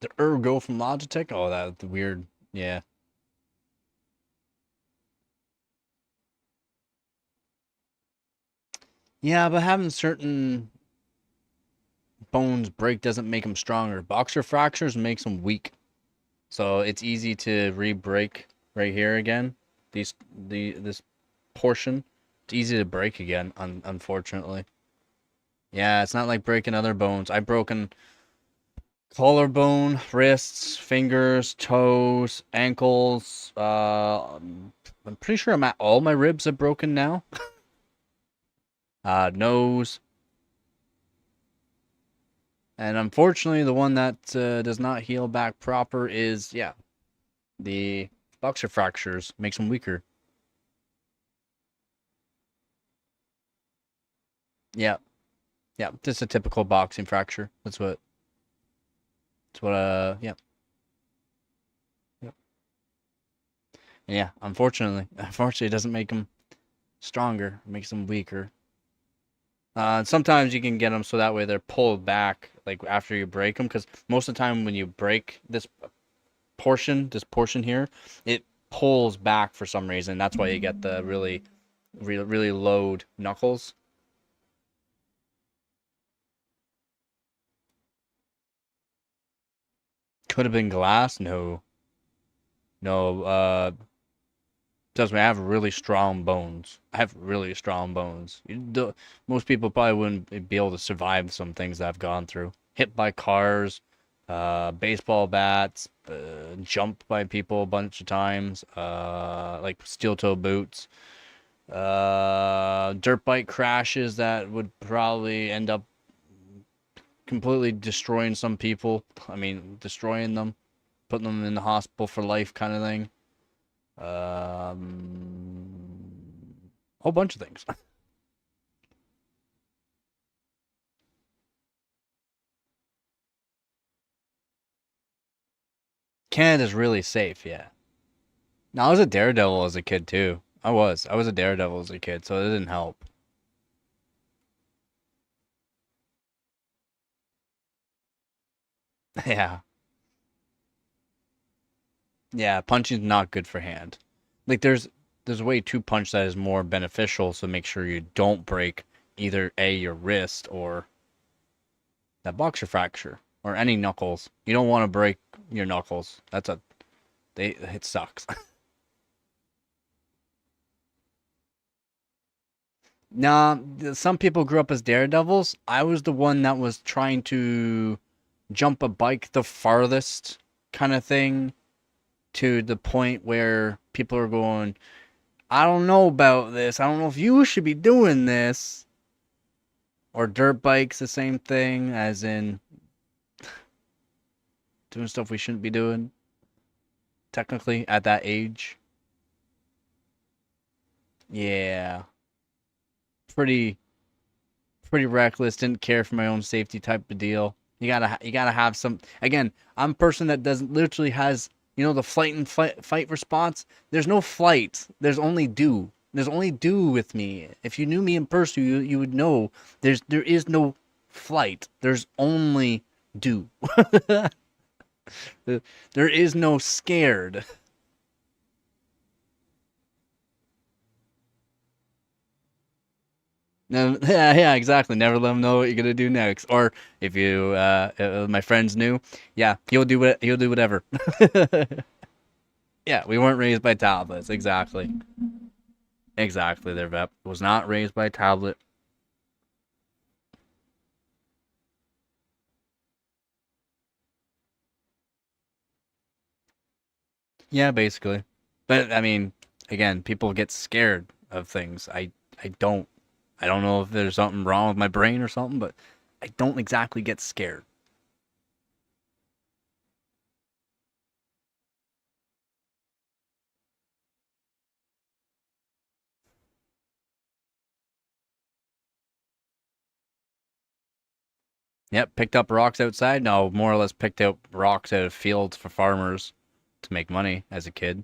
The Ergo from Logitech? Oh, that's weird. Yeah. Yeah, but having certain bones break doesn't make them stronger. Boxer fractures makes them weak. So it's easy to re-break right here again. This portion, it's easy to break again. Unfortunately, yeah, it's not like breaking other bones. I've broken collarbone, wrists, fingers, toes, ankles. I'm pretty sure I'm at all my ribs are broken now. Nose, and unfortunately, the one that does not heal back proper is yeah, the boxer fractures makes them weaker. Yeah, yeah, just a typical boxing fracture. That's what. Yeah, yeah, yeah. Unfortunately, it doesn't make them stronger. It makes them weaker. Sometimes you can get them so that way they're pulled back, like after you break them, because most of the time when you break this portion here, it pulls back for some reason. That's why you get the really load knuckles. Could have been glass. No, no. Trust me, I have really strong bones. I have really strong bones. Most people probably wouldn't be able to survive some things that I've gone through. Hit by cars, baseball bats, jumped by people a bunch of times, like steel toe boots, dirt bike crashes that would probably end up completely destroying some people. I mean, destroying them, putting them in the hospital for life kind of thing. Whole bunch of things. Canada's really safe, yeah. Now, I was a daredevil as a kid too. I was a daredevil as a kid, so it didn't help. Yeah. Yeah, punching's not good for hand. Like there's a way to punch that is more beneficial, so make sure you don't break either A, your wrist, or that boxer fracture, or any knuckles. You don't want to break your knuckles. It sucks. Nah, some people grew up as daredevils. I was the one that was trying to jump a bike the farthest kind of thing, to the point where people are going, I don't know about this. I don't know if you should be doing this. Or dirt bikes, the same thing, as in doing stuff we shouldn't be doing, technically, at that age. Yeah. Pretty pretty reckless, didn't care for my own safety type of deal. You gotta have some. Again, I'm a person that doesn't literally has, the flight and fight response. There's no flight. There's only do. There's only do with me. If you knew me in person, you would know there is no flight. There's only do. There is no scared. No, yeah, exactly. Never let them know what you're gonna do next. Or if my friends knew, yeah, he'll do whatever. Yeah, we weren't raised by tablets. Exactly, exactly. Their vet was not raised by a tablet. Yeah, basically. But I mean, again, people get scared of things. I don't. I don't know if there's something wrong with my brain or something, but I don't exactly get scared. Yep, picked up rocks outside. No, more or less picked up rocks out of fields for farmers to make money as a kid.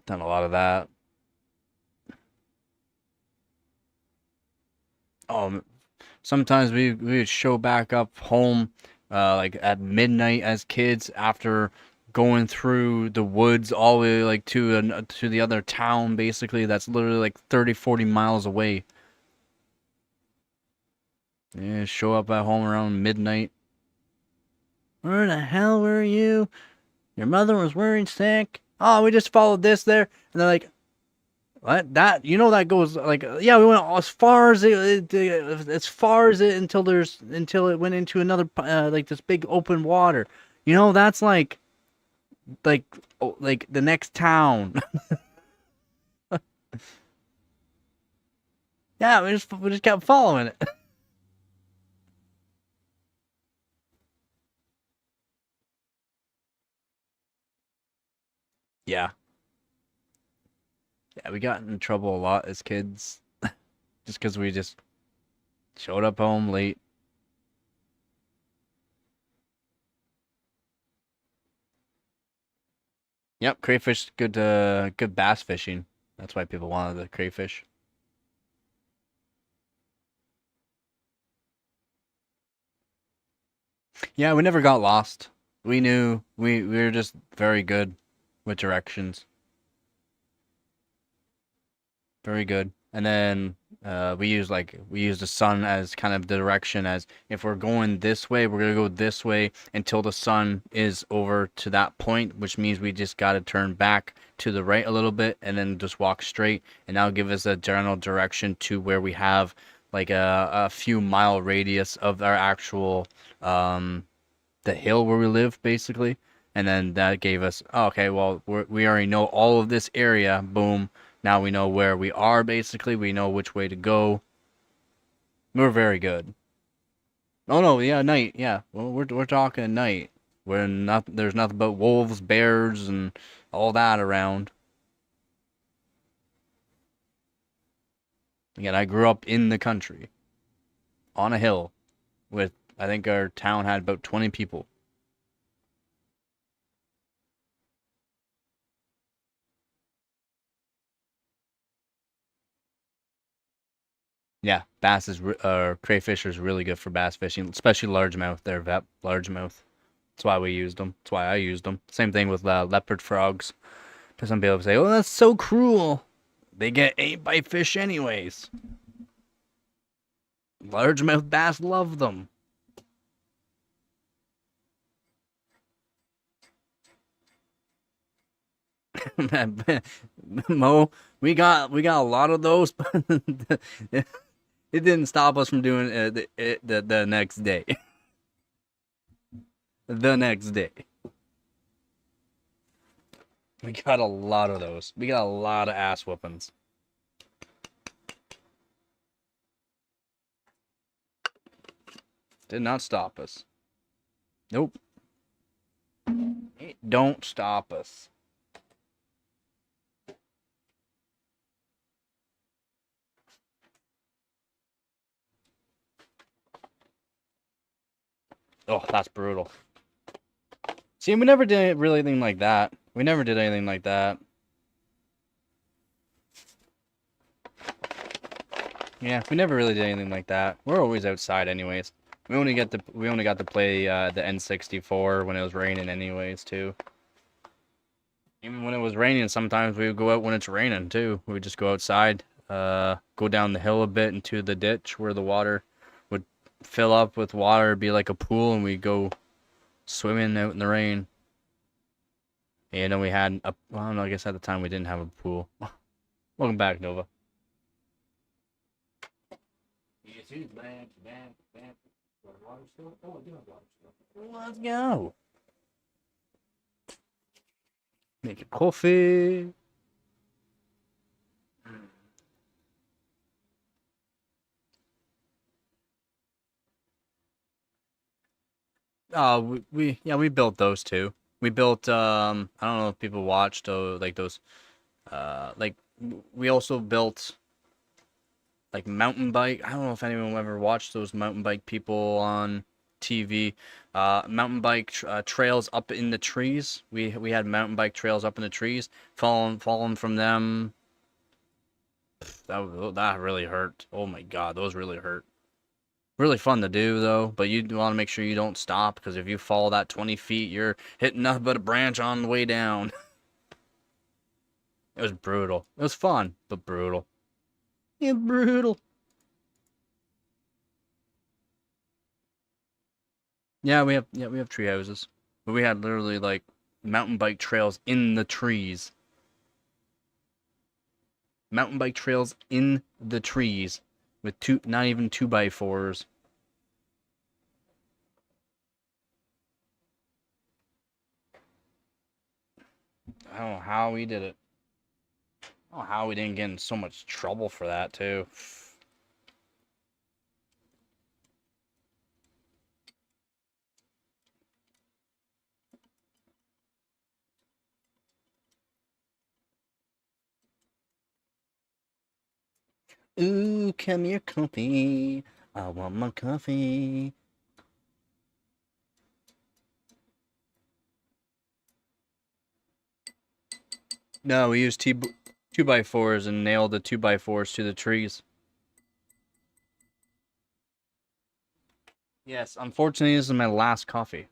Done a lot of that. Oh, sometimes we would show back up home, like at midnight as kids after going through the woods all the way like to the other town. Basically, that's literally like 30, 40 miles away. Yeah, show up at home around midnight. Where the hell were you? Your mother was wearing sick. Oh, we just followed this there, and they're like, what? That goes like, yeah, we went as far as it until it went into another like this big open water. That's like like the next town. Yeah, we just kept following it. Yeah, yeah, we got in trouble a lot as kids just because we just showed up home late. Yep, crayfish, good bass fishing. That's why people wanted the crayfish. Yeah, we never got lost. We knew we were just very good with directions. Very good. And then we use the sun as kind of the direction, as if we're going this way, we're gonna go this way until the sun is over to that point, which means we just gotta turn back to the right a little bit and then just walk straight, and that'll give us a general direction to where we have like a few mile radius of our actual the hill where we live, basically. And then that gave us, oh, okay, well, we already know all of this area. Boom. Now we know where we are, basically. We know which way to go. We're very good. Oh, no, yeah, night. Yeah. Well, we're talking night. There's nothing but wolves, bears, and all that around. Again, I grew up in the country on a hill with, I think our town had about 20 people. Yeah, bass is crayfish is really good for bass fishing, especially largemouth. They're largemouth. That's why we used them. That's why I used them. Same thing with leopard frogs. To some people say, "Oh, that's so cruel." They get ate by fish anyways. Largemouth bass love them. Mo, we got a lot of those, but it didn't stop us from doing the next day. The next day. We got a lot of those. We got a lot of ass whoopings. Did not stop us. Nope. It don't stop us. Oh, that's brutal. See, we never did really anything like that. We never did anything like that. Yeah, we never really did anything like that. We're always outside anyways. We only got to play the N64 when it was raining anyways too. Even when it was raining, sometimes we would go out when it's raining too. We would just go outside, go down the hill a bit into the ditch where the water would fill up with water, be like a pool, and we'd go swimming out in the rain. And then we had a, well, no, I guess at the time we didn't have a pool. Welcome back, Nova. Let's go. Make a coffee. We built those too. We built I don't know if people watched like those like we also built like mountain bike. I don't know if anyone ever watched those mountain bike people on TV. Mountain bike trails up in the trees. We had mountain bike trails up in the trees. Falling from them. That really hurt. Oh my God, those really hurt. Really fun to do though, but you want to make sure you don't stop because if you fall that 20 feet, you're hitting nothing but a branch on the way down. It was brutal. It was fun, but brutal. Yeah, brutal. We have tree houses, but we had literally like mountain bike trails in the trees. Mountain bike trails in the trees with not even 2x4s. I don't know how we did it. I don't know how we didn't get in so much trouble for that too. Ooh, come here, coffee. I want my coffee. No, we used 2x4s and nailed the 2x4s to the trees. Yes, unfortunately, this is my last coffee.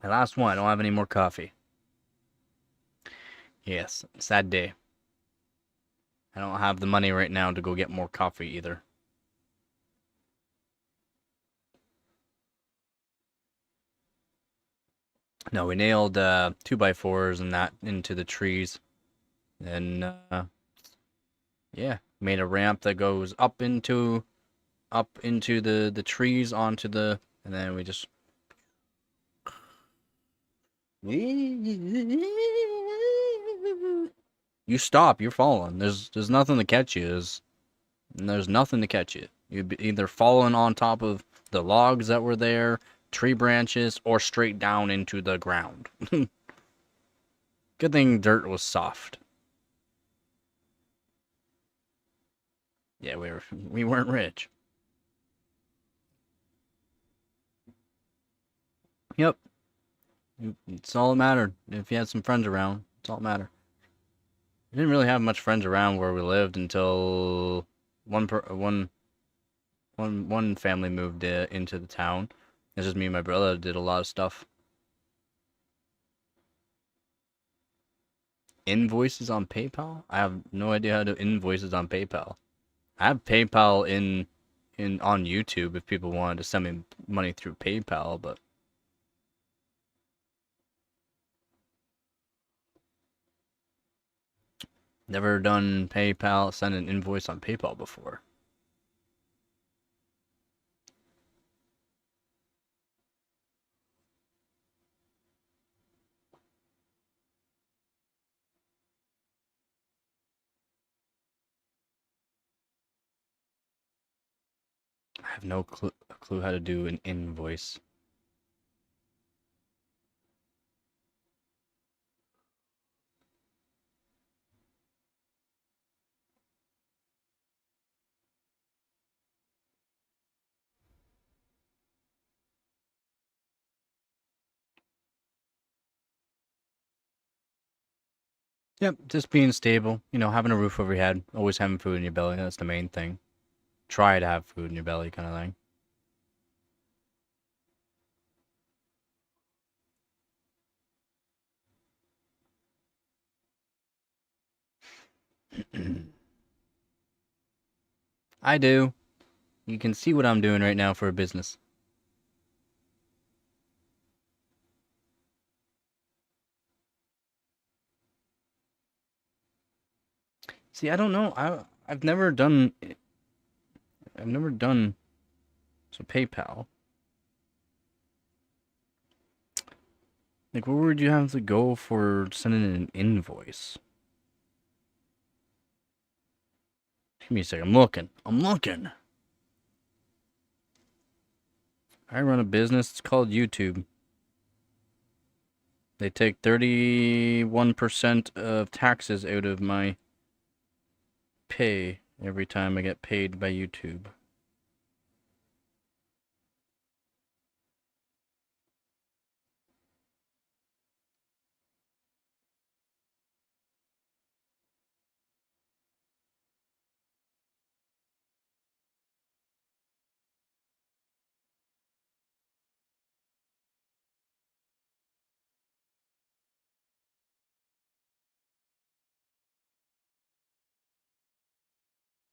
My last one. I don't have any more coffee. Yes, sad day. I don't have the money right now to go get more coffee either. No, we nailed 2x4s and that into the trees. And yeah, made a ramp that goes up into the trees onto the, and then we just you stop, you're falling. There's nothing to catch you. There's nothing to catch you. You'd be either falling on top of the logs that were there, tree branches, or straight down into the ground. Good thing dirt was soft. Yeah, we weren't rich. Yep. It's all that mattered. If you had some friends around, it's all that mattered. I didn't really have much friends around where we lived until one family moved into the town. It's just me and my brother that did a lot of stuff. Invoices on PayPal? I have no idea how to do invoices on PayPal. I have PayPal in on YouTube if people wanted to send me money through PayPal, but never done PayPal, send an invoice on PayPal before. I have no clue how to do an invoice. Yep, just being stable, having a roof over your head, always having food in your belly, that's the main thing. Try to have food in your belly kind of thing. I do. You can see what I'm doing right now for a business. See, I don't know. I've never done so PayPal. Like, where would you have to go for sending an invoice? Give me a second. I'm looking. I run a business. It's called YouTube. They take 31% of taxes out of my pay every time I get paid by YouTube.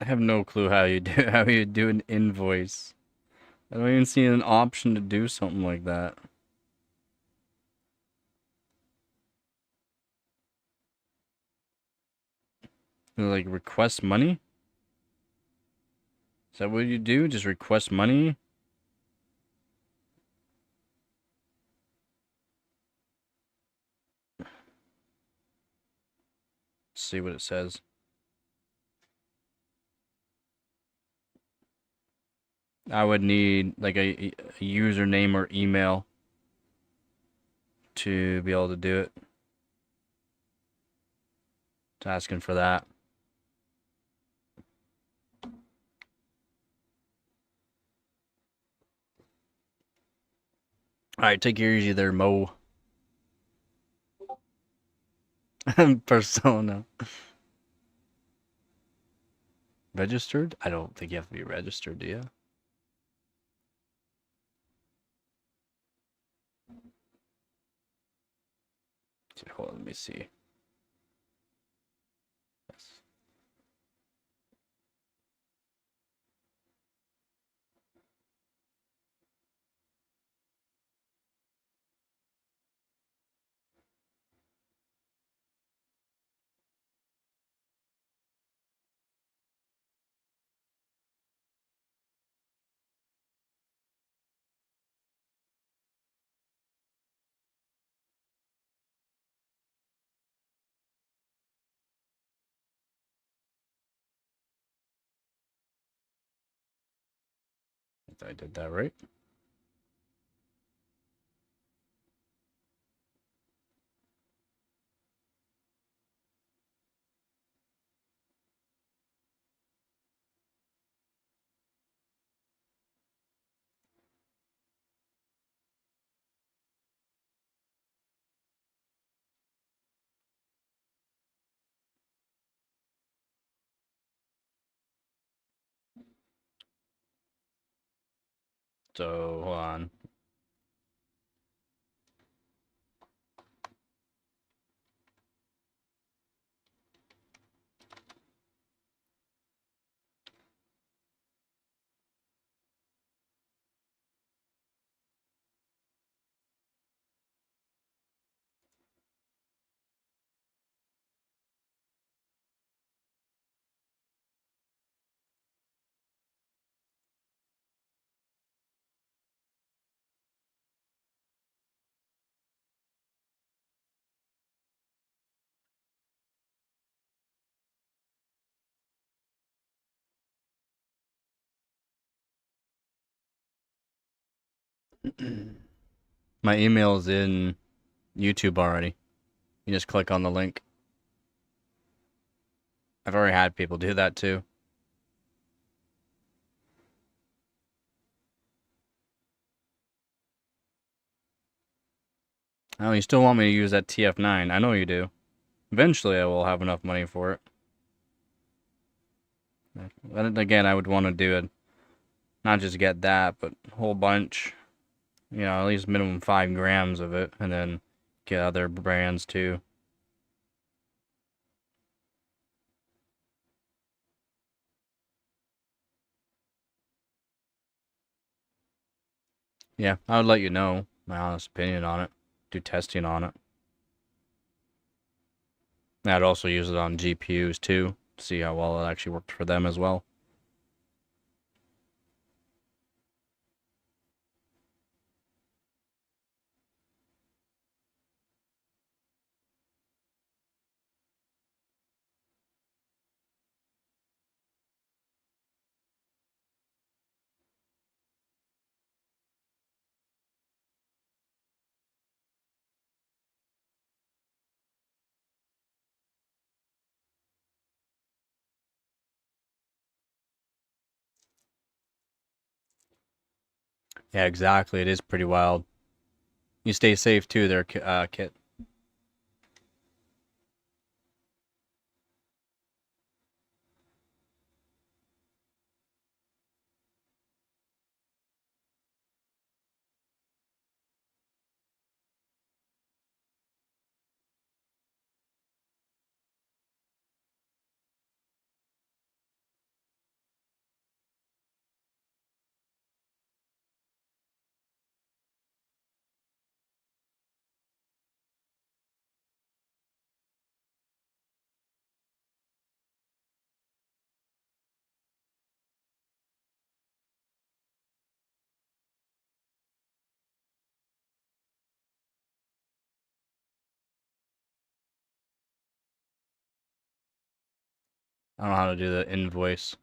I have no clue how you do an invoice. I don't even see an option to do something like that. Like request money? Is that what you do? Just request money? Let's see what it says. I would need like a username or email to be able to do it. It's asking for that. Alright, take your easy there, Mo. Persona. Registered? I don't think you have to be registered, do you? Hold on, let me see. Yes. I did that right. So, hold on. My email is in YouTube already. You just click on the link. I've already had people do that too. Oh, you still want me to use that TF9? I know you do. Eventually, I will have enough money for it. But again, I would want to do it. Not just get that, but a whole bunch. You know, at least minimum 5 grams of it, and then get other brands too. Yeah, I would let you know my honest opinion on it. Do testing on it. I'd also use it on GPUs too, see how well it actually worked for them as well. Yeah, exactly. It is pretty wild. You stay safe too there, Kit. I don't know how to do the invoice.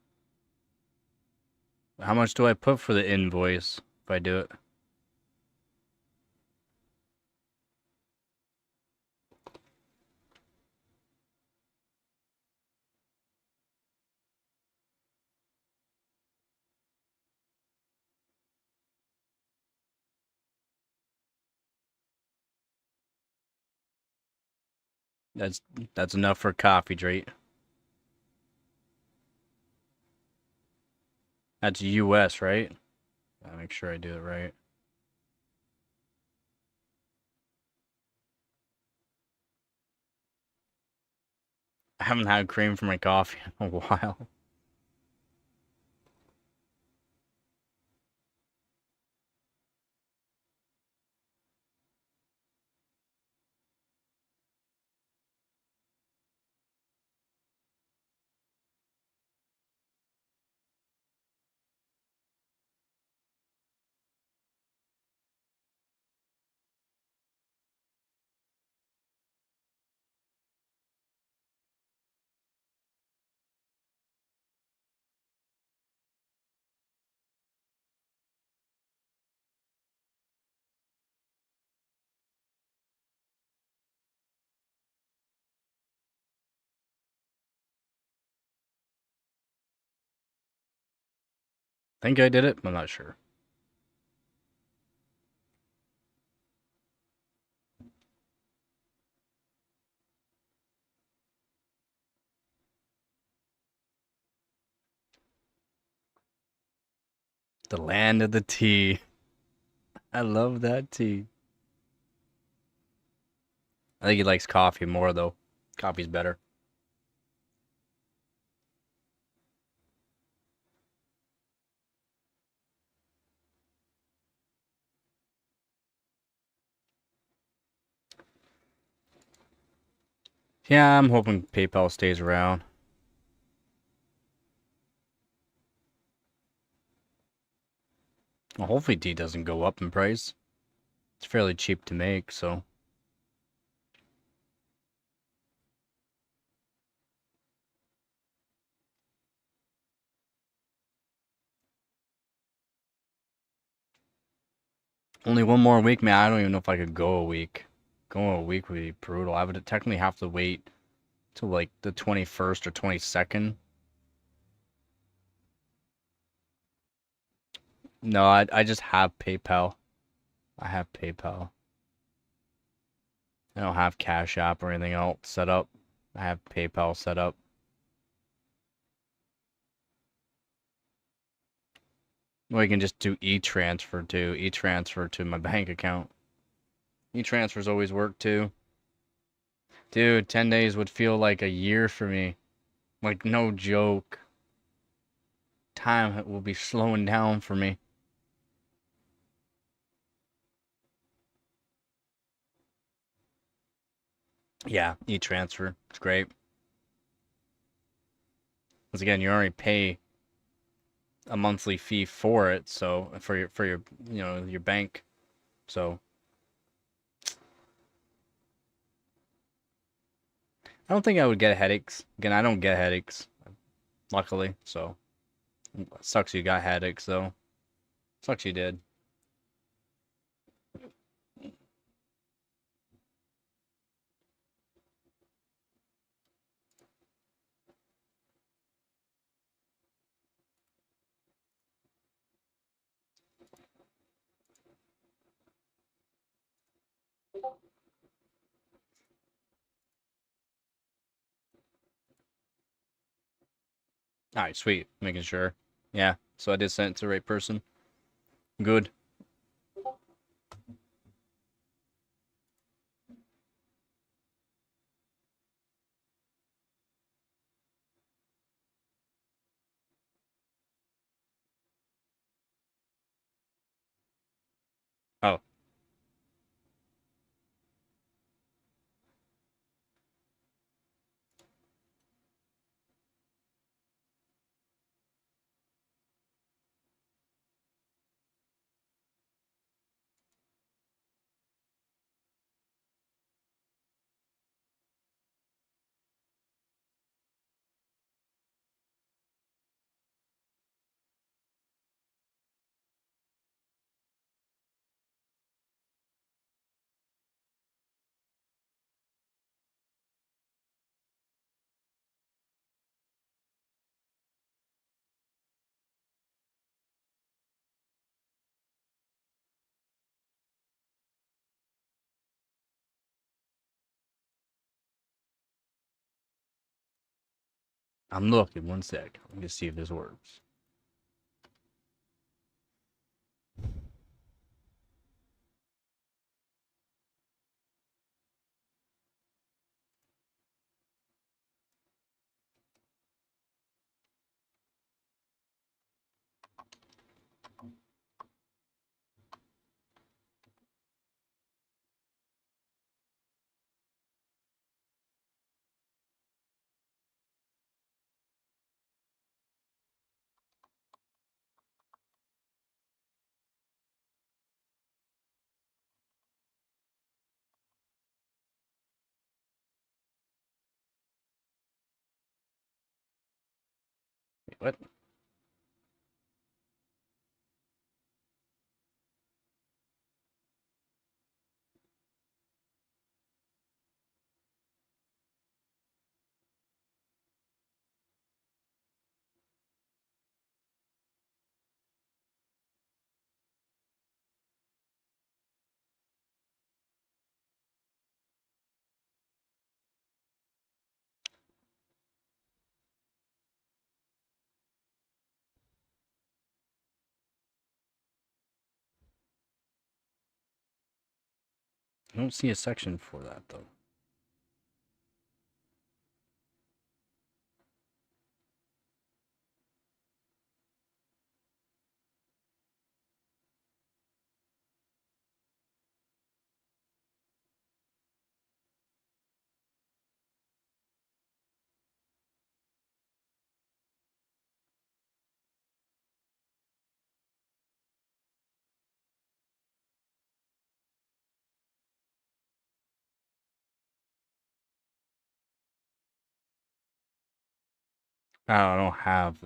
How much do I put for the invoice if I do it? That's that's enough for coffee, Drake. That's US, right? Gotta make sure I do it right. I haven't had cream for my coffee in a while. Think I did it, I'm not sure. The land of the tea. I love that tea. I think he likes coffee more, though. Coffee's better. Yeah, I'm hoping PayPal stays around. Well, hopefully tea doesn't go up in price. It's fairly cheap to make, so. Only one more week, man. I don't even know if I could go a week. Going a week would be brutal. I would technically have to wait till like the 21st or 22nd. No, I just have PayPal. I have PayPal. I don't have Cash App or anything else set up. I have PayPal set up. Well, you can just do e-transfer too. E-transfer to my bank account. E-transfers always work too. Dude, 10 days would feel like a year for me. Like, no joke. Time will be slowing down for me. Yeah, e-transfer. It's great. Because again, you already pay a monthly fee for it, so for your your bank. So I don't think I would get headaches. Again, I don't get headaches, luckily. So sucks you got headaches though. Sucks you did. All right, sweet. Making sure. Yeah. So I did send it to the right person. Good. Oh, I'm looking. One sec. Let me see if this works. Wait, what? I don't see a section for that, though.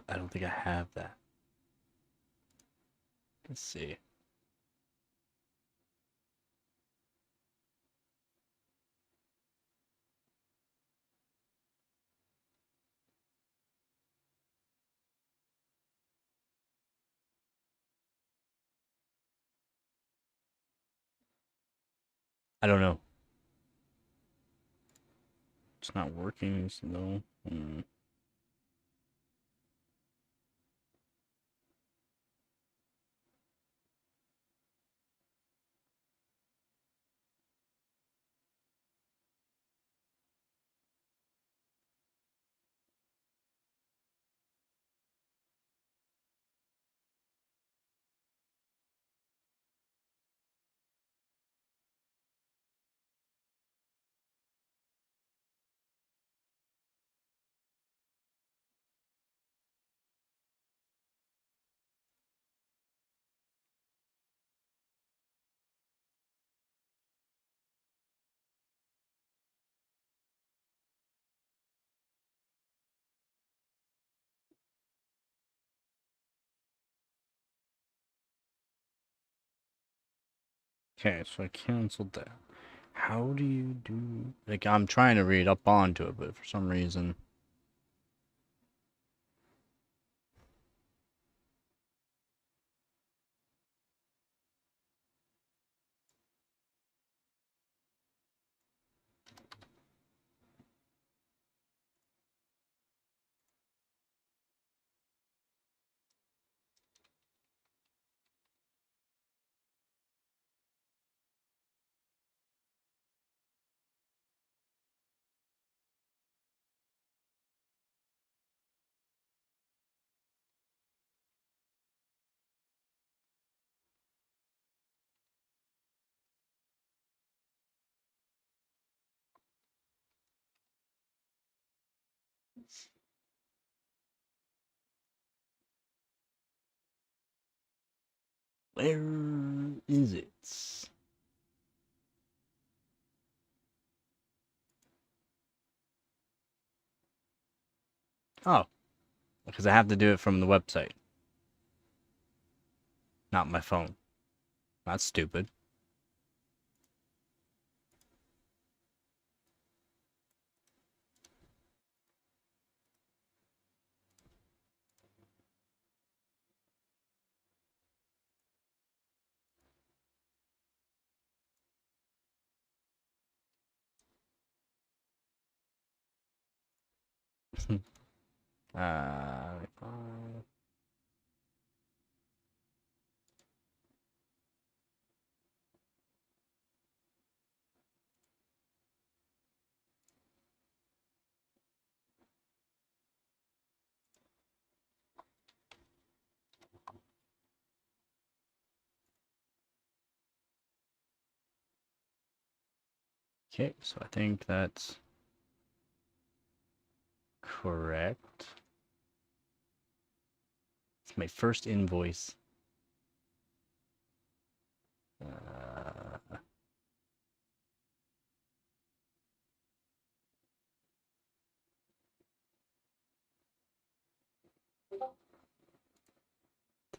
I don't think I have that. Let's see. I don't know. It's not working, though. Okay, so I canceled that. How do you do... Like, I'm trying to read up onto it, but for some reason... Where is it? Oh, because I have to do it from the website, not my phone. That's stupid. uh, okay, so I think that's correct. It's my first invoice. Did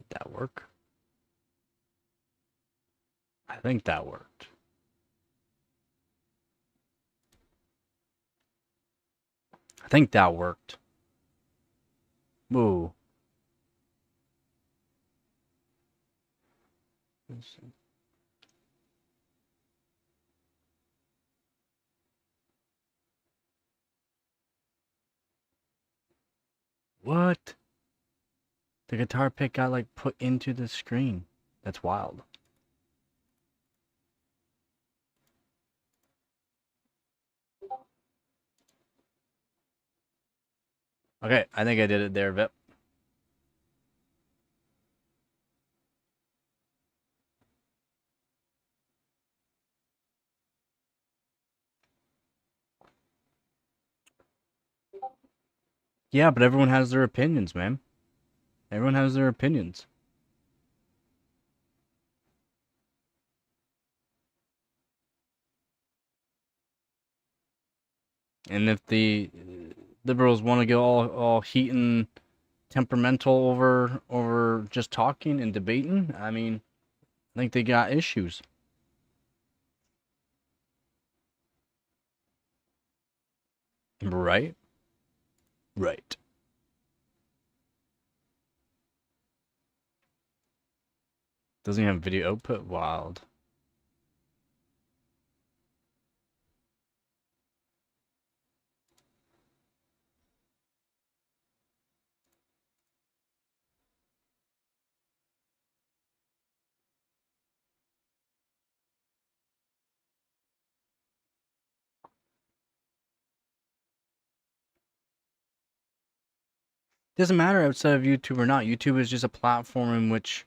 that work? I think that worked. I think that worked. Whoa. What? The guitar pick got like put into the screen. That's wild. Okay, I think I did it there, Vip. Yeah, but everyone has their opinions, man. Everyone has their opinions. And if the liberals want to get all heat and temperamental over just talking and debating, I mean, I think they got issues. Right? Right. Doesn't have video output? Wild. Doesn't matter outside of YouTube or not. YouTube is just a platform in which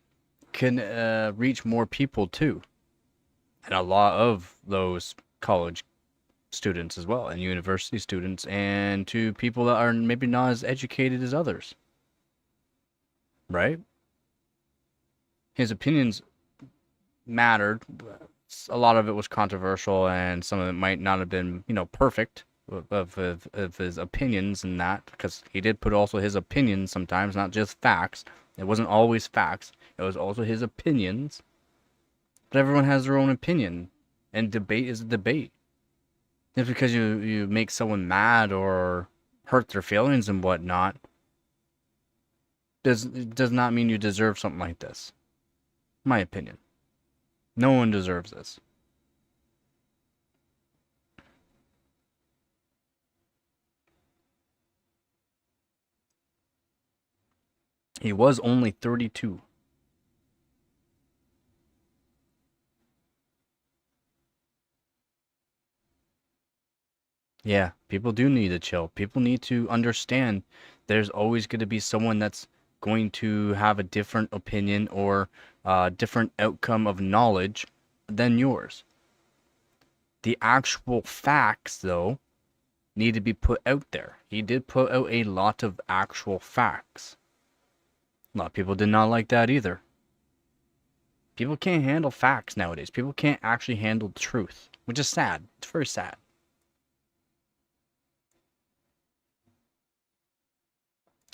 can reach more people too. And a lot of those college students as well, and university students, and to people that are maybe not as educated as others, right? His opinions mattered. A lot of it was controversial, and some of it might not have been, perfect of his opinions and that, because he did put also his opinions sometimes, not just facts. It wasn't always facts. It was also his opinions. But everyone has their own opinion, and debate is a debate. Just because you make someone mad or hurt their feelings and whatnot does not mean you deserve something like this. My opinion. No one deserves this. He was only 32. Yeah, people do need to chill. People need to understand there's always going to be someone that's going to have a different opinion or a different outcome of knowledge than yours. The actual facts, though, need to be put out there. He did put out a lot of actual facts. A lot of people did not like that either. People can't handle facts nowadays. People can't actually handle truth, which is sad. It's very sad.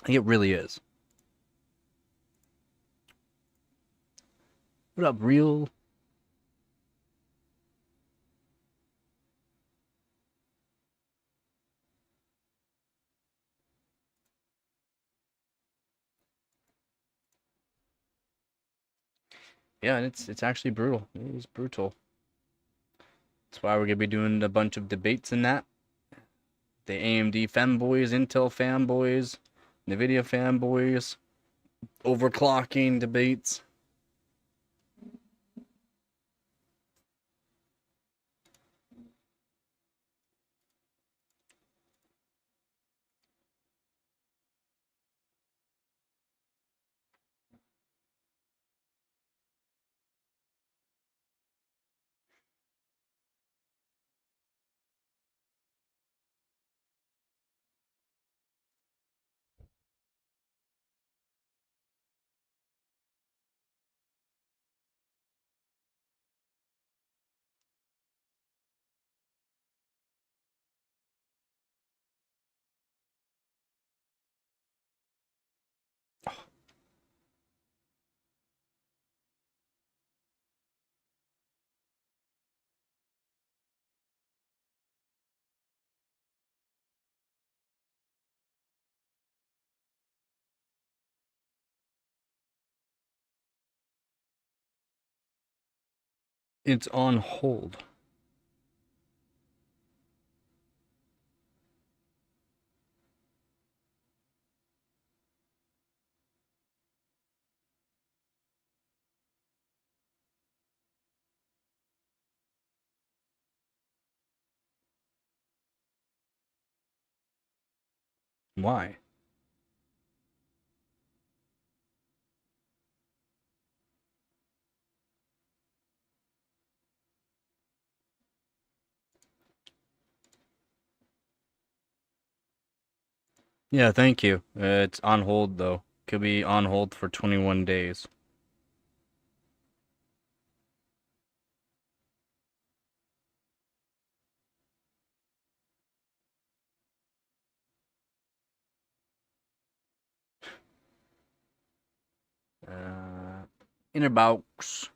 It really is. What up, real? Yeah, and it's actually brutal. It's brutal. That's why we're gonna be doing a bunch of debates in that. The AMD fanboys, Intel fanboys, Nvidia fanboys, overclocking debates. It's on hold. Why? Yeah, thank you. It's on hold though. Could be on hold for 21 days. Inner box.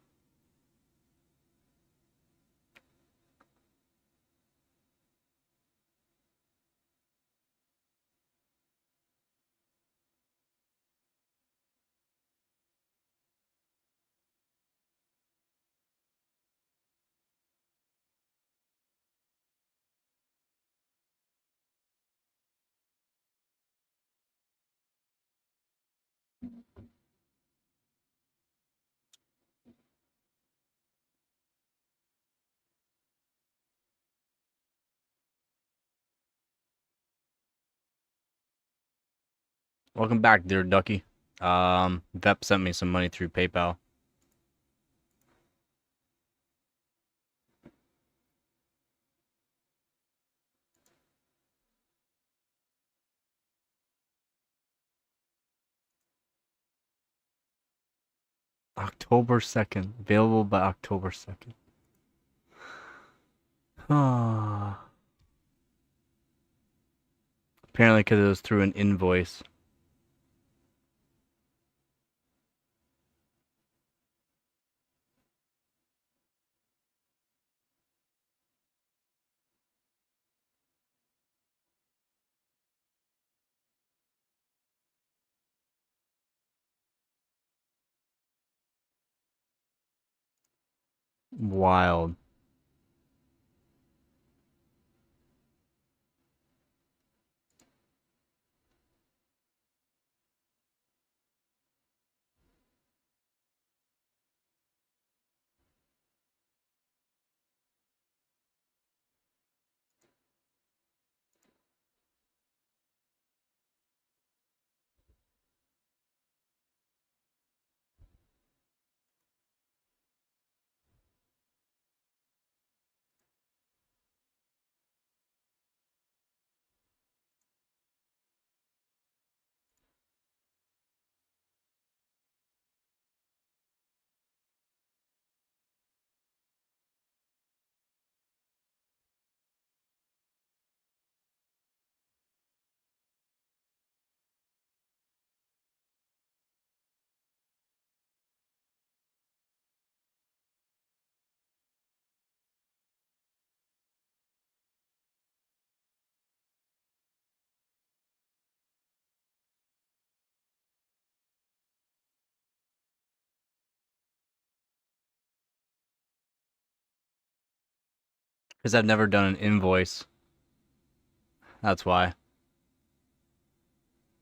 Welcome back, dear Ducky. Vep sent me some money through PayPal. October 2nd. Available by October 2nd. Ah. Apparently because it was through an invoice. Wild. Because I've never done an invoice. That's why.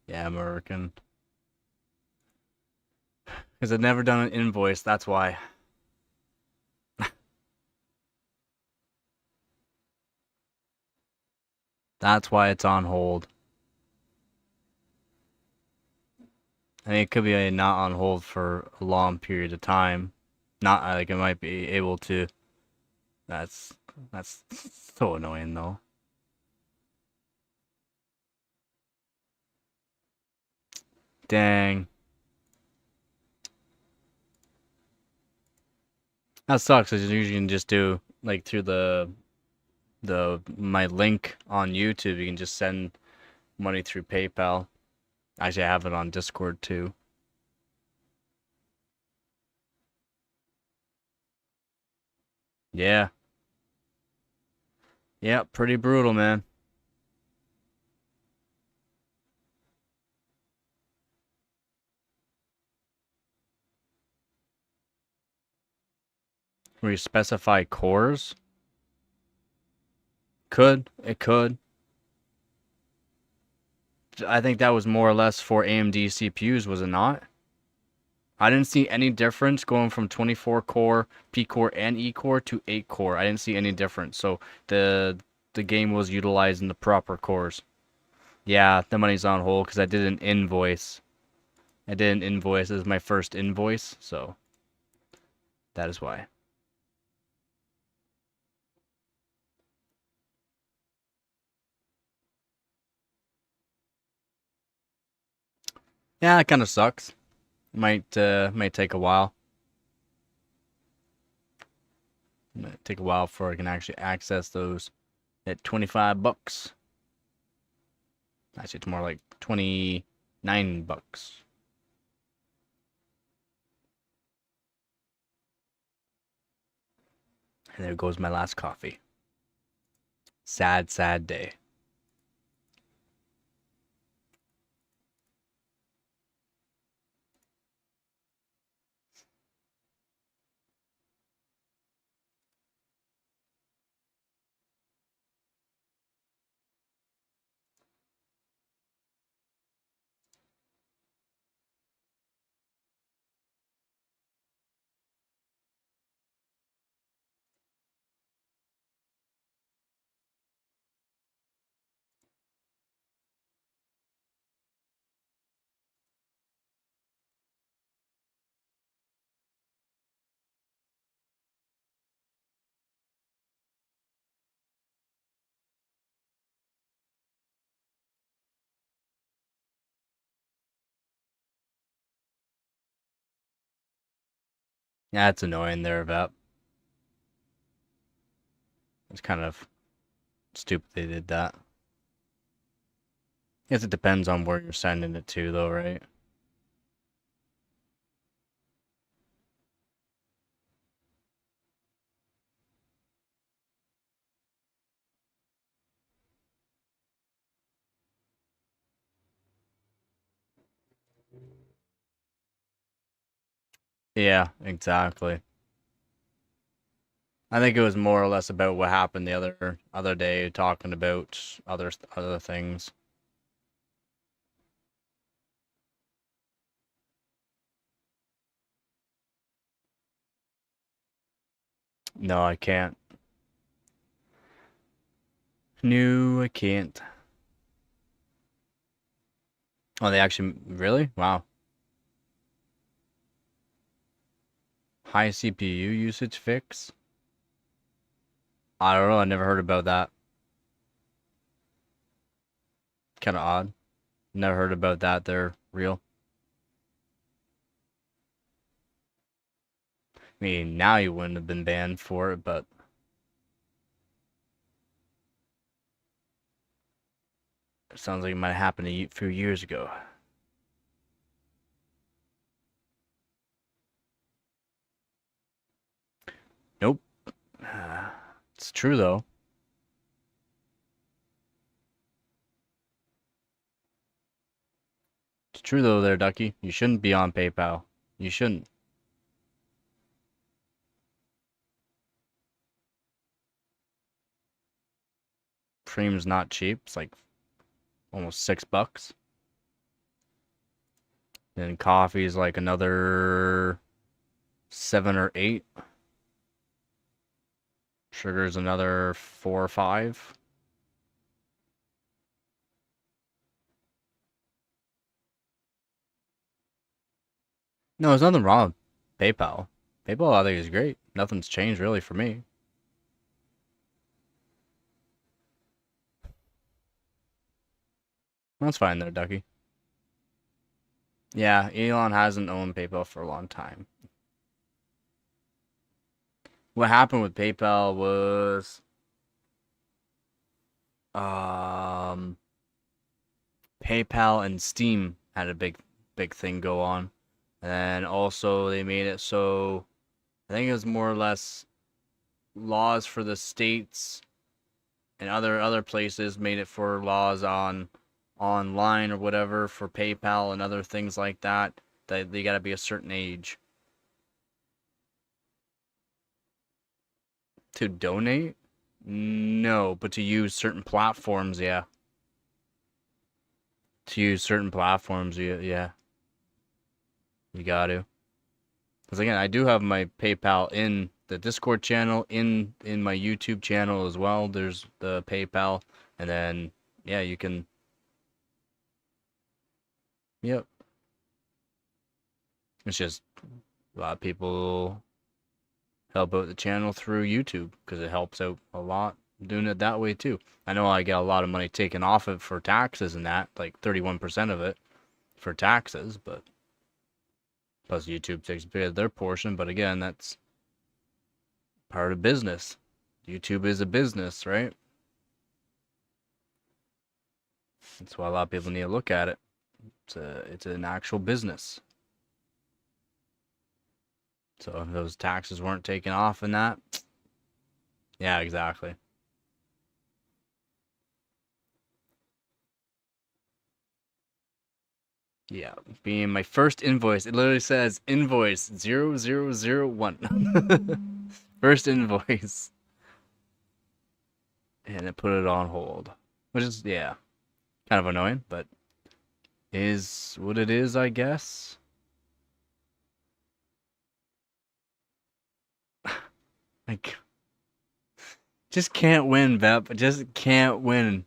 Yeah, American. Because I've never done an invoice. That's why. That's why it's on hold. I mean, it could be not on hold for a long period of time. Not like it might be able to. That's that's so annoying though. Dang. That sucks. Cause you can just do like through the my link on YouTube. You can just send money through PayPal. Actually, I have it on Discord too. Yeah. Yeah. Pretty brutal, man. Where you specify cores. Could. It could. I think that was more or less for AMD CPUs, was it not? I didn't see any difference going from 24 core, P core, and E core to 8 core. I didn't see any difference. So the game was utilizing the proper cores. Yeah, the money's on hold because I did an invoice. I did an invoice as my first invoice, so that is why. Yeah, it kind of sucks. Might take a while. Might take a while before I can actually access those at 25 bucks. Actually, it's more like 29 bucks. And there goes my last coffee. Sad, sad day. Yeah, it's annoying there, Vep. It's kind of stupid they did that. Guess it depends on where you're sending it to, though, right? Yeah, exactly. I think it was more or less about what happened the other day, talking about other things. No, I can't. No, I can't. Oh, they actually really? Wow. High CPU usage fix? I don't know. I never heard about that. Kind of odd. Never heard about that. They're real. I mean, now you wouldn't have been banned for it, but it sounds like it might have happened a few years ago. Nope. It's true though. It's true though, there, Ducky. You shouldn't be on PayPal. You shouldn't. Cream's not cheap. It's like almost $6. Then coffee's like another 7 or 8. Sugar's another 4 or 5. No, there's nothing wrong with PayPal. PayPal, I think, is great. Nothing's changed really for me. That's fine there, Ducky. Yeah, Elon hasn't owned PayPal for a long time. What happened with PayPal was um PayPal and Steam had a big thing go on. And also they made it so I think it was more or less laws for the states and other places made it for laws on online or whatever for PayPal and other things like that they got to be a certain age to donate. No, but to use certain platforms, yeah. To use certain platforms, yeah, you got to. Because again, I do have my PayPal in the Discord channel, in my YouTube channel as well. There's the PayPal, and then yeah, you can. Yep. It's just a lot of people help out the channel through YouTube because it helps out a lot doing it that way too. I know I get a lot of money taken off it for taxes and that, like 31% of it. for taxes, but plus YouTube takes their portion. But again, that's part of business. YouTube is a business, right? That's why a lot of people need to look at it. It's an actual business. So if those taxes weren't taken off in that, yeah, exactly. Yeah, being my first invoice, it literally says invoice 0001. First invoice. And it put it on hold. Which is, yeah, kind of annoying, but is what it is, I guess. Like, just can't win, Vep. Just can't win.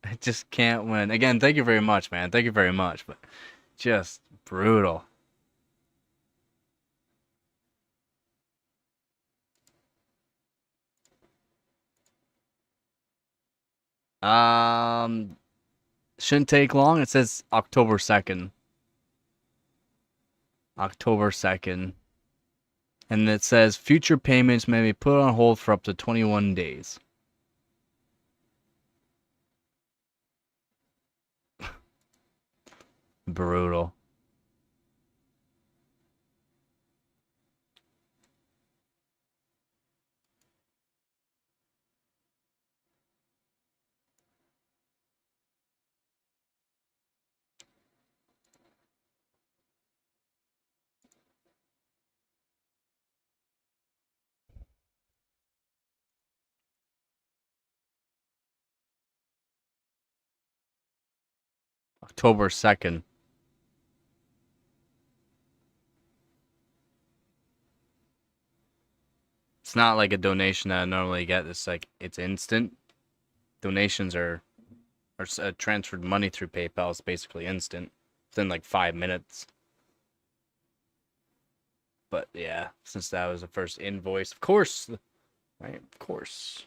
I just can't win. Again, thank you very much, man. Thank you very much, but just brutal. Um, shouldn't take long. It says October 2nd. October 2nd. And it says future payments may be put on hold for up to 21 days. Brutal. October 2nd. It's not like a donation that I normally get. It's like it's instant. Donations are transferred money through PayPal. It's basically instant. Within like 5 minutes. But yeah, since that was the first invoice, of course, right? Of course.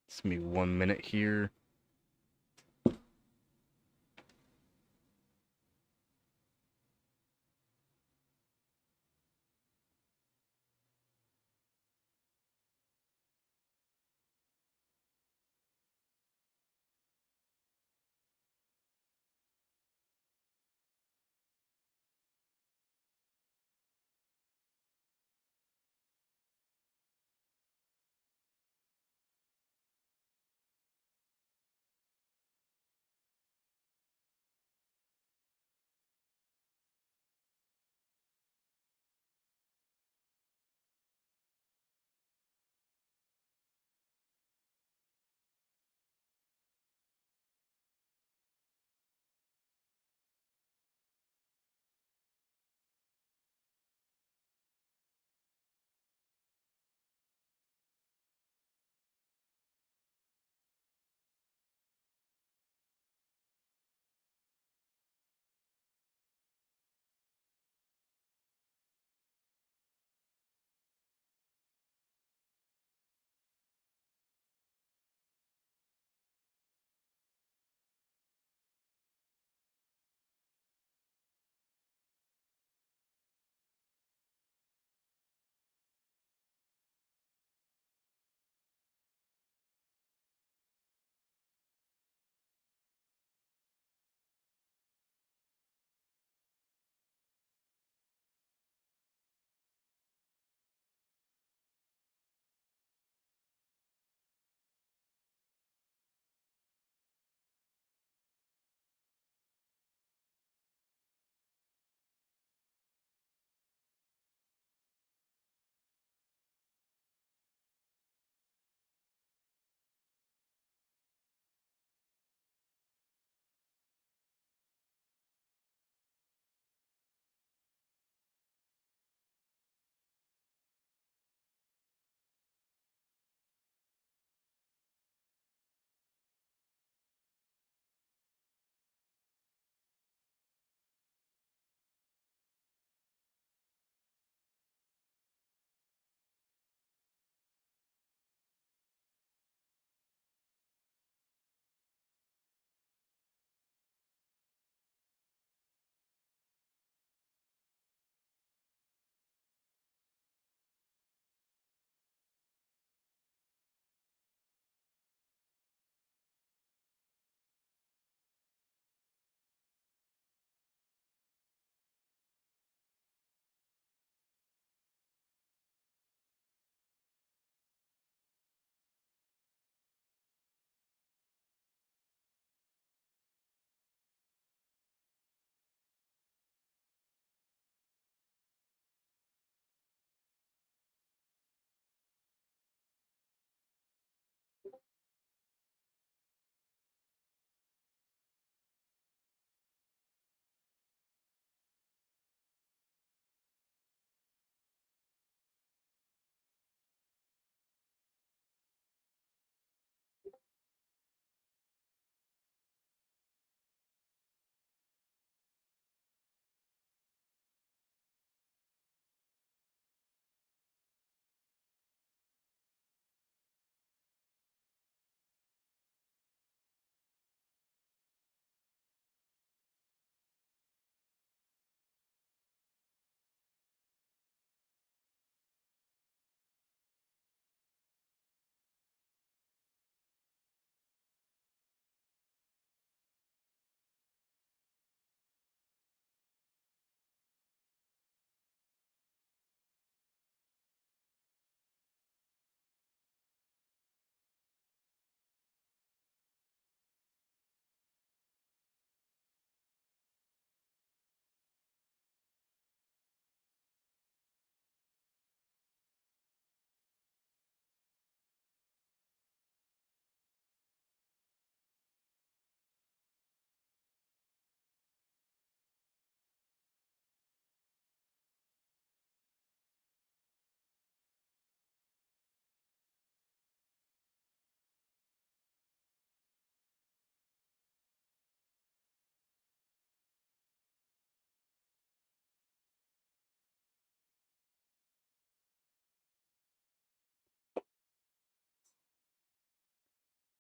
It's me 1 minute here.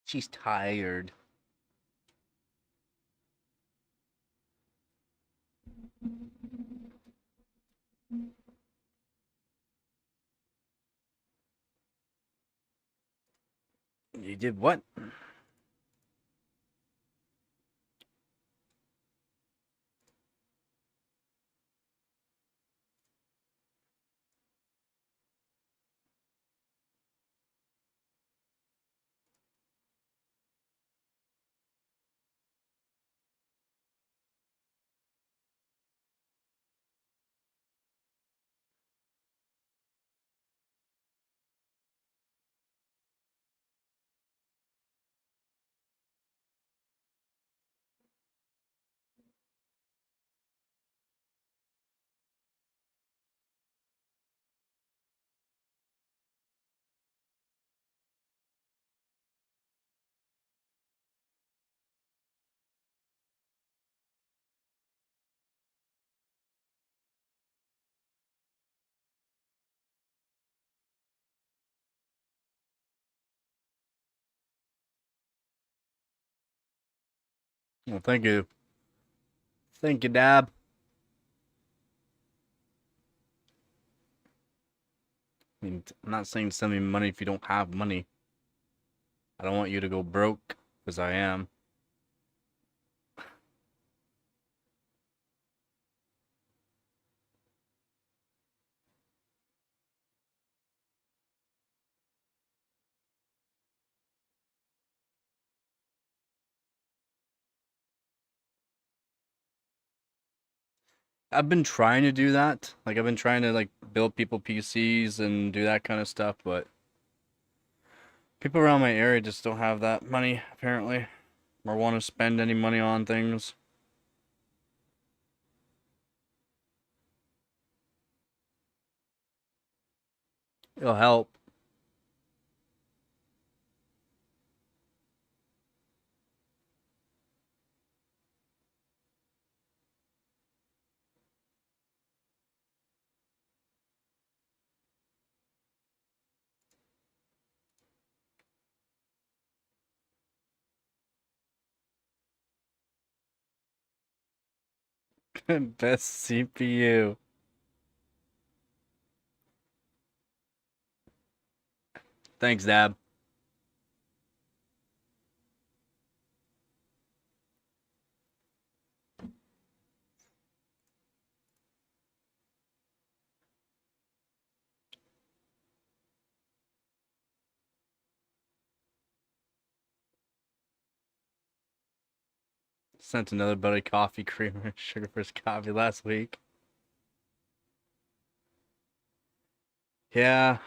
She's tired. You did what? Well, thank you. Thank you, Dab. I mean, I'm not saying send me money if you don't have money. I don't want you to go broke, because I am. I've been trying to do that. Like, I've been trying to, like, build people PCs and do that kind of stuff, but people around my area just don't have that money, apparently, or want to spend any money on things. It'll help. Best CPU. Thanks, Dab. Sent another buddy coffee creamer, sugar first coffee last week. Yeah,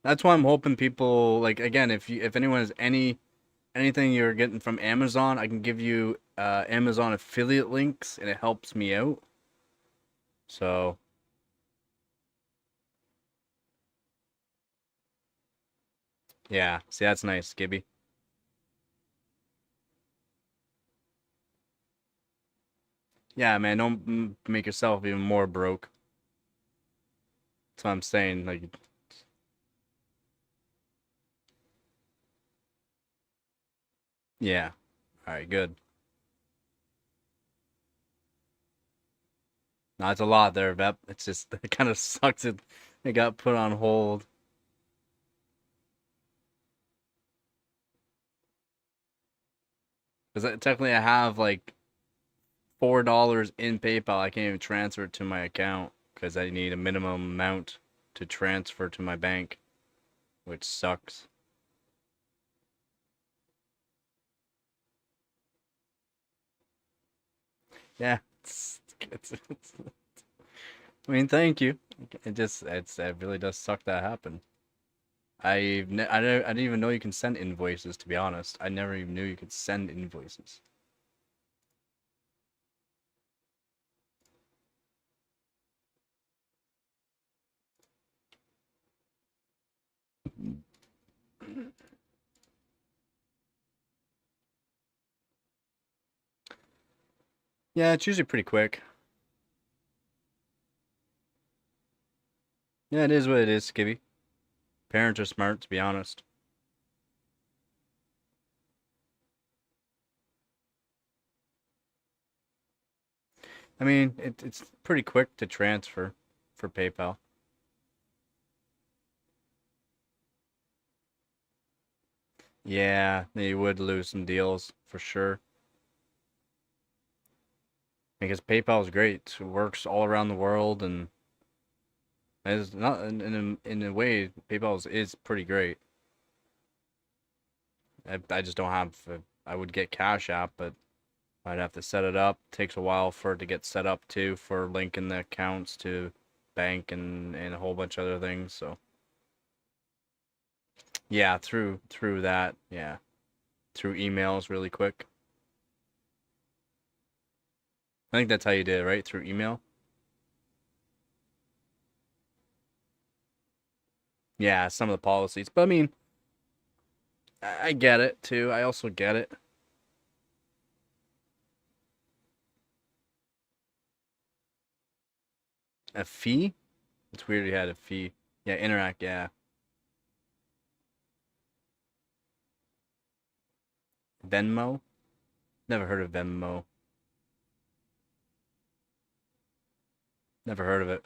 that's why I'm hoping people like again, if anyone has anything you're getting from Amazon, I can give you Amazon affiliate links and it helps me out. So, yeah. See, that's nice, Gibby. Yeah, man, don't make yourself even more broke. That's what I'm saying. Like, yeah. All right, good. No, it's a lot there, Vep. It's just it kind of sucks it got put on hold. Because technically I have like $4 in PayPal. I can't even transfer it to my account because I need a minimum amount to transfer to my bank, which sucks. Yeah, I mean, thank you. It really does suck that happened. I didn't even know you can send invoices. To be honest, I never even knew you could send invoices. Yeah, it's usually pretty quick. Yeah, it is what it is, Skibby. Parents are smart, to be honest. I mean, it's pretty quick to transfer for PayPal. Yeah, you would lose some deals for sure. Because PayPal is great. It works all around the world, and it's not in a way PayPal is pretty great. I just don't have. I would get Cash App, but I'd have to set it up. Takes a while for it to get set up too, for linking the accounts to bank and a whole bunch of other things. So yeah, through that, yeah, through emails really quick. I think that's how you did it, right? Through email. Yeah, some of the policies, but I mean, I get it too. I also get it. A fee? It's weird you had a fee. Yeah, Interact. Yeah, Venmo. Never heard of Venmo. Never heard of it.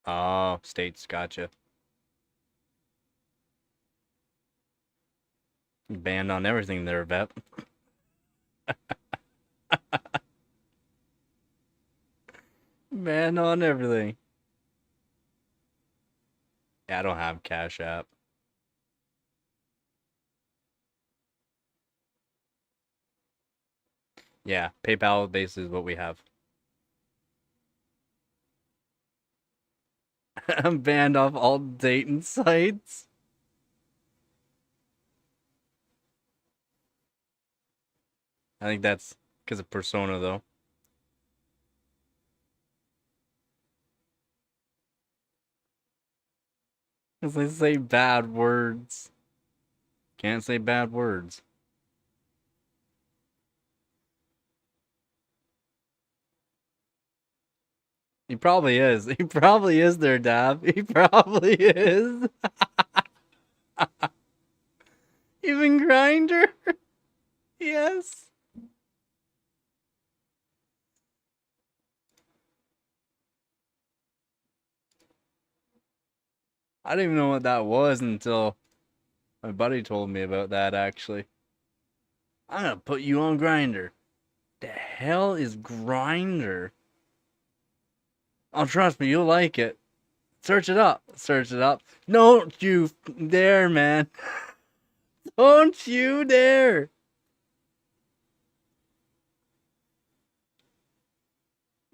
Oh, states. Gotcha. Banned on everything there, Vet. Banned on everything. Yeah, I don't have Cash App. Yeah, PayPal basically is what we have. I'm banned off all dating sites. I think that's because of Persona, though. Because they say bad words. Can't say bad words. He probably is. He probably is there, Dab. He probably is. Even Grinder. Yes. I didn't even know what that was until my buddy told me about that, actually. I'm gonna put you on Grinder. The hell is Grinder? Oh, trust me, you'll like it. Search it up. Search it up. Don't you dare, man. Don't you dare.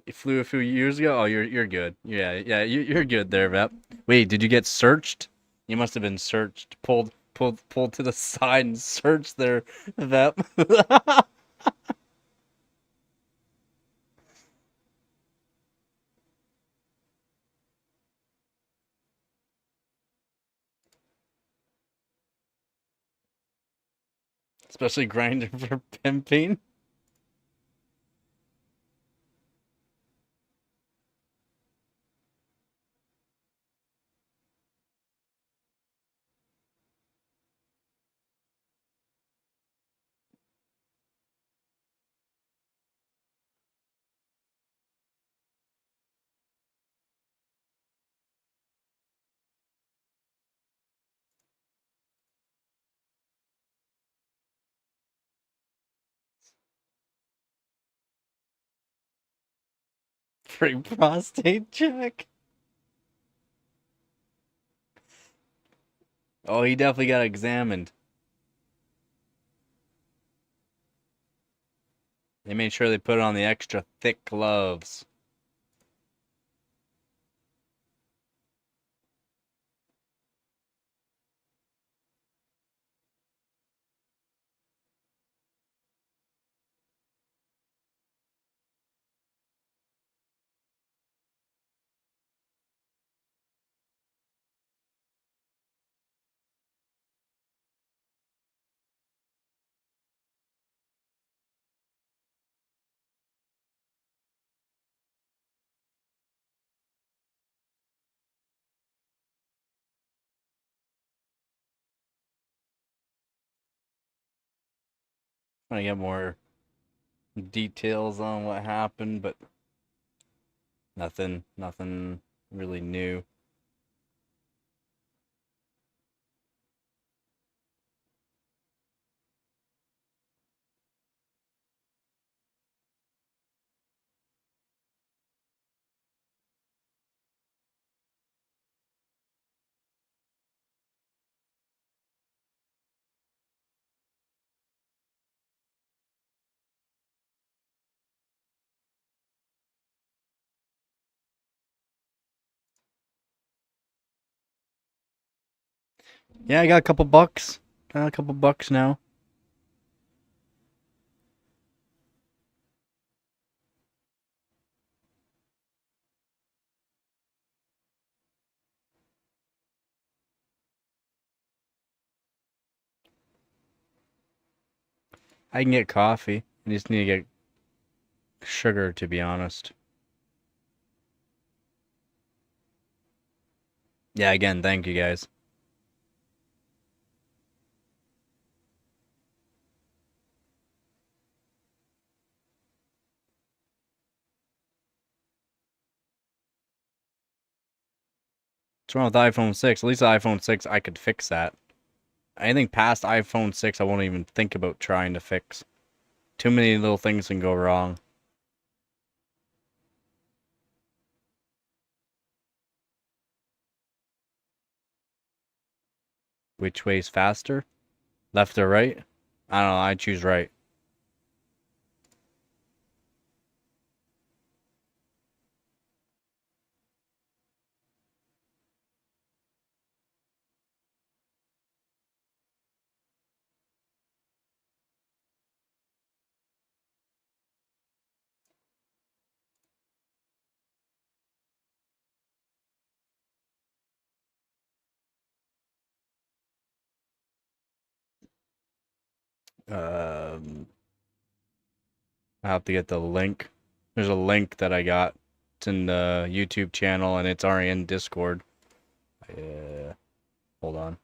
You flew a few years ago. Oh, you're good. Yeah, you're good there, Vep. Wait, did you get searched? You must have been searched. Pulled to the side and searched there, Vep. Especially Grinder for pimping. Free prostate check. Oh, he definitely got examined. They made sure they put on the extra thick gloves. Trying to get more details on what happened, but nothing really new. Yeah, I got a couple bucks. Got a couple bucks now. I can get coffee. I just need to get sugar, to be honest. Yeah, again, thank you guys. What's wrong with the iPhone 6? At least the iPhone 6, I could fix that. Anything past iPhone 6, I won't even think about trying to fix. Too many little things can go wrong. Which way's faster? Left or right? I don't know, I choose right. Um, I have to get the link. There's a link that I got. It's in the YouTube channel and it's already in Discord. Hold on.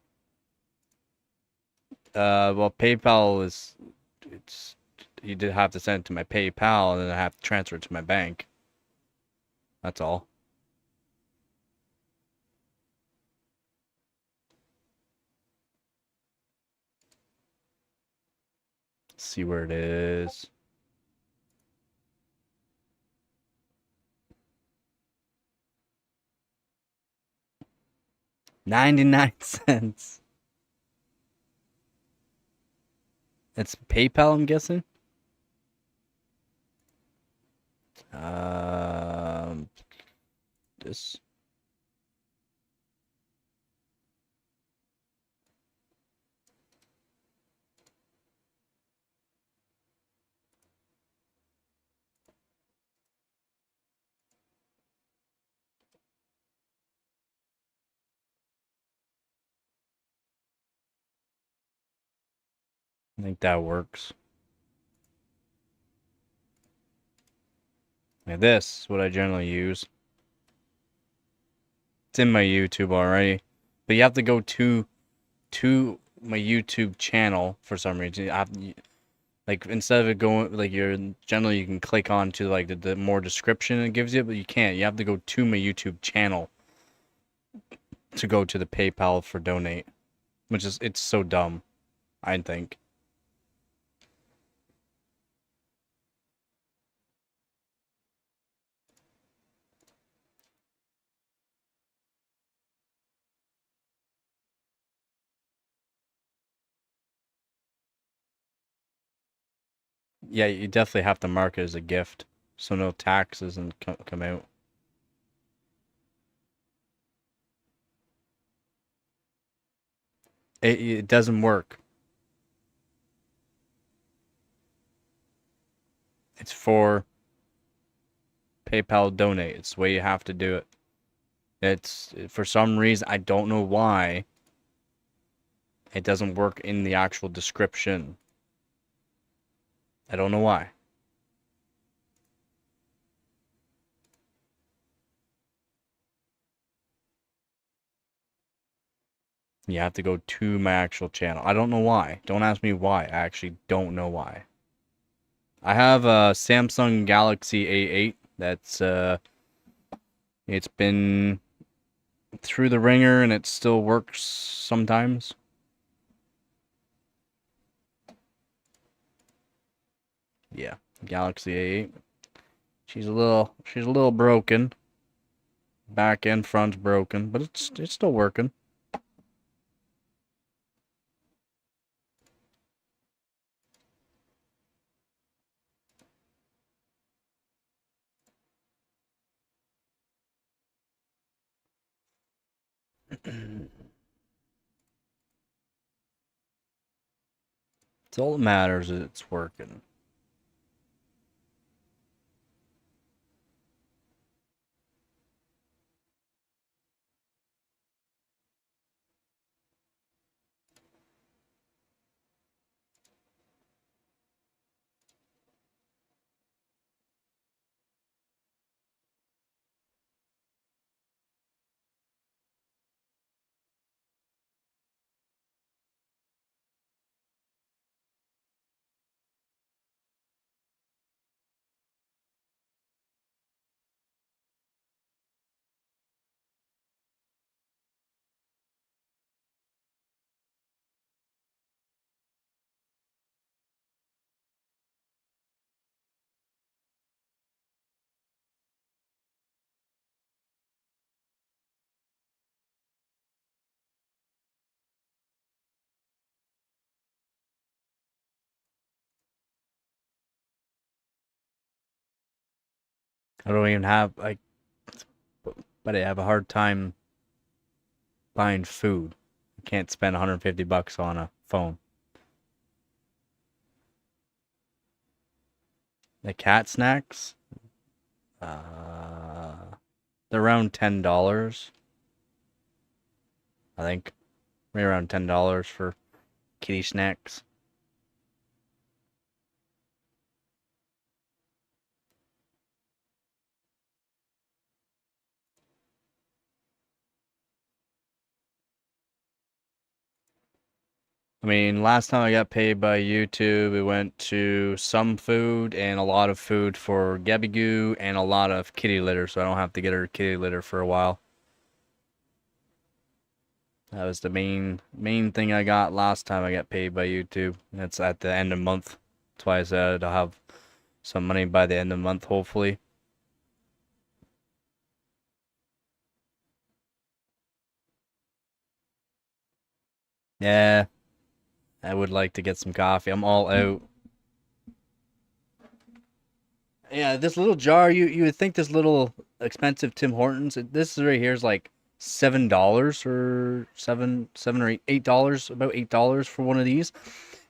Well, PayPal is, it's, you did have to send it to my PayPal and then I have to transfer it to my bank. That's all. Let's see where it is. 99 cents. It's PayPal, I'm guessing. Um, this. I think that works. Yeah, this is what I generally use. It's in my YouTube already, but you have to go to my YouTube channel for some reason. Like instead of it going like you're generally you can click on to like the more description it gives you, but you can't. You have to go to my YouTube channel to go to the PayPal for donate, which is it's so dumb, I think. Yeah, you definitely have to mark it as a gift, so no taxes and come out. It doesn't work. It's for PayPal donate. It's the way you have to do it. It's for some reason I don't know why it doesn't work in the actual description. I don't know why. You have to go to my actual channel. I don't know why. Don't ask me why. I actually don't know why. I have a Samsung Galaxy A8 that's it's been through the ringer and it still works sometimes. Yeah, Galaxy A8. She's a little broken. Back and front's broken, but it's still working. It's all that matters is it's working. I don't even have but I have a hard time buying food. I can't spend 150 bucks on a phone. The cat snacks, they're around $10. I think maybe around $10 for kitty snacks. I mean, last time I got paid by YouTube, it went to some food and a lot of food for Gabby Goo and a lot of kitty litter, so I don't have to get her kitty litter for a while. That was the main thing I got last time I got paid by YouTube. That's at the end of the month. That's why I said I'll have some money by the end of the month, hopefully. Yeah, I would like to get some coffee. I'm all out. Yeah, this little jar, you would think this little expensive Tim Hortons, this right here is like $7 or seven or $8, about $8 for one of these.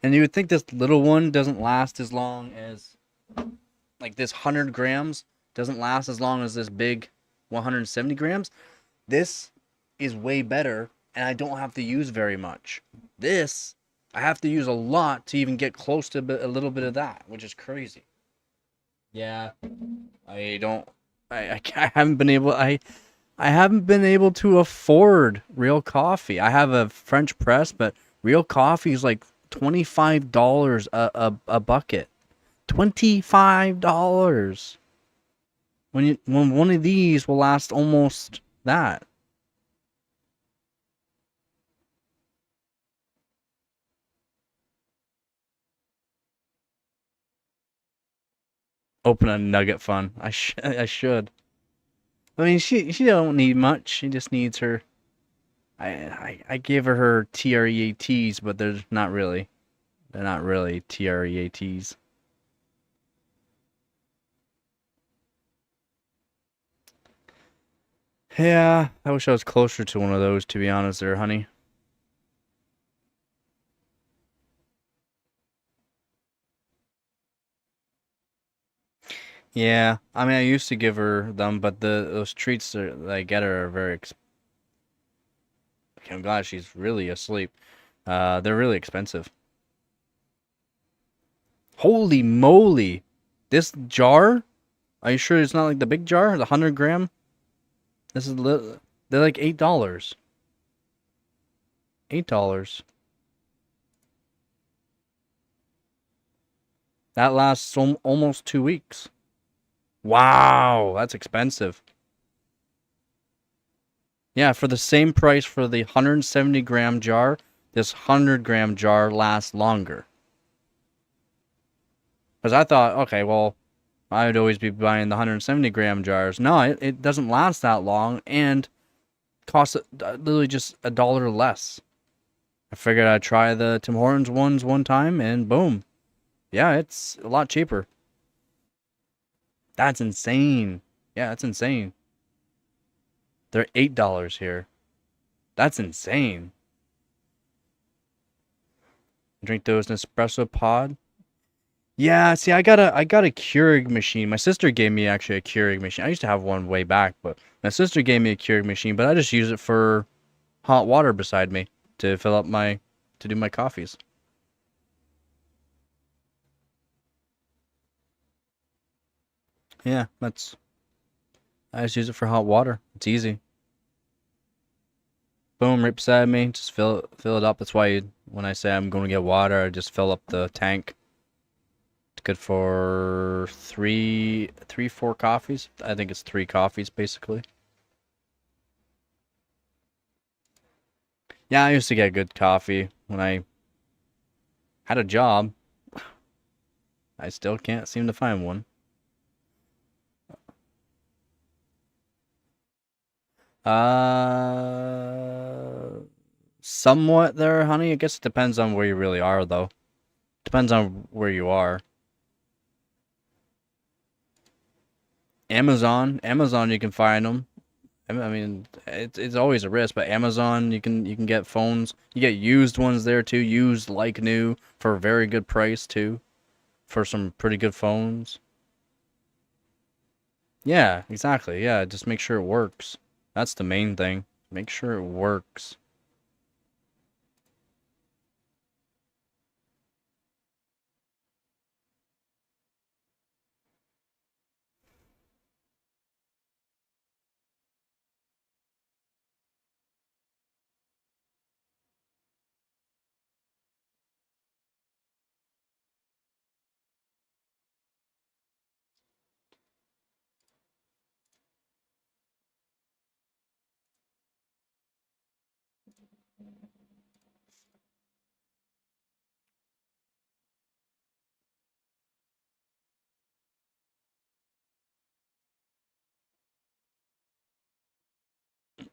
And you would think this little one doesn't last as long as, like this 100 grams doesn't last as long as this big 170 grams. This is way better, and I don't have to use very much. This, I have to use a lot to even get close to a little bit of that, which is crazy. Yeah, I don't. I haven't been able. I haven't been able to afford real coffee. I have a French press, but real coffee is like $25 a bucket. $25. When one of these will last almost that. Open a nugget fund. I should. I mean, she don't need much. She just needs her. I gave her TREATs, but they're not really. They're not really TREATs. Yeah, I wish I was closer to one of those, to be honest, there, honey. Yeah, I mean, I used to give her them, but those treats that I get her are very. I'm glad she's really asleep. They're really expensive. Holy moly! This jar? Are you sure it's not like the big jar, the 100 gram? This is they're like $8. $8. That lasts almost 2 weeks. Wow, that's expensive. Yeah, for the same price for the 170-gram jar, this 100-gram jar lasts longer. Because I thought, okay, well, I would always be buying the 170-gram jars. No, it doesn't last that long and costs literally just $1 less. I figured I'd try the Tim Hortons ones one time, and boom. Yeah, it's a lot cheaper. That's insane. Yeah, that's insane. They're $8 here. That's insane. Drink those Nespresso pod. Yeah, see, I got a Keurig machine. My sister gave me actually a Keurig machine. I used to have one way back, but my sister gave me a Keurig machine, but I just use it for hot water beside me to fill up to do my coffees. Yeah, I just use it for hot water. It's easy. Boom, right beside me. Just fill it up. That's why when I say I'm going to get water, I just fill up the tank. It's good for four coffees. I think it's 3 coffees basically. Yeah, I used to get good coffee when I had a job. I still can't seem to find one. Uh, Somewhat there, honey. I guess it depends on where you really are, though. Depends on where you are. Amazon, you can find them. I mean, it's always a risk, but Amazon, you can get phones. You get used ones there too, used like new for a very good price too, for some pretty good phones. Yeah, exactly. Yeah, just make sure it works. That's the main thing. Make sure it works.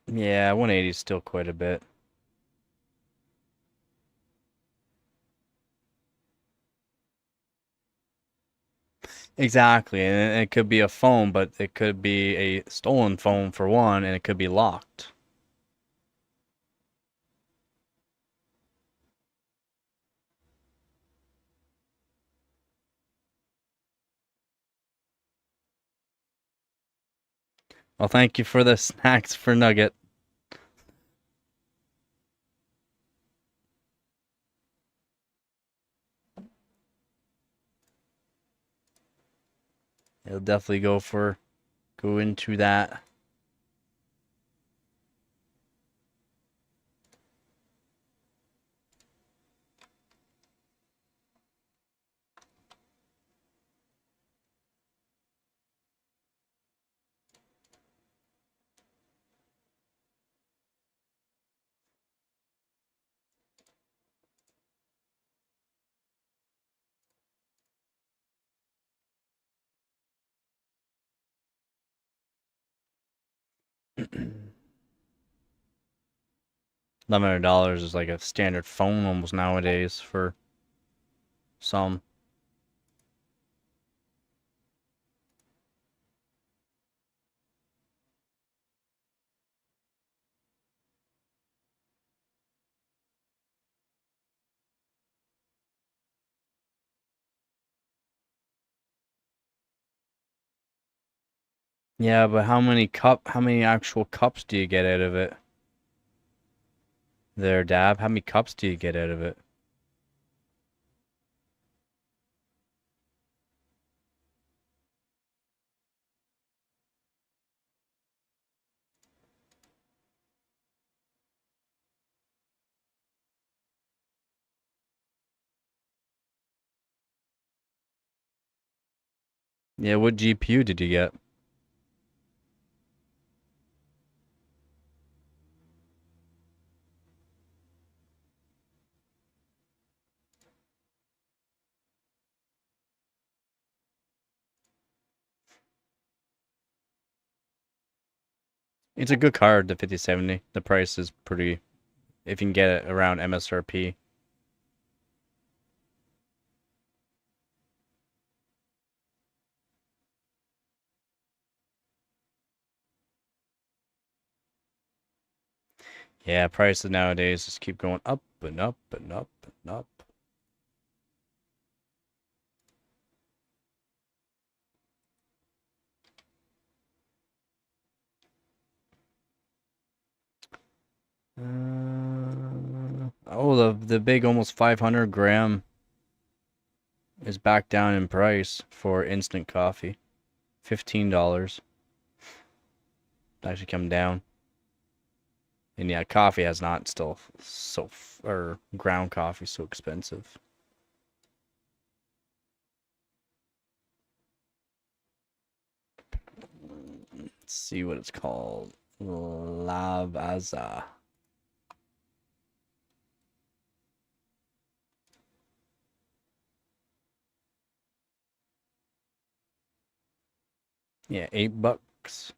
Yeah, 180 is still quite a bit. Exactly, and it could be a phone, but it could be a stolen phone for one, and it could be locked. Well, thank you for the snacks for Nugget. It'll definitely go into that. $1,100 is like a standard phone almost nowadays for some. Yeah, but how many actual cups do you get out of it? There, Dab. How many cups do you get out of it? Yeah, what GPU did you get? It's a good card, the 5070. The price is pretty, if you can get it around MSRP. Yeah, prices nowadays just keep going up and up and up and up. Oh, the big almost 500 gram is back down in price for instant coffee. $15. It's actually come down. And yeah, coffee has not still so, or ground coffee so expensive. Let's see what it's called. Lavazza. Yeah, $8. It's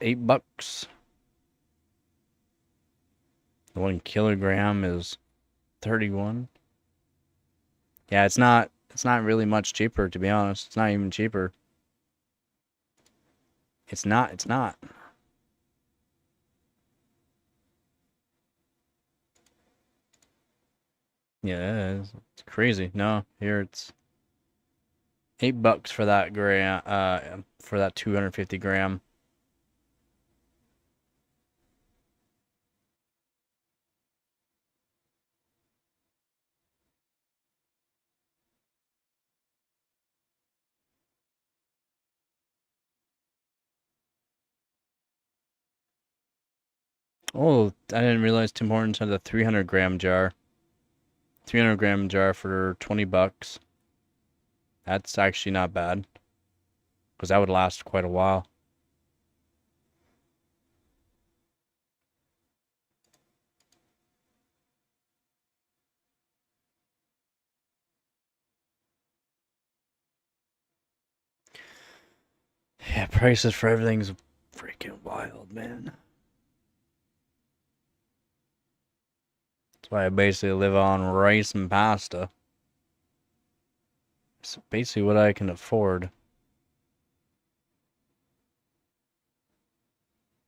$8. The 1 kilogram is 31. Yeah, it's not really much cheaper, to be honest. It's not even cheaper. It's not. Yeah, it's crazy. No, here it's $8 for that gram, for that 250 gram. Oh, I didn't realize Tim Hortons had a 300 gram jar. 300 gram jar for $20. That's actually not bad, because that would last quite a while. Yeah, prices for everything's freaking wild, man. That's why I basically live on rice and pasta. It's basically what I can afford.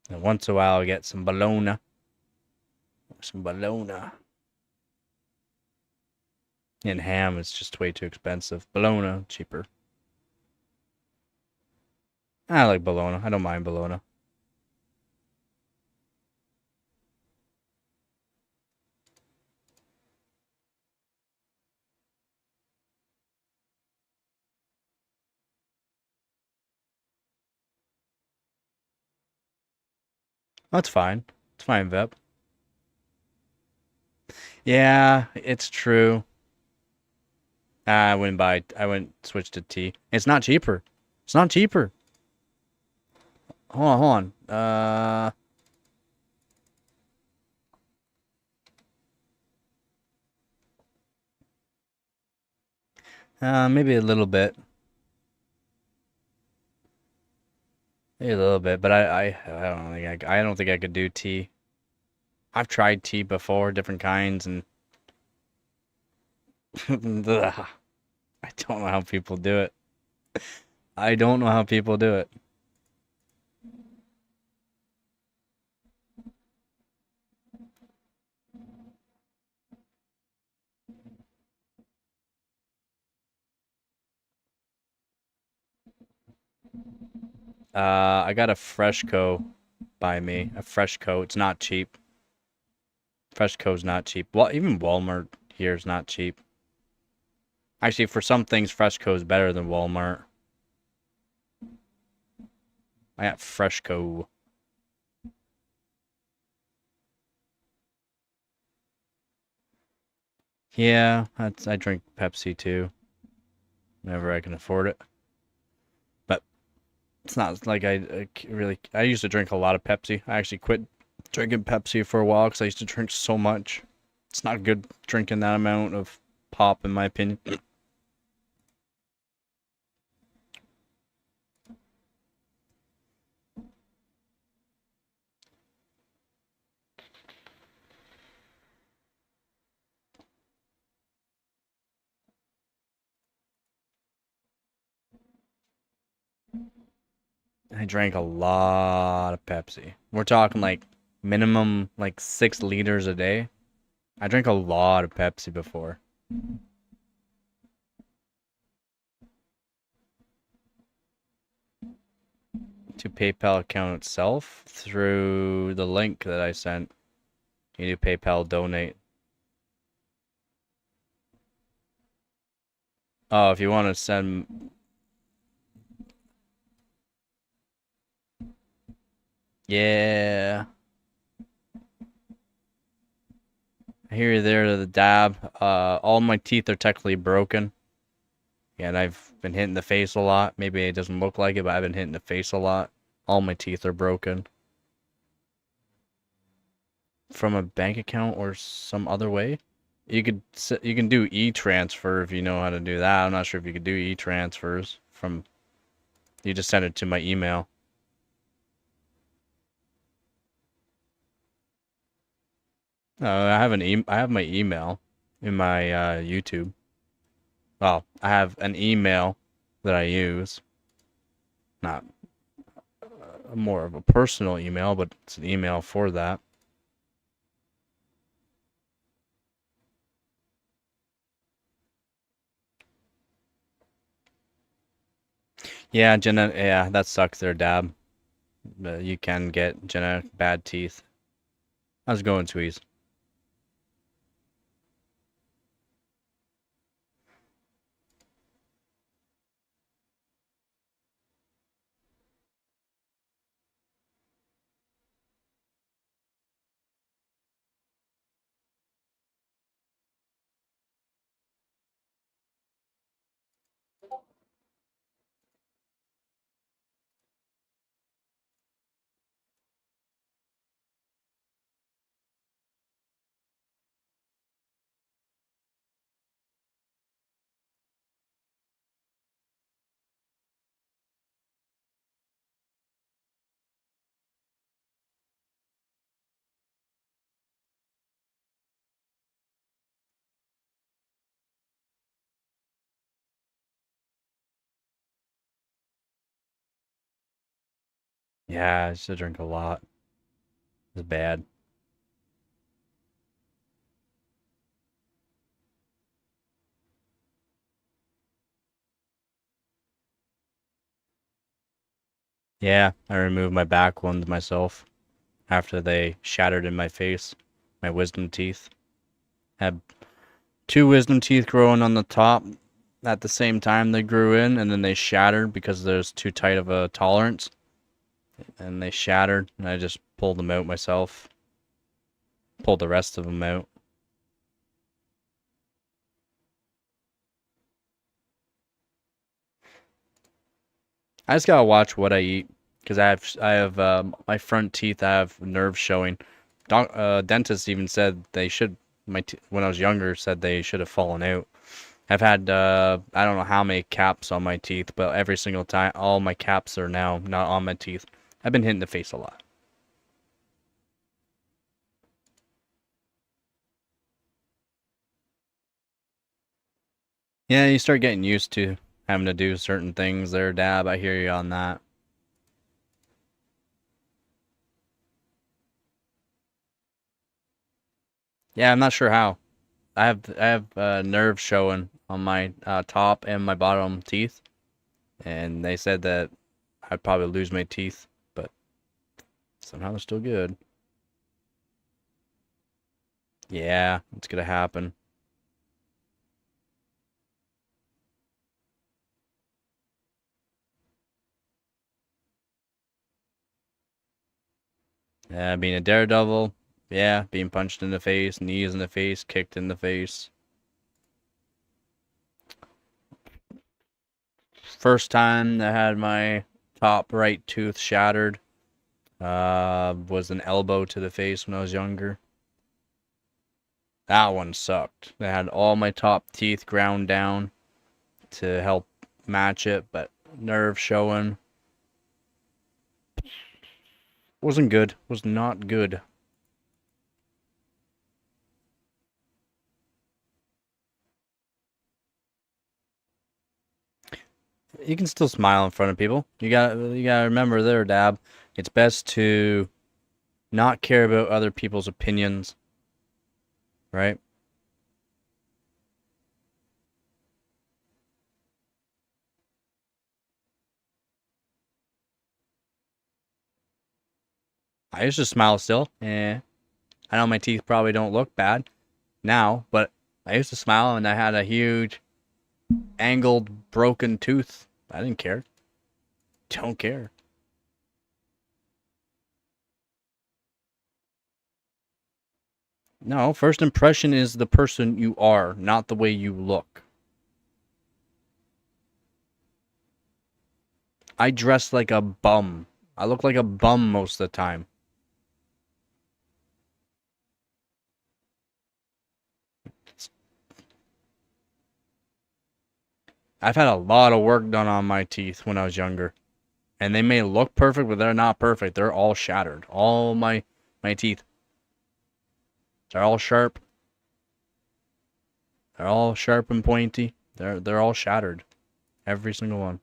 And once in a while, I get some bologna. Some bologna. And ham is just way too expensive. Bologna, cheaper. I like bologna. I don't mind bologna. That's fine. It's fine, Vep. Yeah, it's true. I wouldn't switch to tea. It's not cheaper. It's not cheaper. Hold on. Maybe a little bit. Maybe a little bit, but I don't think I could do tea. I've tried tea before, different kinds, and ugh, I don't know how people do it. I don't know how people do it. I got a Freshco by me. A Freshco. It's not cheap. Freshco's not cheap. Well, even Walmart here is not cheap. Actually, for some things, Freshco is better than Walmart. I got Freshco. Yeah, I drink Pepsi too. whenever I can afford it. But it's not like I used to drink a lot of Pepsi. I actually quit drinking Pepsi for a while because I used to drink so much. It's not good drinking that amount of pop, in my opinion. I drank a lot of Pepsi. We're talking like minimum like 6 liters a day. I drank a lot of Pepsi before. To PayPal account itself through the link that I sent. You do PayPal donate. Oh, if you want to send, yeah. I hear you there to the dab. All my teeth are technically broken. Yeah, and I've been hit in the face a lot. Maybe it doesn't look like it, but I've been hit in the face a lot. All my teeth are broken. From a bank account or some other way. You can do e-transfer if you know how to do that. I'm not sure if you could do e-transfers from. You just send it to my email. I have my email in my YouTube. Well, I have an email that I use. Not more of a personal email, but it's an email for that. Yeah, yeah, that sucks there, Dab. You can get genetic bad teeth. How's it going, Tweez? Yeah, I used to drink a lot. It's bad. Yeah, I removed my back ones myself after they shattered in my face. My wisdom teeth. Had 2 wisdom teeth growing on the top at the same time they grew in, and then they shattered because there's too tight of a tolerance. And they shattered, and I just pulled them out myself. Pulled the rest of them out. I just gotta watch what I eat because I have my front teeth. I have nerves showing. Dentists even said they should. When I was younger, said they should have fallen out. I've had I don't know how many caps on my teeth, but every single time, all my caps are now not on my teeth. I've been hit in the face a lot. Yeah, you start getting used to having to do certain things there, Dab. I hear you on that. Yeah, I'm not sure how. I have nerves showing on my top and my bottom teeth, and they said that I'd probably lose my teeth, but somehow they're still good. Yeah, it's gonna happen. Yeah, being a daredevil. Yeah, being punched in the face, knees in the face, kicked in the face. First time I had my top right tooth shattered was an elbow to the face when I was younger. That one sucked. I had all my top teeth ground down to help match it, but nerve showing. Wasn't good. Was not good. You can still smile in front of people. You gotta remember there, Dab. It's best to not care about other people's opinions, right? I used to smile still. I know my teeth probably don't look bad now, but I used to smile and I had a huge angled broken tooth. I didn't care. Don't care. No, first impression is the person you are, not the way you look. I dress like a bum. I look like a bum most of the time. I've had a lot of work done on my teeth when I was younger. And they may look perfect, but they're not perfect. They're all shattered. All my teeth. They're all sharp. They're all sharp and pointy. They're all shattered. Every single one.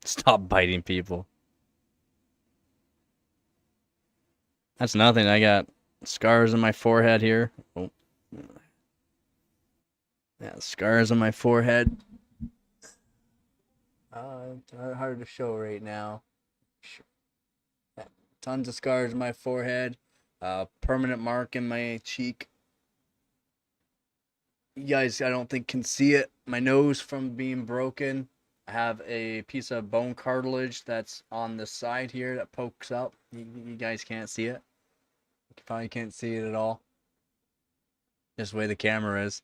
Stop biting people. That's nothing. I got scars on my forehead here. Oh. Yeah, scars on my forehead. It's hard to show right now. Tons of scars on my forehead. Permanent mark in my cheek. You guys, I don't think can see it. My nose from being broken. I have a piece of bone cartilage that's on the side here that pokes up. You guys can't see it. You probably can't see it at all. Just the way the camera is.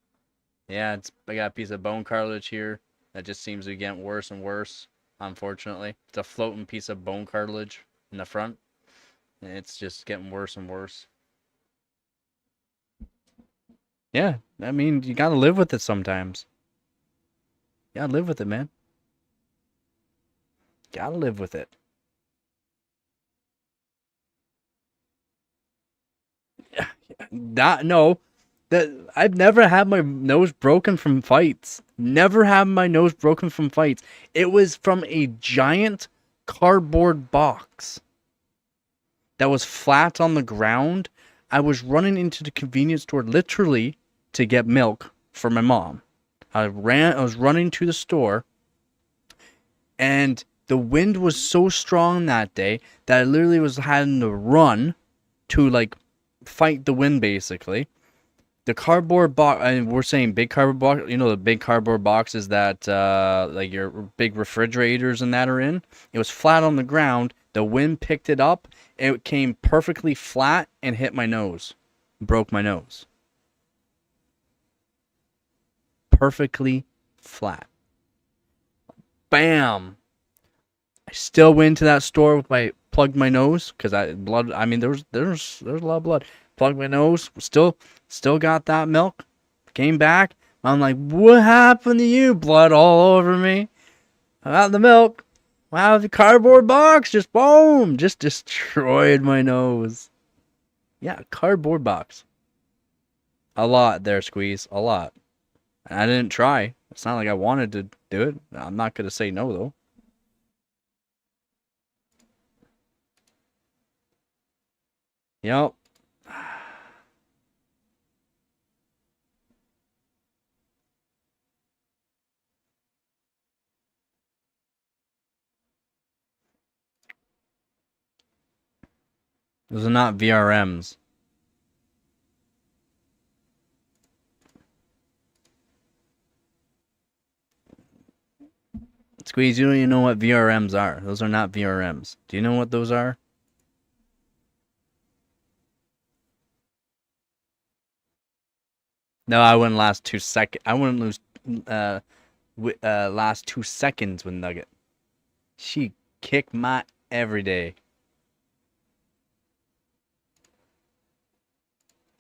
Yeah, I got a piece of bone cartilage here that just seems to be getting worse and worse, unfortunately. It's a floating piece of bone cartilage in the front. And it's just getting worse and worse. Yeah, I mean, you gotta live with it sometimes. You gotta live with it, man. Gotta live with it. No, I've never had my nose broken from fights. Never had my nose broken from fights. It was from a giant cardboard box that was flat on the ground. I was running into the convenience store literally to get milk for my mom. I was running to the store, and the wind was so strong that day that I literally was having to run to like fight the wind basically. The cardboard box, and we're saying big cardboard box, you know, the big cardboard boxes that like your big refrigerators and that are in. It was flat on the ground. The wind picked it up. It came perfectly flat and hit my nose. Broke my nose. Perfectly flat. Bam. I still went to that store with plugged my nose because I mean, there's a lot of blood. Plugged my nose. Still got that milk. Came back. I'm like, what happened to you? Blood all over me. I got the milk. Wow, the cardboard box just boom, just destroyed my nose. Yeah, cardboard box. A lot there, Squeeze. A lot. And I didn't try. It's not like I wanted to do it. I'm not gonna say no though. Yep. Those are not VRMs. Squeeze, you don't even know what VRMs are. Those are not VRMs. Do you know what those are? No, I wouldn't last 2 seconds. I wouldn't last 2 seconds with Nugget. She kick my every day.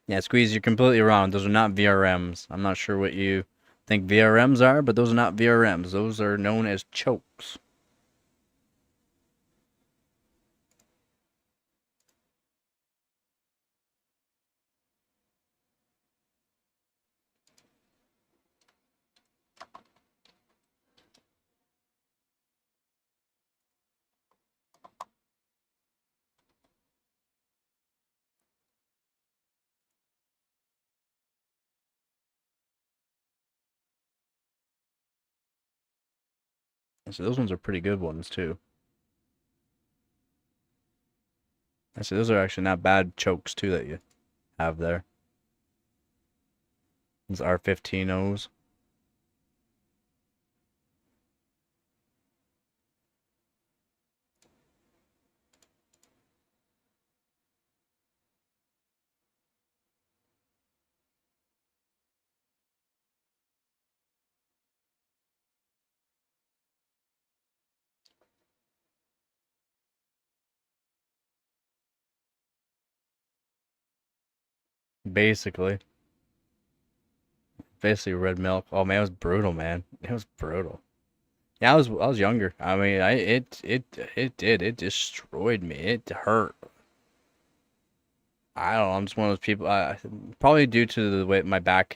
Yeah, Squeeze, you're completely wrong. Those are not VRMs. I'm not sure what you think VRMs are, but those are not VRMs. Those are known as chokes. So those ones are pretty good ones too. I see those are actually not bad chokes too that you have there. These R15Os. Basically. Basically red milk. Oh man, it was brutal, man. It was brutal. Yeah, I was younger. I mean, it destroyed me. It hurt. I don't know. I'm just one of those people. Probably due to the way my back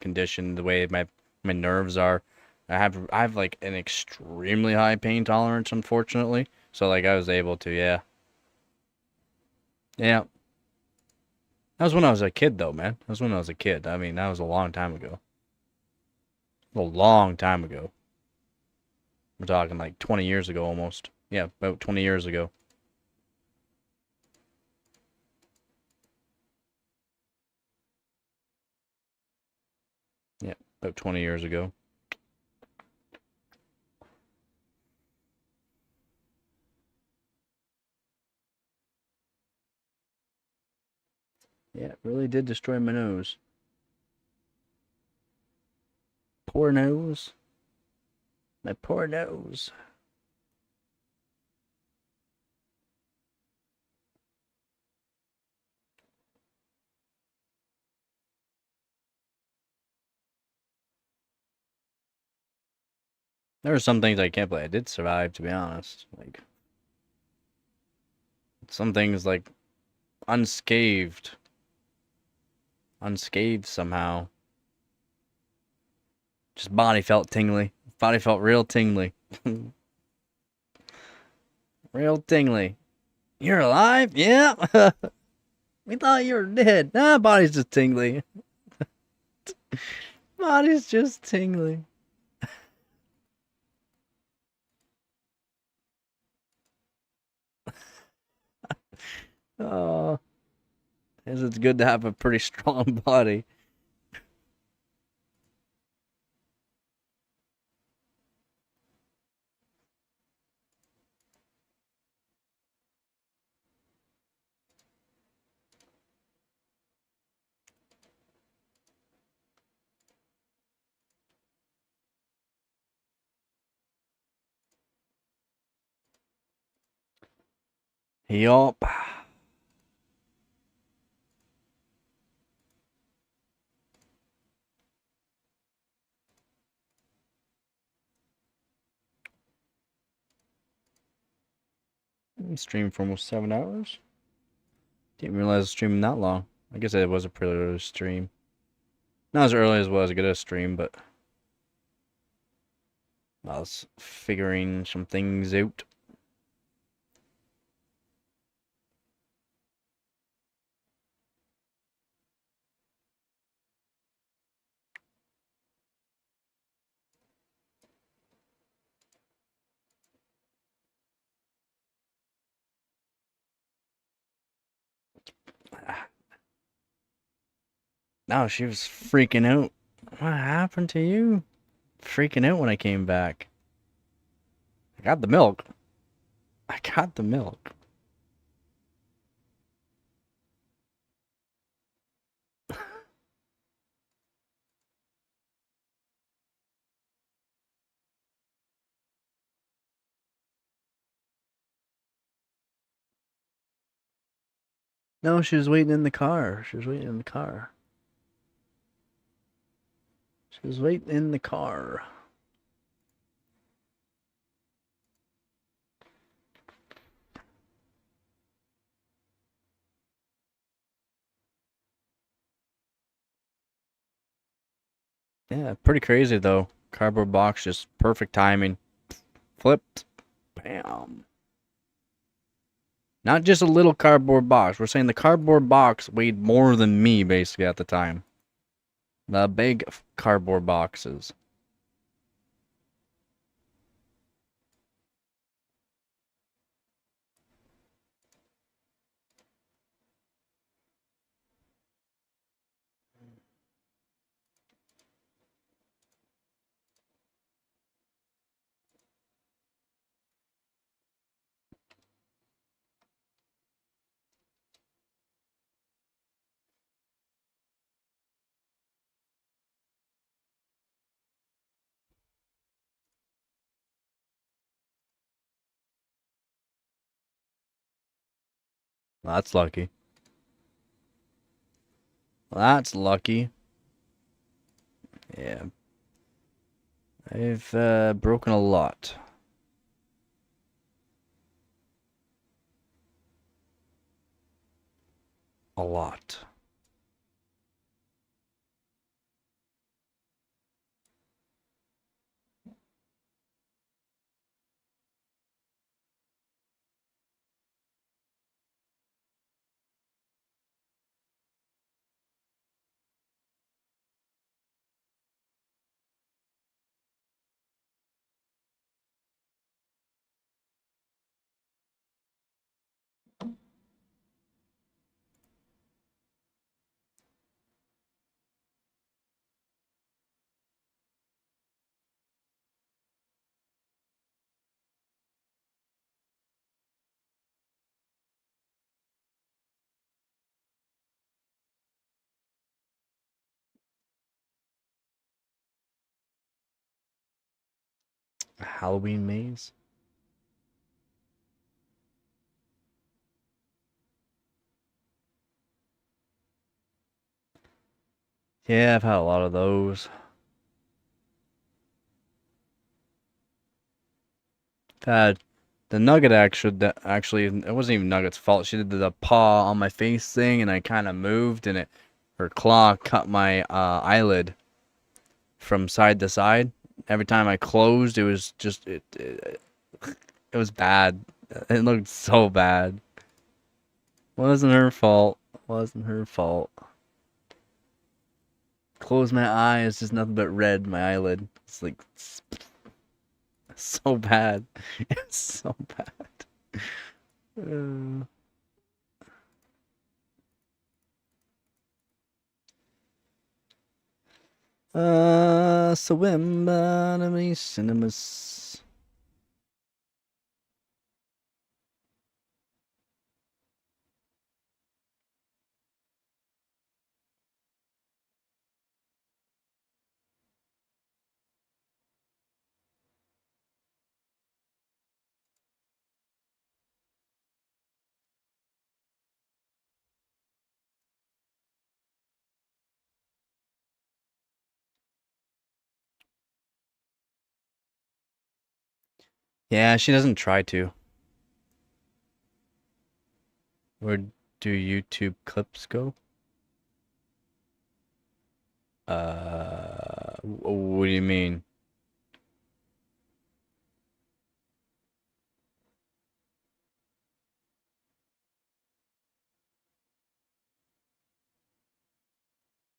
condition, the way my nerves are. I have like an extremely high pain tolerance, unfortunately. So like I was able to, yeah, yeah. That was when I was a kid, though, man. That was when I was a kid. I mean, that was a long time ago. A long time ago. We're talking like 20 years ago, almost. Yeah, about 20 years ago. Yeah, about 20 years ago. Yeah, it really did destroy my nose. Poor nose. My poor nose. There were some things I can't believe I did survive, to be honest. Like, some things, like, unscathed. Unscathed somehow. Just body felt tingly. Body felt real tingly. Real tingly. You're alive? Yeah. We thought you were dead. Nah, body's just tingly. Body's just tingly. Oh, it's good to have a pretty strong body. Yup. Streamed for almost 7 hours. Didn't realize I was streaming that long. I guess it was a pretty early stream. Not as early as was a good stream, but I was figuring some things out. No, she was freaking out. What happened to you? Freaking out when I came back. I got the milk. I got the milk. No, she was waiting in the car. She was waiting in the car. She was waiting in the car. Yeah, pretty crazy though. Cardboard box, just perfect timing. Flipped. Bam. Not just a little cardboard box. We're saying the cardboard box weighed more than me basically at the time. The big cardboard boxes. Well, that's lucky. Well, that's lucky. Yeah. I've broken a lot. A lot. A Halloween maze? Yeah, I've had a lot of those. I've had the Nugget actually it wasn't even Nugget's fault. She did the paw on my face thing, and I kind of moved, and her claw cut my eyelid from side to side. Every time I closed, it was just it was bad. It looked so bad. Wasn't her fault. Wasn't her fault. Close my eye, it's just nothing but red. My eyelid. It's like so bad. It's so bad. Uh, swim anime cinemas. Yeah, she doesn't try to. Where do YouTube clips go? What do you mean?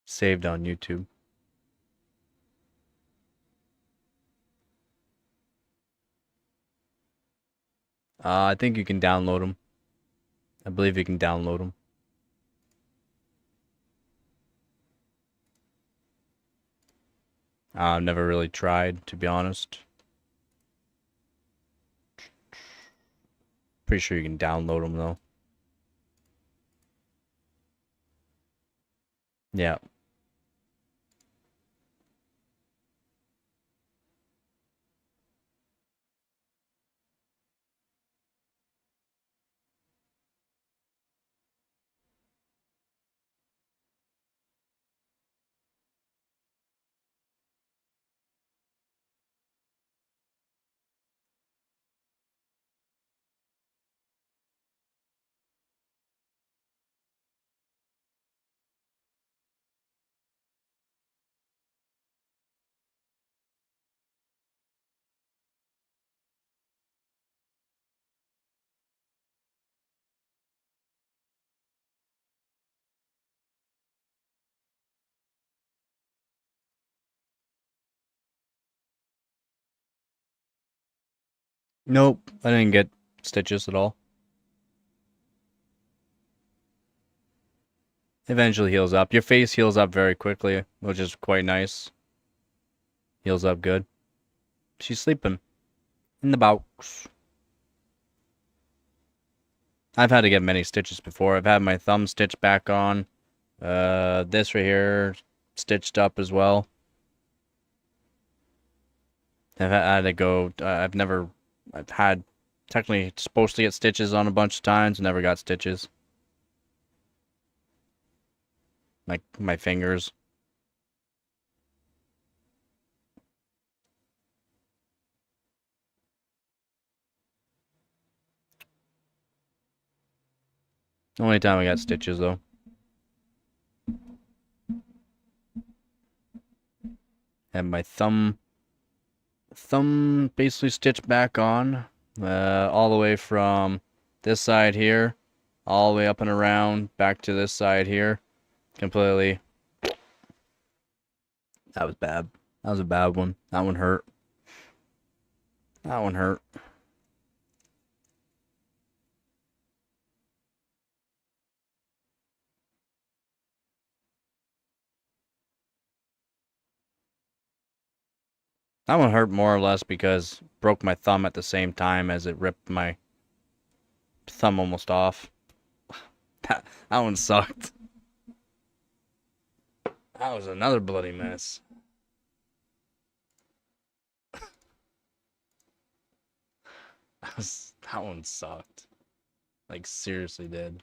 Saved on YouTube. I think you can download them. I believe you can download them. I've never really tried, to be honest. Pretty sure you can download them though. Yeah. Nope, I didn't get stitches at all. Eventually heals up. Your face heals up very quickly, which is quite nice. Heals up good. She's sleeping in the box. I've had to get many stitches before. I've had my thumb stitched back on. This right here stitched up as well. I've had to go. I've had technically supposed to get stitches on a bunch of times. Never got stitches. Like my fingers. The only time I got stitches though. And my thumb basically stitched back on, all the way from this side here, all the way up and around, back to this side here, completely. That was bad. That was a bad one. That one hurt. That one hurt. That one hurt more or less because it broke my thumb at the same time as it ripped my thumb almost off. That one sucked. That was another bloody mess. That one sucked. Like, seriously did.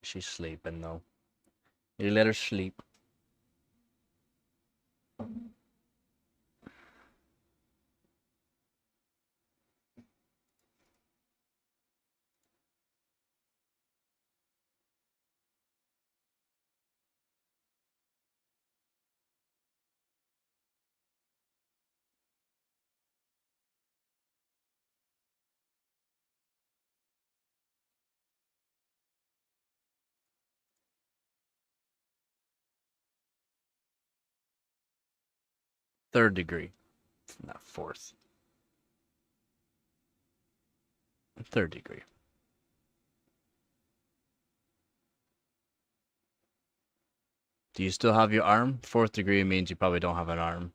She's sleeping though. You let her sleep. Third degree. Not fourth. Third degree. Do you still have your arm? Fourth degree means you probably don't have an arm.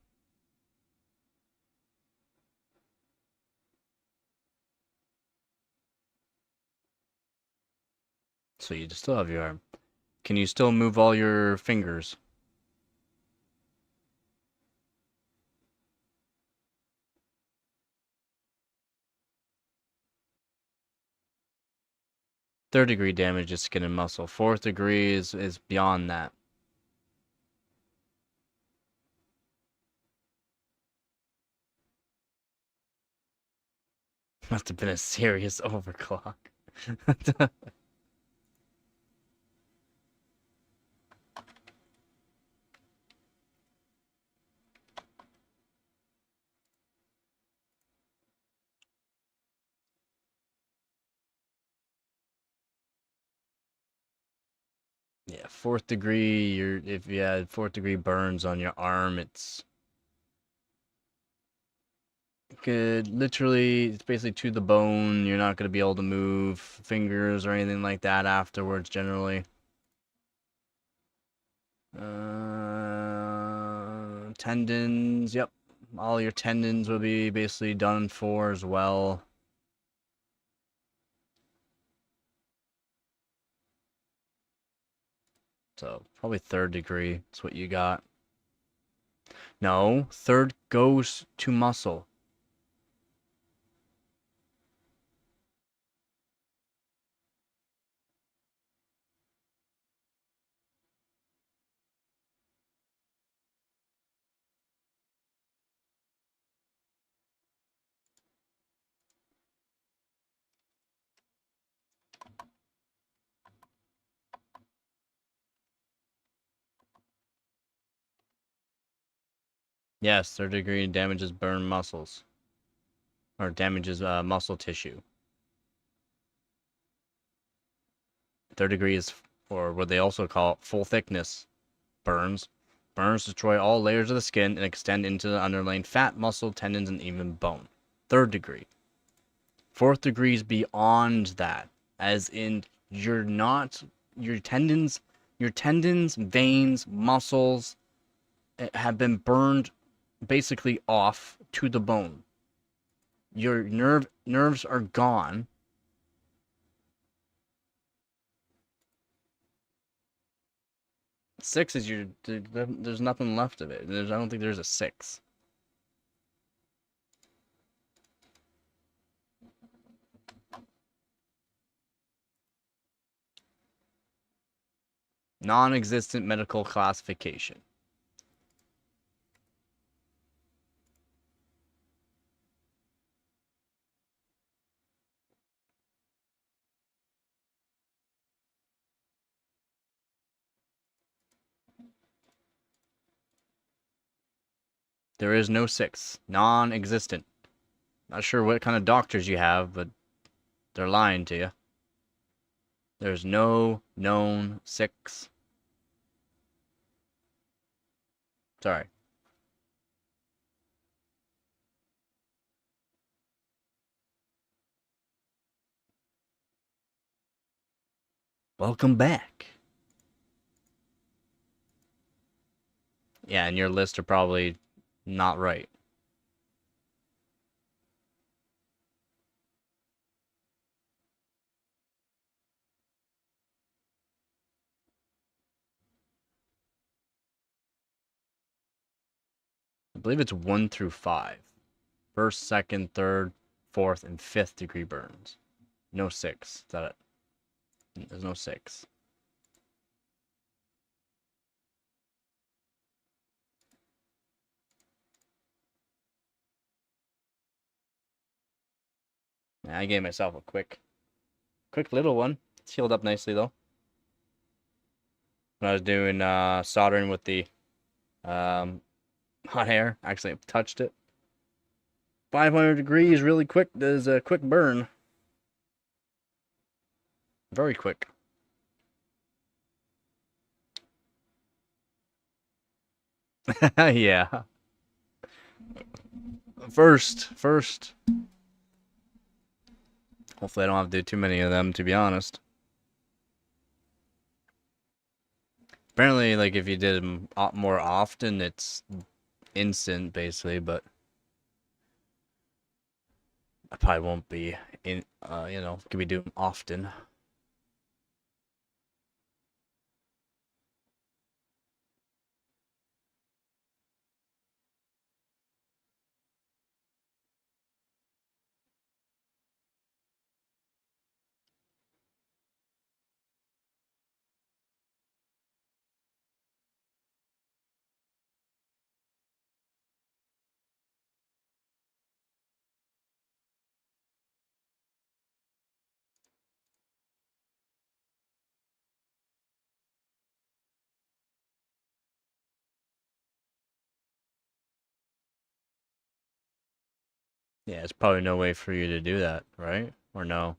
So you still have your arm. Can you still move all your fingers? Third degree damage is skin and muscle. Fourth degree is beyond that. Must have been a serious overclock. Yeah, fourth degree, if you had fourth degree burns on your arm, it's could literally, it's basically to the bone. You're not going to be able to move fingers or anything like that afterwards, generally. Tendons, yep. All your tendons will be basically done for as well. So, probably third degree. That's what you got. No, third goes to muscle. Yes, third degree damages burn muscles. Or damages muscle tissue. Third degree is, or what they also call full thickness burns. Burns destroy all layers of the skin and extend into the underlying fat, muscle, tendons, and even bone. Third degree. Fourth degree is beyond that, as in you're not your tendons, veins, muscles have been burned basically off to the bone. Your nerves are gone. Six is there's nothing left of it. I don't think there's a six. Non-existent medical classification. There is no six. Non-existent. Not sure what kind of doctors you have, but they're lying to you. There's no known six. Sorry. Welcome back. Yeah, and your lists are probably not right. I believe it's 1 through 5. First, second, third, fourth, and fifth degree burns. No six. Is that it? There's no six. I gave myself a quick little one. It's healed up nicely though. When I was doing soldering with the hot air, actually touched it. 500 degrees, really quick. There's a quick burn. Very quick. Yeah. First. Hopefully I don't have to do too many of them, to be honest. Apparently, like, if you did them more often, it's instant, basically, but I probably won't be could be doing often. Yeah, there's probably no way for you to do that, right? Or no?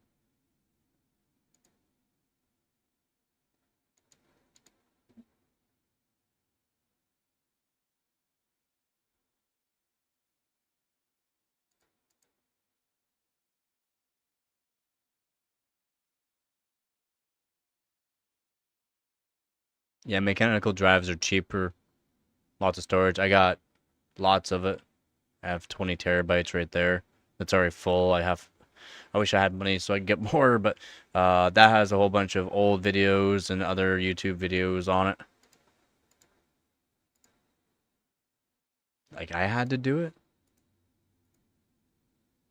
Yeah, mechanical drives are cheaper. Lots of storage. I got lots of it. I have 20 terabytes right there. That's already full. I wish I had money so I could get more, but that has a whole bunch of old videos and other YouTube videos on it. Like I had to do it?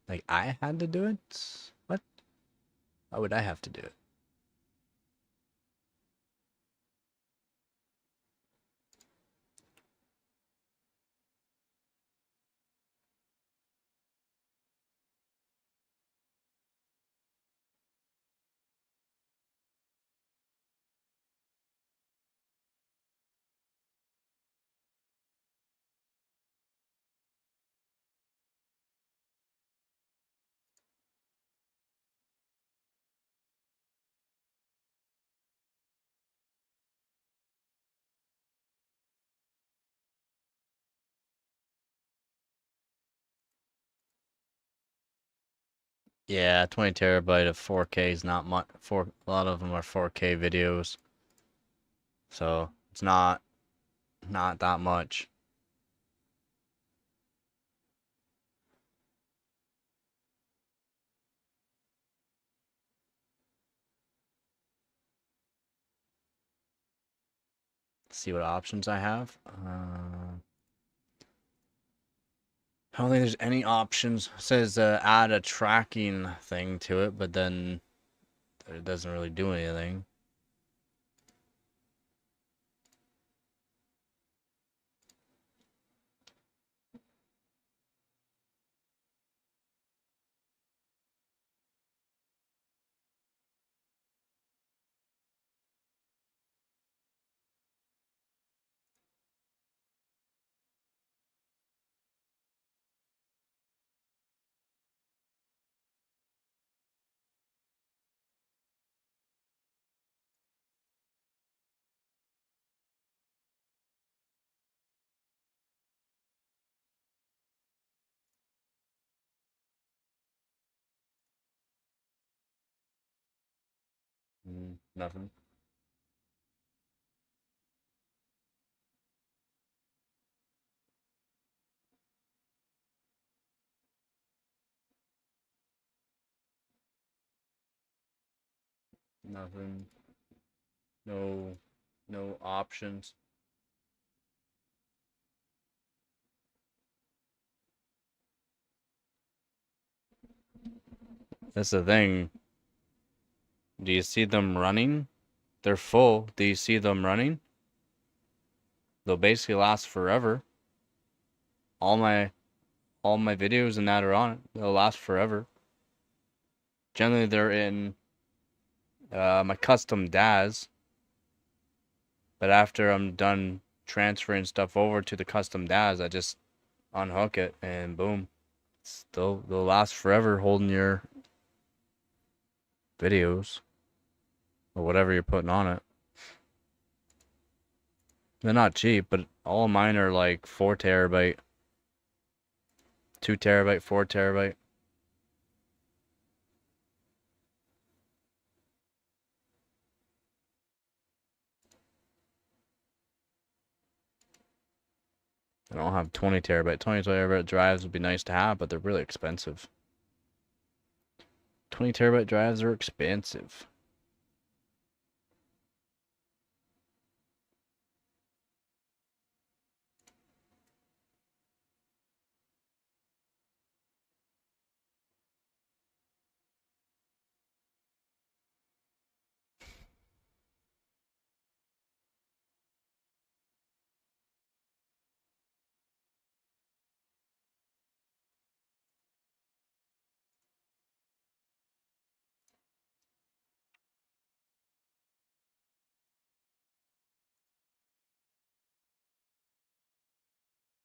Like I had to do it? What? Why would I have to do it? Yeah, 20 terabyte of 4K is not much. A lot of them are 4K videos, so it's not that much. Let's see what options I have. I don't think there's any options. It says add a tracking thing to it, but then it doesn't really do anything. Nothing. Nothing. No, no options. That's the thing. Do you see them running? They're full. Do you see them running? They'll basically last forever. All my all my videos and that are on it. They'll last forever. Generally, they're in my custom DAS, but after I'm done transferring stuff over to the custom DAS, I just unhook it and boom. They'll last forever holding your videos or whatever you're putting on it. They're not cheap, but all of mine are like 4 terabyte, 2 terabyte, 4 terabyte. I don't have 20 terabyte. 20 terabyte drives would be nice to have, but they're really expensive. 20 terabyte drives are expensive.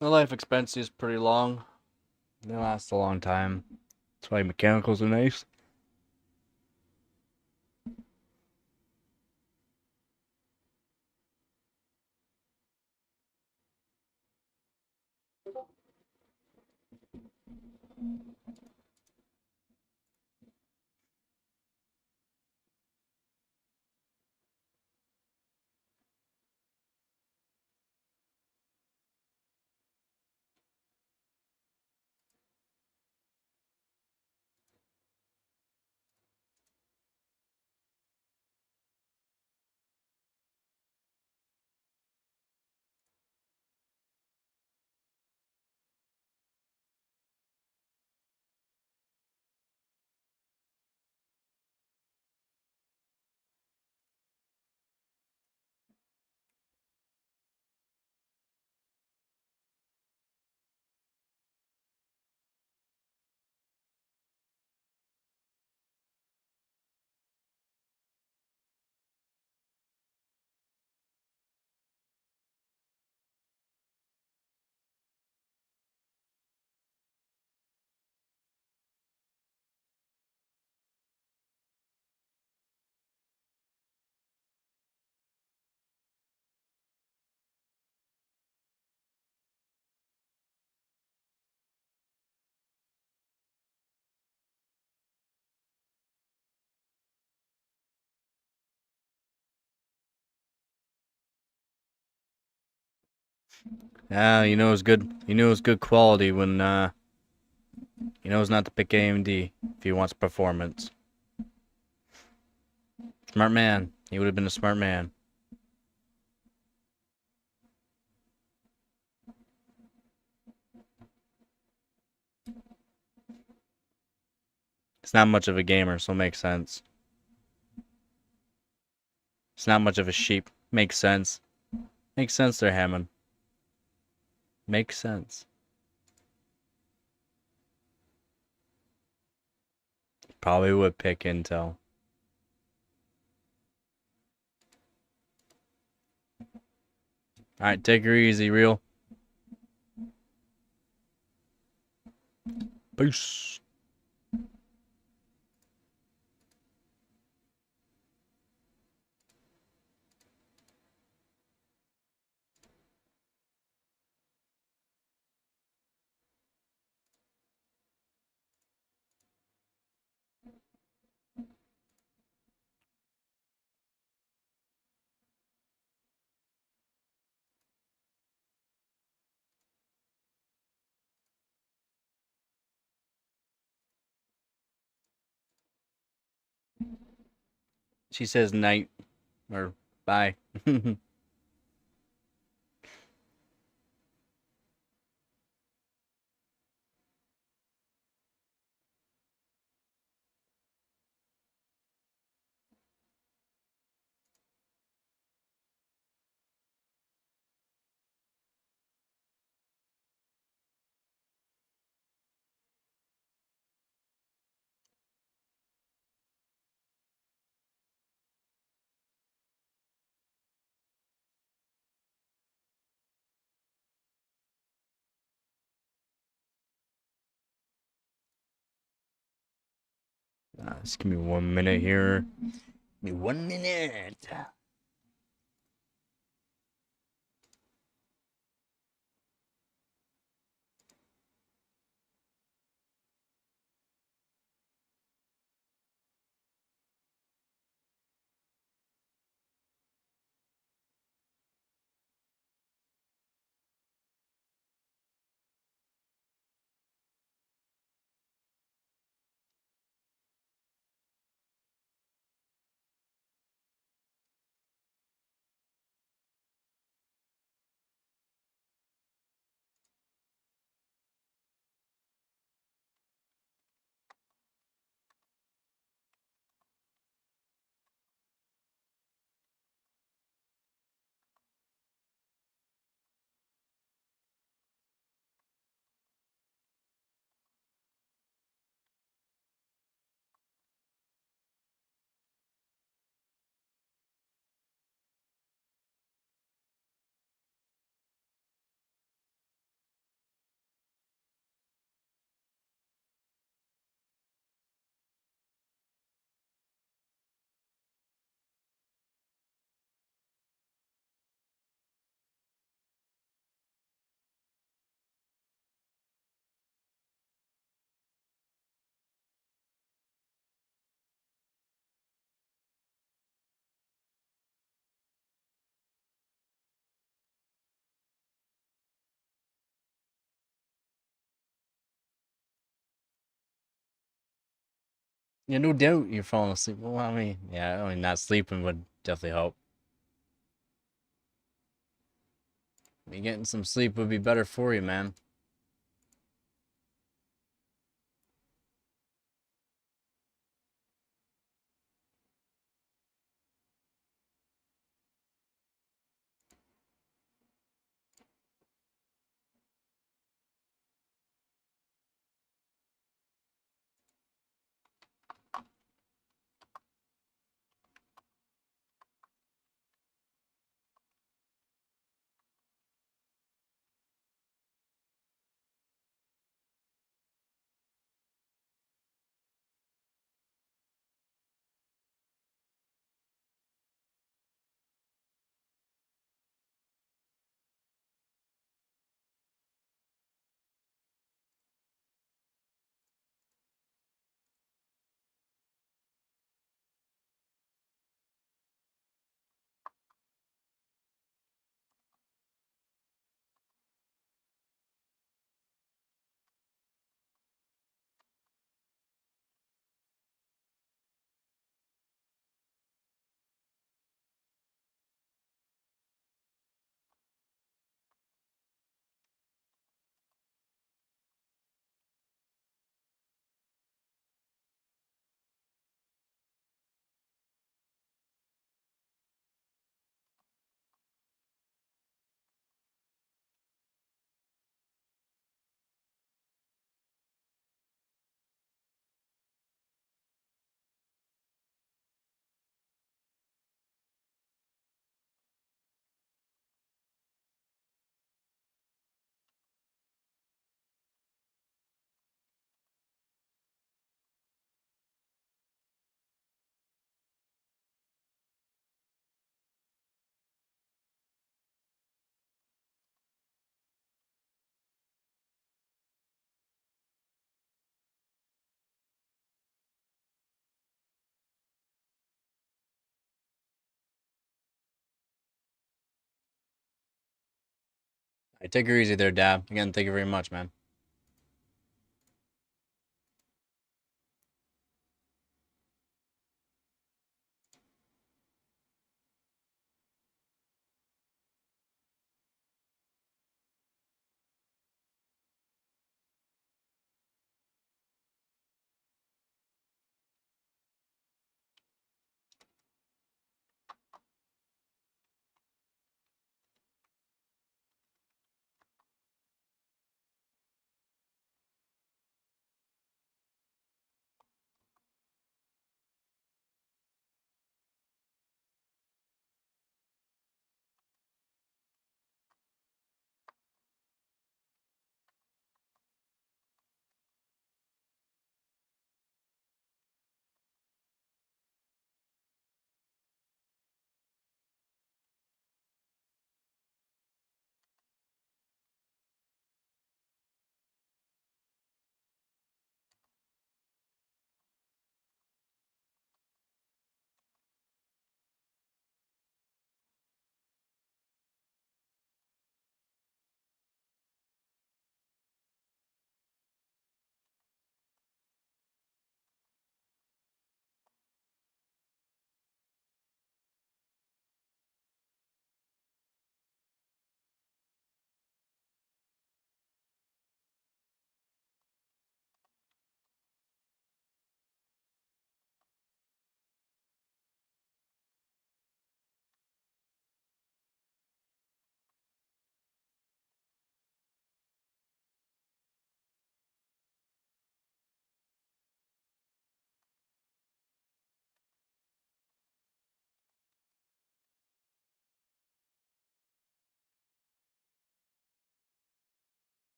The life expectancy is pretty long. They last a long time. That's why mechanicals are nice. Yeah, you know it's good. You know it's good quality when he knows not to pick AMD if he wants performance. Smart man. He would have been a smart man. It's not much of a gamer, so it makes sense. It's not much of a sheep. Makes sense. Makes sense there, Hammond. Makes sense. Probably would pick Intel. Alright, take her easy, real. Peace. She says night. Or bye. Just give me 1 minute here. Give me 1 minute. Yeah, no doubt you're falling asleep. Well, I mean, yeah, I mean, not sleeping would definitely help. I mean, getting some sleep would be better for you, man. I take her easy there, Dab. Again, thank you very much, man.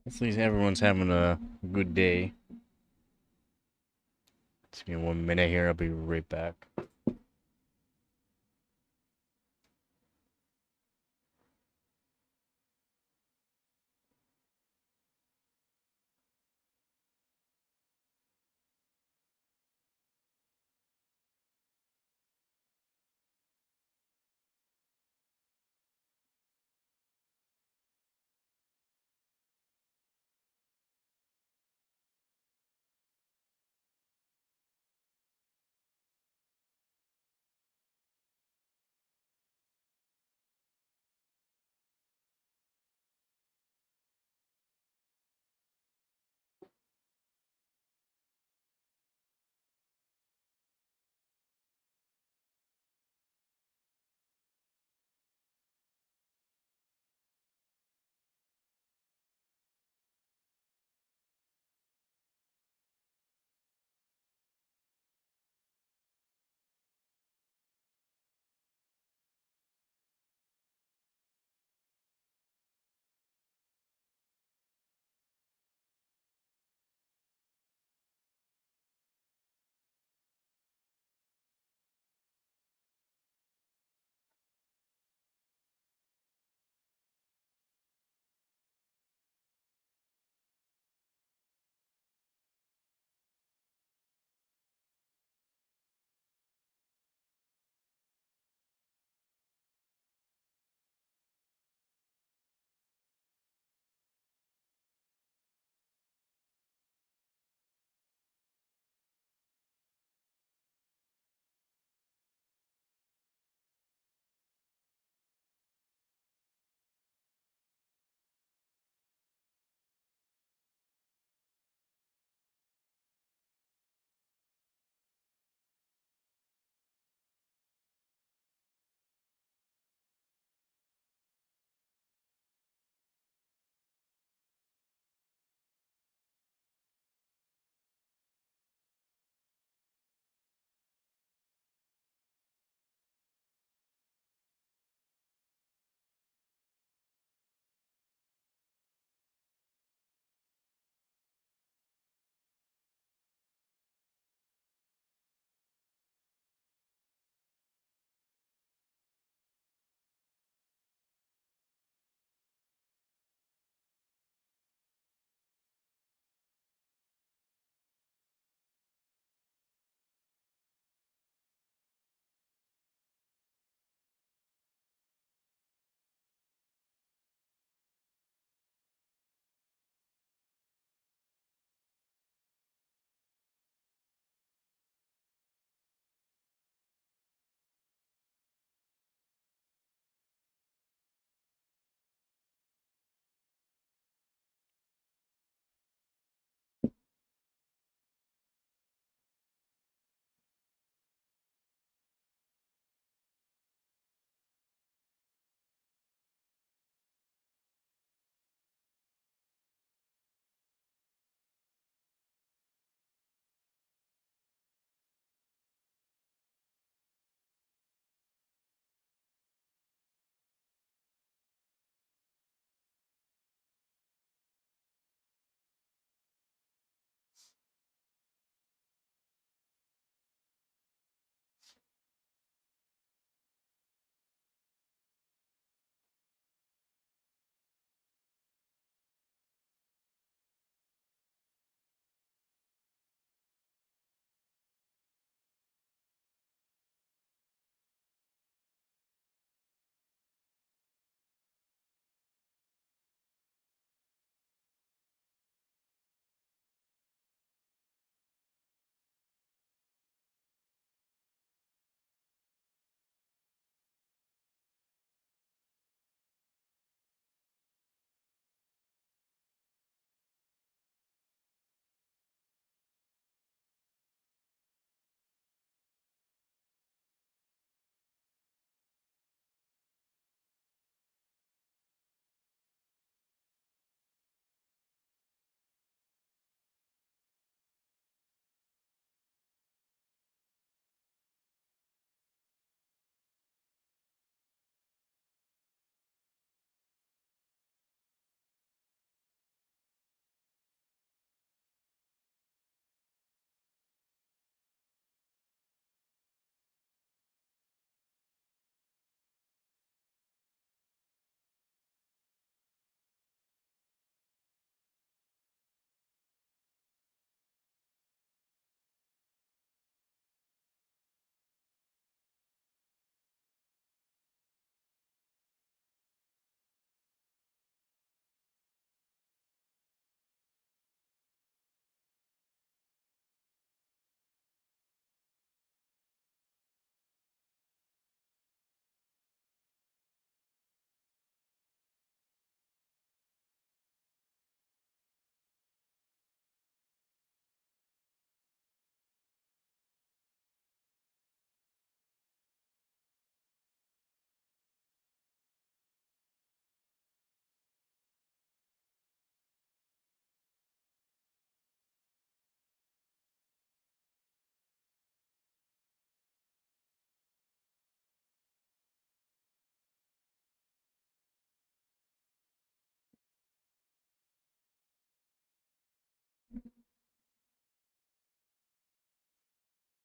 Hopefully everyone's having a good day. Just give me 1 minute here. I'll be right back.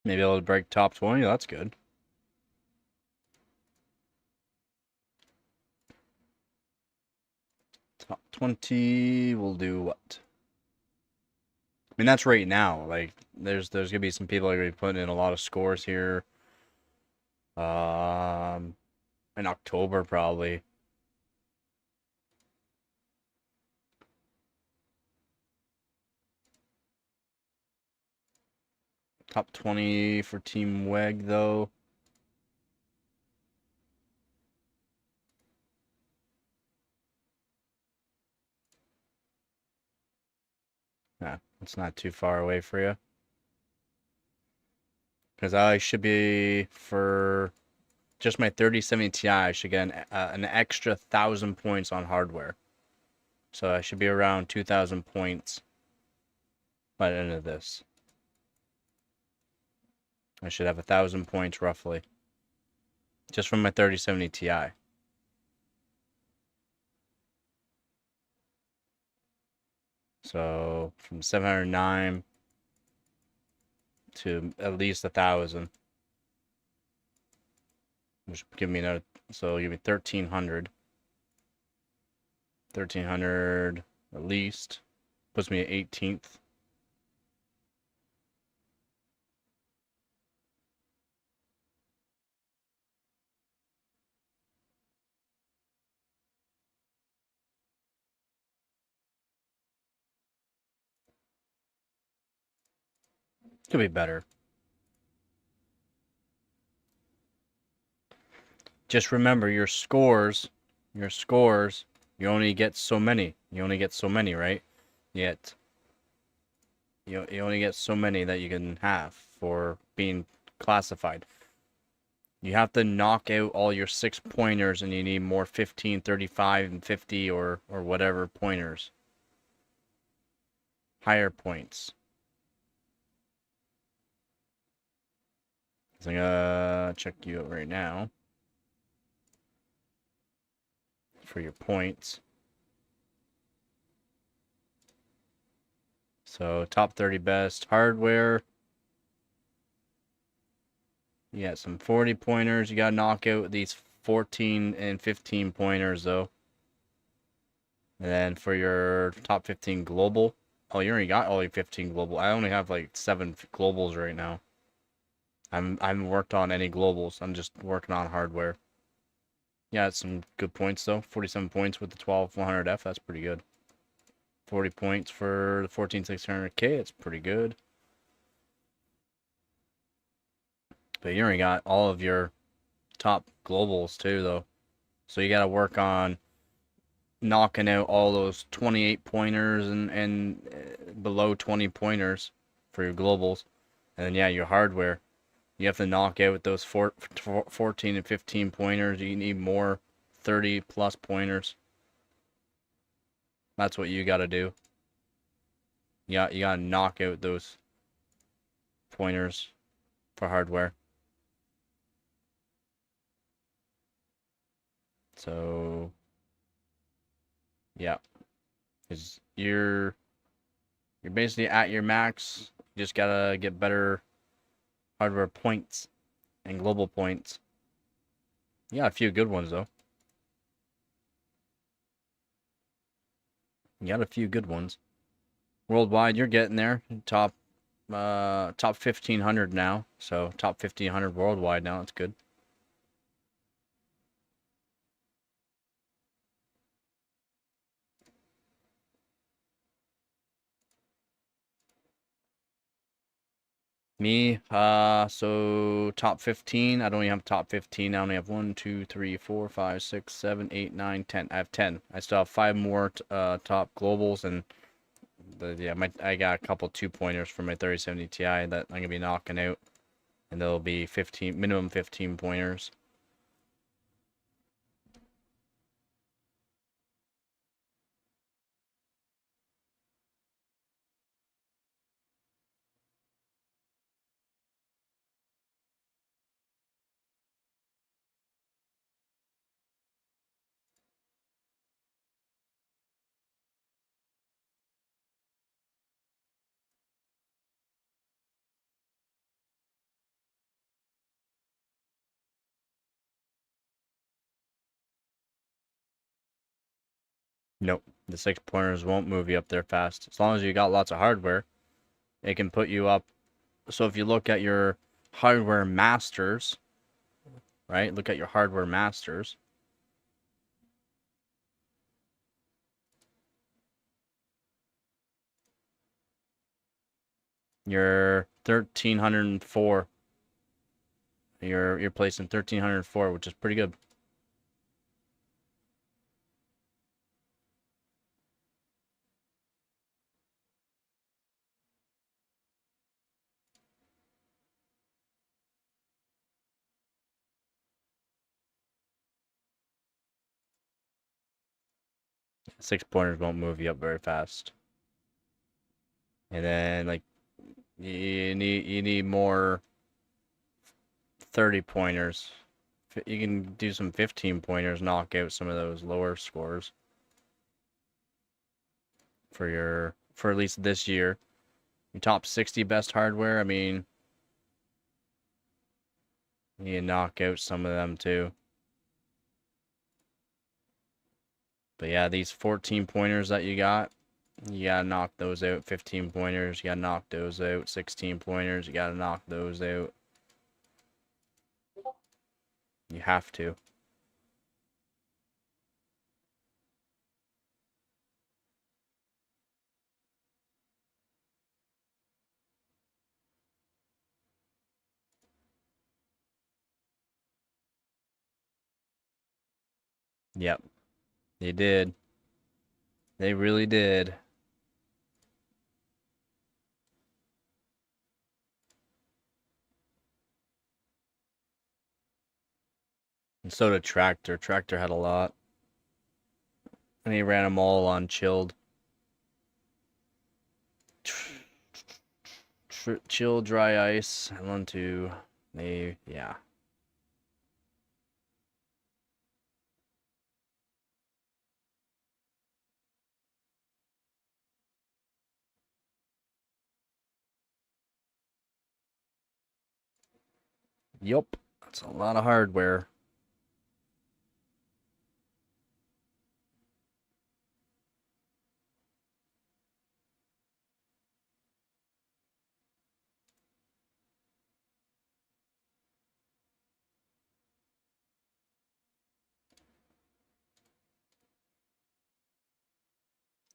Maybe able to break top 20. That's good. Top 20 will do what? I mean, that's right now. Like, there's gonna be some people that are gonna be putting in a lot of scores here. Um, in October probably. Top 20 for Team WEG though. Yeah, it's not too far away for you. Because I should be, for just my 3070 Ti, I should get an extra 1,000 points on hardware. So I should be around 2,000 points by the end of this. I should have 1,000 points roughly. Just from my 3070 Ti. So from 709 to at least 1,000. Which would give me another, so give me 1,300. 1,300 at least. Puts me at 18th. Could be better. Just remember your scores, you only get so many. You only get so many, right? Yet you only get so many that you can have for being classified. You have to knock out all your 6 pointers and you need more 15, 35, and 50 or whatever pointers. Higher points. So I'm gonna check you out right now for your points. So top 30 best hardware. You got some 40 pointers. You gotta knock out these 14 and 15 pointers though. And then for your top 15 global. Oh, you already got all your 15 global. I only have like 7 globals right now. I haven't worked on any globals. I'm just working on hardware. Yeah, it's some good points though. 47 points with the 12100F. That's pretty good. 40 points for the 14600K. It's pretty good. But you already got all of your top globals too though. So you got to work on knocking out all those 28 pointers and below 20 pointers for your globals. And then, yeah, your hardware. You have to knock out those 14 and 15 pointers. You need more 30 plus pointers. That's what you got to do. You got to knock out those pointers for hardware. So, yeah. Because you're basically at your max. You just gotta get better hardware points and global points. Yeah, a few good ones though. You got a few good ones. Worldwide, you're getting there. Top 1,500 now. So top 1,500 worldwide now. That's good. Me, so top 15. I don't even have top 15. I only have 1, 2, 3, 4, 5, 6, 7, 8, 9, 10. I have 10. I still have 5 more top globals and yeah, I got a couple 2-pointers for my 3070 Ti that I'm gonna be knocking out, and there'll be 15 minimum 15 pointers. Nope. The 6-pointers won't move you up there fast. As long as you got lots of hardware, it can put you up. So if you look at your hardware masters, right? Look at your hardware masters. You're 1304. You're placing 1304, which is pretty good. Six-pointers won't move you up very fast. And then like you need more 30-pointers. You can do some 15-pointers, knock out some of those lower scores for at least this year. Your top 60 best hardware, I mean, you knock out some of them too. But yeah, these 14-pointers that you gotta knock those out. 15-pointers, you gotta knock those out. 16-pointers, you gotta knock those out. You have to. Yep, they did. They really did. And so did Tractor. Tractor had a lot. And he ran them all on chilled. Chill, dry ice. And 1, 2. Yeah. Yup. That's a lot of hardware.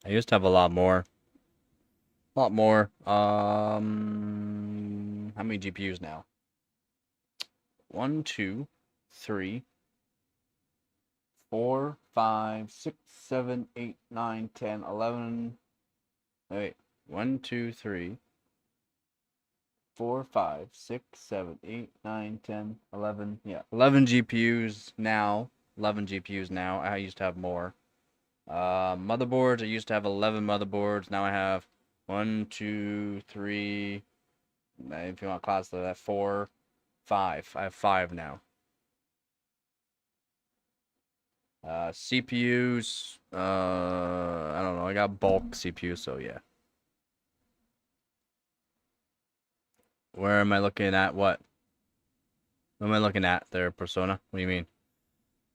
I used to have a lot more. A lot more. How many GPUs now? 1, 2, 3, 4, 5, 6, 7, 8, 9, 10, 11. Wait. 1, 2, 3, 4, 5, 6, 7, 8, 9, 10, 11. Yeah. 11 GPUs now. 11 GPUs now. I used to have more. Motherboards. I used to have 11 motherboards. Now I have 1, 2, 3. If you want to class that, 4, 5. I have 5 now. CPUs. I don't know. I got bulk CPU, so yeah. Where am I looking at? What? What am I looking at there, Persona? What do you mean?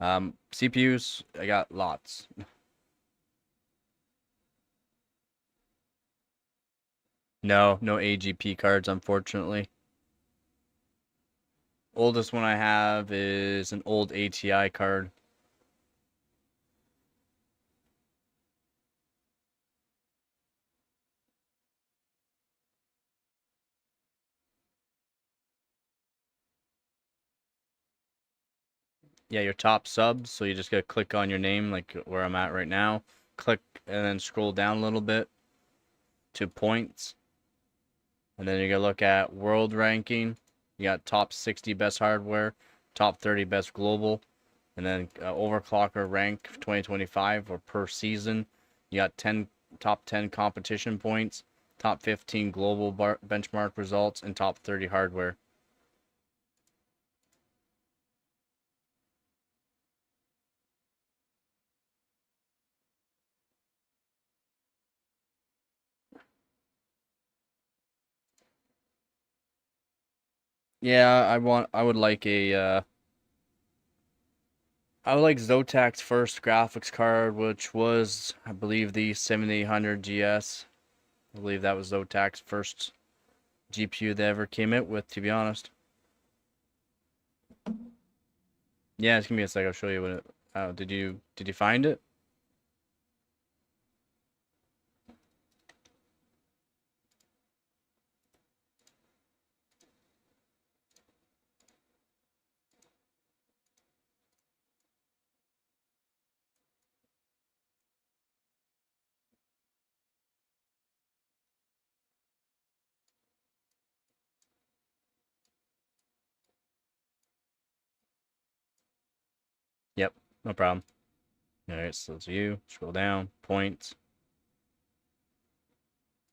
CPUs. I got lots. No AGP cards, unfortunately. Oldest one I have is an old ATI card. Yeah, your top subs. So you just gotta click on your name, like where I'm at right now. Click and then scroll down a little bit to points. And then you're gonna look at world ranking. You got top 60 best hardware, top 30 best global, and then overclocker rank 2025 or per season. You got top 10 competition points, top 15 global benchmark results, and top 30 hardware. Yeah, I would like a I would like Zotac's first graphics card, which was, I believe, the 7800 GS. I believe that was Zotac's first GPU they ever came out with, to be honest. Yeah, it's gonna be a sec. I'll show you what it. Oh, did you find it? Yep, no problem. All right, so it's you. Scroll down, points.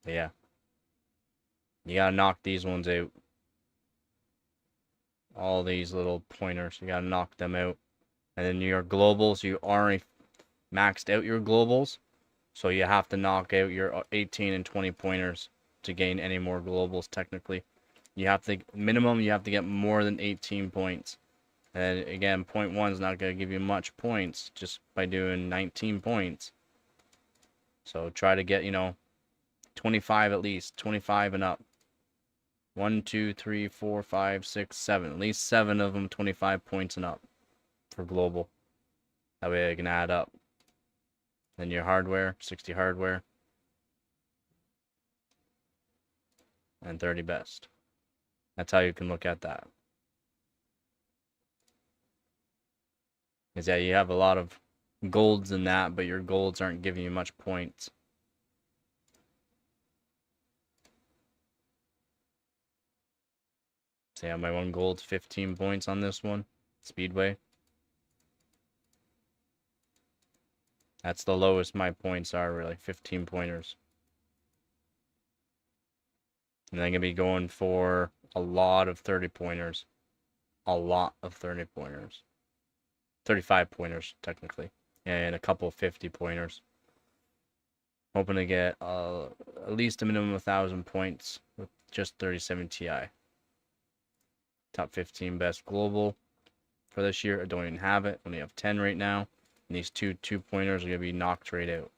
But yeah, you gotta knock these ones out. All these little pointers, you gotta knock them out. And then your globals, you already maxed out your globals, so you have to knock out your 18 and 20 pointers to gain any more globals. Technically, you have to minimum. You have to get more than 18 points. And again, point one is not gonna give you much points just by doing 19 points. So try to get 25 at least, 25 and up. 1, 2, 3, 4, 5, 6, 7. At least 7 of them 25 points and up for global. That way I can add up. Then your hardware, 60 hardware. And 30 best. That's how you can look at that. Because yeah, you have a lot of golds in that, but your golds aren't giving you much points. So yeah, my one gold's 15 points on this one. Speedway. That's the lowest my points are, really. 15 pointers. And I'm going to be going for a lot of 30 pointers. A lot of 30 pointers. 35 pointers, technically. And a couple of 50 pointers. Hoping to get at least a minimum of 1,000 points with just 37 Ti. Top 15 best global for this year. I don't even have it. Only have 10 right now. And these two pointers are going to be knocked right out.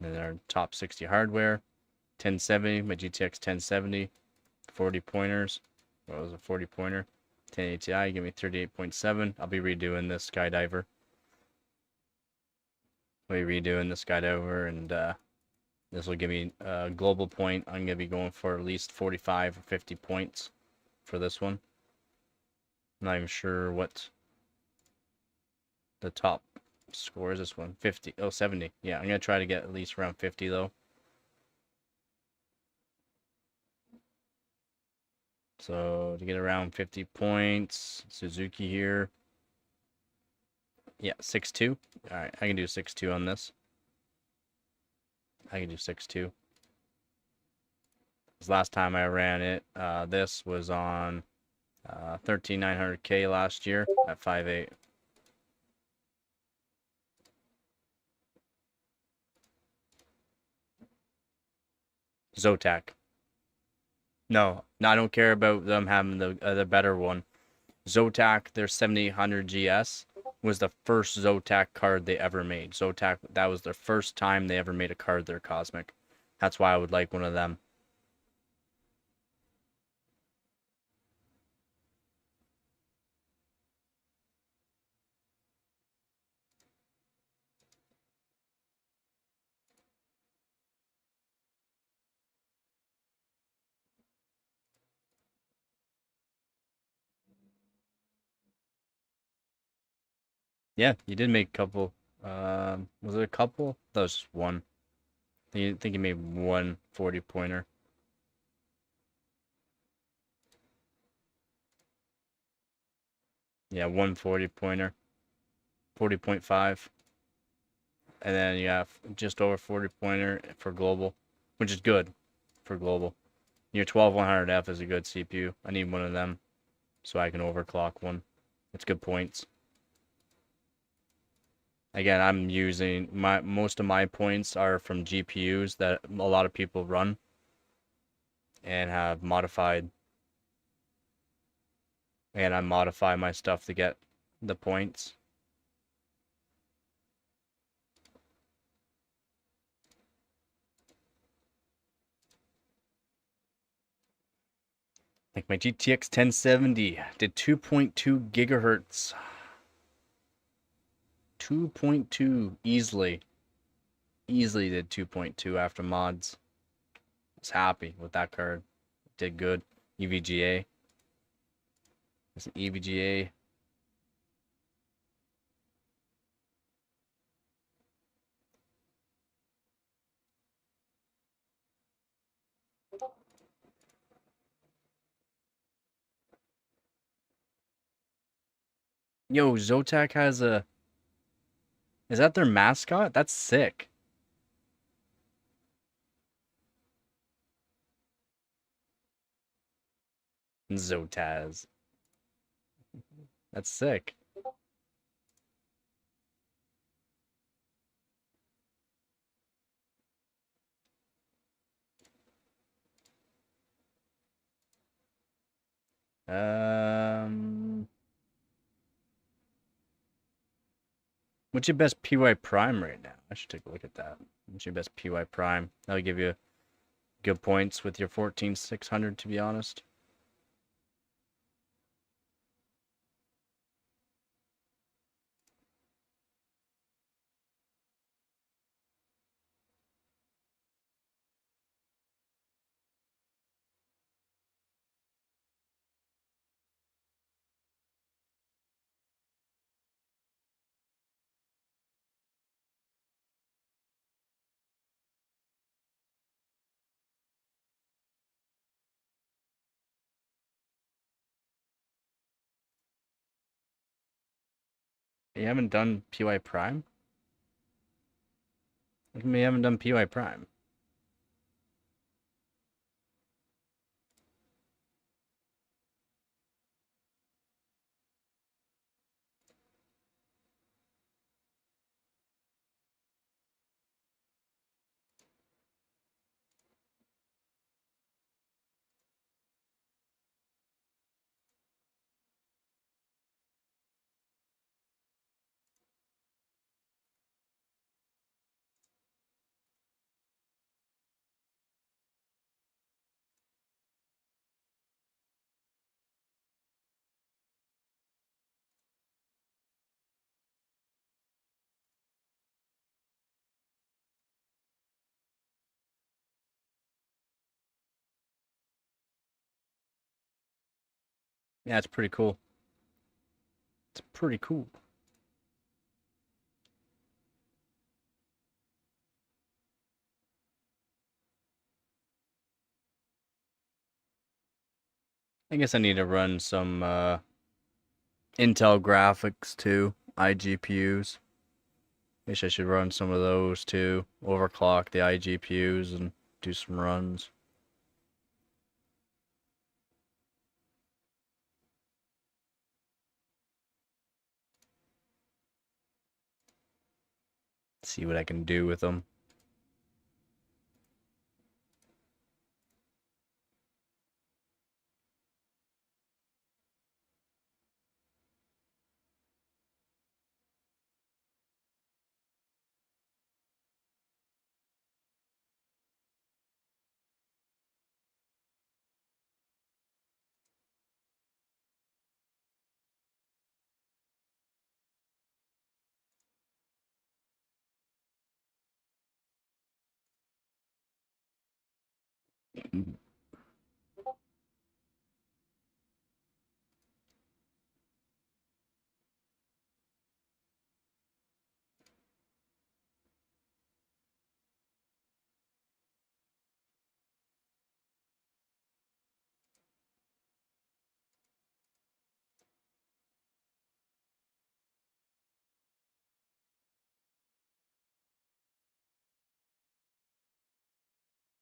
And then our top 60 hardware. 1070, my GTX 1070. 40 pointers. What was a 40 pointer? 1080 Ti, give me 38.7. I'll be redoing this skydiver. And this will give me a global point. I'm going to be going for at least 45 or 50 points for this one. I'm not even sure what the top score is this one. 50. Oh, 70. Yeah, I'm going to try to get at least around 50 though. So to get around 50 points, Suzuki here. Yeah, 6.2. All right, I can do 6.2 on this. I can do 6.2. This last time I ran it, this was on 13900K last year at 5.8. Zotac. No, I don't care about them having the better one. Zotac, their 7800 GS was the first Zotac card they ever made. Zotac, that was their first time they ever made a card their Cosmic. That's why I would like one of them. Yeah, you did make a couple. Was it a couple? That was just one. I think you made one 40 pointer. Yeah, one 40 pointer. 40.5. And then you have just over 40 pointer for global, which is good for global. Your 12100F is a good CPU. I need one of them so I can overclock one. It's good points. Again, I'm using most of my points are from GPUs that a lot of people run and have modified. And I modify my stuff to get the points. Like my GTX 1070 did 2.2 gigahertz. 2.2 easily. Easily did 2.2 after mods. I was happy with that card. Did good. EVGA. It's an EVGA. Yo, Zotac has a... Is that their mascot? That's sick. Zotaz. That's sick. What's your best PY Prime right now? I should take a look at that. What's your best PY Prime? That'll give you good points with your 14600, to be honest. You haven't done PY Prime? How come you haven't done PY Prime? Yeah, it's pretty cool. It's pretty cool. I guess I need to run some Intel graphics too, iGPUs. Guess I should run some of those too. Overclock the iGPUs and do some runs. See what I can do with them.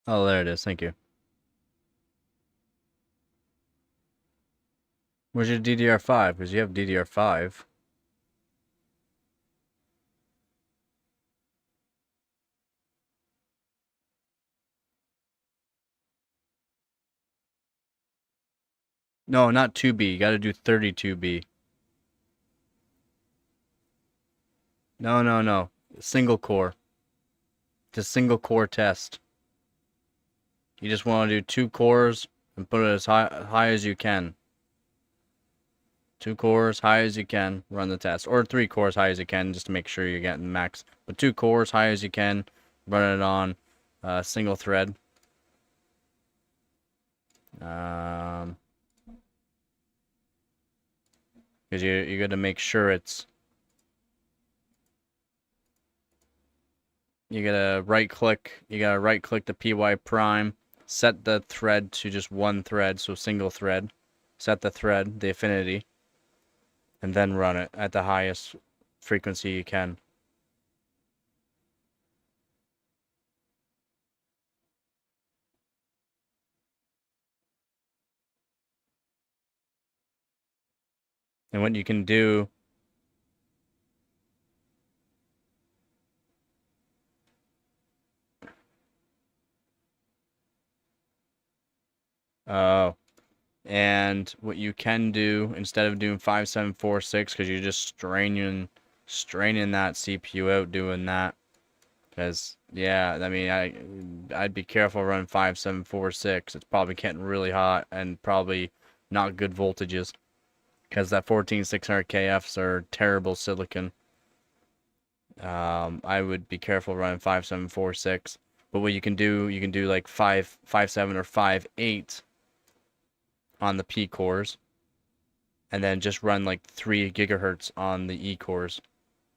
Oh, there it is. Thank you. Where's your DDR5? Because you have DDR5. No, not 2B. You gotta do 32B. No. Single core. Just single core test. You just want to do 2 cores and put it as high as you can. 2 cores, high as you can, run the test. Or 3 cores, high as you can, just to make sure you're getting the max. But 2 cores, high as you can, run it on single thread. Because you got to make sure it's... You gotta right click the PY prime, set the thread to just one thread, so single thread. Set the thread, the affinity, and then run it at the highest frequency you can. And what you can do... and what you can do, instead of doing 5746, because you're just straining that CPU out doing that. Because, yeah, I mean, I'd be careful running 5746. It's probably getting really hot and probably not good voltages. Because that 14600 KFs are terrible silicon. I would be careful running 5746. But what you can do like 5.7 or 5.8 on the P cores, and then just run like 3 gigahertz on the E cores,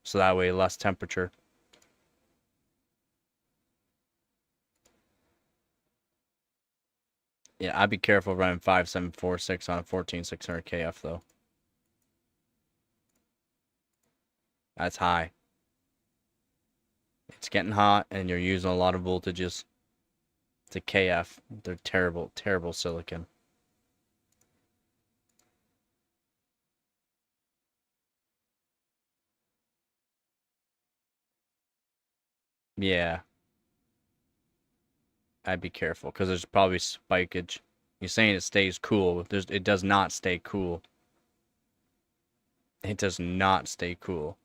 so that way less temperature. Yeah, I'd be careful running 5746 on a 14600 KF though. That's high. It's getting hot and you're using a lot of voltages. It's a KF. They're terrible, terrible silicon. Yeah. I'd be careful because there's probably spikage. You're saying it stays cool. It does not stay cool. It does not stay cool.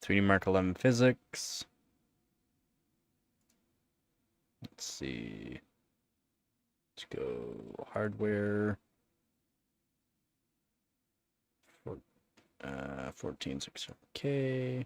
Three Mark 11 physics. Let's see. Let's go hardware. 14600K.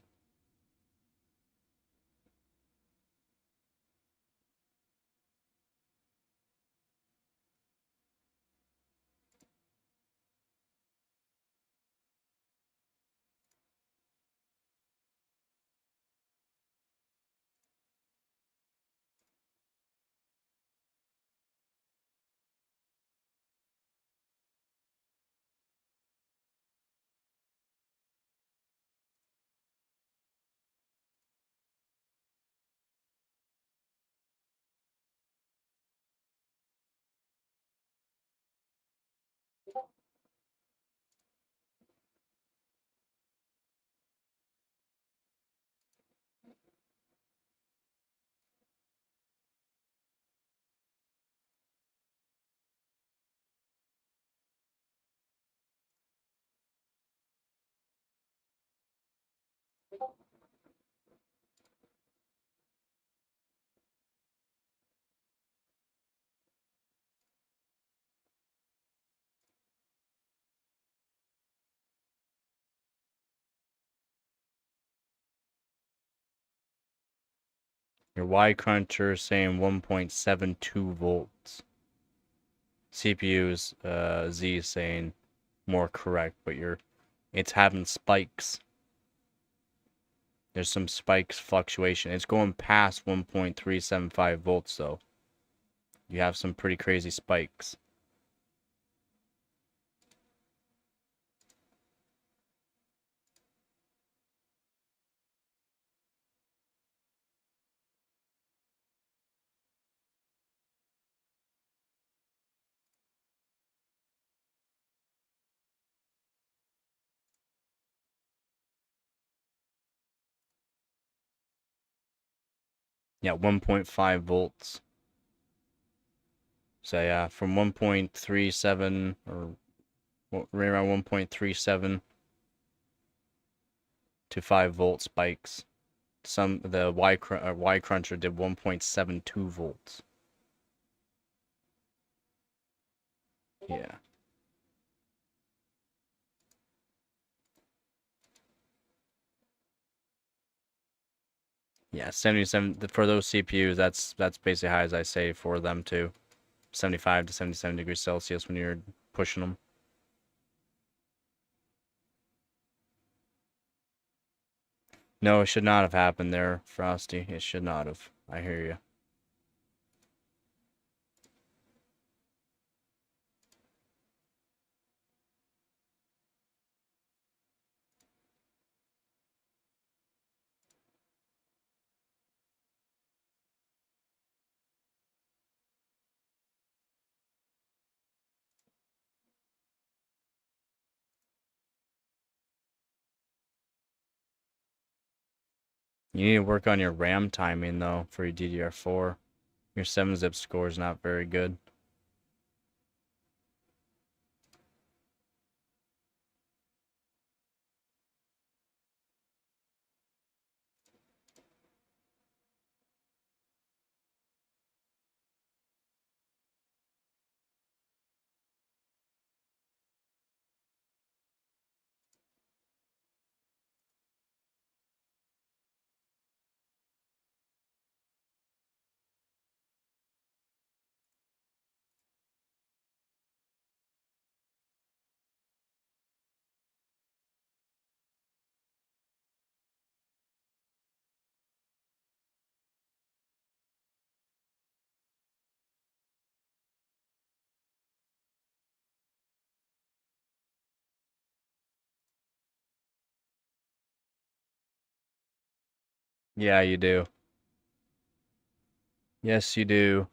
Your Y cruncher is saying 1.72 volts. CPU's Z is saying more correct, but it's having spikes. There's some spikes fluctuation. It's going past 1.375 volts though. You have some pretty crazy spikes. Yeah, 1.5 volts. So yeah, from 1.37 or right around 1.37 to 5 volt spikes. The Y cruncher did 1.72 volts. Yeah. Yeah, 77 for those CPUs. That's basically high as I say for them too. 75 to 77 degrees Celsius when you're pushing them. No, it should not have happened there, Frosty. It should not have. I hear you. You need to work on your RAM timing though for your DDR4. Your 7-zip score is not very good. Yeah, you do. Yes, you do.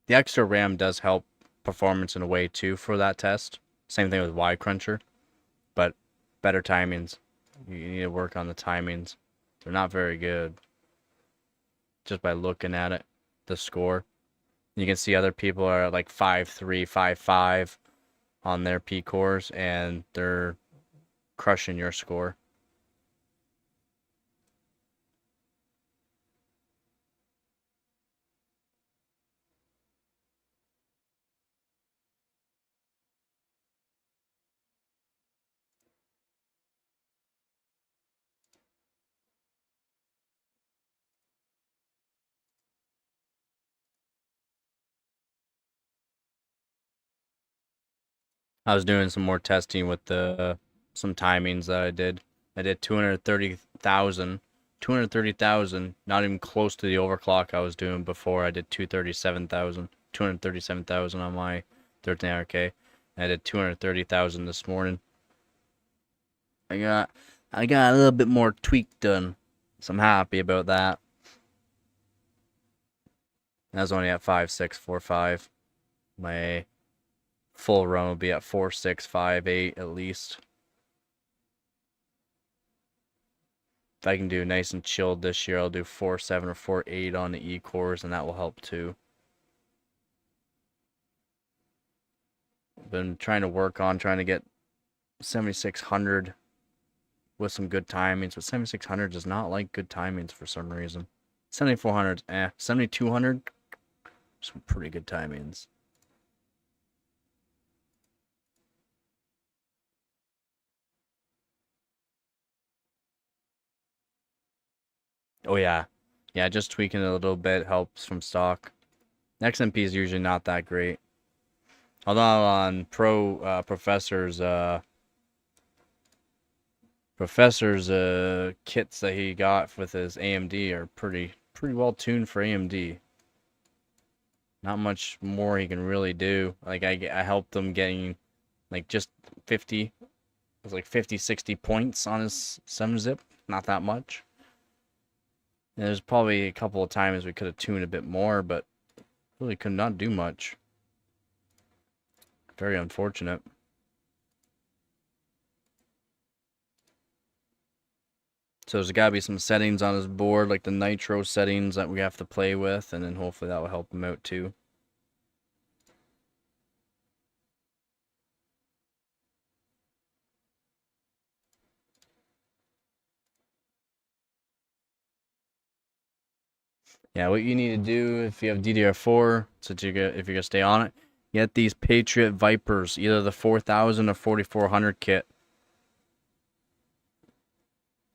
The extra RAM does help performance in a way too for that test. Same thing with Y cruncher, but better timings. You need to work on the timings. They're not very good just by looking at it, the score. You can see other people are at like 5.3, 5.5 on their P cores, and they're crushing your score. I was doing some more testing with some timings that I did. I did 230,000, 230,000, not even close to the overclock I was doing before. I did 237,000 on my 1300K. I did 230,000 this morning. I got I got a little bit more tweak done, so I'm happy about that. I was only at 5.645. My full run will be at 4.658 at least. If I can do nice and chilled this year, I'll do 4.7 or 4.8 on the E cores, and that will help too. Been trying to work on trying to get 7600 with some good timings, but 7600 does not like good timings for some reason. 7400, 7200, some pretty good timings. Oh yeah, yeah, just tweaking it a little bit helps from stock. XMP is usually not that great. Although on Professor's kits that he got with his AMD are pretty well tuned for AMD. Not much more he can really do. Like I helped him getting like just 50, it was like 50, 60 points on his 7-zip. Not that much. And there's probably a couple of times we could have tuned a bit more, but really could not do much. Very unfortunate. So there's got to be some settings on his board, like the nitro settings that we have to play with, and then hopefully that will help him out too. Yeah, what you need to do if you have DDR4, so if you're gonna stay on it, get these Patriot Vipers, either the 4000 or 4400 kit.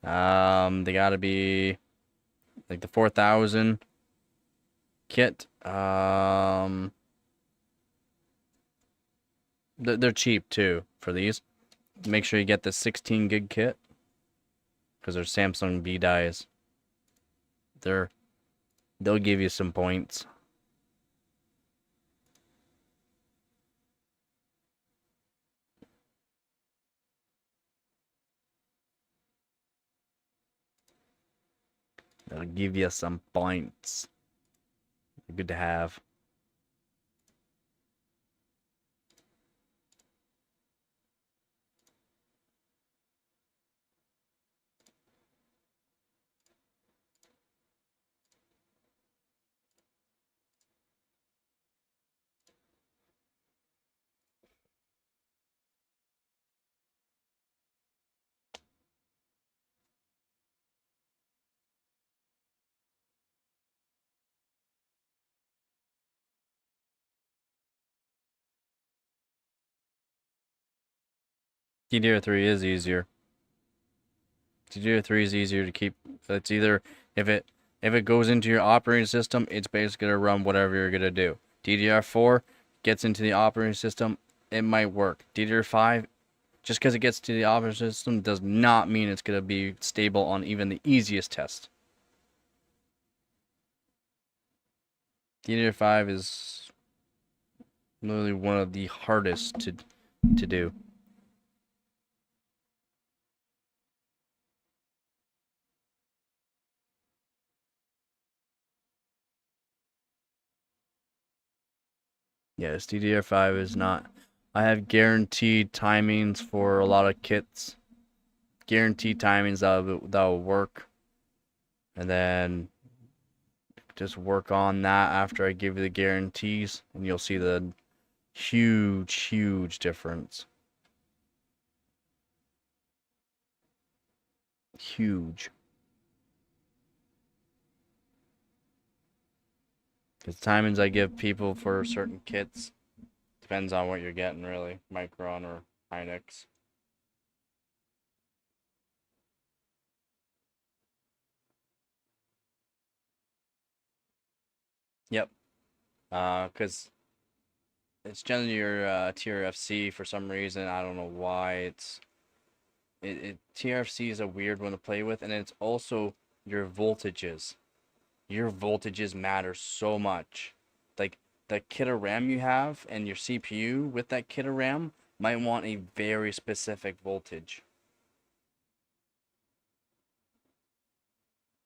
They gotta be like the 4000 kit. They're cheap too for these. Make sure you get the 16 gig kit because they're Samsung B dies. They'll give you some points. They'll give you some points. Good to have. DDR3 is easier. DDR3 is easier to keep. It's either if it goes into your operating system, it's basically gonna run whatever you're gonna do. DDR4 gets into the operating system, it might work. DDR5, just because it gets to the operating system does not mean it's gonna be stable on even the easiest test. DDR5 is literally one of the hardest to do. Yes, DDR5 is not. I have guaranteed timings for a lot of kits. Guaranteed timings that will work. And then just work on that after I give you the guarantees, and you'll see the huge difference. Huge. Because timings I give people for certain kits depends on what you're getting, really. Micron or Hynix. Yep. Because it's generally your TRFC for some reason. I don't know why. TRFC is a weird one to play with, and it's also your voltages. Your voltages matter so much. Like the kit of RAM you have and your CPU with that kit of RAM might want a very specific voltage.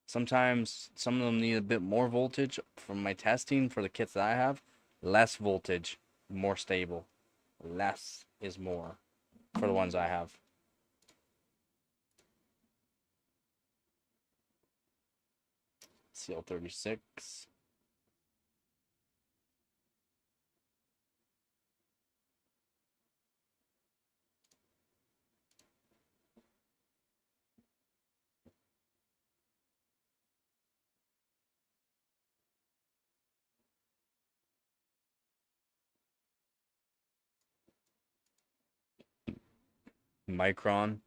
Sometimes some of them need a bit more voltage. From my testing for the kits that I have, less voltage, more stable. Less is more for the ones I have. CL36. Micron.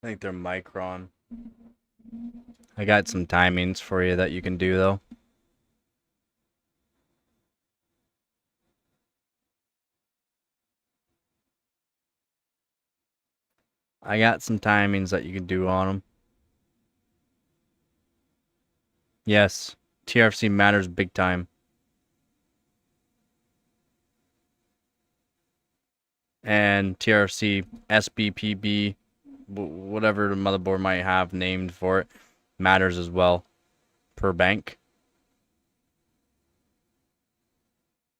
I think they're Micron. I got some timings for you that you can do though. I got some timings that you can do on them. Yes. TRFC matters big time. And TRFC, SBPB, whatever the motherboard might have named for it, matters as well per bank.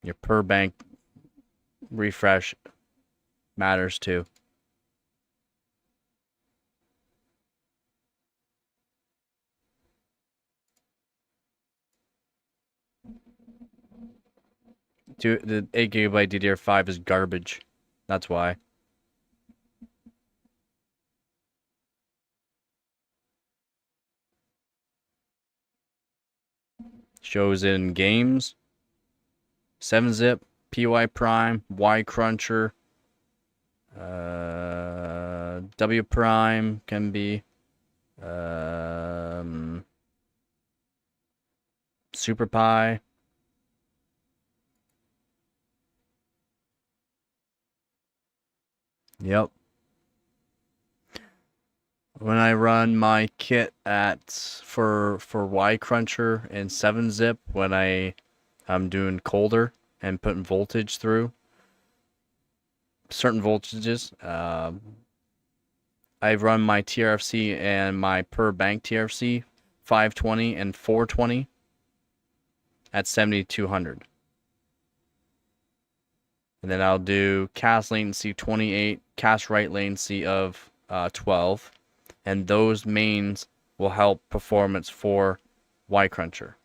Your per bank refresh matters too. The 8 GB DDR5 is garbage. That's why. Shows in games. 7-zip, PY Prime, Y Cruncher, W Prime can be, Super Pi. Yep. When I run my kit for Y Cruncher and 7-zip, when I'm doing colder and putting voltage through certain voltages, I run my TRFC and my per bank TRFC 520 and 420 at 7200. And then I'll do cast latency 28, cast write latency of 12. And those mains will help performance for Y Cruncher.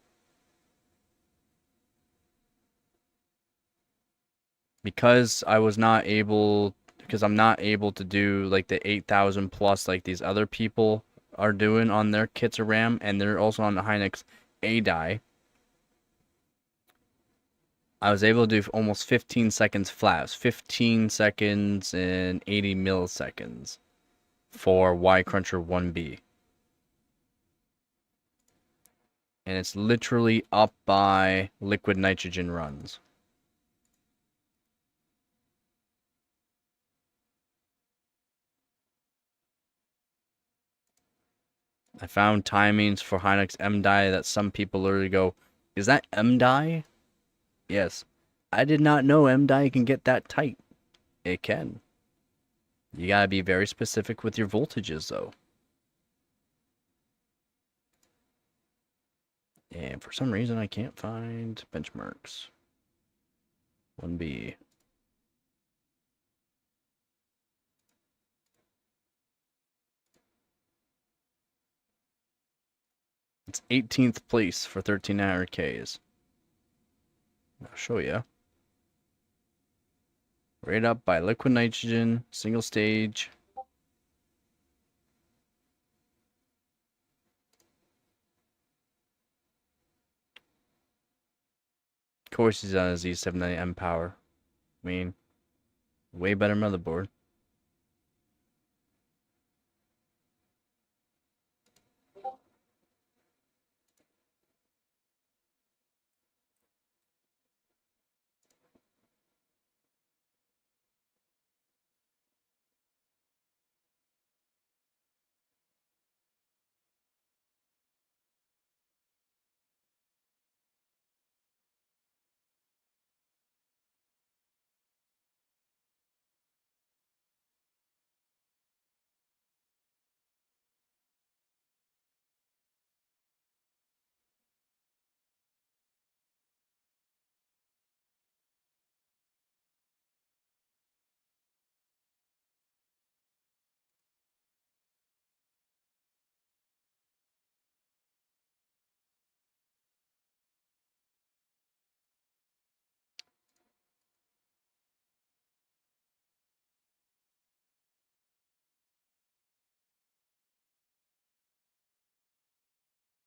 Because I'm not able to do like the 8,000 plus like these other people are doing on their kits of RAM, and they're also on the Hynix A die. I was able to do almost 15 seconds flat. 15 seconds and 80 milliseconds for Y Cruncher 1B. And it's literally up by liquid nitrogen runs. I found timings for Hynix M die that some people literally go, is that M die? Yes. I did not know M die can get that tight. It can. You gotta be very specific with your voltages though. And for some reason I can't find benchmarks. 1B. It's 18th place for 1300Ks. I'll show you. Right up by liquid nitrogen, single stage. Of course he's on a Z79M power. I mean, way better motherboard.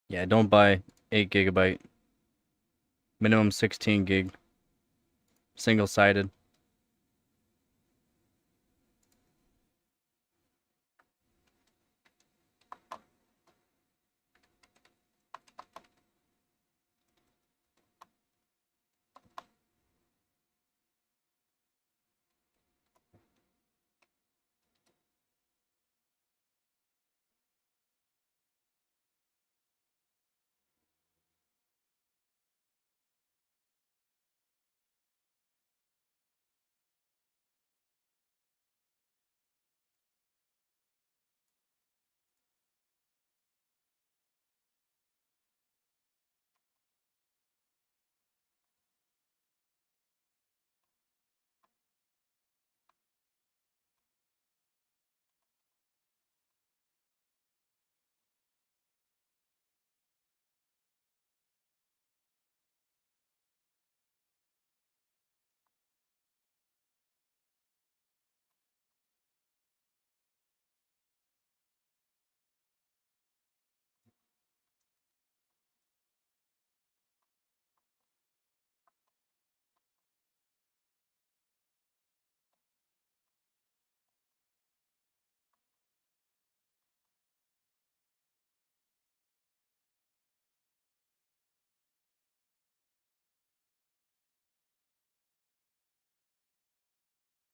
Yeah, don't buy 8 GB. Minimum 16 gig. Single-sided.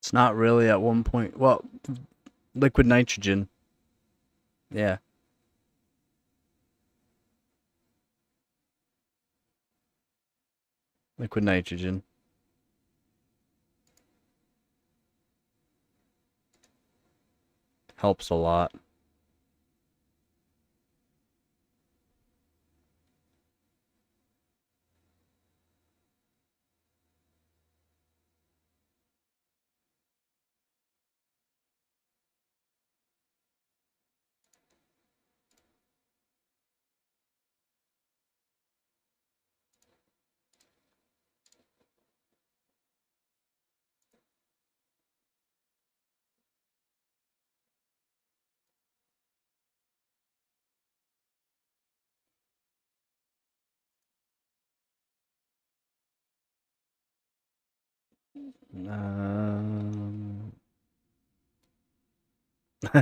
It's not really at 1 point. Well, liquid nitrogen. Yeah. Liquid nitrogen. Helps a lot.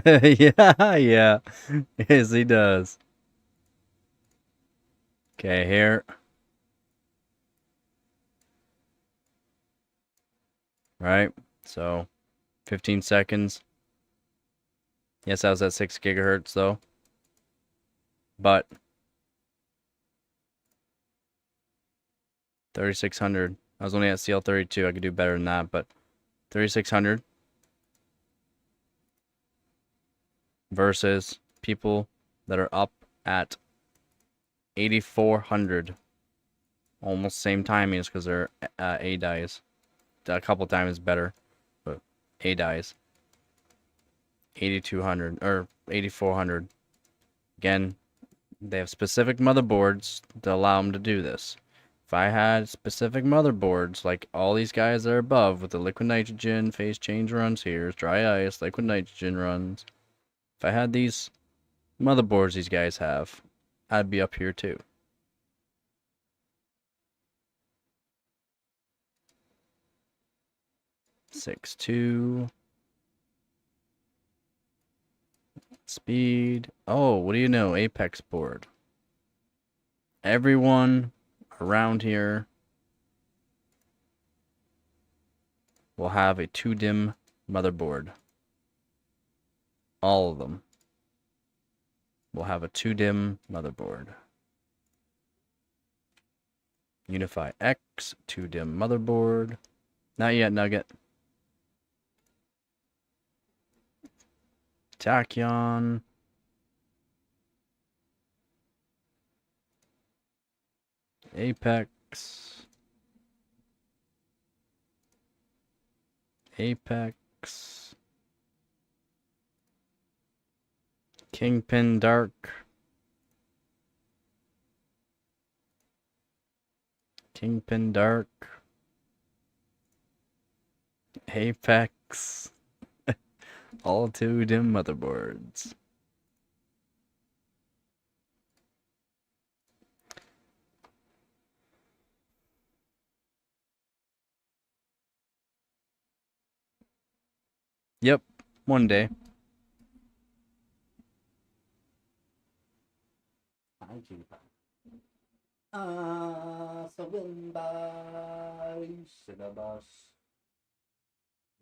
Yeah, yeah. Yes, he does. Okay, here. Right. So, 15 seconds. Yes, I was at 6 gigahertz though. But 3600. I was only at CL32. I could do better than that, but 3600 versus people that are up at 8400. Almost same timings because they're A dies. A couple times better, but A dies. 8200 or 8400. Again, they have specific motherboards to allow them to do this. If I had specific motherboards, like all these guys that are above with the liquid nitrogen, phase change runs here, dry ice, liquid nitrogen runs. If I had these motherboards these guys have, I'd be up here too. Six two. Speed. Oh, what do you know? Apex board. Everyone around here will have a 2-DIMM motherboard. All of them will have a 2-DIMM motherboard. Unify X, 2-DIMM motherboard. Not yet, Nugget. Tachyon. Apex. Apex. Kingpin Dark. Kingpin Dark. Apex. All 2-DIMM motherboards. Yep, one day.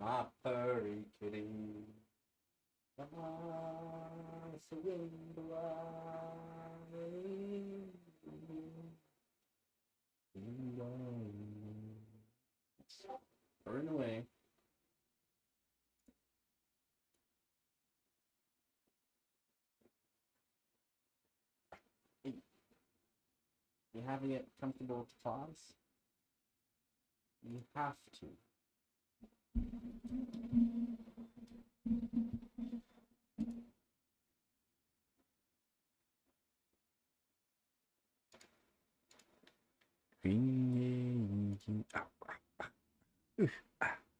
My furry kitty. Burn away. You having it comfortable to pause? You have to.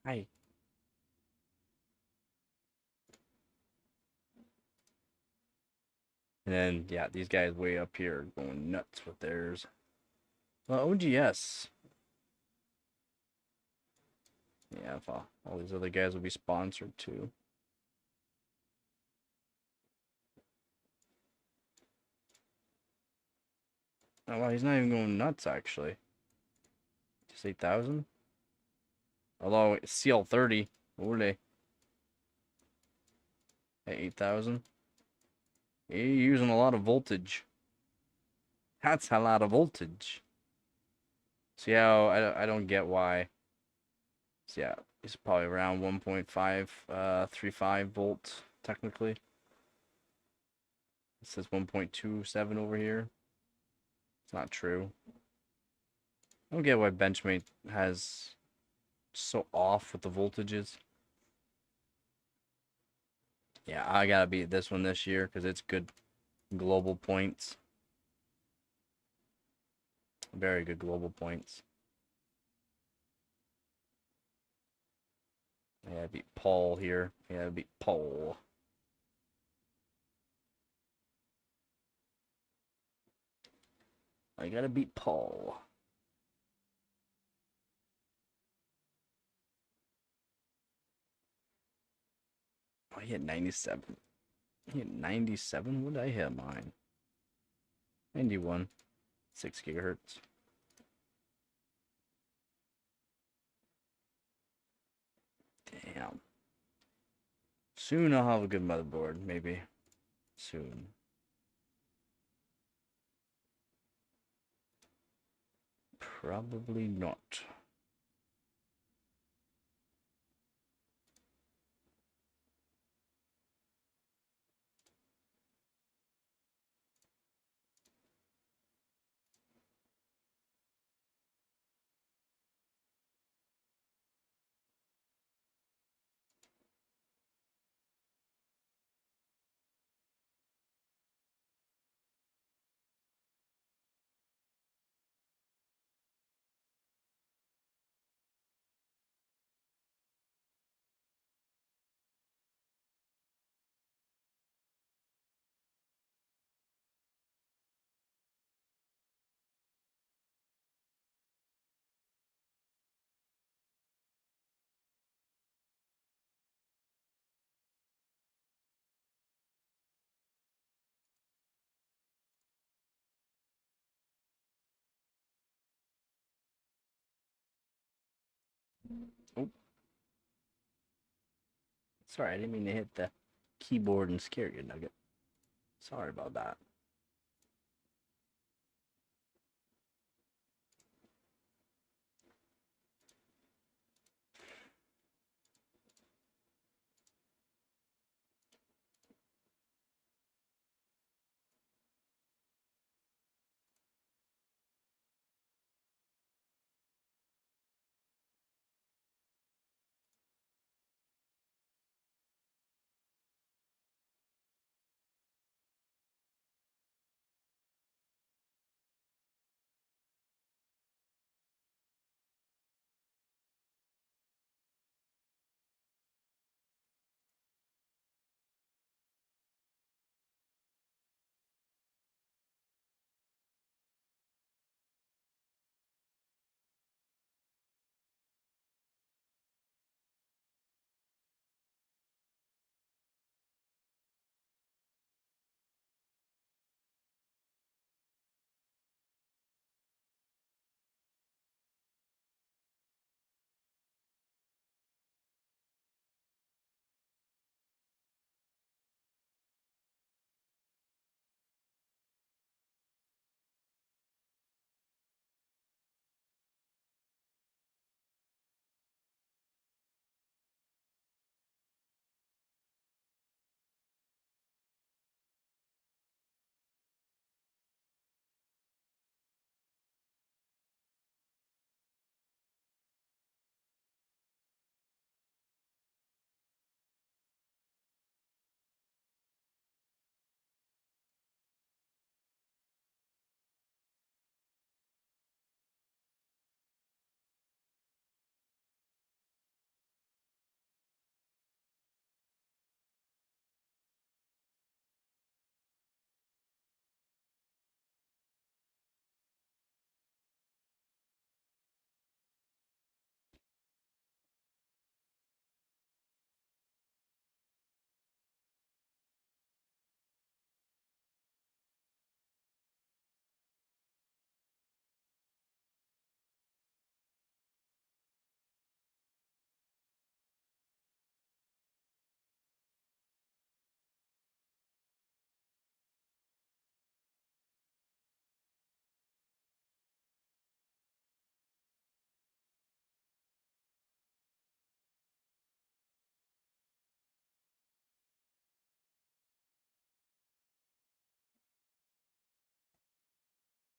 Hi. And then, yeah, these guys way up here going nuts with theirs. Well, OGS. Yeah, all these other guys will be sponsored too. Oh, well, he's not even going nuts, actually. Just 8,000? Although, CL30. Ole. At 8,000. You're using a lot of voltage. That's a lot of voltage. So yeah, I don't get why. So yeah, it's probably around 1.535 volts technically. It says 1.27 over here. It's not true. I don't get why Benchmade has so off with the voltages. Yeah, I gotta beat this one this year because it's good global points. Very good global points. I gotta beat Paul here. I gotta beat Paul. I gotta beat Paul. Oh, I hit 97. I hit 97? What did I hit mine? 91. 6 gigahertz. Damn. Soon I'll have a good motherboard, maybe. Soon. Probably not. Oh, sorry, I didn't mean to hit the keyboard and scare you, Nugget. Sorry about that.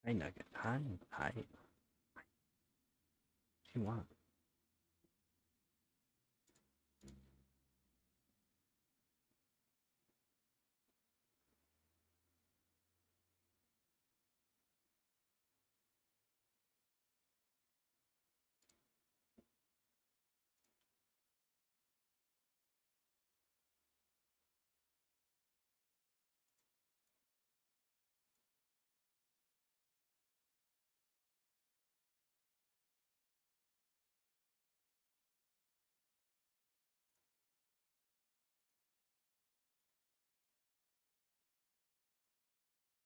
Hi, Nugget. Hi. Hi. What do you want?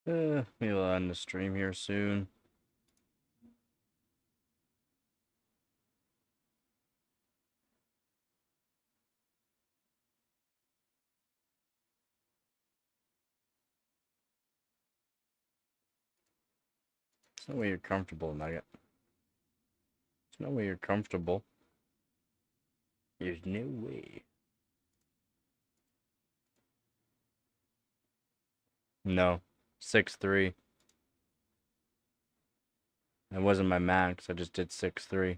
Maybe we'll end the stream here soon. There's no way you're comfortable, Nugget. There's no way you're comfortable. There's no way. No. 6-3. It wasn't my max. I just did 6-3.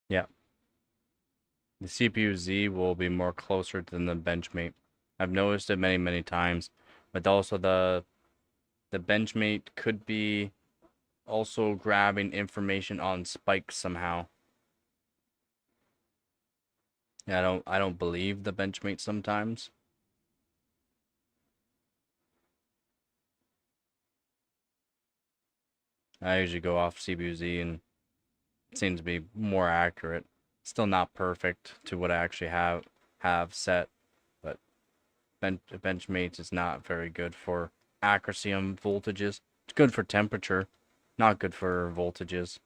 Yeah. The CPU Z will be more closer than the Benchmate. I've noticed it many, many times. But also the Benchmate could be also grabbing information on spikes somehow. Yeah, I don't believe the Benchmate sometimes. I usually go off CPU-Z and it seems to be more accurate. Still not perfect to what I actually have set, but Benchmate is not very good for accuracy on voltages. It's good for temperature, not good for voltages.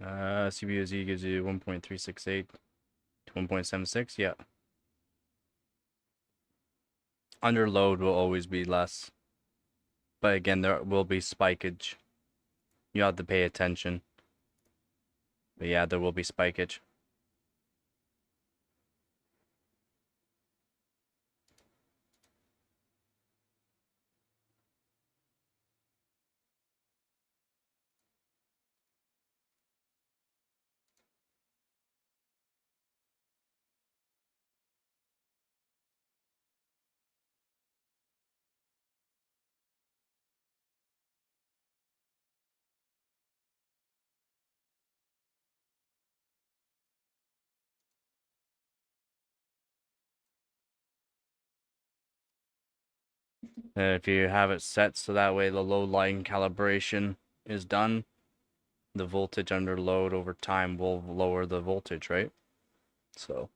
CPUZ gives you 1.368 to 1.76. Yeah. Under load will always be less. But again, there will be spikeage. You have to pay attention. But yeah, there will be spikeage. And if you have it set so that way the low line calibration is done, the voltage under load over time will lower the voltage, right? So,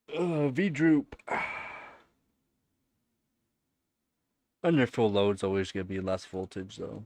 V-droop. Under full load's always going to be less voltage, though.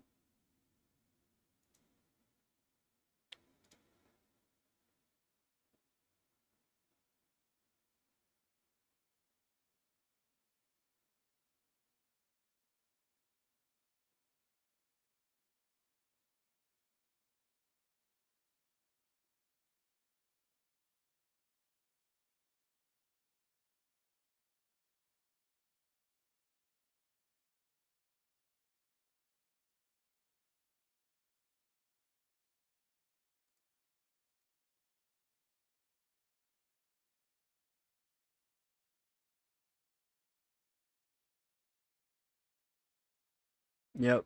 Yep.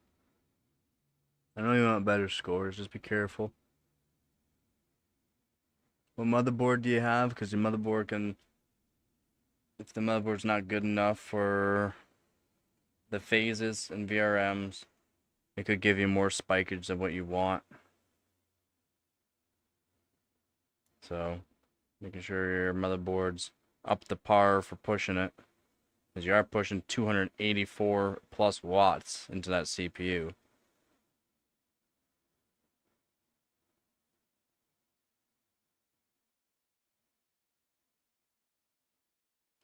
I know you want better scores, just be careful. What motherboard do you have? Because your motherboard can... If the motherboard's not good enough for the phases and VRMs, it could give you more spikage than what you want. So, making sure your motherboard's up to par for pushing it. Because you are pushing 284 plus watts into that CPU.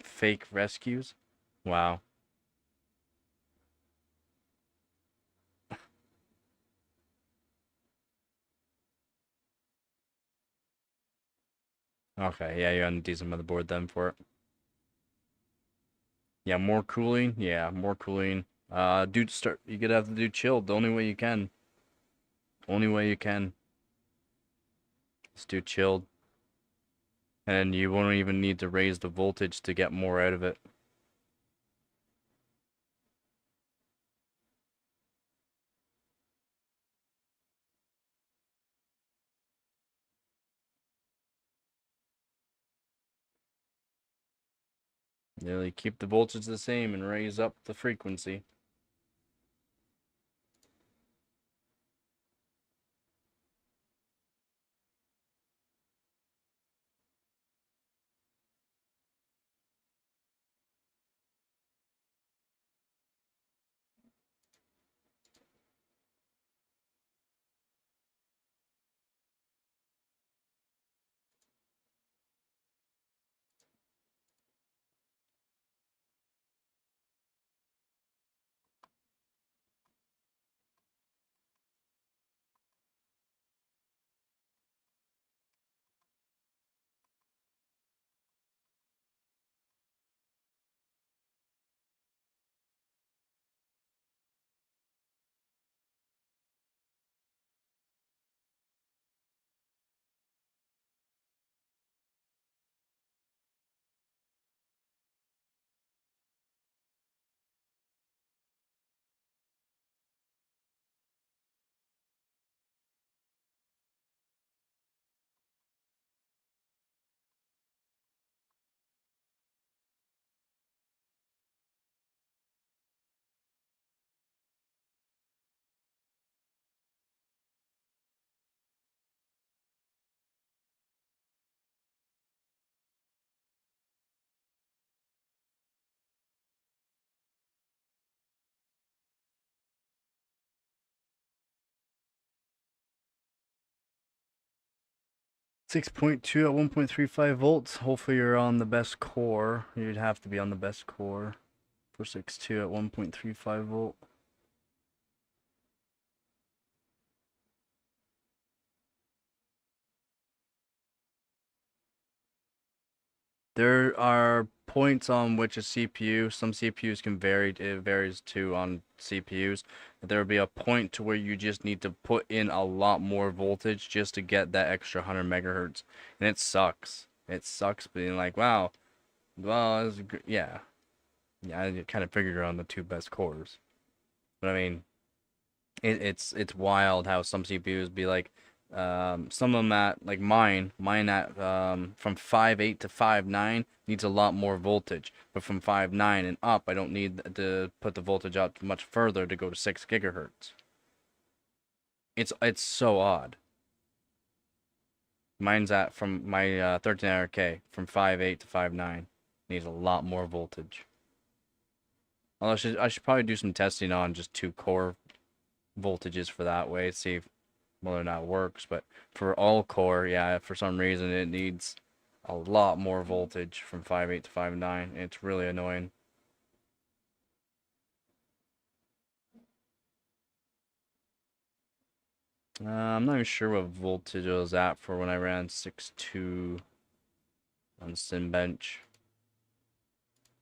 Fake rescues? Wow. Okay, yeah, you're on a decent motherboard then for it. Yeah, more cooling. Yeah, more cooling. Dude, you gotta have to do chilled the only way you can. Only way you can. Is do chilled. And you won't even need to raise the voltage to get more out of it. You keep the voltage the same and raise up the frequency. 6.2 at 1.35 volts. Hopefully you're on the best core. You'd have to be on the best core for 6.2 at 1.35 volt. There are points on which a CPU, some CPUs can vary, it varies too on CPUs. There will be a point to where you just need to put in a lot more voltage just to get that extra 100 megahertz. And it sucks. It sucks being like, wow, well, yeah. Yeah, I kind of figured on the two best cores. But I mean, it's wild how some CPUs be like, some of them at like mine at from 5.8 to 5.9 needs a lot more voltage, but from 5.9 and up, I don't need to put the voltage up much further to go to 6 gigahertz. It's so odd. Mine's at from my 1300K from 5.8 to 5.9 needs a lot more voltage. Although I should probably do some testing on just two core voltages for that way, see if whether or not it works. But for all core, yeah, for some reason it needs a lot more voltage from 5.8 to 5.9. It's really annoying. I'm not even sure what voltage it was at for when I ran 6.2 on Simbench.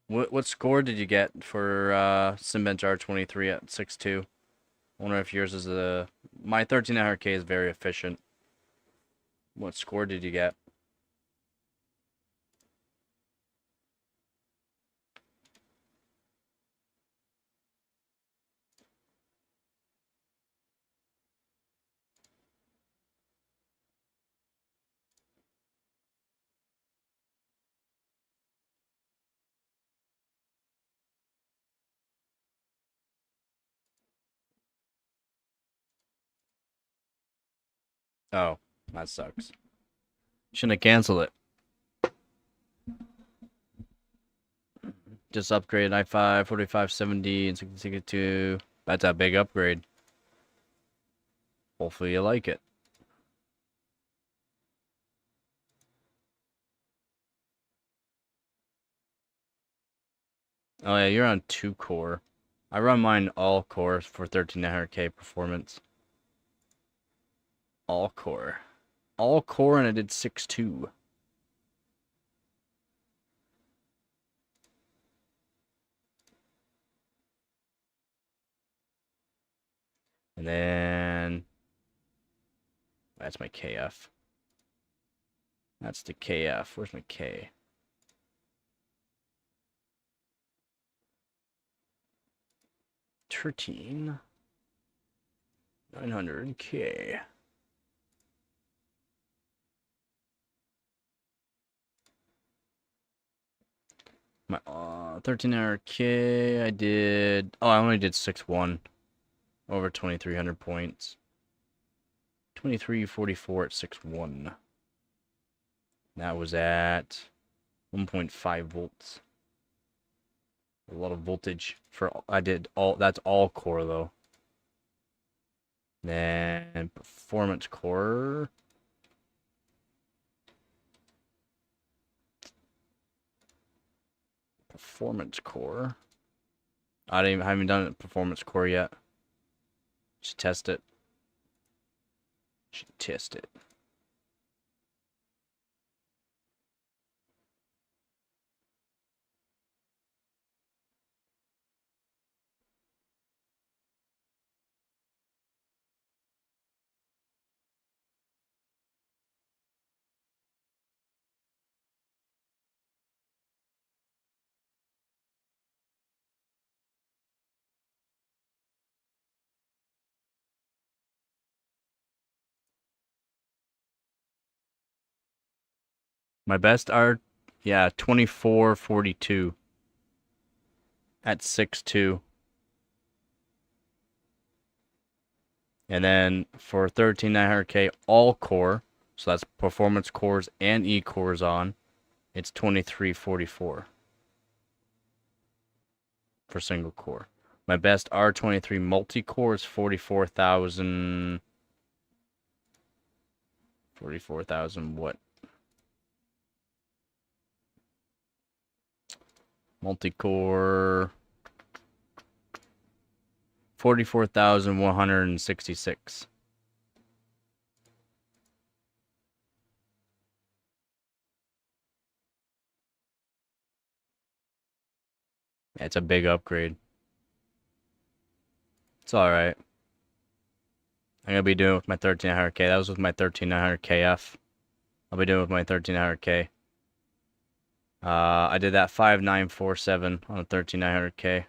What score did you get for Simbench R23 at 6.2? I wonder if yours is a... My 1300K is very efficient. What score did you get? Oh, that sucks. Shouldn't have canceled it. Just upgrade i5, 4570, and 1662. That's a big upgrade. Hopefully you like it. Oh yeah, you're on 2 core. I run mine all core for 1300K performance. All core. All core, and I did 6.2. And then that's my KF. That's the KF. Where's my K? $13,900K. My 1300K, I did. Oh, I only did 6.1 over 2,300 points. 2344 at 6.1. That was at 1.5 volts. A lot of voltage for I did all. That's all core though. Then performance core. Performance core. I haven't done it performance core yet. Should test it. Should test it. My best are, yeah, 2442 at 6.2. And then for 13900K all core, so that's performance cores and E cores on, it's 2344 for single core. My best R23 multi core is 44,000. 44,000 what? Multi-core. 44,166. It's a big upgrade. It's alright. I'm going to be doing it with my 1300K. That was with my 1300KF. I'll be doing it with my 1300K. I did that 5947 on the 1300K.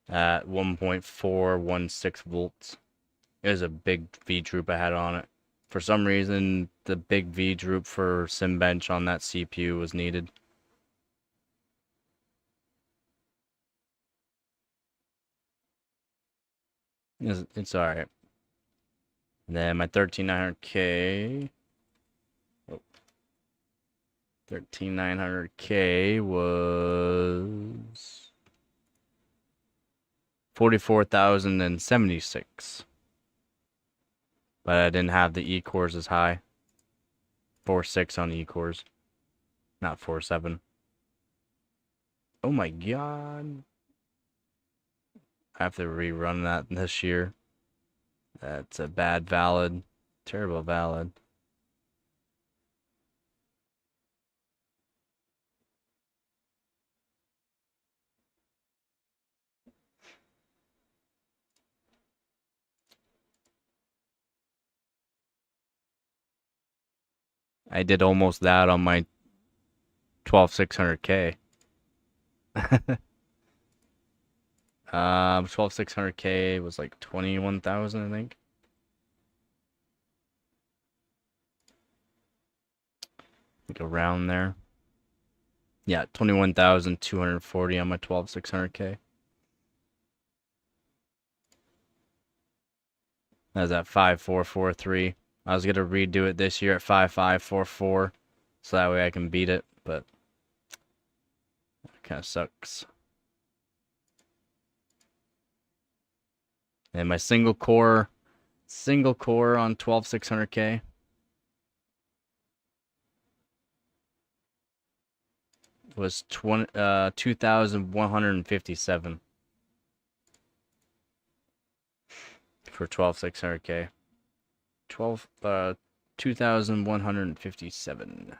At 1.416 volts. It was a big V droop I had on it. For some reason, the big V droop for SimBench on that CPU was needed. It's alright. And then my 13900K. 13900K was 44,076. But I didn't have the E-cores as high. 4.6 on E-cores. Not 4.7. Oh my god. I have to rerun that this year. That's a bad valid. Terrible valid. I did almost that on my 12600K. 12600K was like 21,000, I think. Around there. Yeah, 21,240 on my 12600K. That was at 5443. I was gonna redo it this year at 5544, so that way I can beat it, but that kind of sucks. And my single core on 12600K was 2,157 for 12600K. 2,157.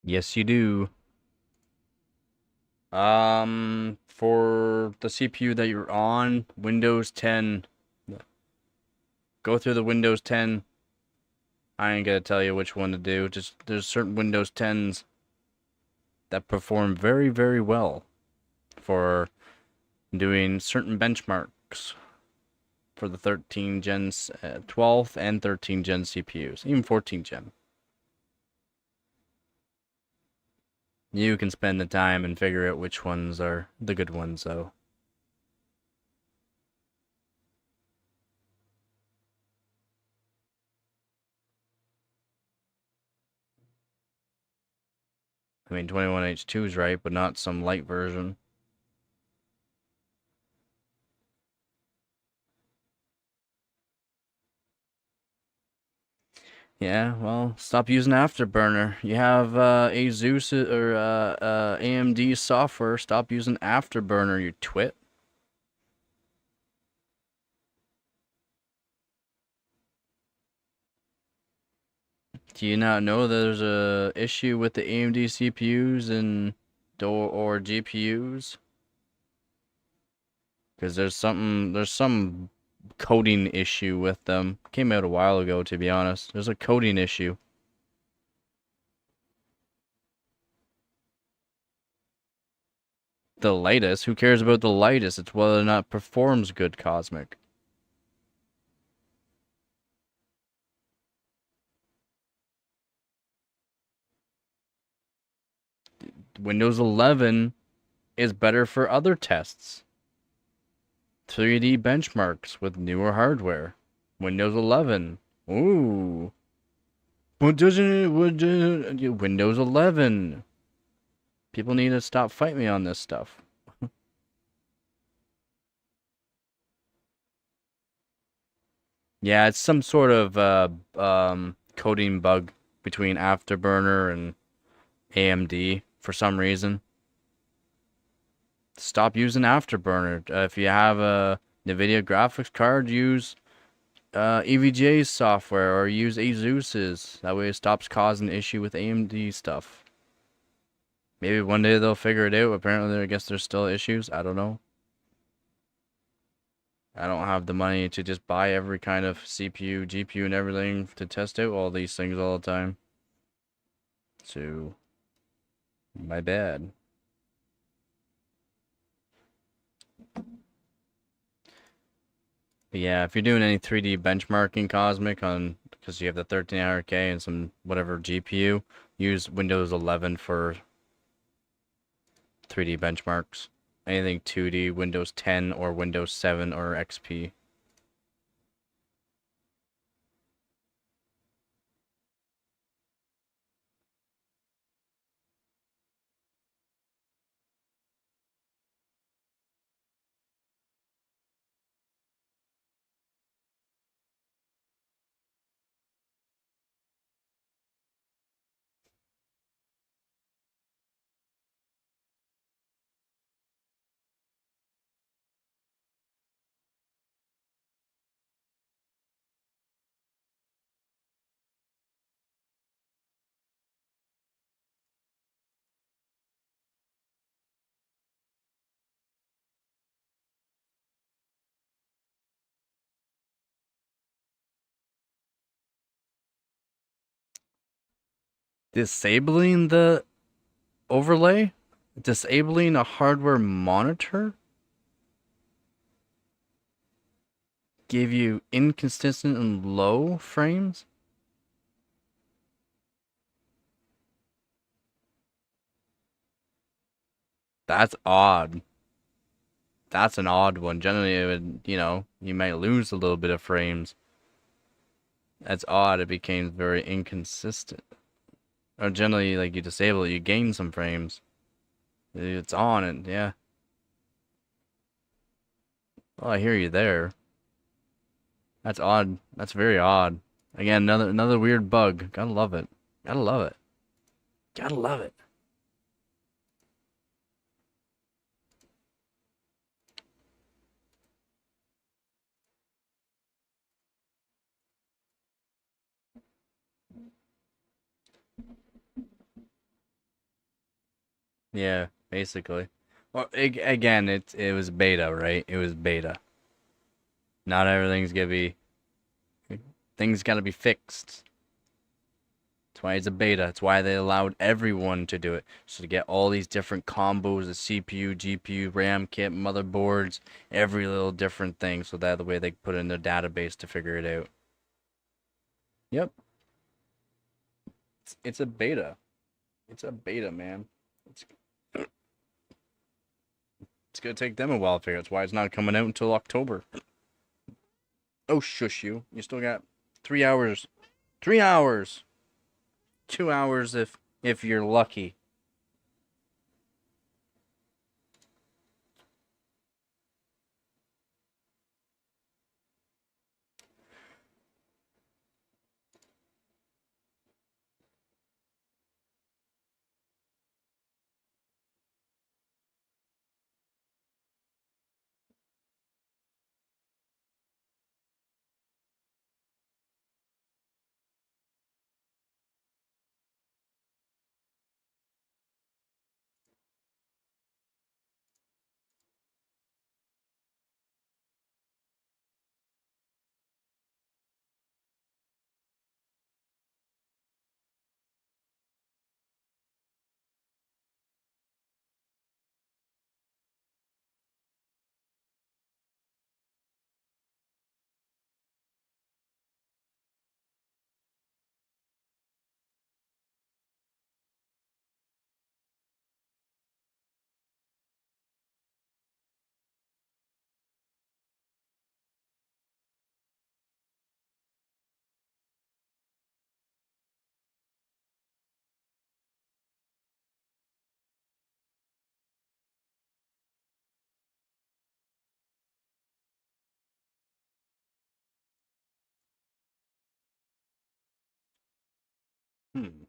Yes, you do. For the CPU that you're on, Windows 10. Go through the Windows 10 I ain't gonna tell you which one to do. Just there's certain Windows 10s that perform very, very well for doing certain benchmarks for the 13 gen, 12th and 13 gen CPUs, even 14 gen. You can spend the time and figure out which ones are the good ones, though. I mean, 21H2 is right, but not some light version. Yeah, well, stop using Afterburner. You have ASUS or AMD software. Stop using Afterburner, you twit. Do you not know there's a issue with the AMD CPUs and or GPUs? Because there's some coding issue with them. Came out a while ago, to be honest. There's a coding issue. The lightest? Who cares about the lightest? It's whether or not it performs good, Cosmic. Windows 11 is better for other tests. 3D benchmarks with newer hardware. Windows 11. Ooh. What doesn't it? Windows 11. People need to stop fighting me on this stuff. Yeah, it's some sort of coding bug between Afterburner and AMD for some reason. Stop using Afterburner. If you have a NVIDIA graphics card, use EVGA's software or use ASUS's. That way it stops causing issue with AMD stuff. Maybe one day they'll figure it out. Apparently, I guess there's still issues. I don't know. I don't have the money to just buy every kind of CPU, GPU, and everything to test out all these things all the time. So, my bad. But yeah, if you're doing any 3D benchmarking, Cosmic, on because you have the 1300K and some whatever GPU, use Windows 11 for 3D benchmarks. Anything 2D, Windows 10 or Windows 7 or XP. Disabling the overlay? Disabling a hardware monitor? Give you inconsistent and low frames? That's odd. That's an odd one. Generally, it would, you might lose a little bit of frames. That's odd. It became very inconsistent. Or generally, like, you disable it, you gain some frames. It's on and yeah. Oh, I hear you there. That's odd. That's very odd. Again, another weird bug. Gotta love it. Gotta love it. Gotta love it. Yeah, basically. Well, again, it was beta, right? It was beta. Not everything's gonna be. Things gotta be fixed. That's why it's a beta. That's why they allowed everyone to do it. So to get all these different combos of CPU, GPU, RAM kit, motherboards, every little different thing, so that the way they can put it in their database to figure it out. Yep. It's a beta. It's a beta, man. It's it's gonna take them a while to figure out. That's why it's not coming out until October. Oh, shush you. You still got 3 hours. 3 hours. 2 hours if you're lucky. Hmm.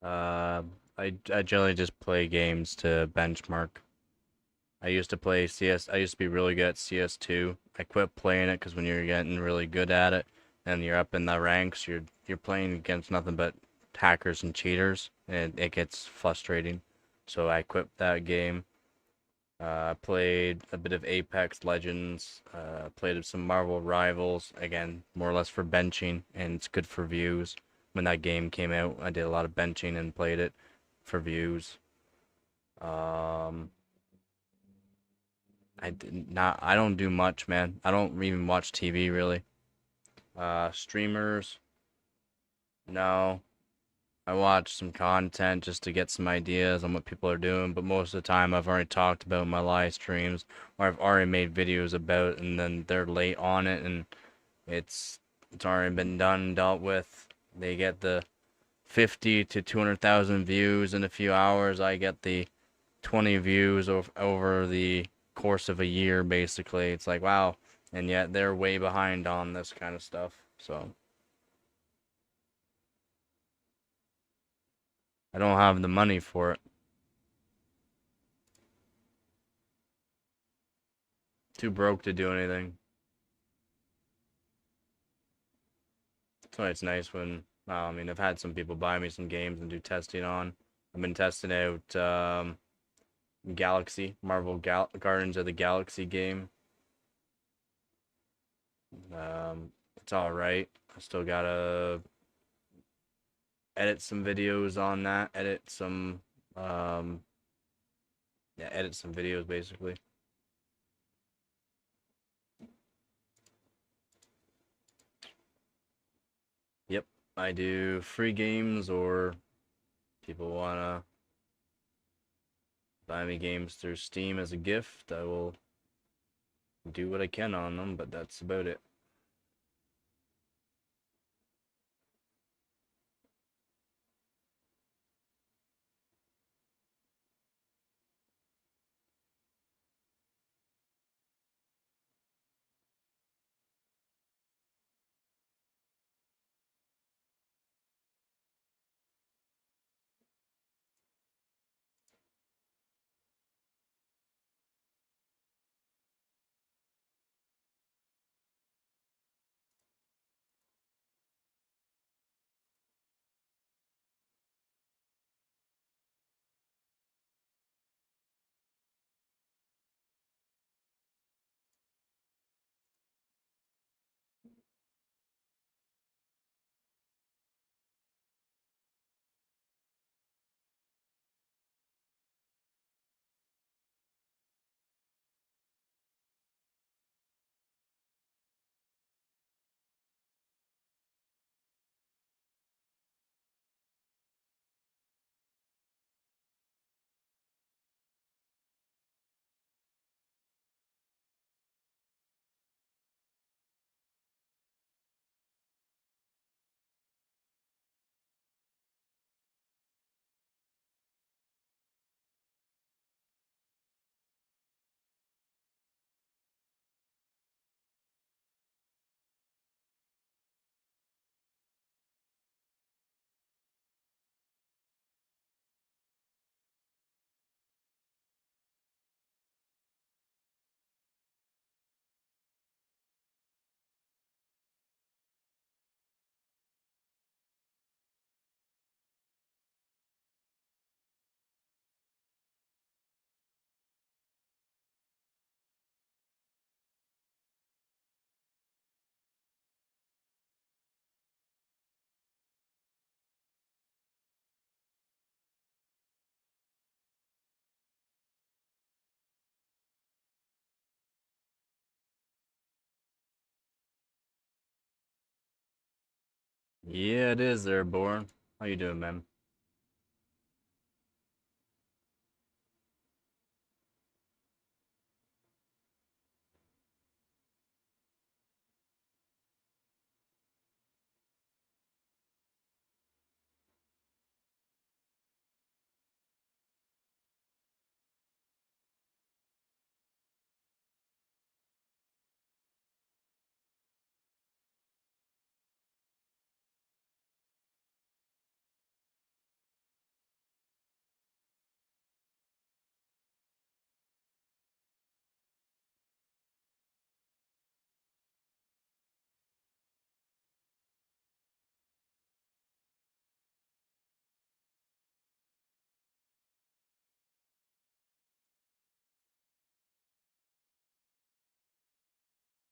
Uh, I generally just play games to benchmark. I used to play CS. I used to be really good at CS2. I quit playing it because when you're getting really good at it and you're up in the ranks, you're playing against nothing but hackers and cheaters, and it gets frustrating. So I quit that game. Played a bit of Apex Legends. Played some Marvel Rivals. Again, more or less for benching, and it's good for views. When that game came out, I did a lot of benching and played it for views. Um, I did not. I don't do much, man. I don't even watch TV really. Streamers, no. I watch some content just to get some ideas on what people are doing, but most of the time I've already talked about in my live streams, or I've already made videos about it, and then they're late on it, and it's it's already been done and dealt with. They get the 50 to 200,000 views in a few hours. I get the 20 views over the course of a year, basically. It's like, wow. And yet they're way behind on this kind of stuff. So I don't have the money for it. Too broke to do anything. That's why it's nice when, I mean, I've had some people buy me some games and do testing on. I've been testing out Galaxy, Guardians of the Galaxy game. It's all right. I still gotta edit some videos on that. Um, yeah, edit some videos basically. Yep, I do free games or People wanna buy me games through Steam as a gift, I will do what I can on them, but that's about it. Yeah, it is there, Born. How you doing, man?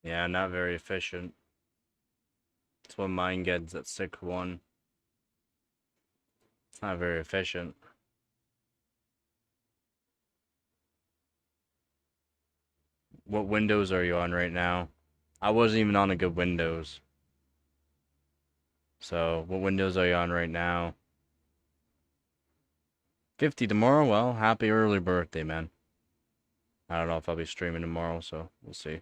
Yeah, not very efficient. That's what mine gets at 6.1. It's not very efficient. What Windows are you on right now? I wasn't even on a good Windows. So, what Windows are you on right now? 50 tomorrow? Well, happy early birthday, man. I don't know if I'll be streaming tomorrow, so we'll see.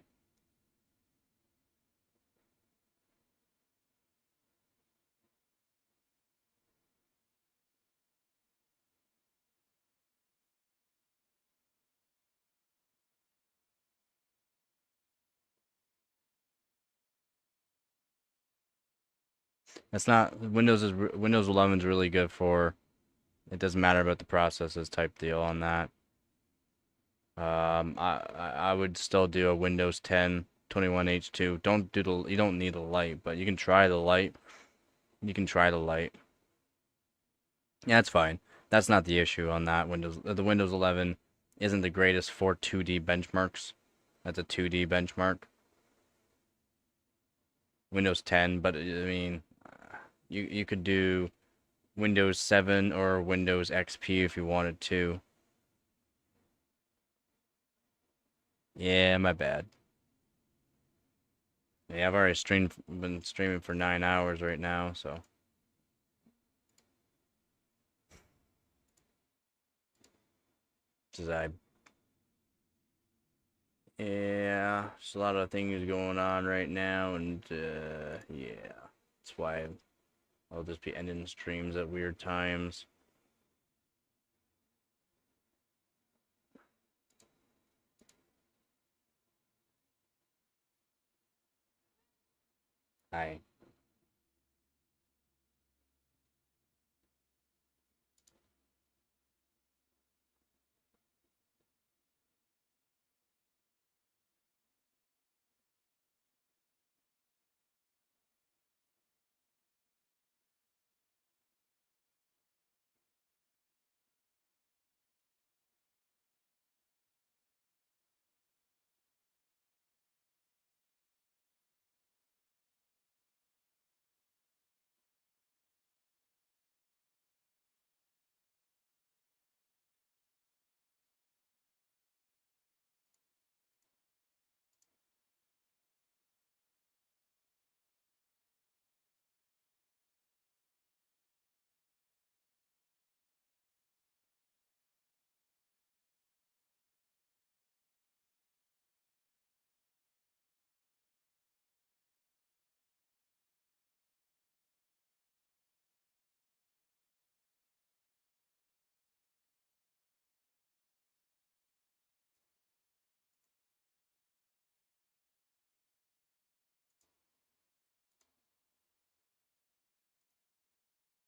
It's not Windows 11 is really good for. It doesn't matter about the processes type deal on that. I would still do a Windows 10 21H2. You don't need a light, but you can try the light. You can try the light. Yeah, that's fine. That's not the issue on that Windows. The Windows 11 isn't the greatest for 2D benchmarks. That's a 2D benchmark. Windows 10, but I mean, you could do Windows 7 or Windows XP if you wanted to. Yeah, my bad. Yeah, I've already been streaming for 9 hours right now, so Yeah, there's a lot of things going on right now, and yeah, that's why I'll just be ending streams at weird times. Hi.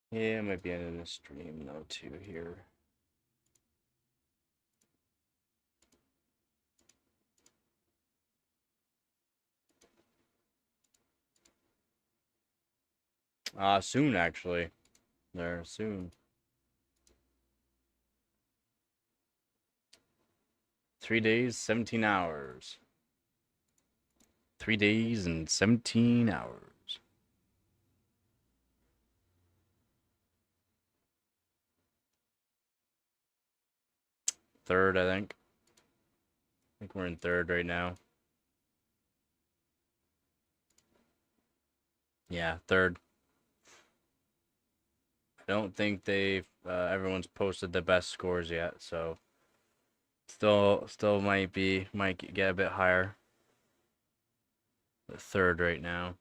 Yeah, I might be ending the stream though too here. Soon actually. There soon. 3 days, 17 hours. 3 days and 17 hours. Third, I think. I think we're in third right now. Yeah, third. I don't think they've everyone's posted the best scores yet, so still might get a bit higher. The third right now.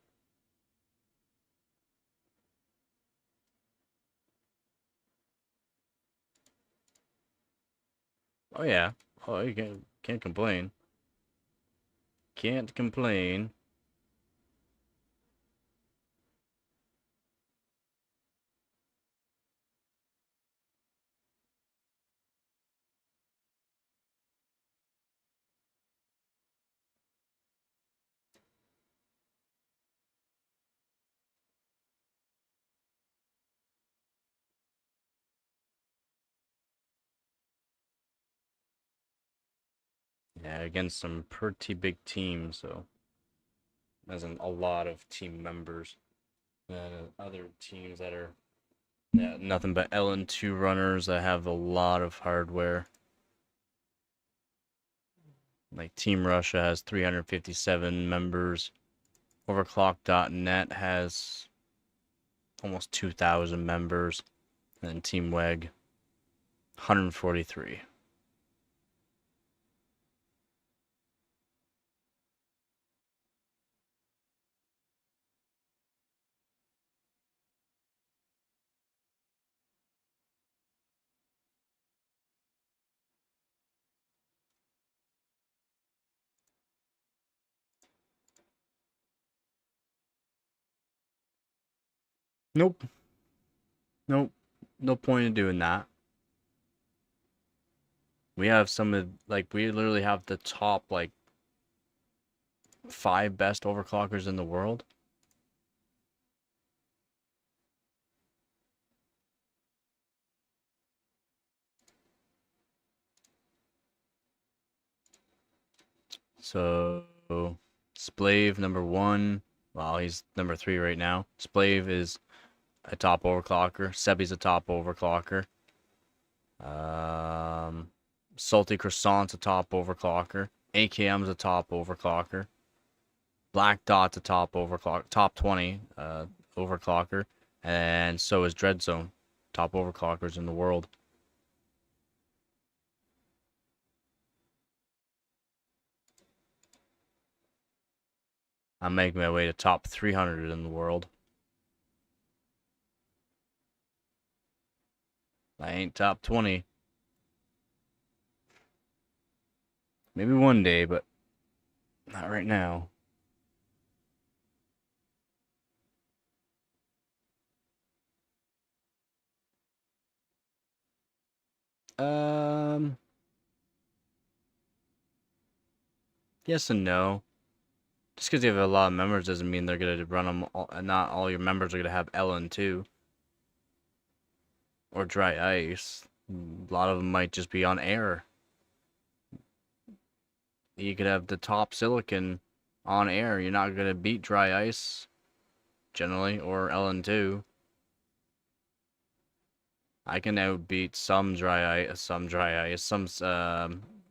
Oh yeah. Oh, you can't complain. Can't complain. Yeah, against some pretty big teams, so as in a lot of team members. Other teams that are nothing but LN2 runners that have a lot of hardware. Like Team Russia has 357 members. Overclock.net has almost 2,000 members. And Team WEG, 143. Nope. Nope. No point in doing that. We have some of, like, we literally have the top, like, 5 best overclockers in the world. So, Splave, number 1. Well, he's number 3 right now. Splave is a top overclocker. Sebi's a top overclocker. Salty Croissant's a top overclocker. AKM's a top overclocker. Black Dot's a top overclock, top 20 overclocker, and so is Dreadzone, top overclockers in the world. I'm making my way to top 300 in the world. I ain't top 20. Maybe one day, but not right now. Um, yes and no. Just because you have a lot of members doesn't mean they're gonna run them. Not all your members are gonna have LN2 or dry ice. A lot of them might just be on air. You could have the top silicon on air. You're not gonna beat dry ice generally or LN2. I can outbeat some dry ice, some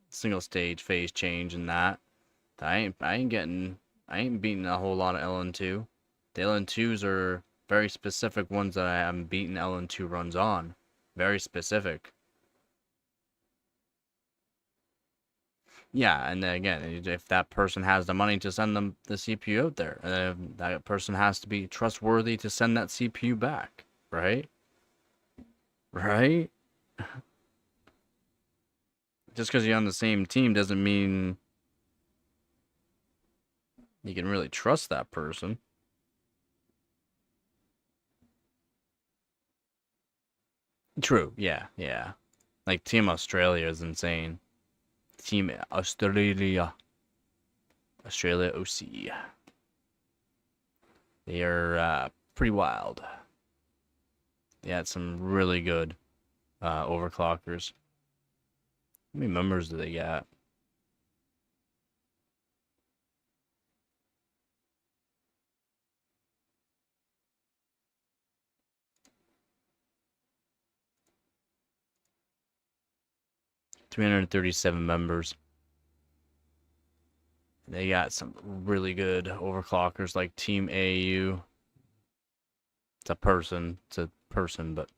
single stage phase change and that. I ain't beating a whole lot of LN2. The LN2s are very specific ones that I am beating LN2 runs on. Very specific. Yeah, and then again, if that person has the money to send them the CPU out there, that person has to be trustworthy to send that CPU back, right? Right? Just because you're on the same team doesn't mean you can really trust that person. True, yeah, yeah. Like Team Australia is insane. Team Australia. Australia OC. They are pretty wild. They had some really good overclockers. How many members do they got? $337 members. They got some really good overclockers like Team AU. It's a person, but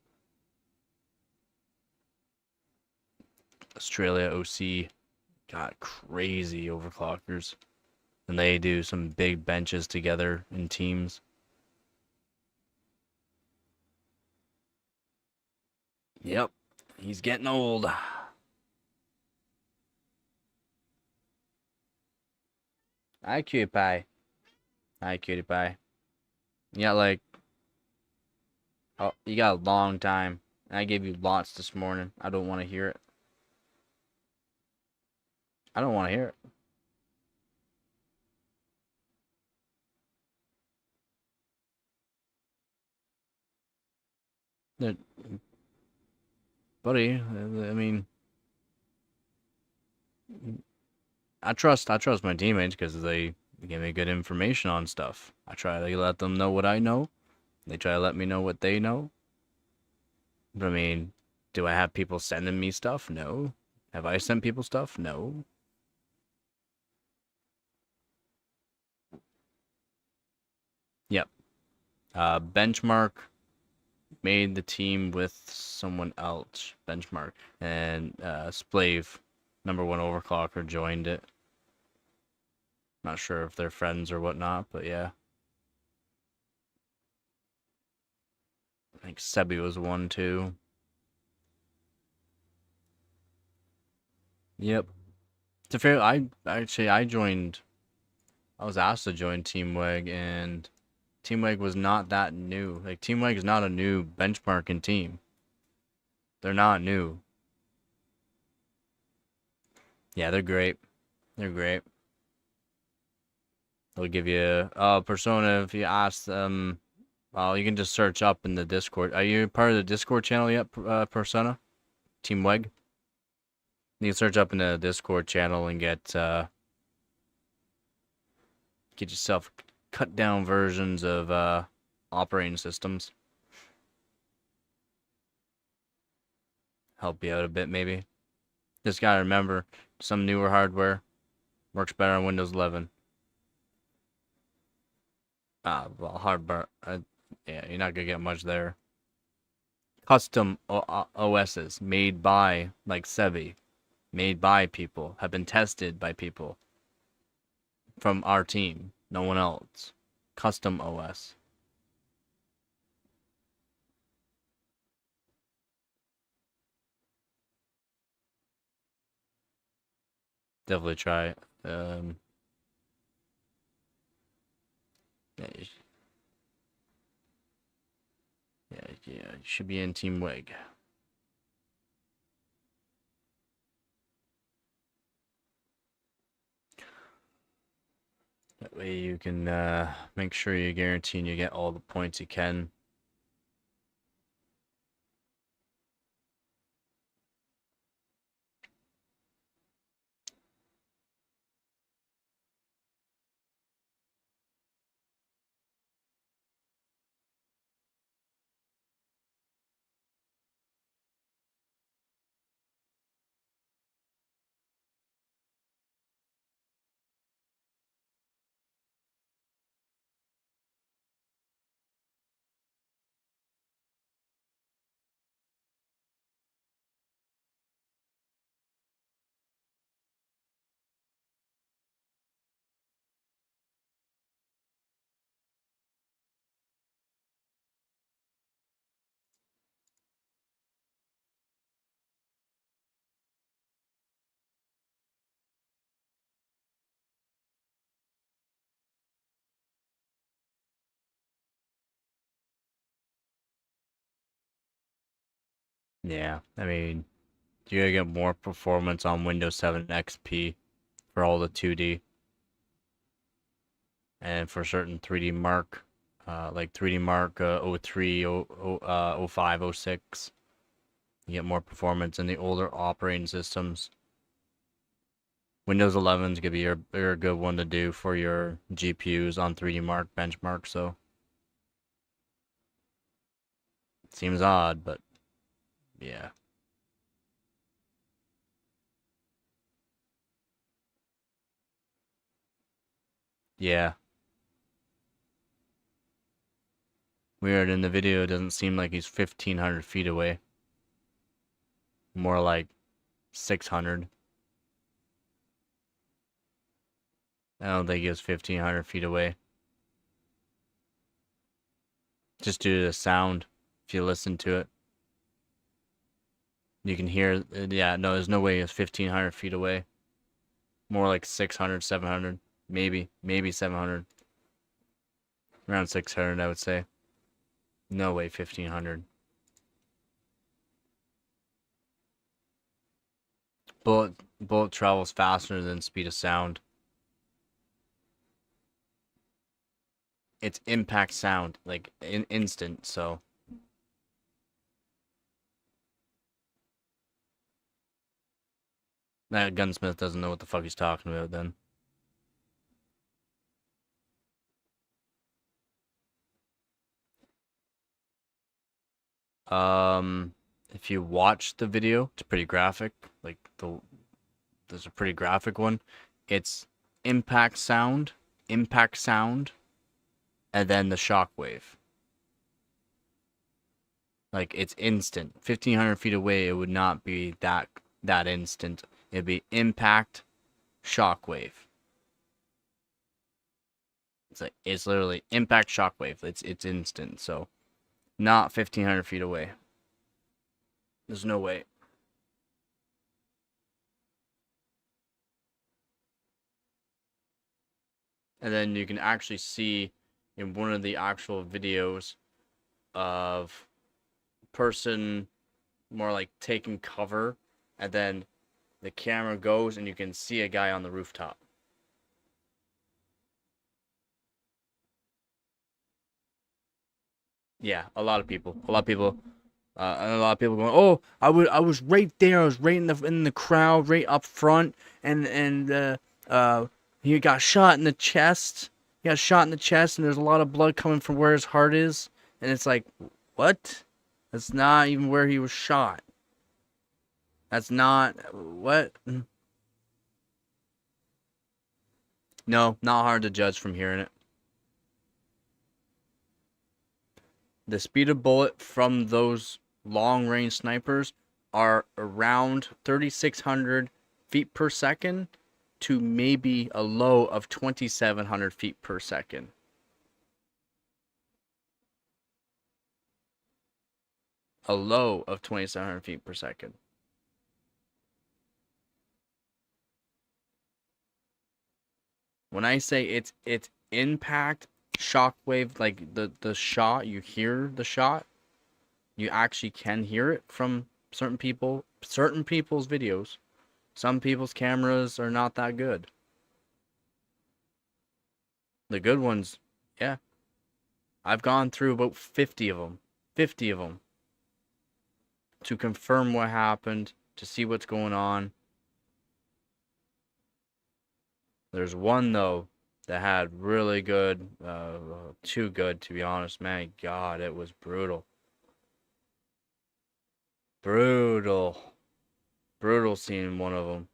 Australia OC got crazy overclockers. And they do some big benches together in teams. Yep, he's getting old. Hi, cutie pie. Hi, cutie pie. Yeah, like, oh, you got a long time. I gave you lots this morning. I don't want to hear it. I don't want to hear it. Buddy, I mean, I trust my teammates because they give me good information on stuff. I try to let them know what I know. They try to let me know what they know. But I mean, do I have people sending me stuff? No. Have I sent people stuff? No. Yep. Benchmark made the team with someone else. Benchmark. And Splave, #1 overclocker, joined it. Not sure if they're friends or whatnot, but yeah. I think Sebi was one too. Yep. To fair, I joined. I was asked to join Teamweg, and Teamweg was not that new. Like Teamweg is not a new benchmarking team. They're not new. Yeah, they're great. They're great. They'll give you Persona if you ask them. Well, you can just search up in the Discord. Are you part of the Discord channel yet, Persona? Teamweg? You can search up in the Discord channel and get yourself cut down versions of operating systems. Help you out a bit, maybe. Just gotta remember, some newer hardware works better on Windows 11. Well, hardware, yeah, you're not gonna get much there. Custom OSs made by, like Sevi, made by people, have been tested by people from our team. No one else. Custom OS. Definitely try it. Yeah, you should be in Team Wig. That way you can make sure you're guaranteeing you get all the points you can. Yeah, I mean, you gotta get more performance on Windows 7 XP for all the 2D. And for certain 3D Mark, like 3D Mark 03, 05, 06, you get more performance in the older operating systems. Windows 11 is gonna be your good one to do for your GPUs on 3D Mark benchmark. So it seems odd, but yeah. Yeah. Weird. In the video, it doesn't seem like he's 1,500 feet away. More like 600. I don't think he was 1,500 feet away. Just due to the sound, if you listen to it. You can hear, yeah, no, there's no way he was 1,500 feet away. More like 600, 700, maybe 700. Around 600, I would say. No way, 1,500. Bullet travels faster than speed of sound. It's impact sound, like instant, so. That gunsmith doesn't know what the fuck he's talking about then. If you watch the video, it's pretty graphic. Like there's a pretty graphic one. It's impact sound, and then the shockwave. Like it's instant. 1,500 feet away, it would not be that instant. It'd be impact, shockwave. It's literally impact, shockwave. It's instant. So not 1,500 feet away. There's no way. And then you can actually see in one of the actual videos of person more like taking cover, and then the camera goes and you can see a guy on the rooftop. Yeah, a lot of people and a lot of people going, "Oh, I was right there. I was right in the crowd, right up front, and he got shot in the chest. He got shot in the chest, and there's a lot of blood coming from where his heart is." And it's like, what? That's not even where he was shot. That's not what. No, not hard to judge from hearing it. The speed of bullet from those long-range snipers are around 3,600 feet per second, to maybe a low of 2,700 feet per second. A low of 2,700 feet per second. When I say it's impact, shockwave, like the shot, you hear the shot. You actually can hear it from certain people's videos. Some people's cameras are not that good. The good ones, yeah. I've gone through about 50 of them. 50 of them. To confirm what happened, to see what's going on. There's one, though, that had really good, too good, to be honest. Man, God, it was brutal. Brutal. Brutal seeing one of them.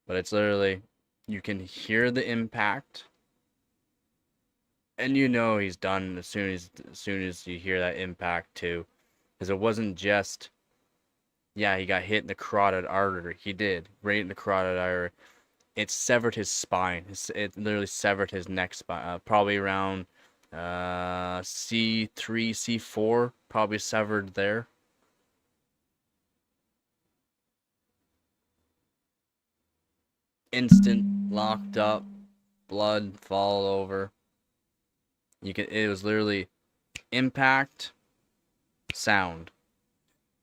But it's literally, you can hear the impact. And you know he's done as soon as you hear that impact too. Because it wasn't just, yeah, he got hit in the carotid artery. He did, right in the carotid artery. It severed his spine. It literally severed his neck spine. Probably around C3, C4, probably severed there. Instant, locked up, blood fall over. It was literally impact, sound.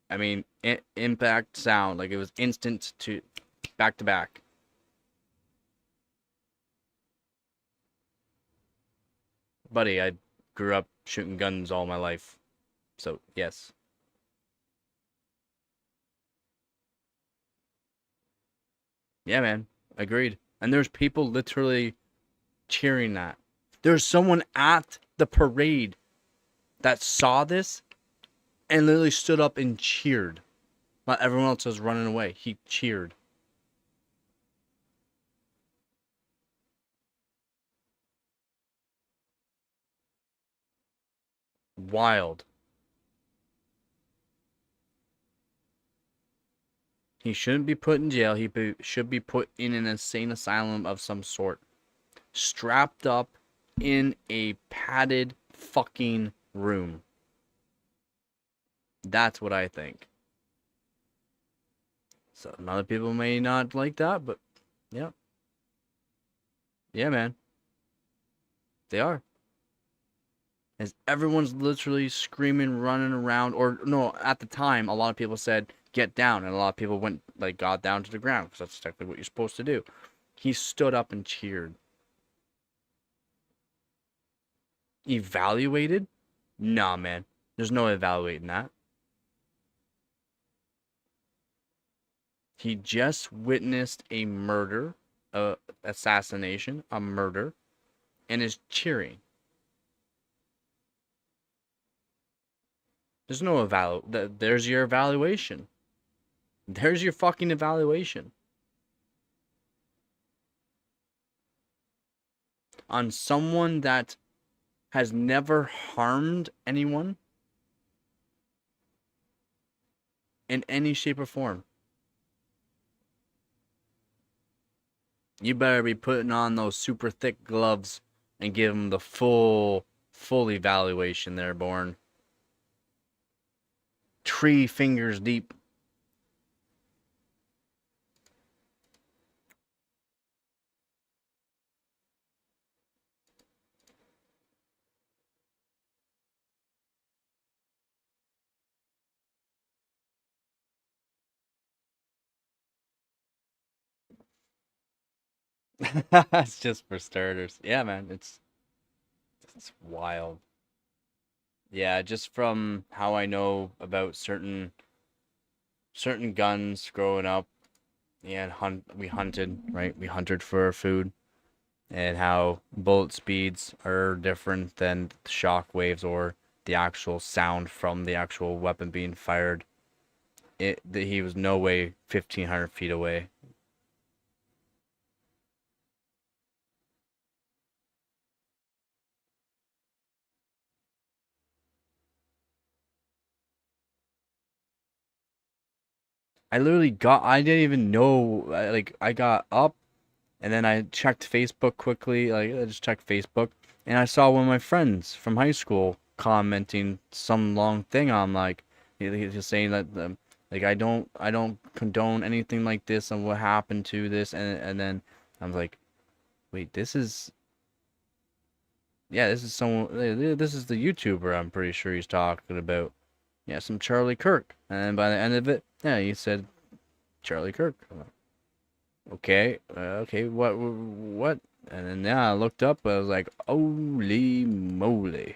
I mean, impact, sound. Like, it was instant to back to back. Buddy, I grew up shooting guns all my life. So, yes. Yeah, man. Agreed. And there's people literally cheering that. There's someone at the parade that saw this and literally stood up and cheered while everyone else was running away. He cheered. Wild. He shouldn't be put in jail. Should be put in an insane asylum of some sort. Strapped up in a padded fucking room. That's what I think. So, other people may not like that, but yeah. Yeah, man. They are. As everyone's literally screaming, running around, or no, at the time, a lot of people said, get down, and a lot of people went, like, got down to the ground, because that's technically what you're supposed to do. He stood up and cheered. Evaluated? Nah, man. There's no evaluating that. He just witnessed a murder, assassination, a murder, and is cheering. There's no there's your evaluation. There's your fucking evaluation. On someone that has never harmed anyone in any shape or form. You better be putting on those super thick gloves and give them the full evaluation there, Born. 3 fingers deep. It's just for starters. Yeah, man, it's wild. Yeah, just from how I know about certain guns growing up, yeah, we hunted, right? We hunted for our food, and how bullet speeds are different than shock waves or the actual sound from the actual weapon being fired. He was no way 1,500 feet away. I literally I didn't even know, like, I got up and then I checked Facebook quickly, like, I just checked Facebook, and I saw one of my friends from high school commenting some long thing on, like, he's saying that, like, I don't condone anything like this and what happened to this, and then I was like, wait, this is, yeah, this is someone, this is the YouTuber I'm pretty sure he's talking about. Yeah, some Charlie Kirk. And by the end of it, yeah, he said Charlie Kirk. I'm like, okay, okay, what? And then, yeah, I looked up, I was like, holy moly.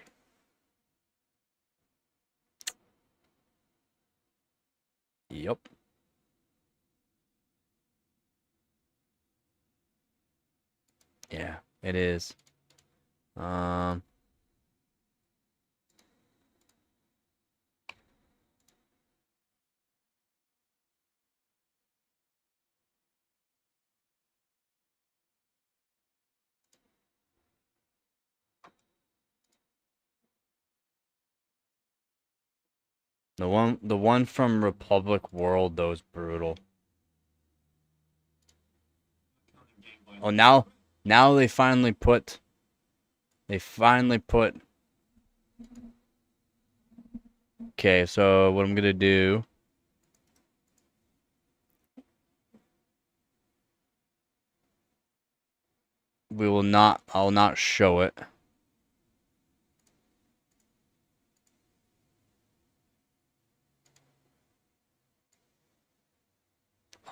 Yep. Yeah, it is. Um, the one from Republic World, though, is brutal. Oh, now they finally put. Okay, so what I'm gonna do, I'll not show it.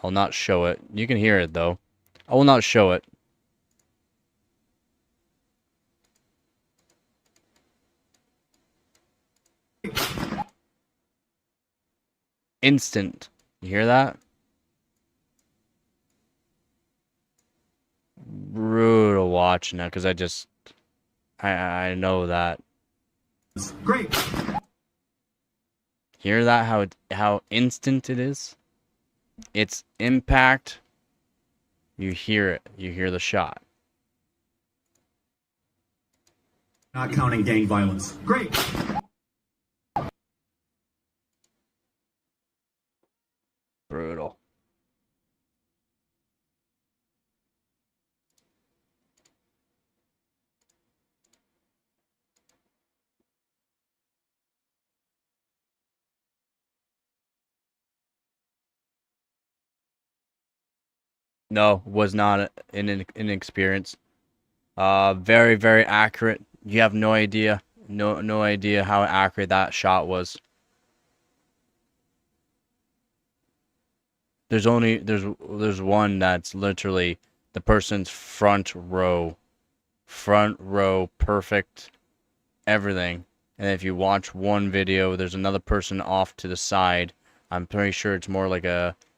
I'll not show it. You can hear it, though. I will not show it. Instant. You hear that? Brutal watching that, because I know that. Great. Hear that? How instant it is? It's impact. You hear it. You hear the shot. Not counting gang violence. Great. Brutal. No, was not an experience. Very, very accurate. You have no idea. No idea how accurate that shot was. There's one that's literally the person's front row, perfect, everything. And if you watch one video, there's another person off to the side. I'm pretty sure it's more like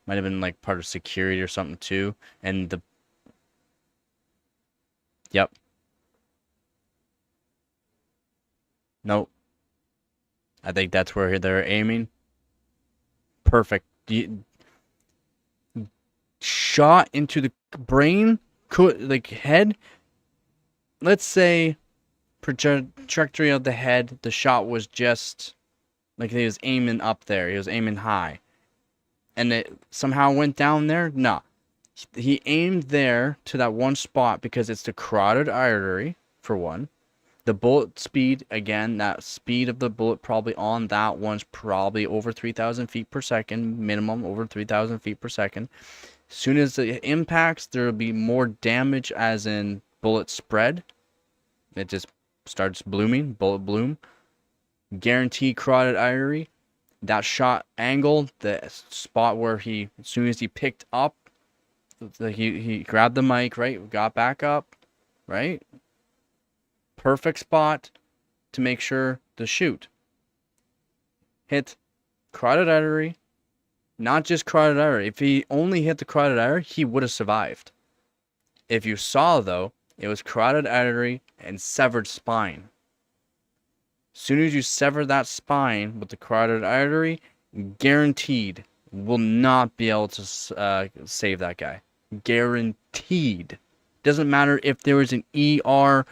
might have been like part of security or something too. And yep, nope. I think that's where they're aiming. Perfect. Shot into the brain, like head. Let's say trajectory of the head. The shot was just like he was aiming up there. He was aiming high, and it somehow went down there. No, he aimed there to that one spot because it's the carotid artery for one. The bullet speed, again, that speed of the bullet probably on that one's probably over 3,000 feet per second, minimum over 3,000 feet per second. As soon as it impacts, there will be more damage, as in bullet spread. It just starts blooming, bullet bloom. Guaranteed carotid artery. That shot angle, the spot where as soon as he picked up, he grabbed the mic, right? Got back up, right? Perfect spot to make sure to shoot. Hit carotid artery. Not just carotid artery. If he only hit the carotid artery, he would have survived. If you saw, though, it was carotid artery and severed spine. As soon as you sever that spine with the carotid artery, guaranteed will not be able to save that guy. Guaranteed. Doesn't matter if there was an ER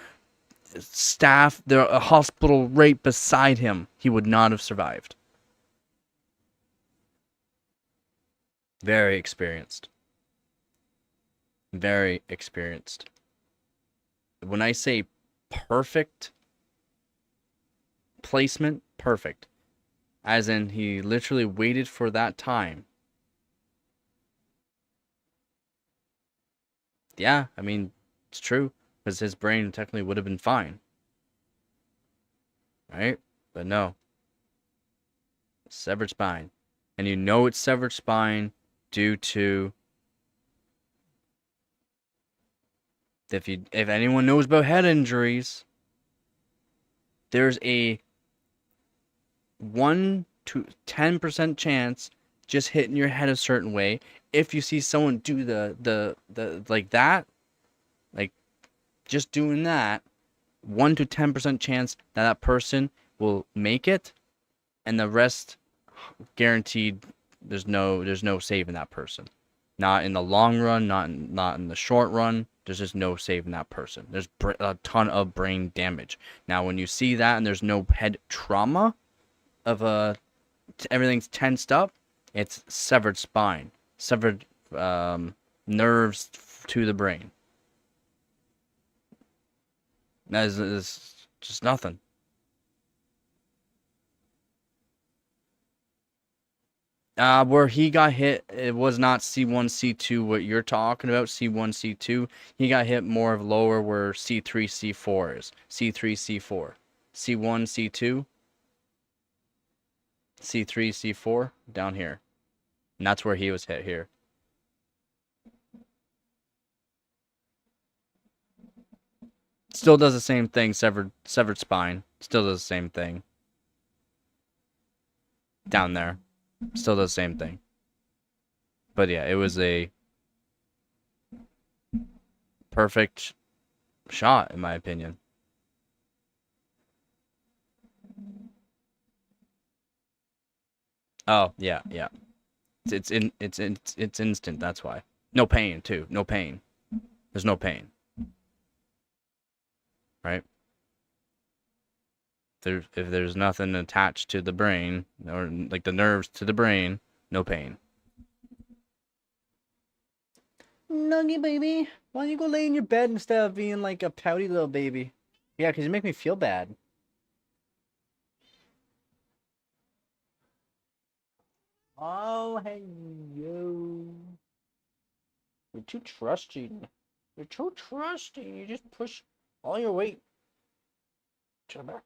staff, a hospital right beside him, he would not have survived. Very experienced. Very experienced. When I say perfect placement, perfect. As in, he literally waited for that time. Yeah, I mean, it's true. Because his brain technically would have been fine. Right? But no. Severed spine. And you know it's severed spine due to if anyone knows about head injuries, there's a 1 to 10% chance just hitting your head a certain way. If you see someone do the like that, like just doing that, 1 to 10% chance that that person will make it, and the rest guaranteed. There's no saving that person. Not in the long run, not in the short run. There's just no saving that person. There's a ton of brain damage. Now, when you see that and there's no head trauma of everything's tensed up, it's severed spine, severed nerves to the brain. That is just nothing. Where he got hit, it was not C1, C2, what you're talking about, C1, C2. He got hit more of lower where C3, C4 is. C3, C4. C1, C2, C3, C4, down here. And that's where he was hit here. Still does the same thing, severed spine. Still does the same thing. Down there. Still does the same thing. But yeah, it was a perfect shot, in my opinion. Oh, yeah, yeah. It's instant, that's why. No pain, too. No pain. There's no pain. Right? If there's nothing attached to the brain, or like the nerves to the brain, no pain. Nuggy baby, why don't you go lay in your bed instead of being like a pouty little baby? Yeah, because you make me feel bad. Oh, hey, yo. You're too trusting. You're too trusting. You just push all your weight to the back.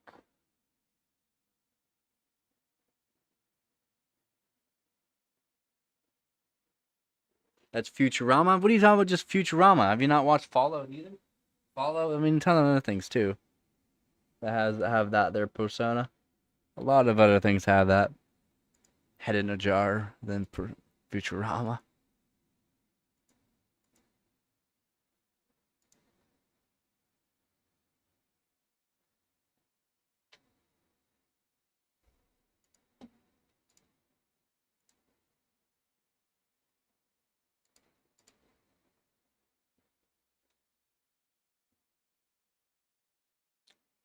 That's Futurama? What are you talking about, just Futurama? Have you not watched Fallout either? Fallout, I mean, a ton of other things too. Have that their persona. A lot of other things have that. Head in a jar, then Futurama.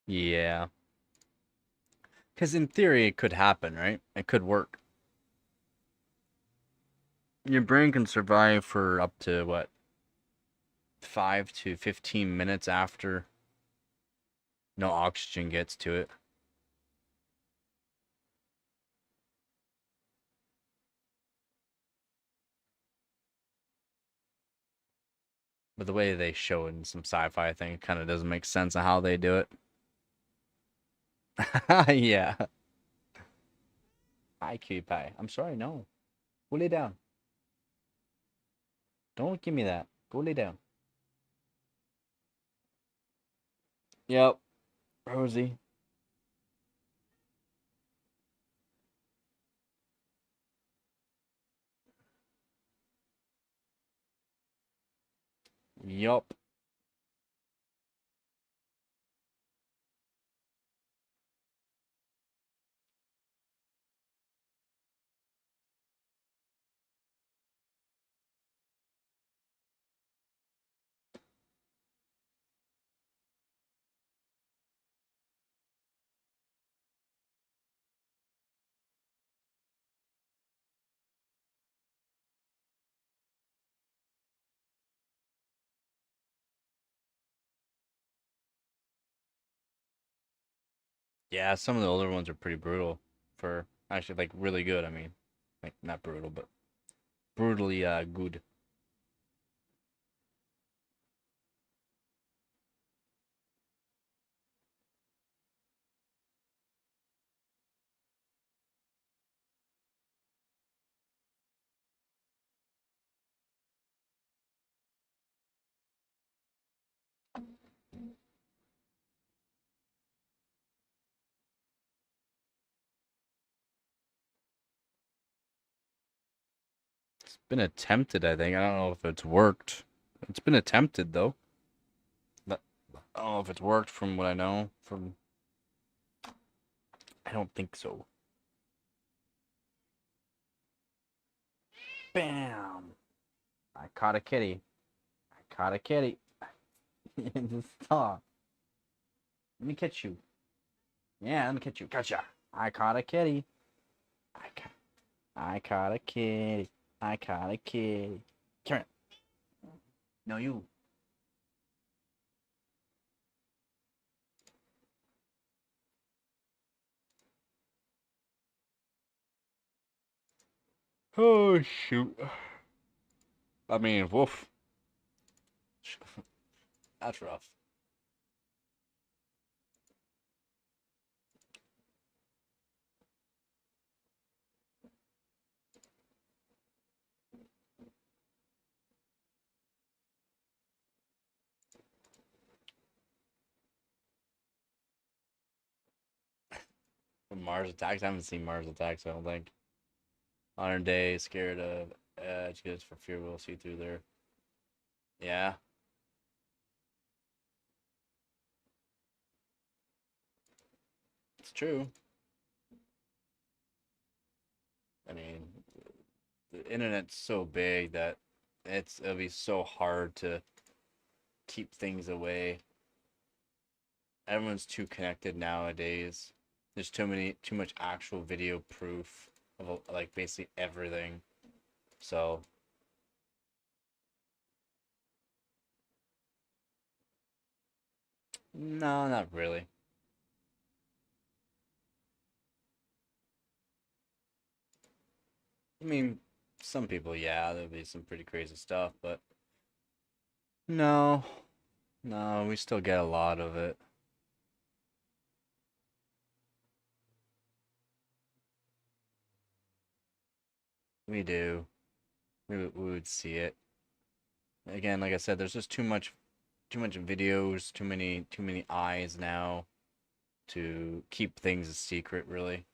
Yeah. Because in theory, it could happen, right? It could work. Your brain can survive for up to, what, 5 to 15 minutes after no oxygen gets to it. But the way they show it in some sci-fi thing, it kind of doesn't make sense of how they do it. Yeah. Hi, cutie pie. I'm sorry, no. Go lay down. Don't give me that. Go lay down. Yep. Rosie. Yup. Yeah, some of the older ones are pretty brutal. For actually, like really good. I mean, like not brutal, but brutally good. It's been attempted, I think. I don't know if it's worked. It's been attempted though. But I don't know if it's worked from what I know. From I don't think so. Bam! I caught a kitty. I caught a kitty. Just stop. Let me catch you. Yeah, let me catch you. Gotcha. I caught a kitty. I caught, I caught a kitty. I caught a kitty. Come here. No, you. Oh, shoot. I mean, woof. That's rough. Mars Attacks. I haven't seen Mars Attacks, I don't think. Modern day, scared of edge, goods for fear we'll see through there. Yeah, it's true. I mean, the internet's so big that it'll be so hard to keep things away. Everyone's too connected nowadays. There's too much actual video proof of like basically everything. So no, not really. I mean, some people, yeah, there'll be some pretty crazy stuff, but no, no, we still get a lot of it. We do. We would see it. Again, like I said, there's just too much videos, too many eyes now to keep things a secret, really.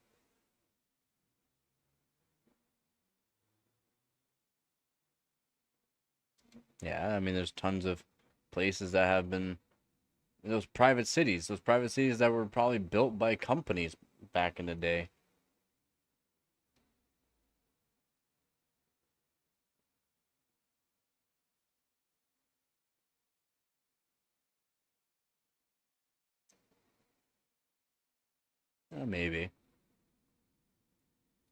Yeah, I mean, there's tons of places that have been those private cities that were probably built by companies back in the day. Maybe,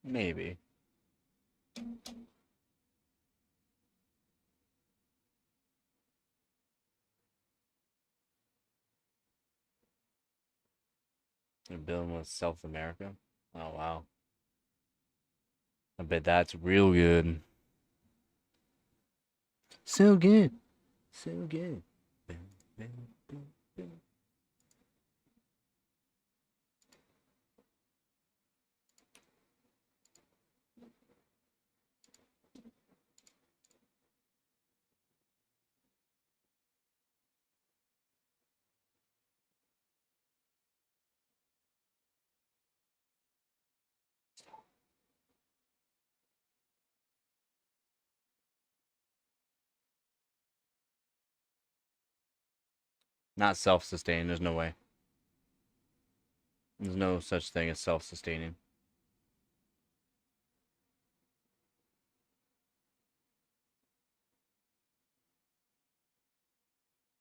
maybe. They're building with South America. Oh wow, I bet that's real good. So good, so good. Not self-sustaining. There's no way. There's no such thing as self-sustaining.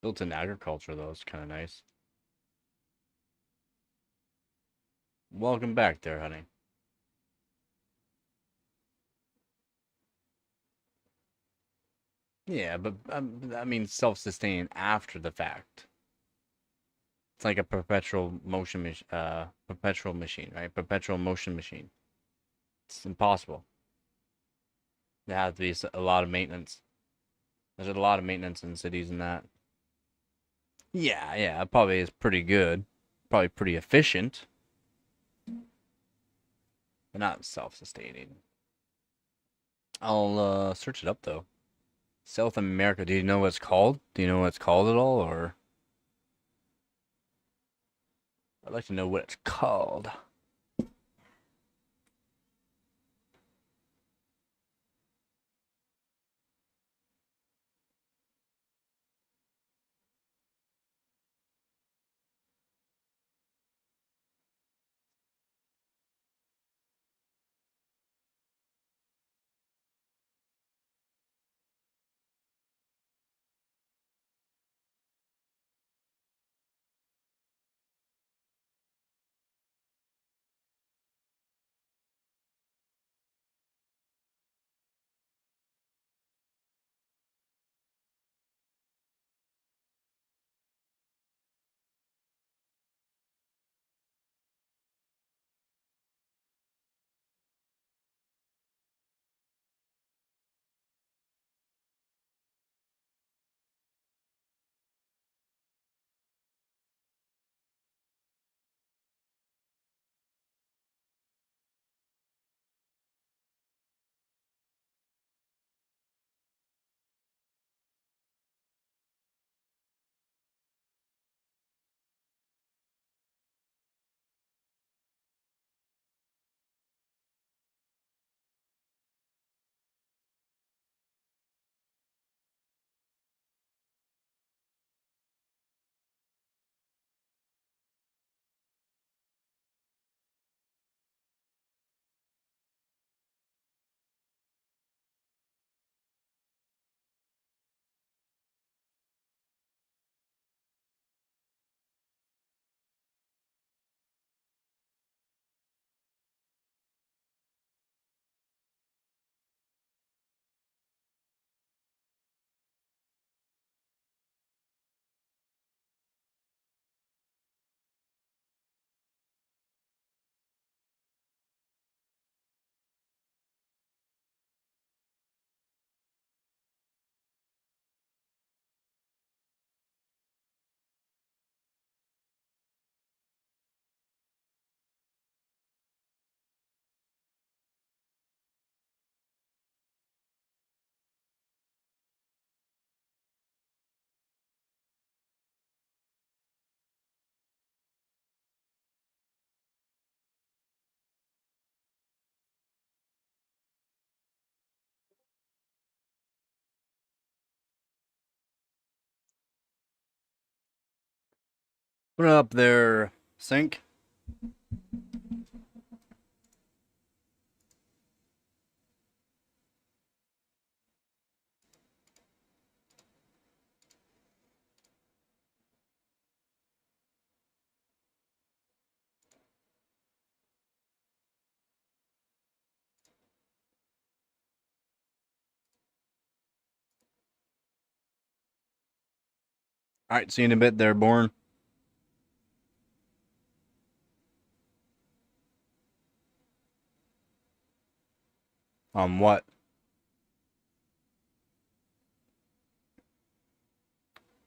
Built-in agriculture though is kind of nice. Welcome back there, honey. Yeah, but I mean self-sustaining after the fact. It's like a perpetual motion perpetual machine, right? Perpetual motion machine. It's impossible. There has to be a lot of maintenance. There's a lot of maintenance in cities and that. Yeah, yeah, it probably is pretty good. Probably pretty efficient. But not self-sustaining. I'll search it up though. South America. Do you know what it's called? Do you know what it's called at all, or I'd like to know what it's called. What up there, Sync? Alright, see you in a bit there, Born. What?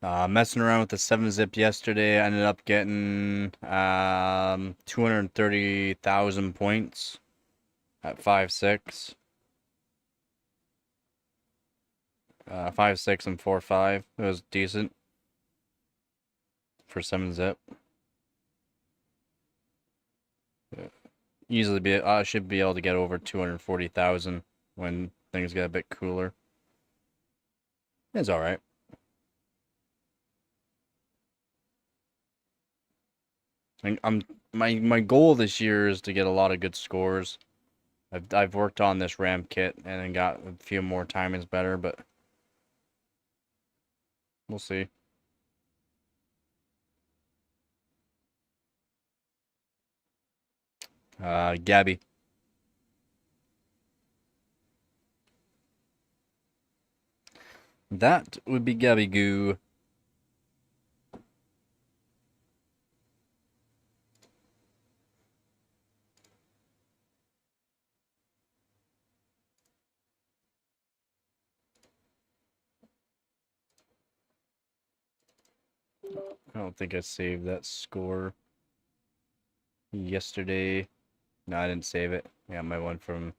Messing around with the 7-zip yesterday, I ended up getting 230,000 points at 5.6. 5.6 and 4.5. It was decent for 7-zip. Easily be, I should be able to get over 240,000 when things get a bit cooler. It's alright. My goal this year is to get a lot of good scores. I've worked on this ramp kit and then got a few more timings better, but we'll see. Gabby. That would be Gabby Goo. I don't think I saved that score yesterday. No, I didn't save it. Yeah, my one from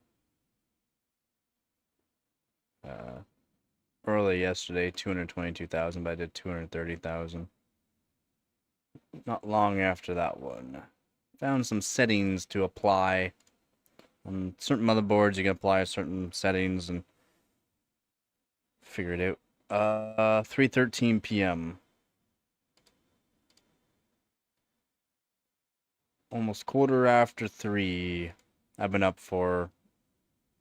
early yesterday, 222,000, but I did 230,000. Not long after that one. Found some settings to apply. On certain motherboards, you can apply certain settings and figure it out. 3:13 p.m. Almost quarter after 3. I've been up for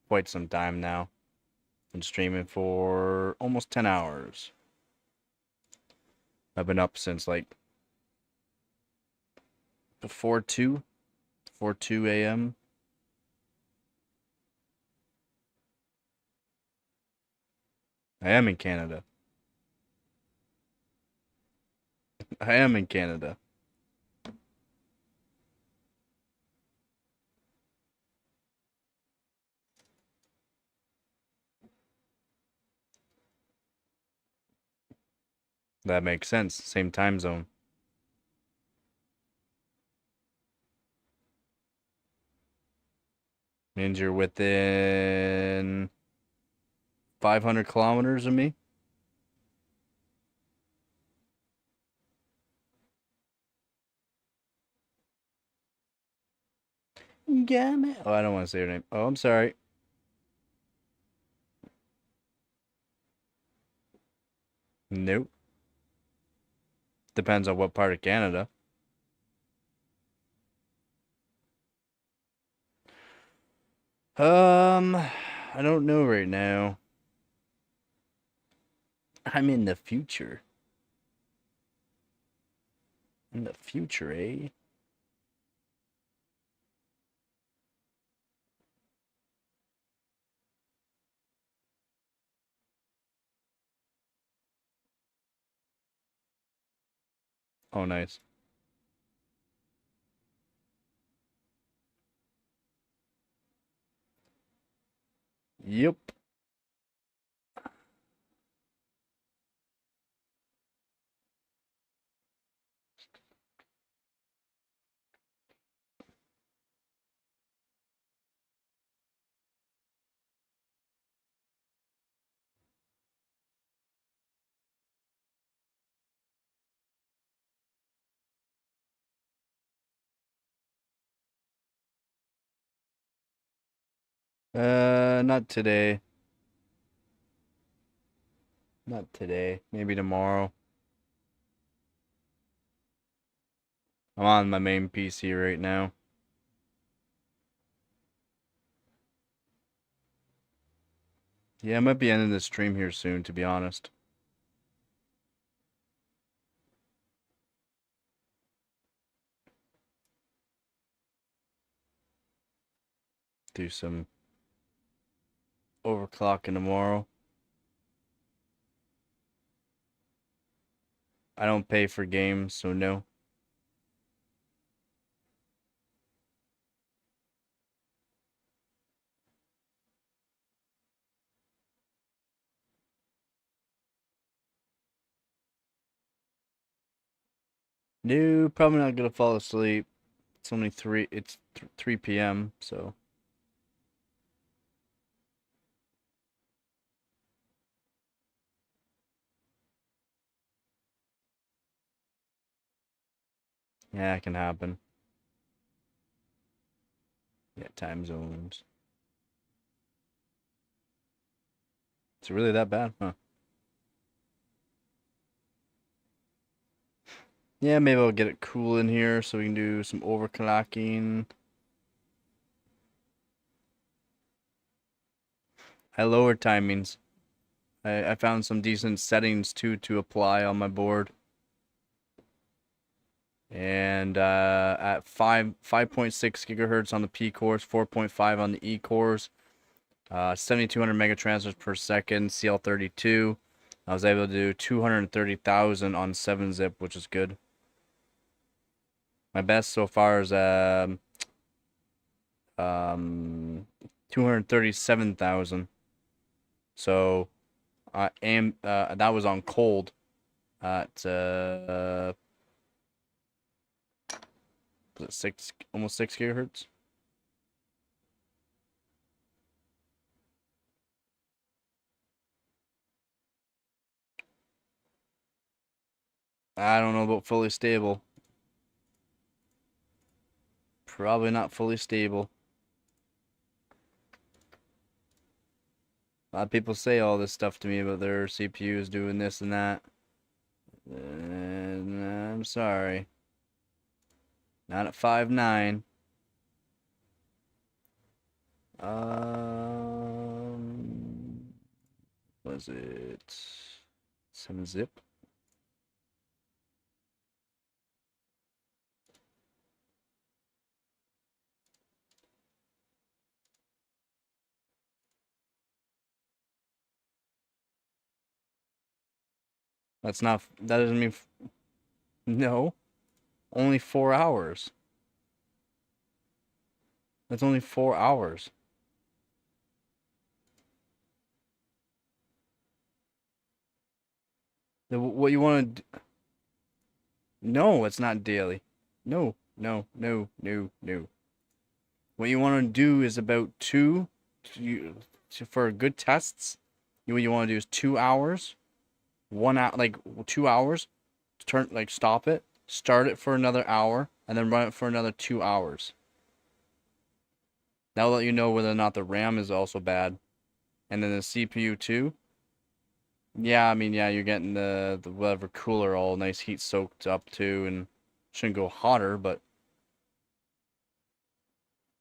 quite some time now. Been streaming for almost 10 hours. I've been up since like before 2 a.m. I am in Canada. I am in Canada. That makes sense. Same time zone. Means you're within 500 kilometers of me. Yeah, man. Oh, I don't want to say your name. Oh, I'm sorry. Nope. Depends on what part of Canada. I don't know right now. I'm in the future. In the future, eh? Oh, nice. Yep. Not today. Not today. Maybe tomorrow. I'm on my main PC right now. Yeah, I might be ending the stream here soon, to be honest. Do some overclocking tomorrow. I don't pay for games, so no. No, probably not gonna fall asleep. It's only 3, it's 3 p.m., so. Yeah, it can happen. Yeah, time zones. It's really that bad, huh? Yeah, maybe I'll get it cool in here so we can do some overclocking. I lowered timings. I found some decent settings too to apply on my board. And at 5.6 gigahertz on the P cores, 4.5 on the E cores, 7,200 megatransfers per second, CL32. I was able to do 230,000 on 7-zip, which is good. My best so far is 237,000. So that was on cold. at was it almost 6 gigahertz? I don't know about fully stable. Probably not fully stable. A lot of people say all this stuff to me about their CPUs doing this and that. And I'm sorry. Not at 5.9. Was it 7-zip? That doesn't mean, no, only 4 hours. That's only 4 hours. What you want to, no, it's not daily. No, no, no, no, no. What you want to do is about for good tests, what you want to do is 2 hours, 1 hour, like 2 hours, stop it, start it for another hour, and then run it for another 2 hours. That'll let you know whether or not the RAM is also bad. And then the CPU too. Yeah, I mean, yeah, you're getting the whatever cooler all nice heat soaked up too, and shouldn't go hotter, but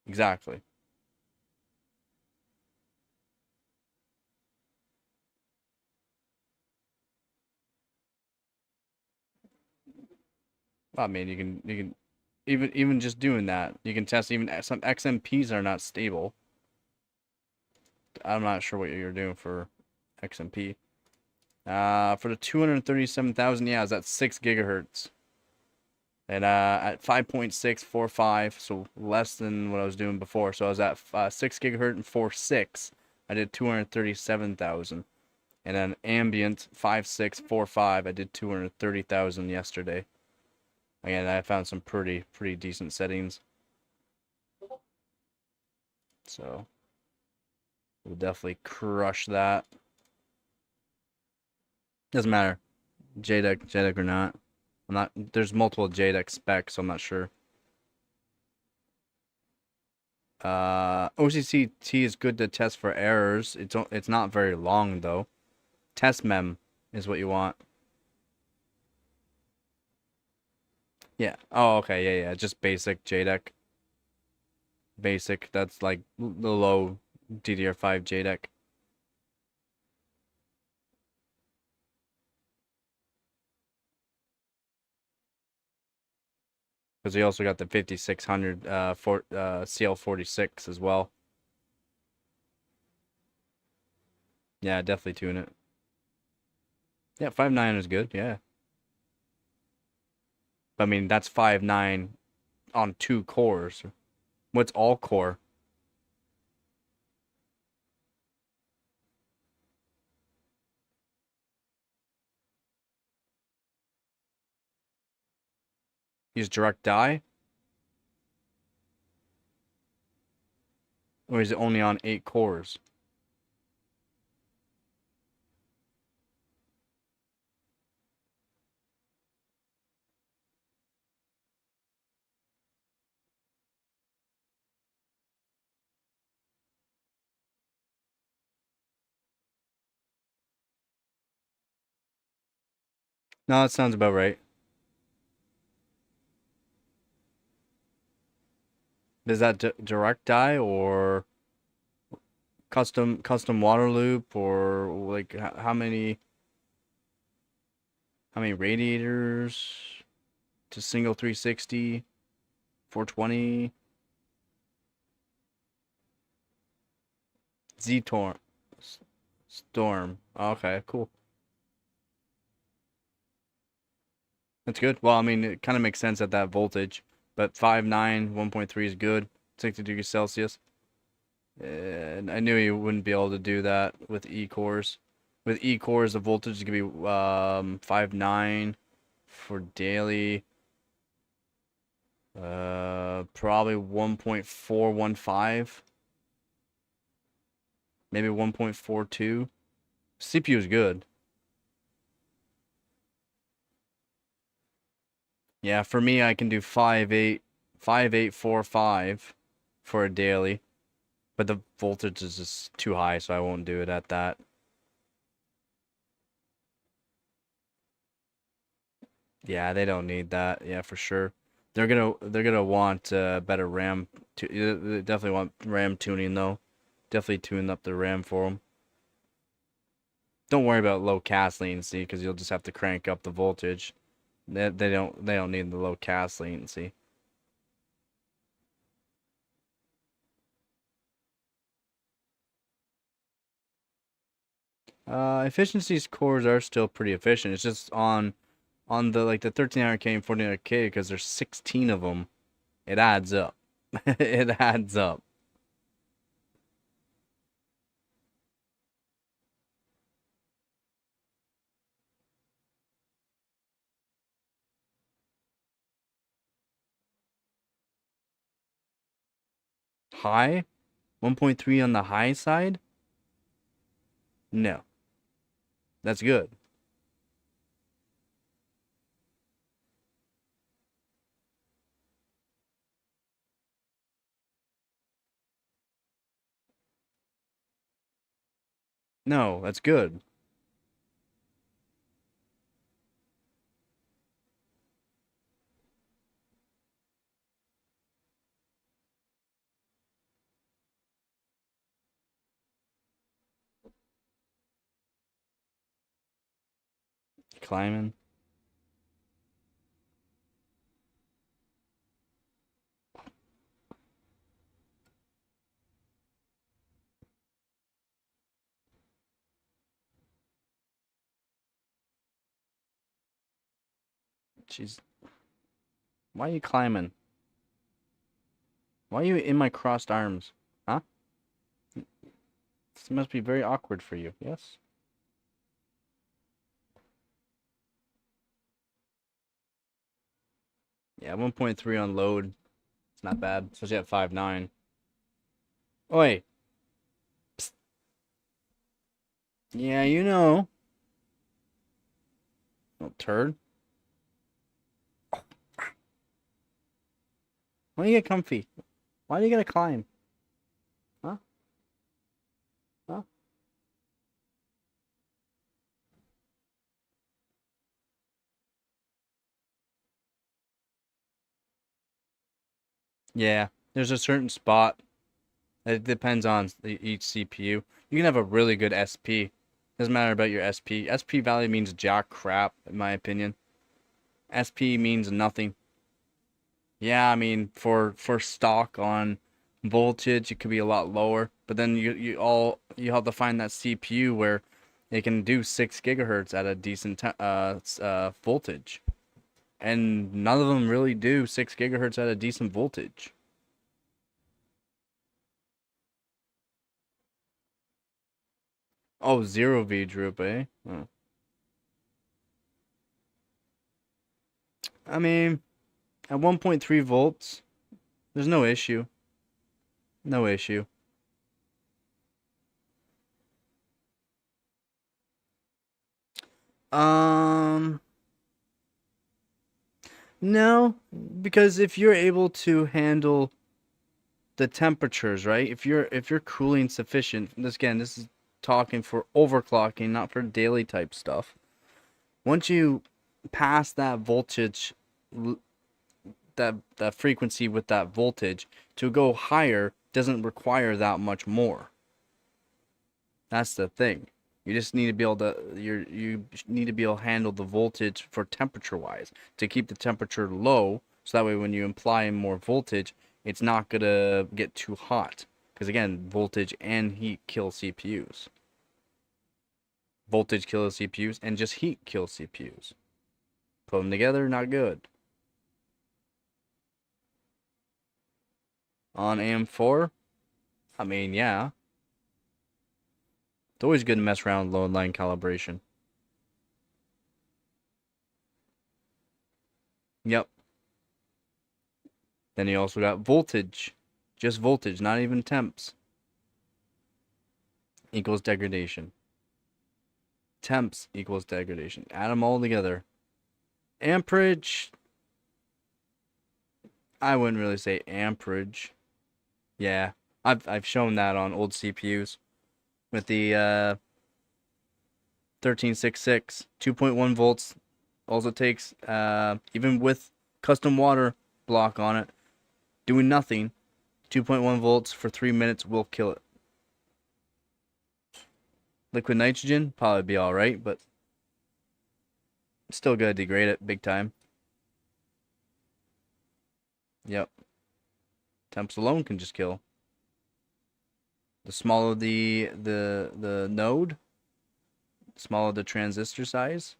exactly. I mean, you can even just doing that, you can test even some XMPs are not stable. I'm not sure what you're doing for XMP. For the 237,000, yeah, it's at 6 gigahertz. And at 5.645, so less than what I was doing before. So I was at 6 gigahertz and 4.6. I did 237,000. And then ambient 5.645, I did 230,000 yesterday. Again, I found some pretty decent settings. So we'll definitely crush that. Doesn't matter, JDEC or not. I'm not. There's multiple JDEC specs, so I'm not sure. OCCT is good to test for errors. It's not very long though. Test mem is what you want. Yeah. Oh, okay. Yeah. Just basic JDEC. Basic. That's like the low DDR5 JDEC. Because we also got the 5600 CL46 as well. Yeah, definitely tune it. Yeah, 5.9 is good. Yeah. But I mean, that's 5.9 on 2 cores. What's all core? Use direct die? Or is it only on 8 cores? No, that sounds about right. Is that direct die or custom water loop, or like how many radiators to single 360, 420? Z-Torm. Storm. Okay, cool. That's good. Well, I mean, it kind of makes sense at that voltage. But 5.9, 1.3 is good. 60 degrees Celsius. And I knew you wouldn't be able to do that with E-cores. With E-cores, the voltage is going to be 5.9 for daily. Probably 1.415. Maybe 1.42. CPU is good. Yeah, for me, I can do 5.845 for a daily. But the voltage is just too high, so I won't do it at that. Yeah, they don't need that. Yeah, for sure. They're gonna want better RAM. They definitely want RAM tuning though. Definitely tune up the RAM for them. Don't worry about low cast latency because you'll just have to crank up the voltage. They don't need the low cast latency. Efficiency's cores are still pretty efficient. It's just on the like the 1300K and 1400K because there's 16 of them. It adds up. It adds up. High? 1.3 on the high side? No. That's good. No, that's good. Climbing. Jeez. Why are you climbing? Why are you in my crossed arms? Huh? This must be very awkward for you, yes? Yeah, 1.3 on load. It's not bad, especially at 5.9. Oi. Psst. Yeah, you know. Little turd. Why do you get comfy? Why do you gotta climb? Huh? Huh? Yeah, there's a certain spot. It depends on each CPU. You can have a really good SP. Doesn't matter about your SP. SP value means jack crap, in my opinion. SP means nothing. Yeah, I mean for stock on voltage, it could be a lot lower. But then you have to find that CPU where it can do 6 GHz at a decent voltage, and none of them really do 6 GHz at a decent voltage. Oh, zero V droop, eh? Oh. I mean, at 1.3 volts, there's no issue. No issue. Um, no, because if you're able to handle the temperatures, right? If you're cooling sufficient, this is talking for overclocking, not for daily type stuff. Once you pass that voltage, that frequency with that voltage, to go higher doesn't require that much more. That's the thing. You just need to be able to you need to be able to handle the voltage for temperature wise to keep the temperature low, so that way when you apply more voltage, it's not gonna get too hot. Because again, voltage and heat kill CPUs. Voltage kills CPUs, and just heat kills CPUs. Put them together, not good. On AM4, I mean, yeah. It's always good to mess around with load line calibration. Yep. Then you also got voltage. Just voltage, not even temps. Equals degradation. Temps equals degradation. Add them all together. Amperage. I wouldn't really say amperage. Yeah. I've shown that on old CPUs. With the 1366. 2.1 volts. Also takes, even with custom water block on it, doing nothing, 2.1 volts for 3 minutes will kill it. Liquid nitrogen, probably be alright, but still gonna degrade it big time. Yep. Temps alone can just kill. The smaller the node, the smaller the transistor size,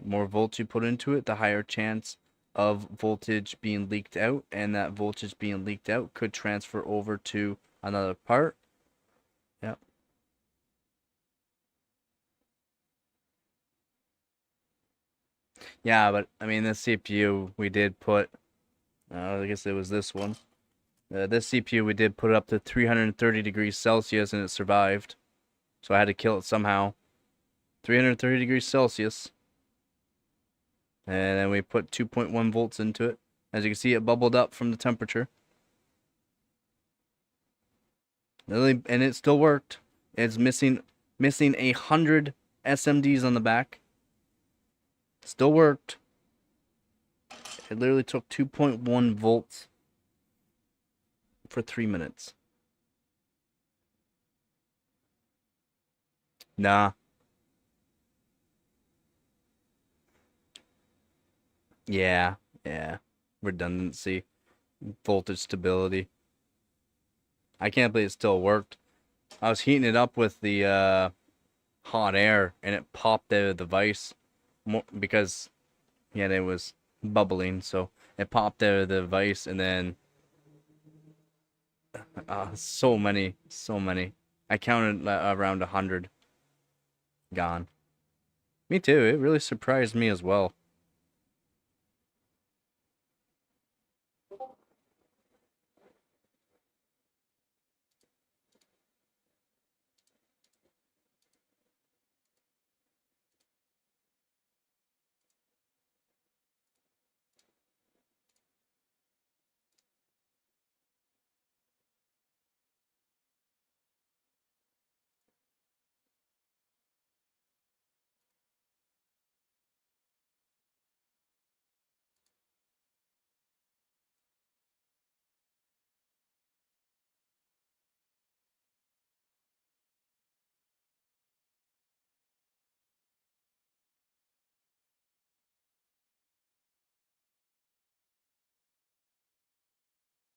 more volts you put into it, the higher chance of voltage being leaked out, and that voltage being leaked out could transfer over to another part. Yep. Yeah, but I mean, this CPU we did put, I guess it was this one. This CPU we did put it up to 330 degrees Celsius and it survived. So I had to kill it somehow. 330 degrees Celsius. And then we put 2.1 volts into it. As you can see, it bubbled up from the temperature. And it still worked. It's missing 100 SMDs on the back. Still worked. It literally took 2.1 volts for 3 minutes. Nah. Yeah. Redundancy. Voltage stability. I can't believe it still worked. I was heating it up with the hot air and it popped out of the vise because it was bubbling, so it popped out of the vise, and then so many. I counted around 100 gone. Me too. It really surprised me as well.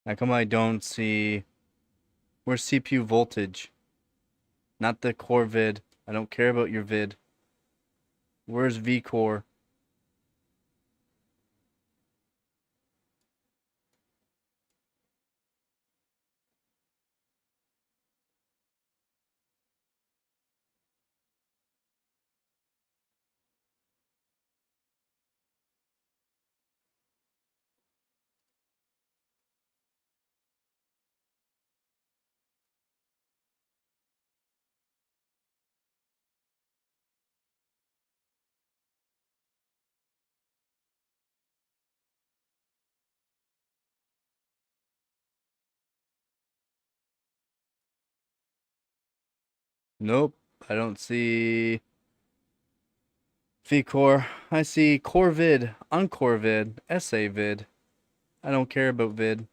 How come I don't see... Where's CPU voltage? Not the core vid. I don't care about your vid. Where's vCore? Nope. I don't see vCore. I see core vid, uncore vid, SA vid. I don't care about vid.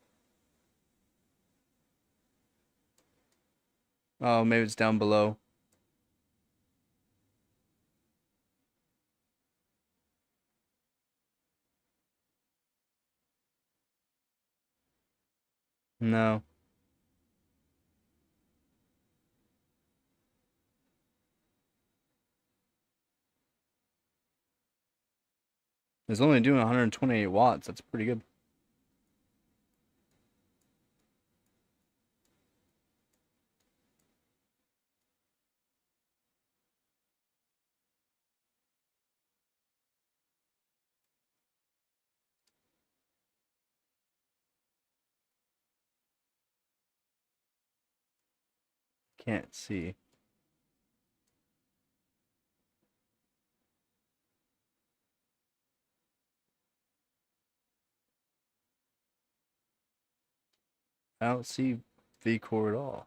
Oh, maybe it's down below. No. It's only doing 128 watts. That's pretty good. can't see. I don't see VCore at all.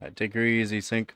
Alright, take her easy, Sync.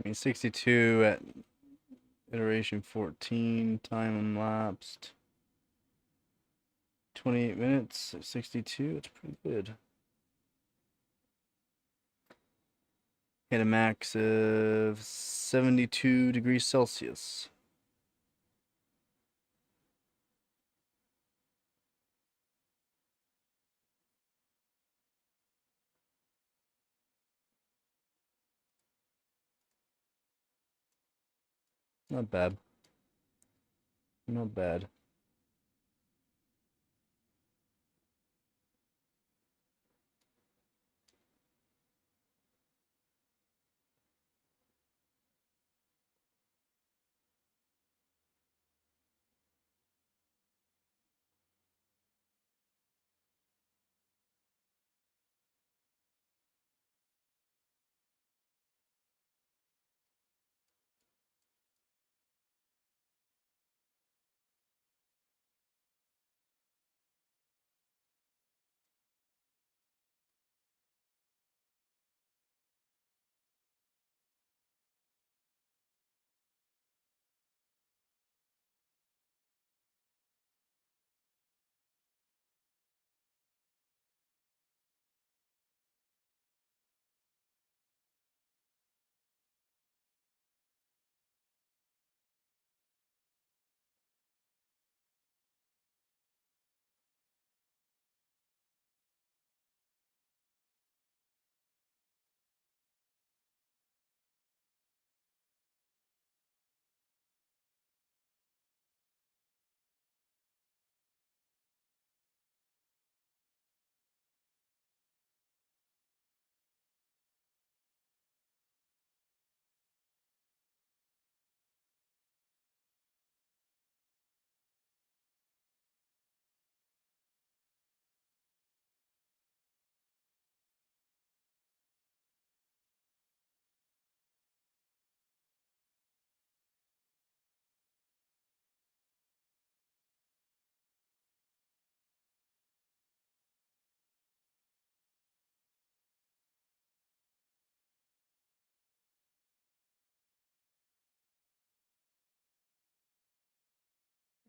I mean, 62 at iteration 14, time elapsed 28 minutes, 62, it's pretty good. Hit a max of 72 degrees Celsius. Not bad. Not bad.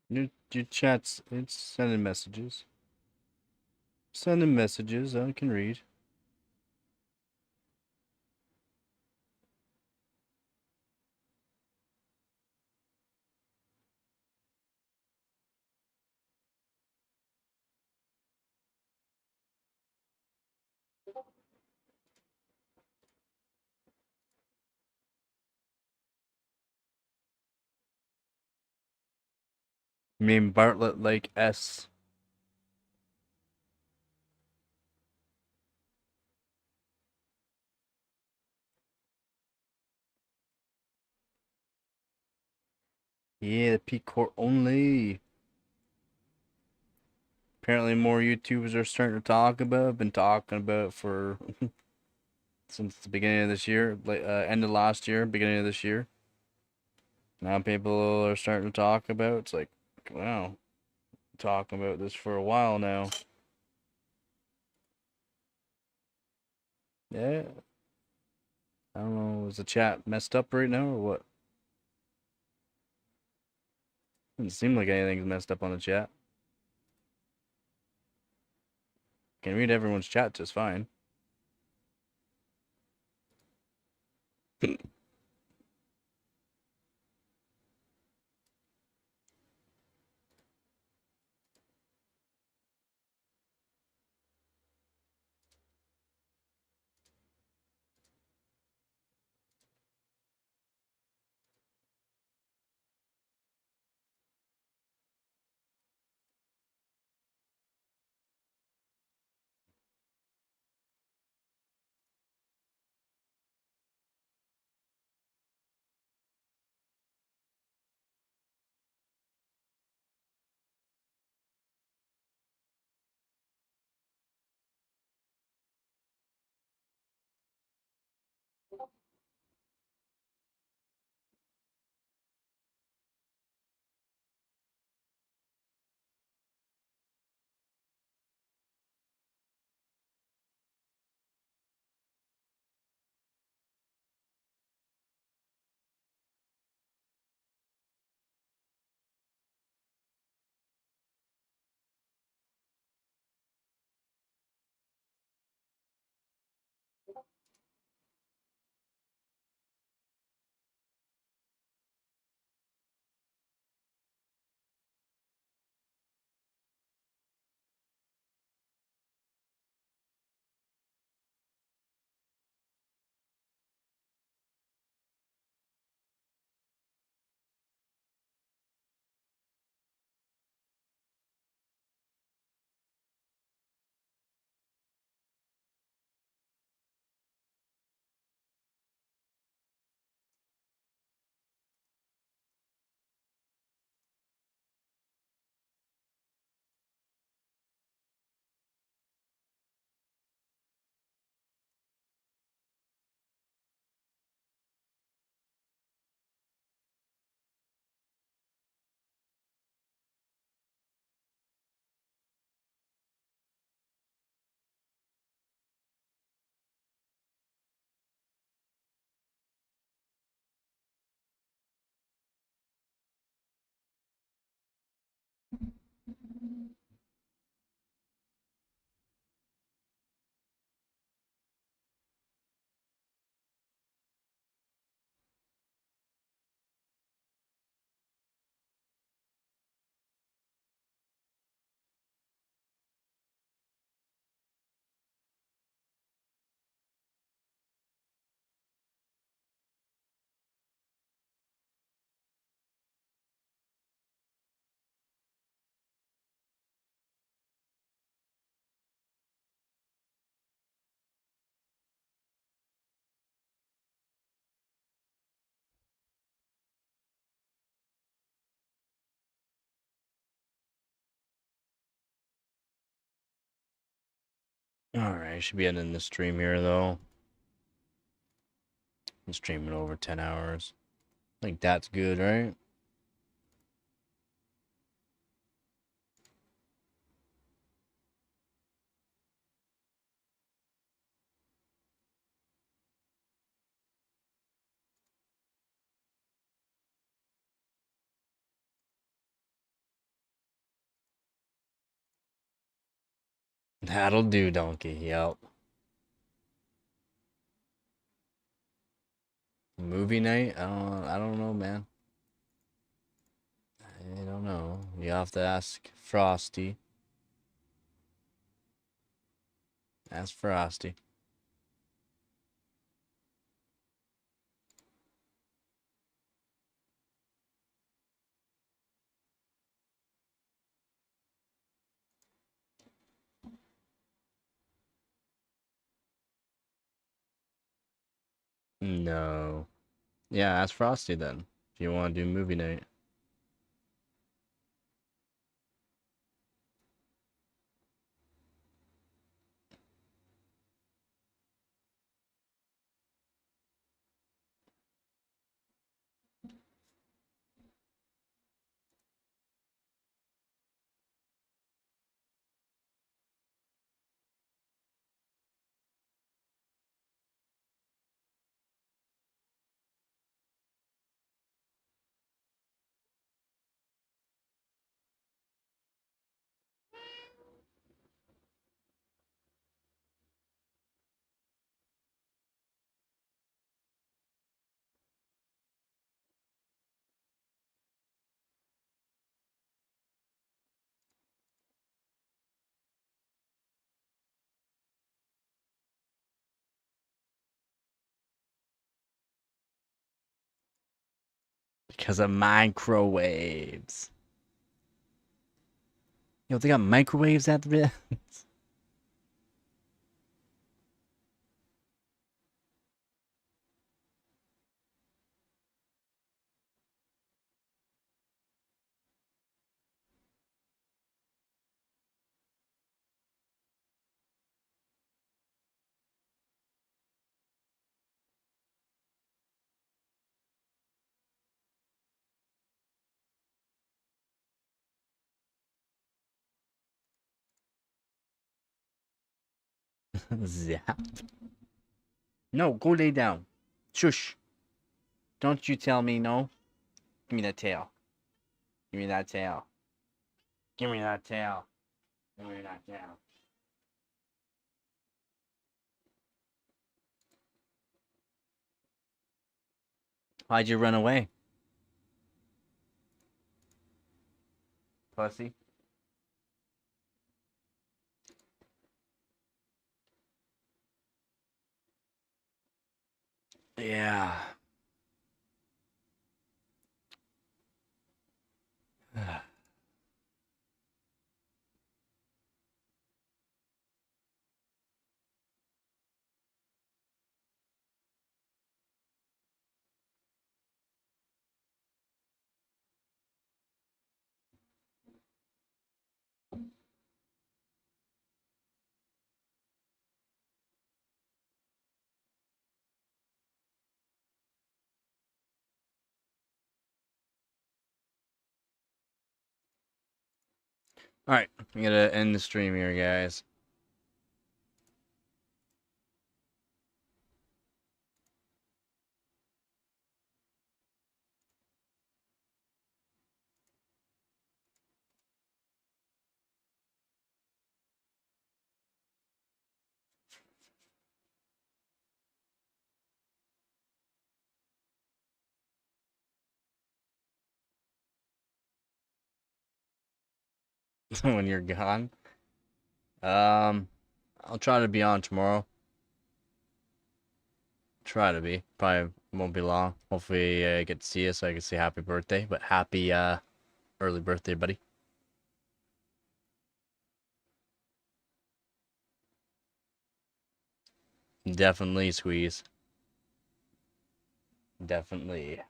Your chat's, it's sending messages. Sending messages, I can read. You mean Bartlett Lake S? Yeah, the P Court only. Apparently more YouTubers are starting to talk about. I've been talking about it for since the beginning of this year, like end of last year, beginning of this year. Now people are starting to talk about. It's like, wow, talking about this for a while now. Yeah. I don't know, is the chat messed up right now or what? Doesn't seem like anything's messed up on the chat. Can read everyone's chat just fine. Alright, should be ending the stream here though. I'm streaming over 10 hours. I think that's good, right? That'll do, donkey. Yep. Movie night? I don't know, man. I don't know. You have to ask Frosty. Ask Frosty. No. Yeah, ask Frosty then. If you want to do movie night. Because of microwaves. Yo, they got microwaves at the Zap. No, go lay down. Shush. Don't you tell me no. Give me that tail. Give me that tail. Give me that tail. Give me that tail. Why'd you run away? Pussy. Yeah. Alright, I'm gonna end the stream here, guys. When you're gone. I'll try to be on tomorrow. Try to be. Probably won't be long. Hopefully I get to see you so I can say happy birthday. But happy early birthday, buddy. Definitely squeeze. Definitely.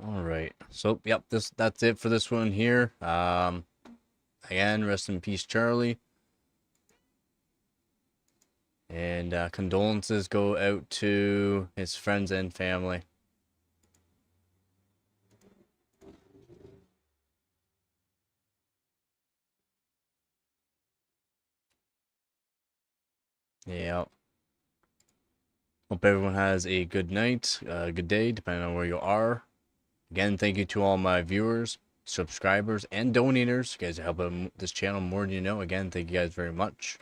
All right. So, yep, that's it for this one here. Again, rest in peace, Charlie. And condolences go out to his friends and family. Yeah. Hope everyone has a good night, good day, depending on where you are. Again, thank you to all my viewers, subscribers, and donators. You guys are helping this channel more than you know. Again, thank you guys very much.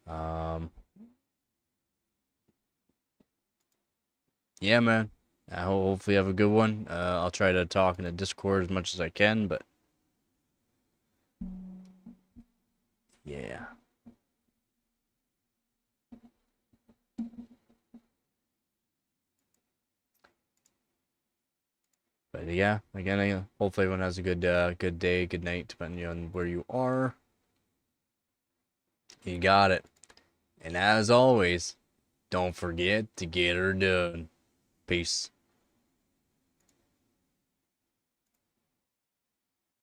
Yeah, man. I hopefully have a good one. I'll try to talk in the Discord as much as I can, but yeah. But yeah, again, hopefully everyone has a good day, good night, depending on where you are. You got it. And as always, don't forget to get her done. Peace.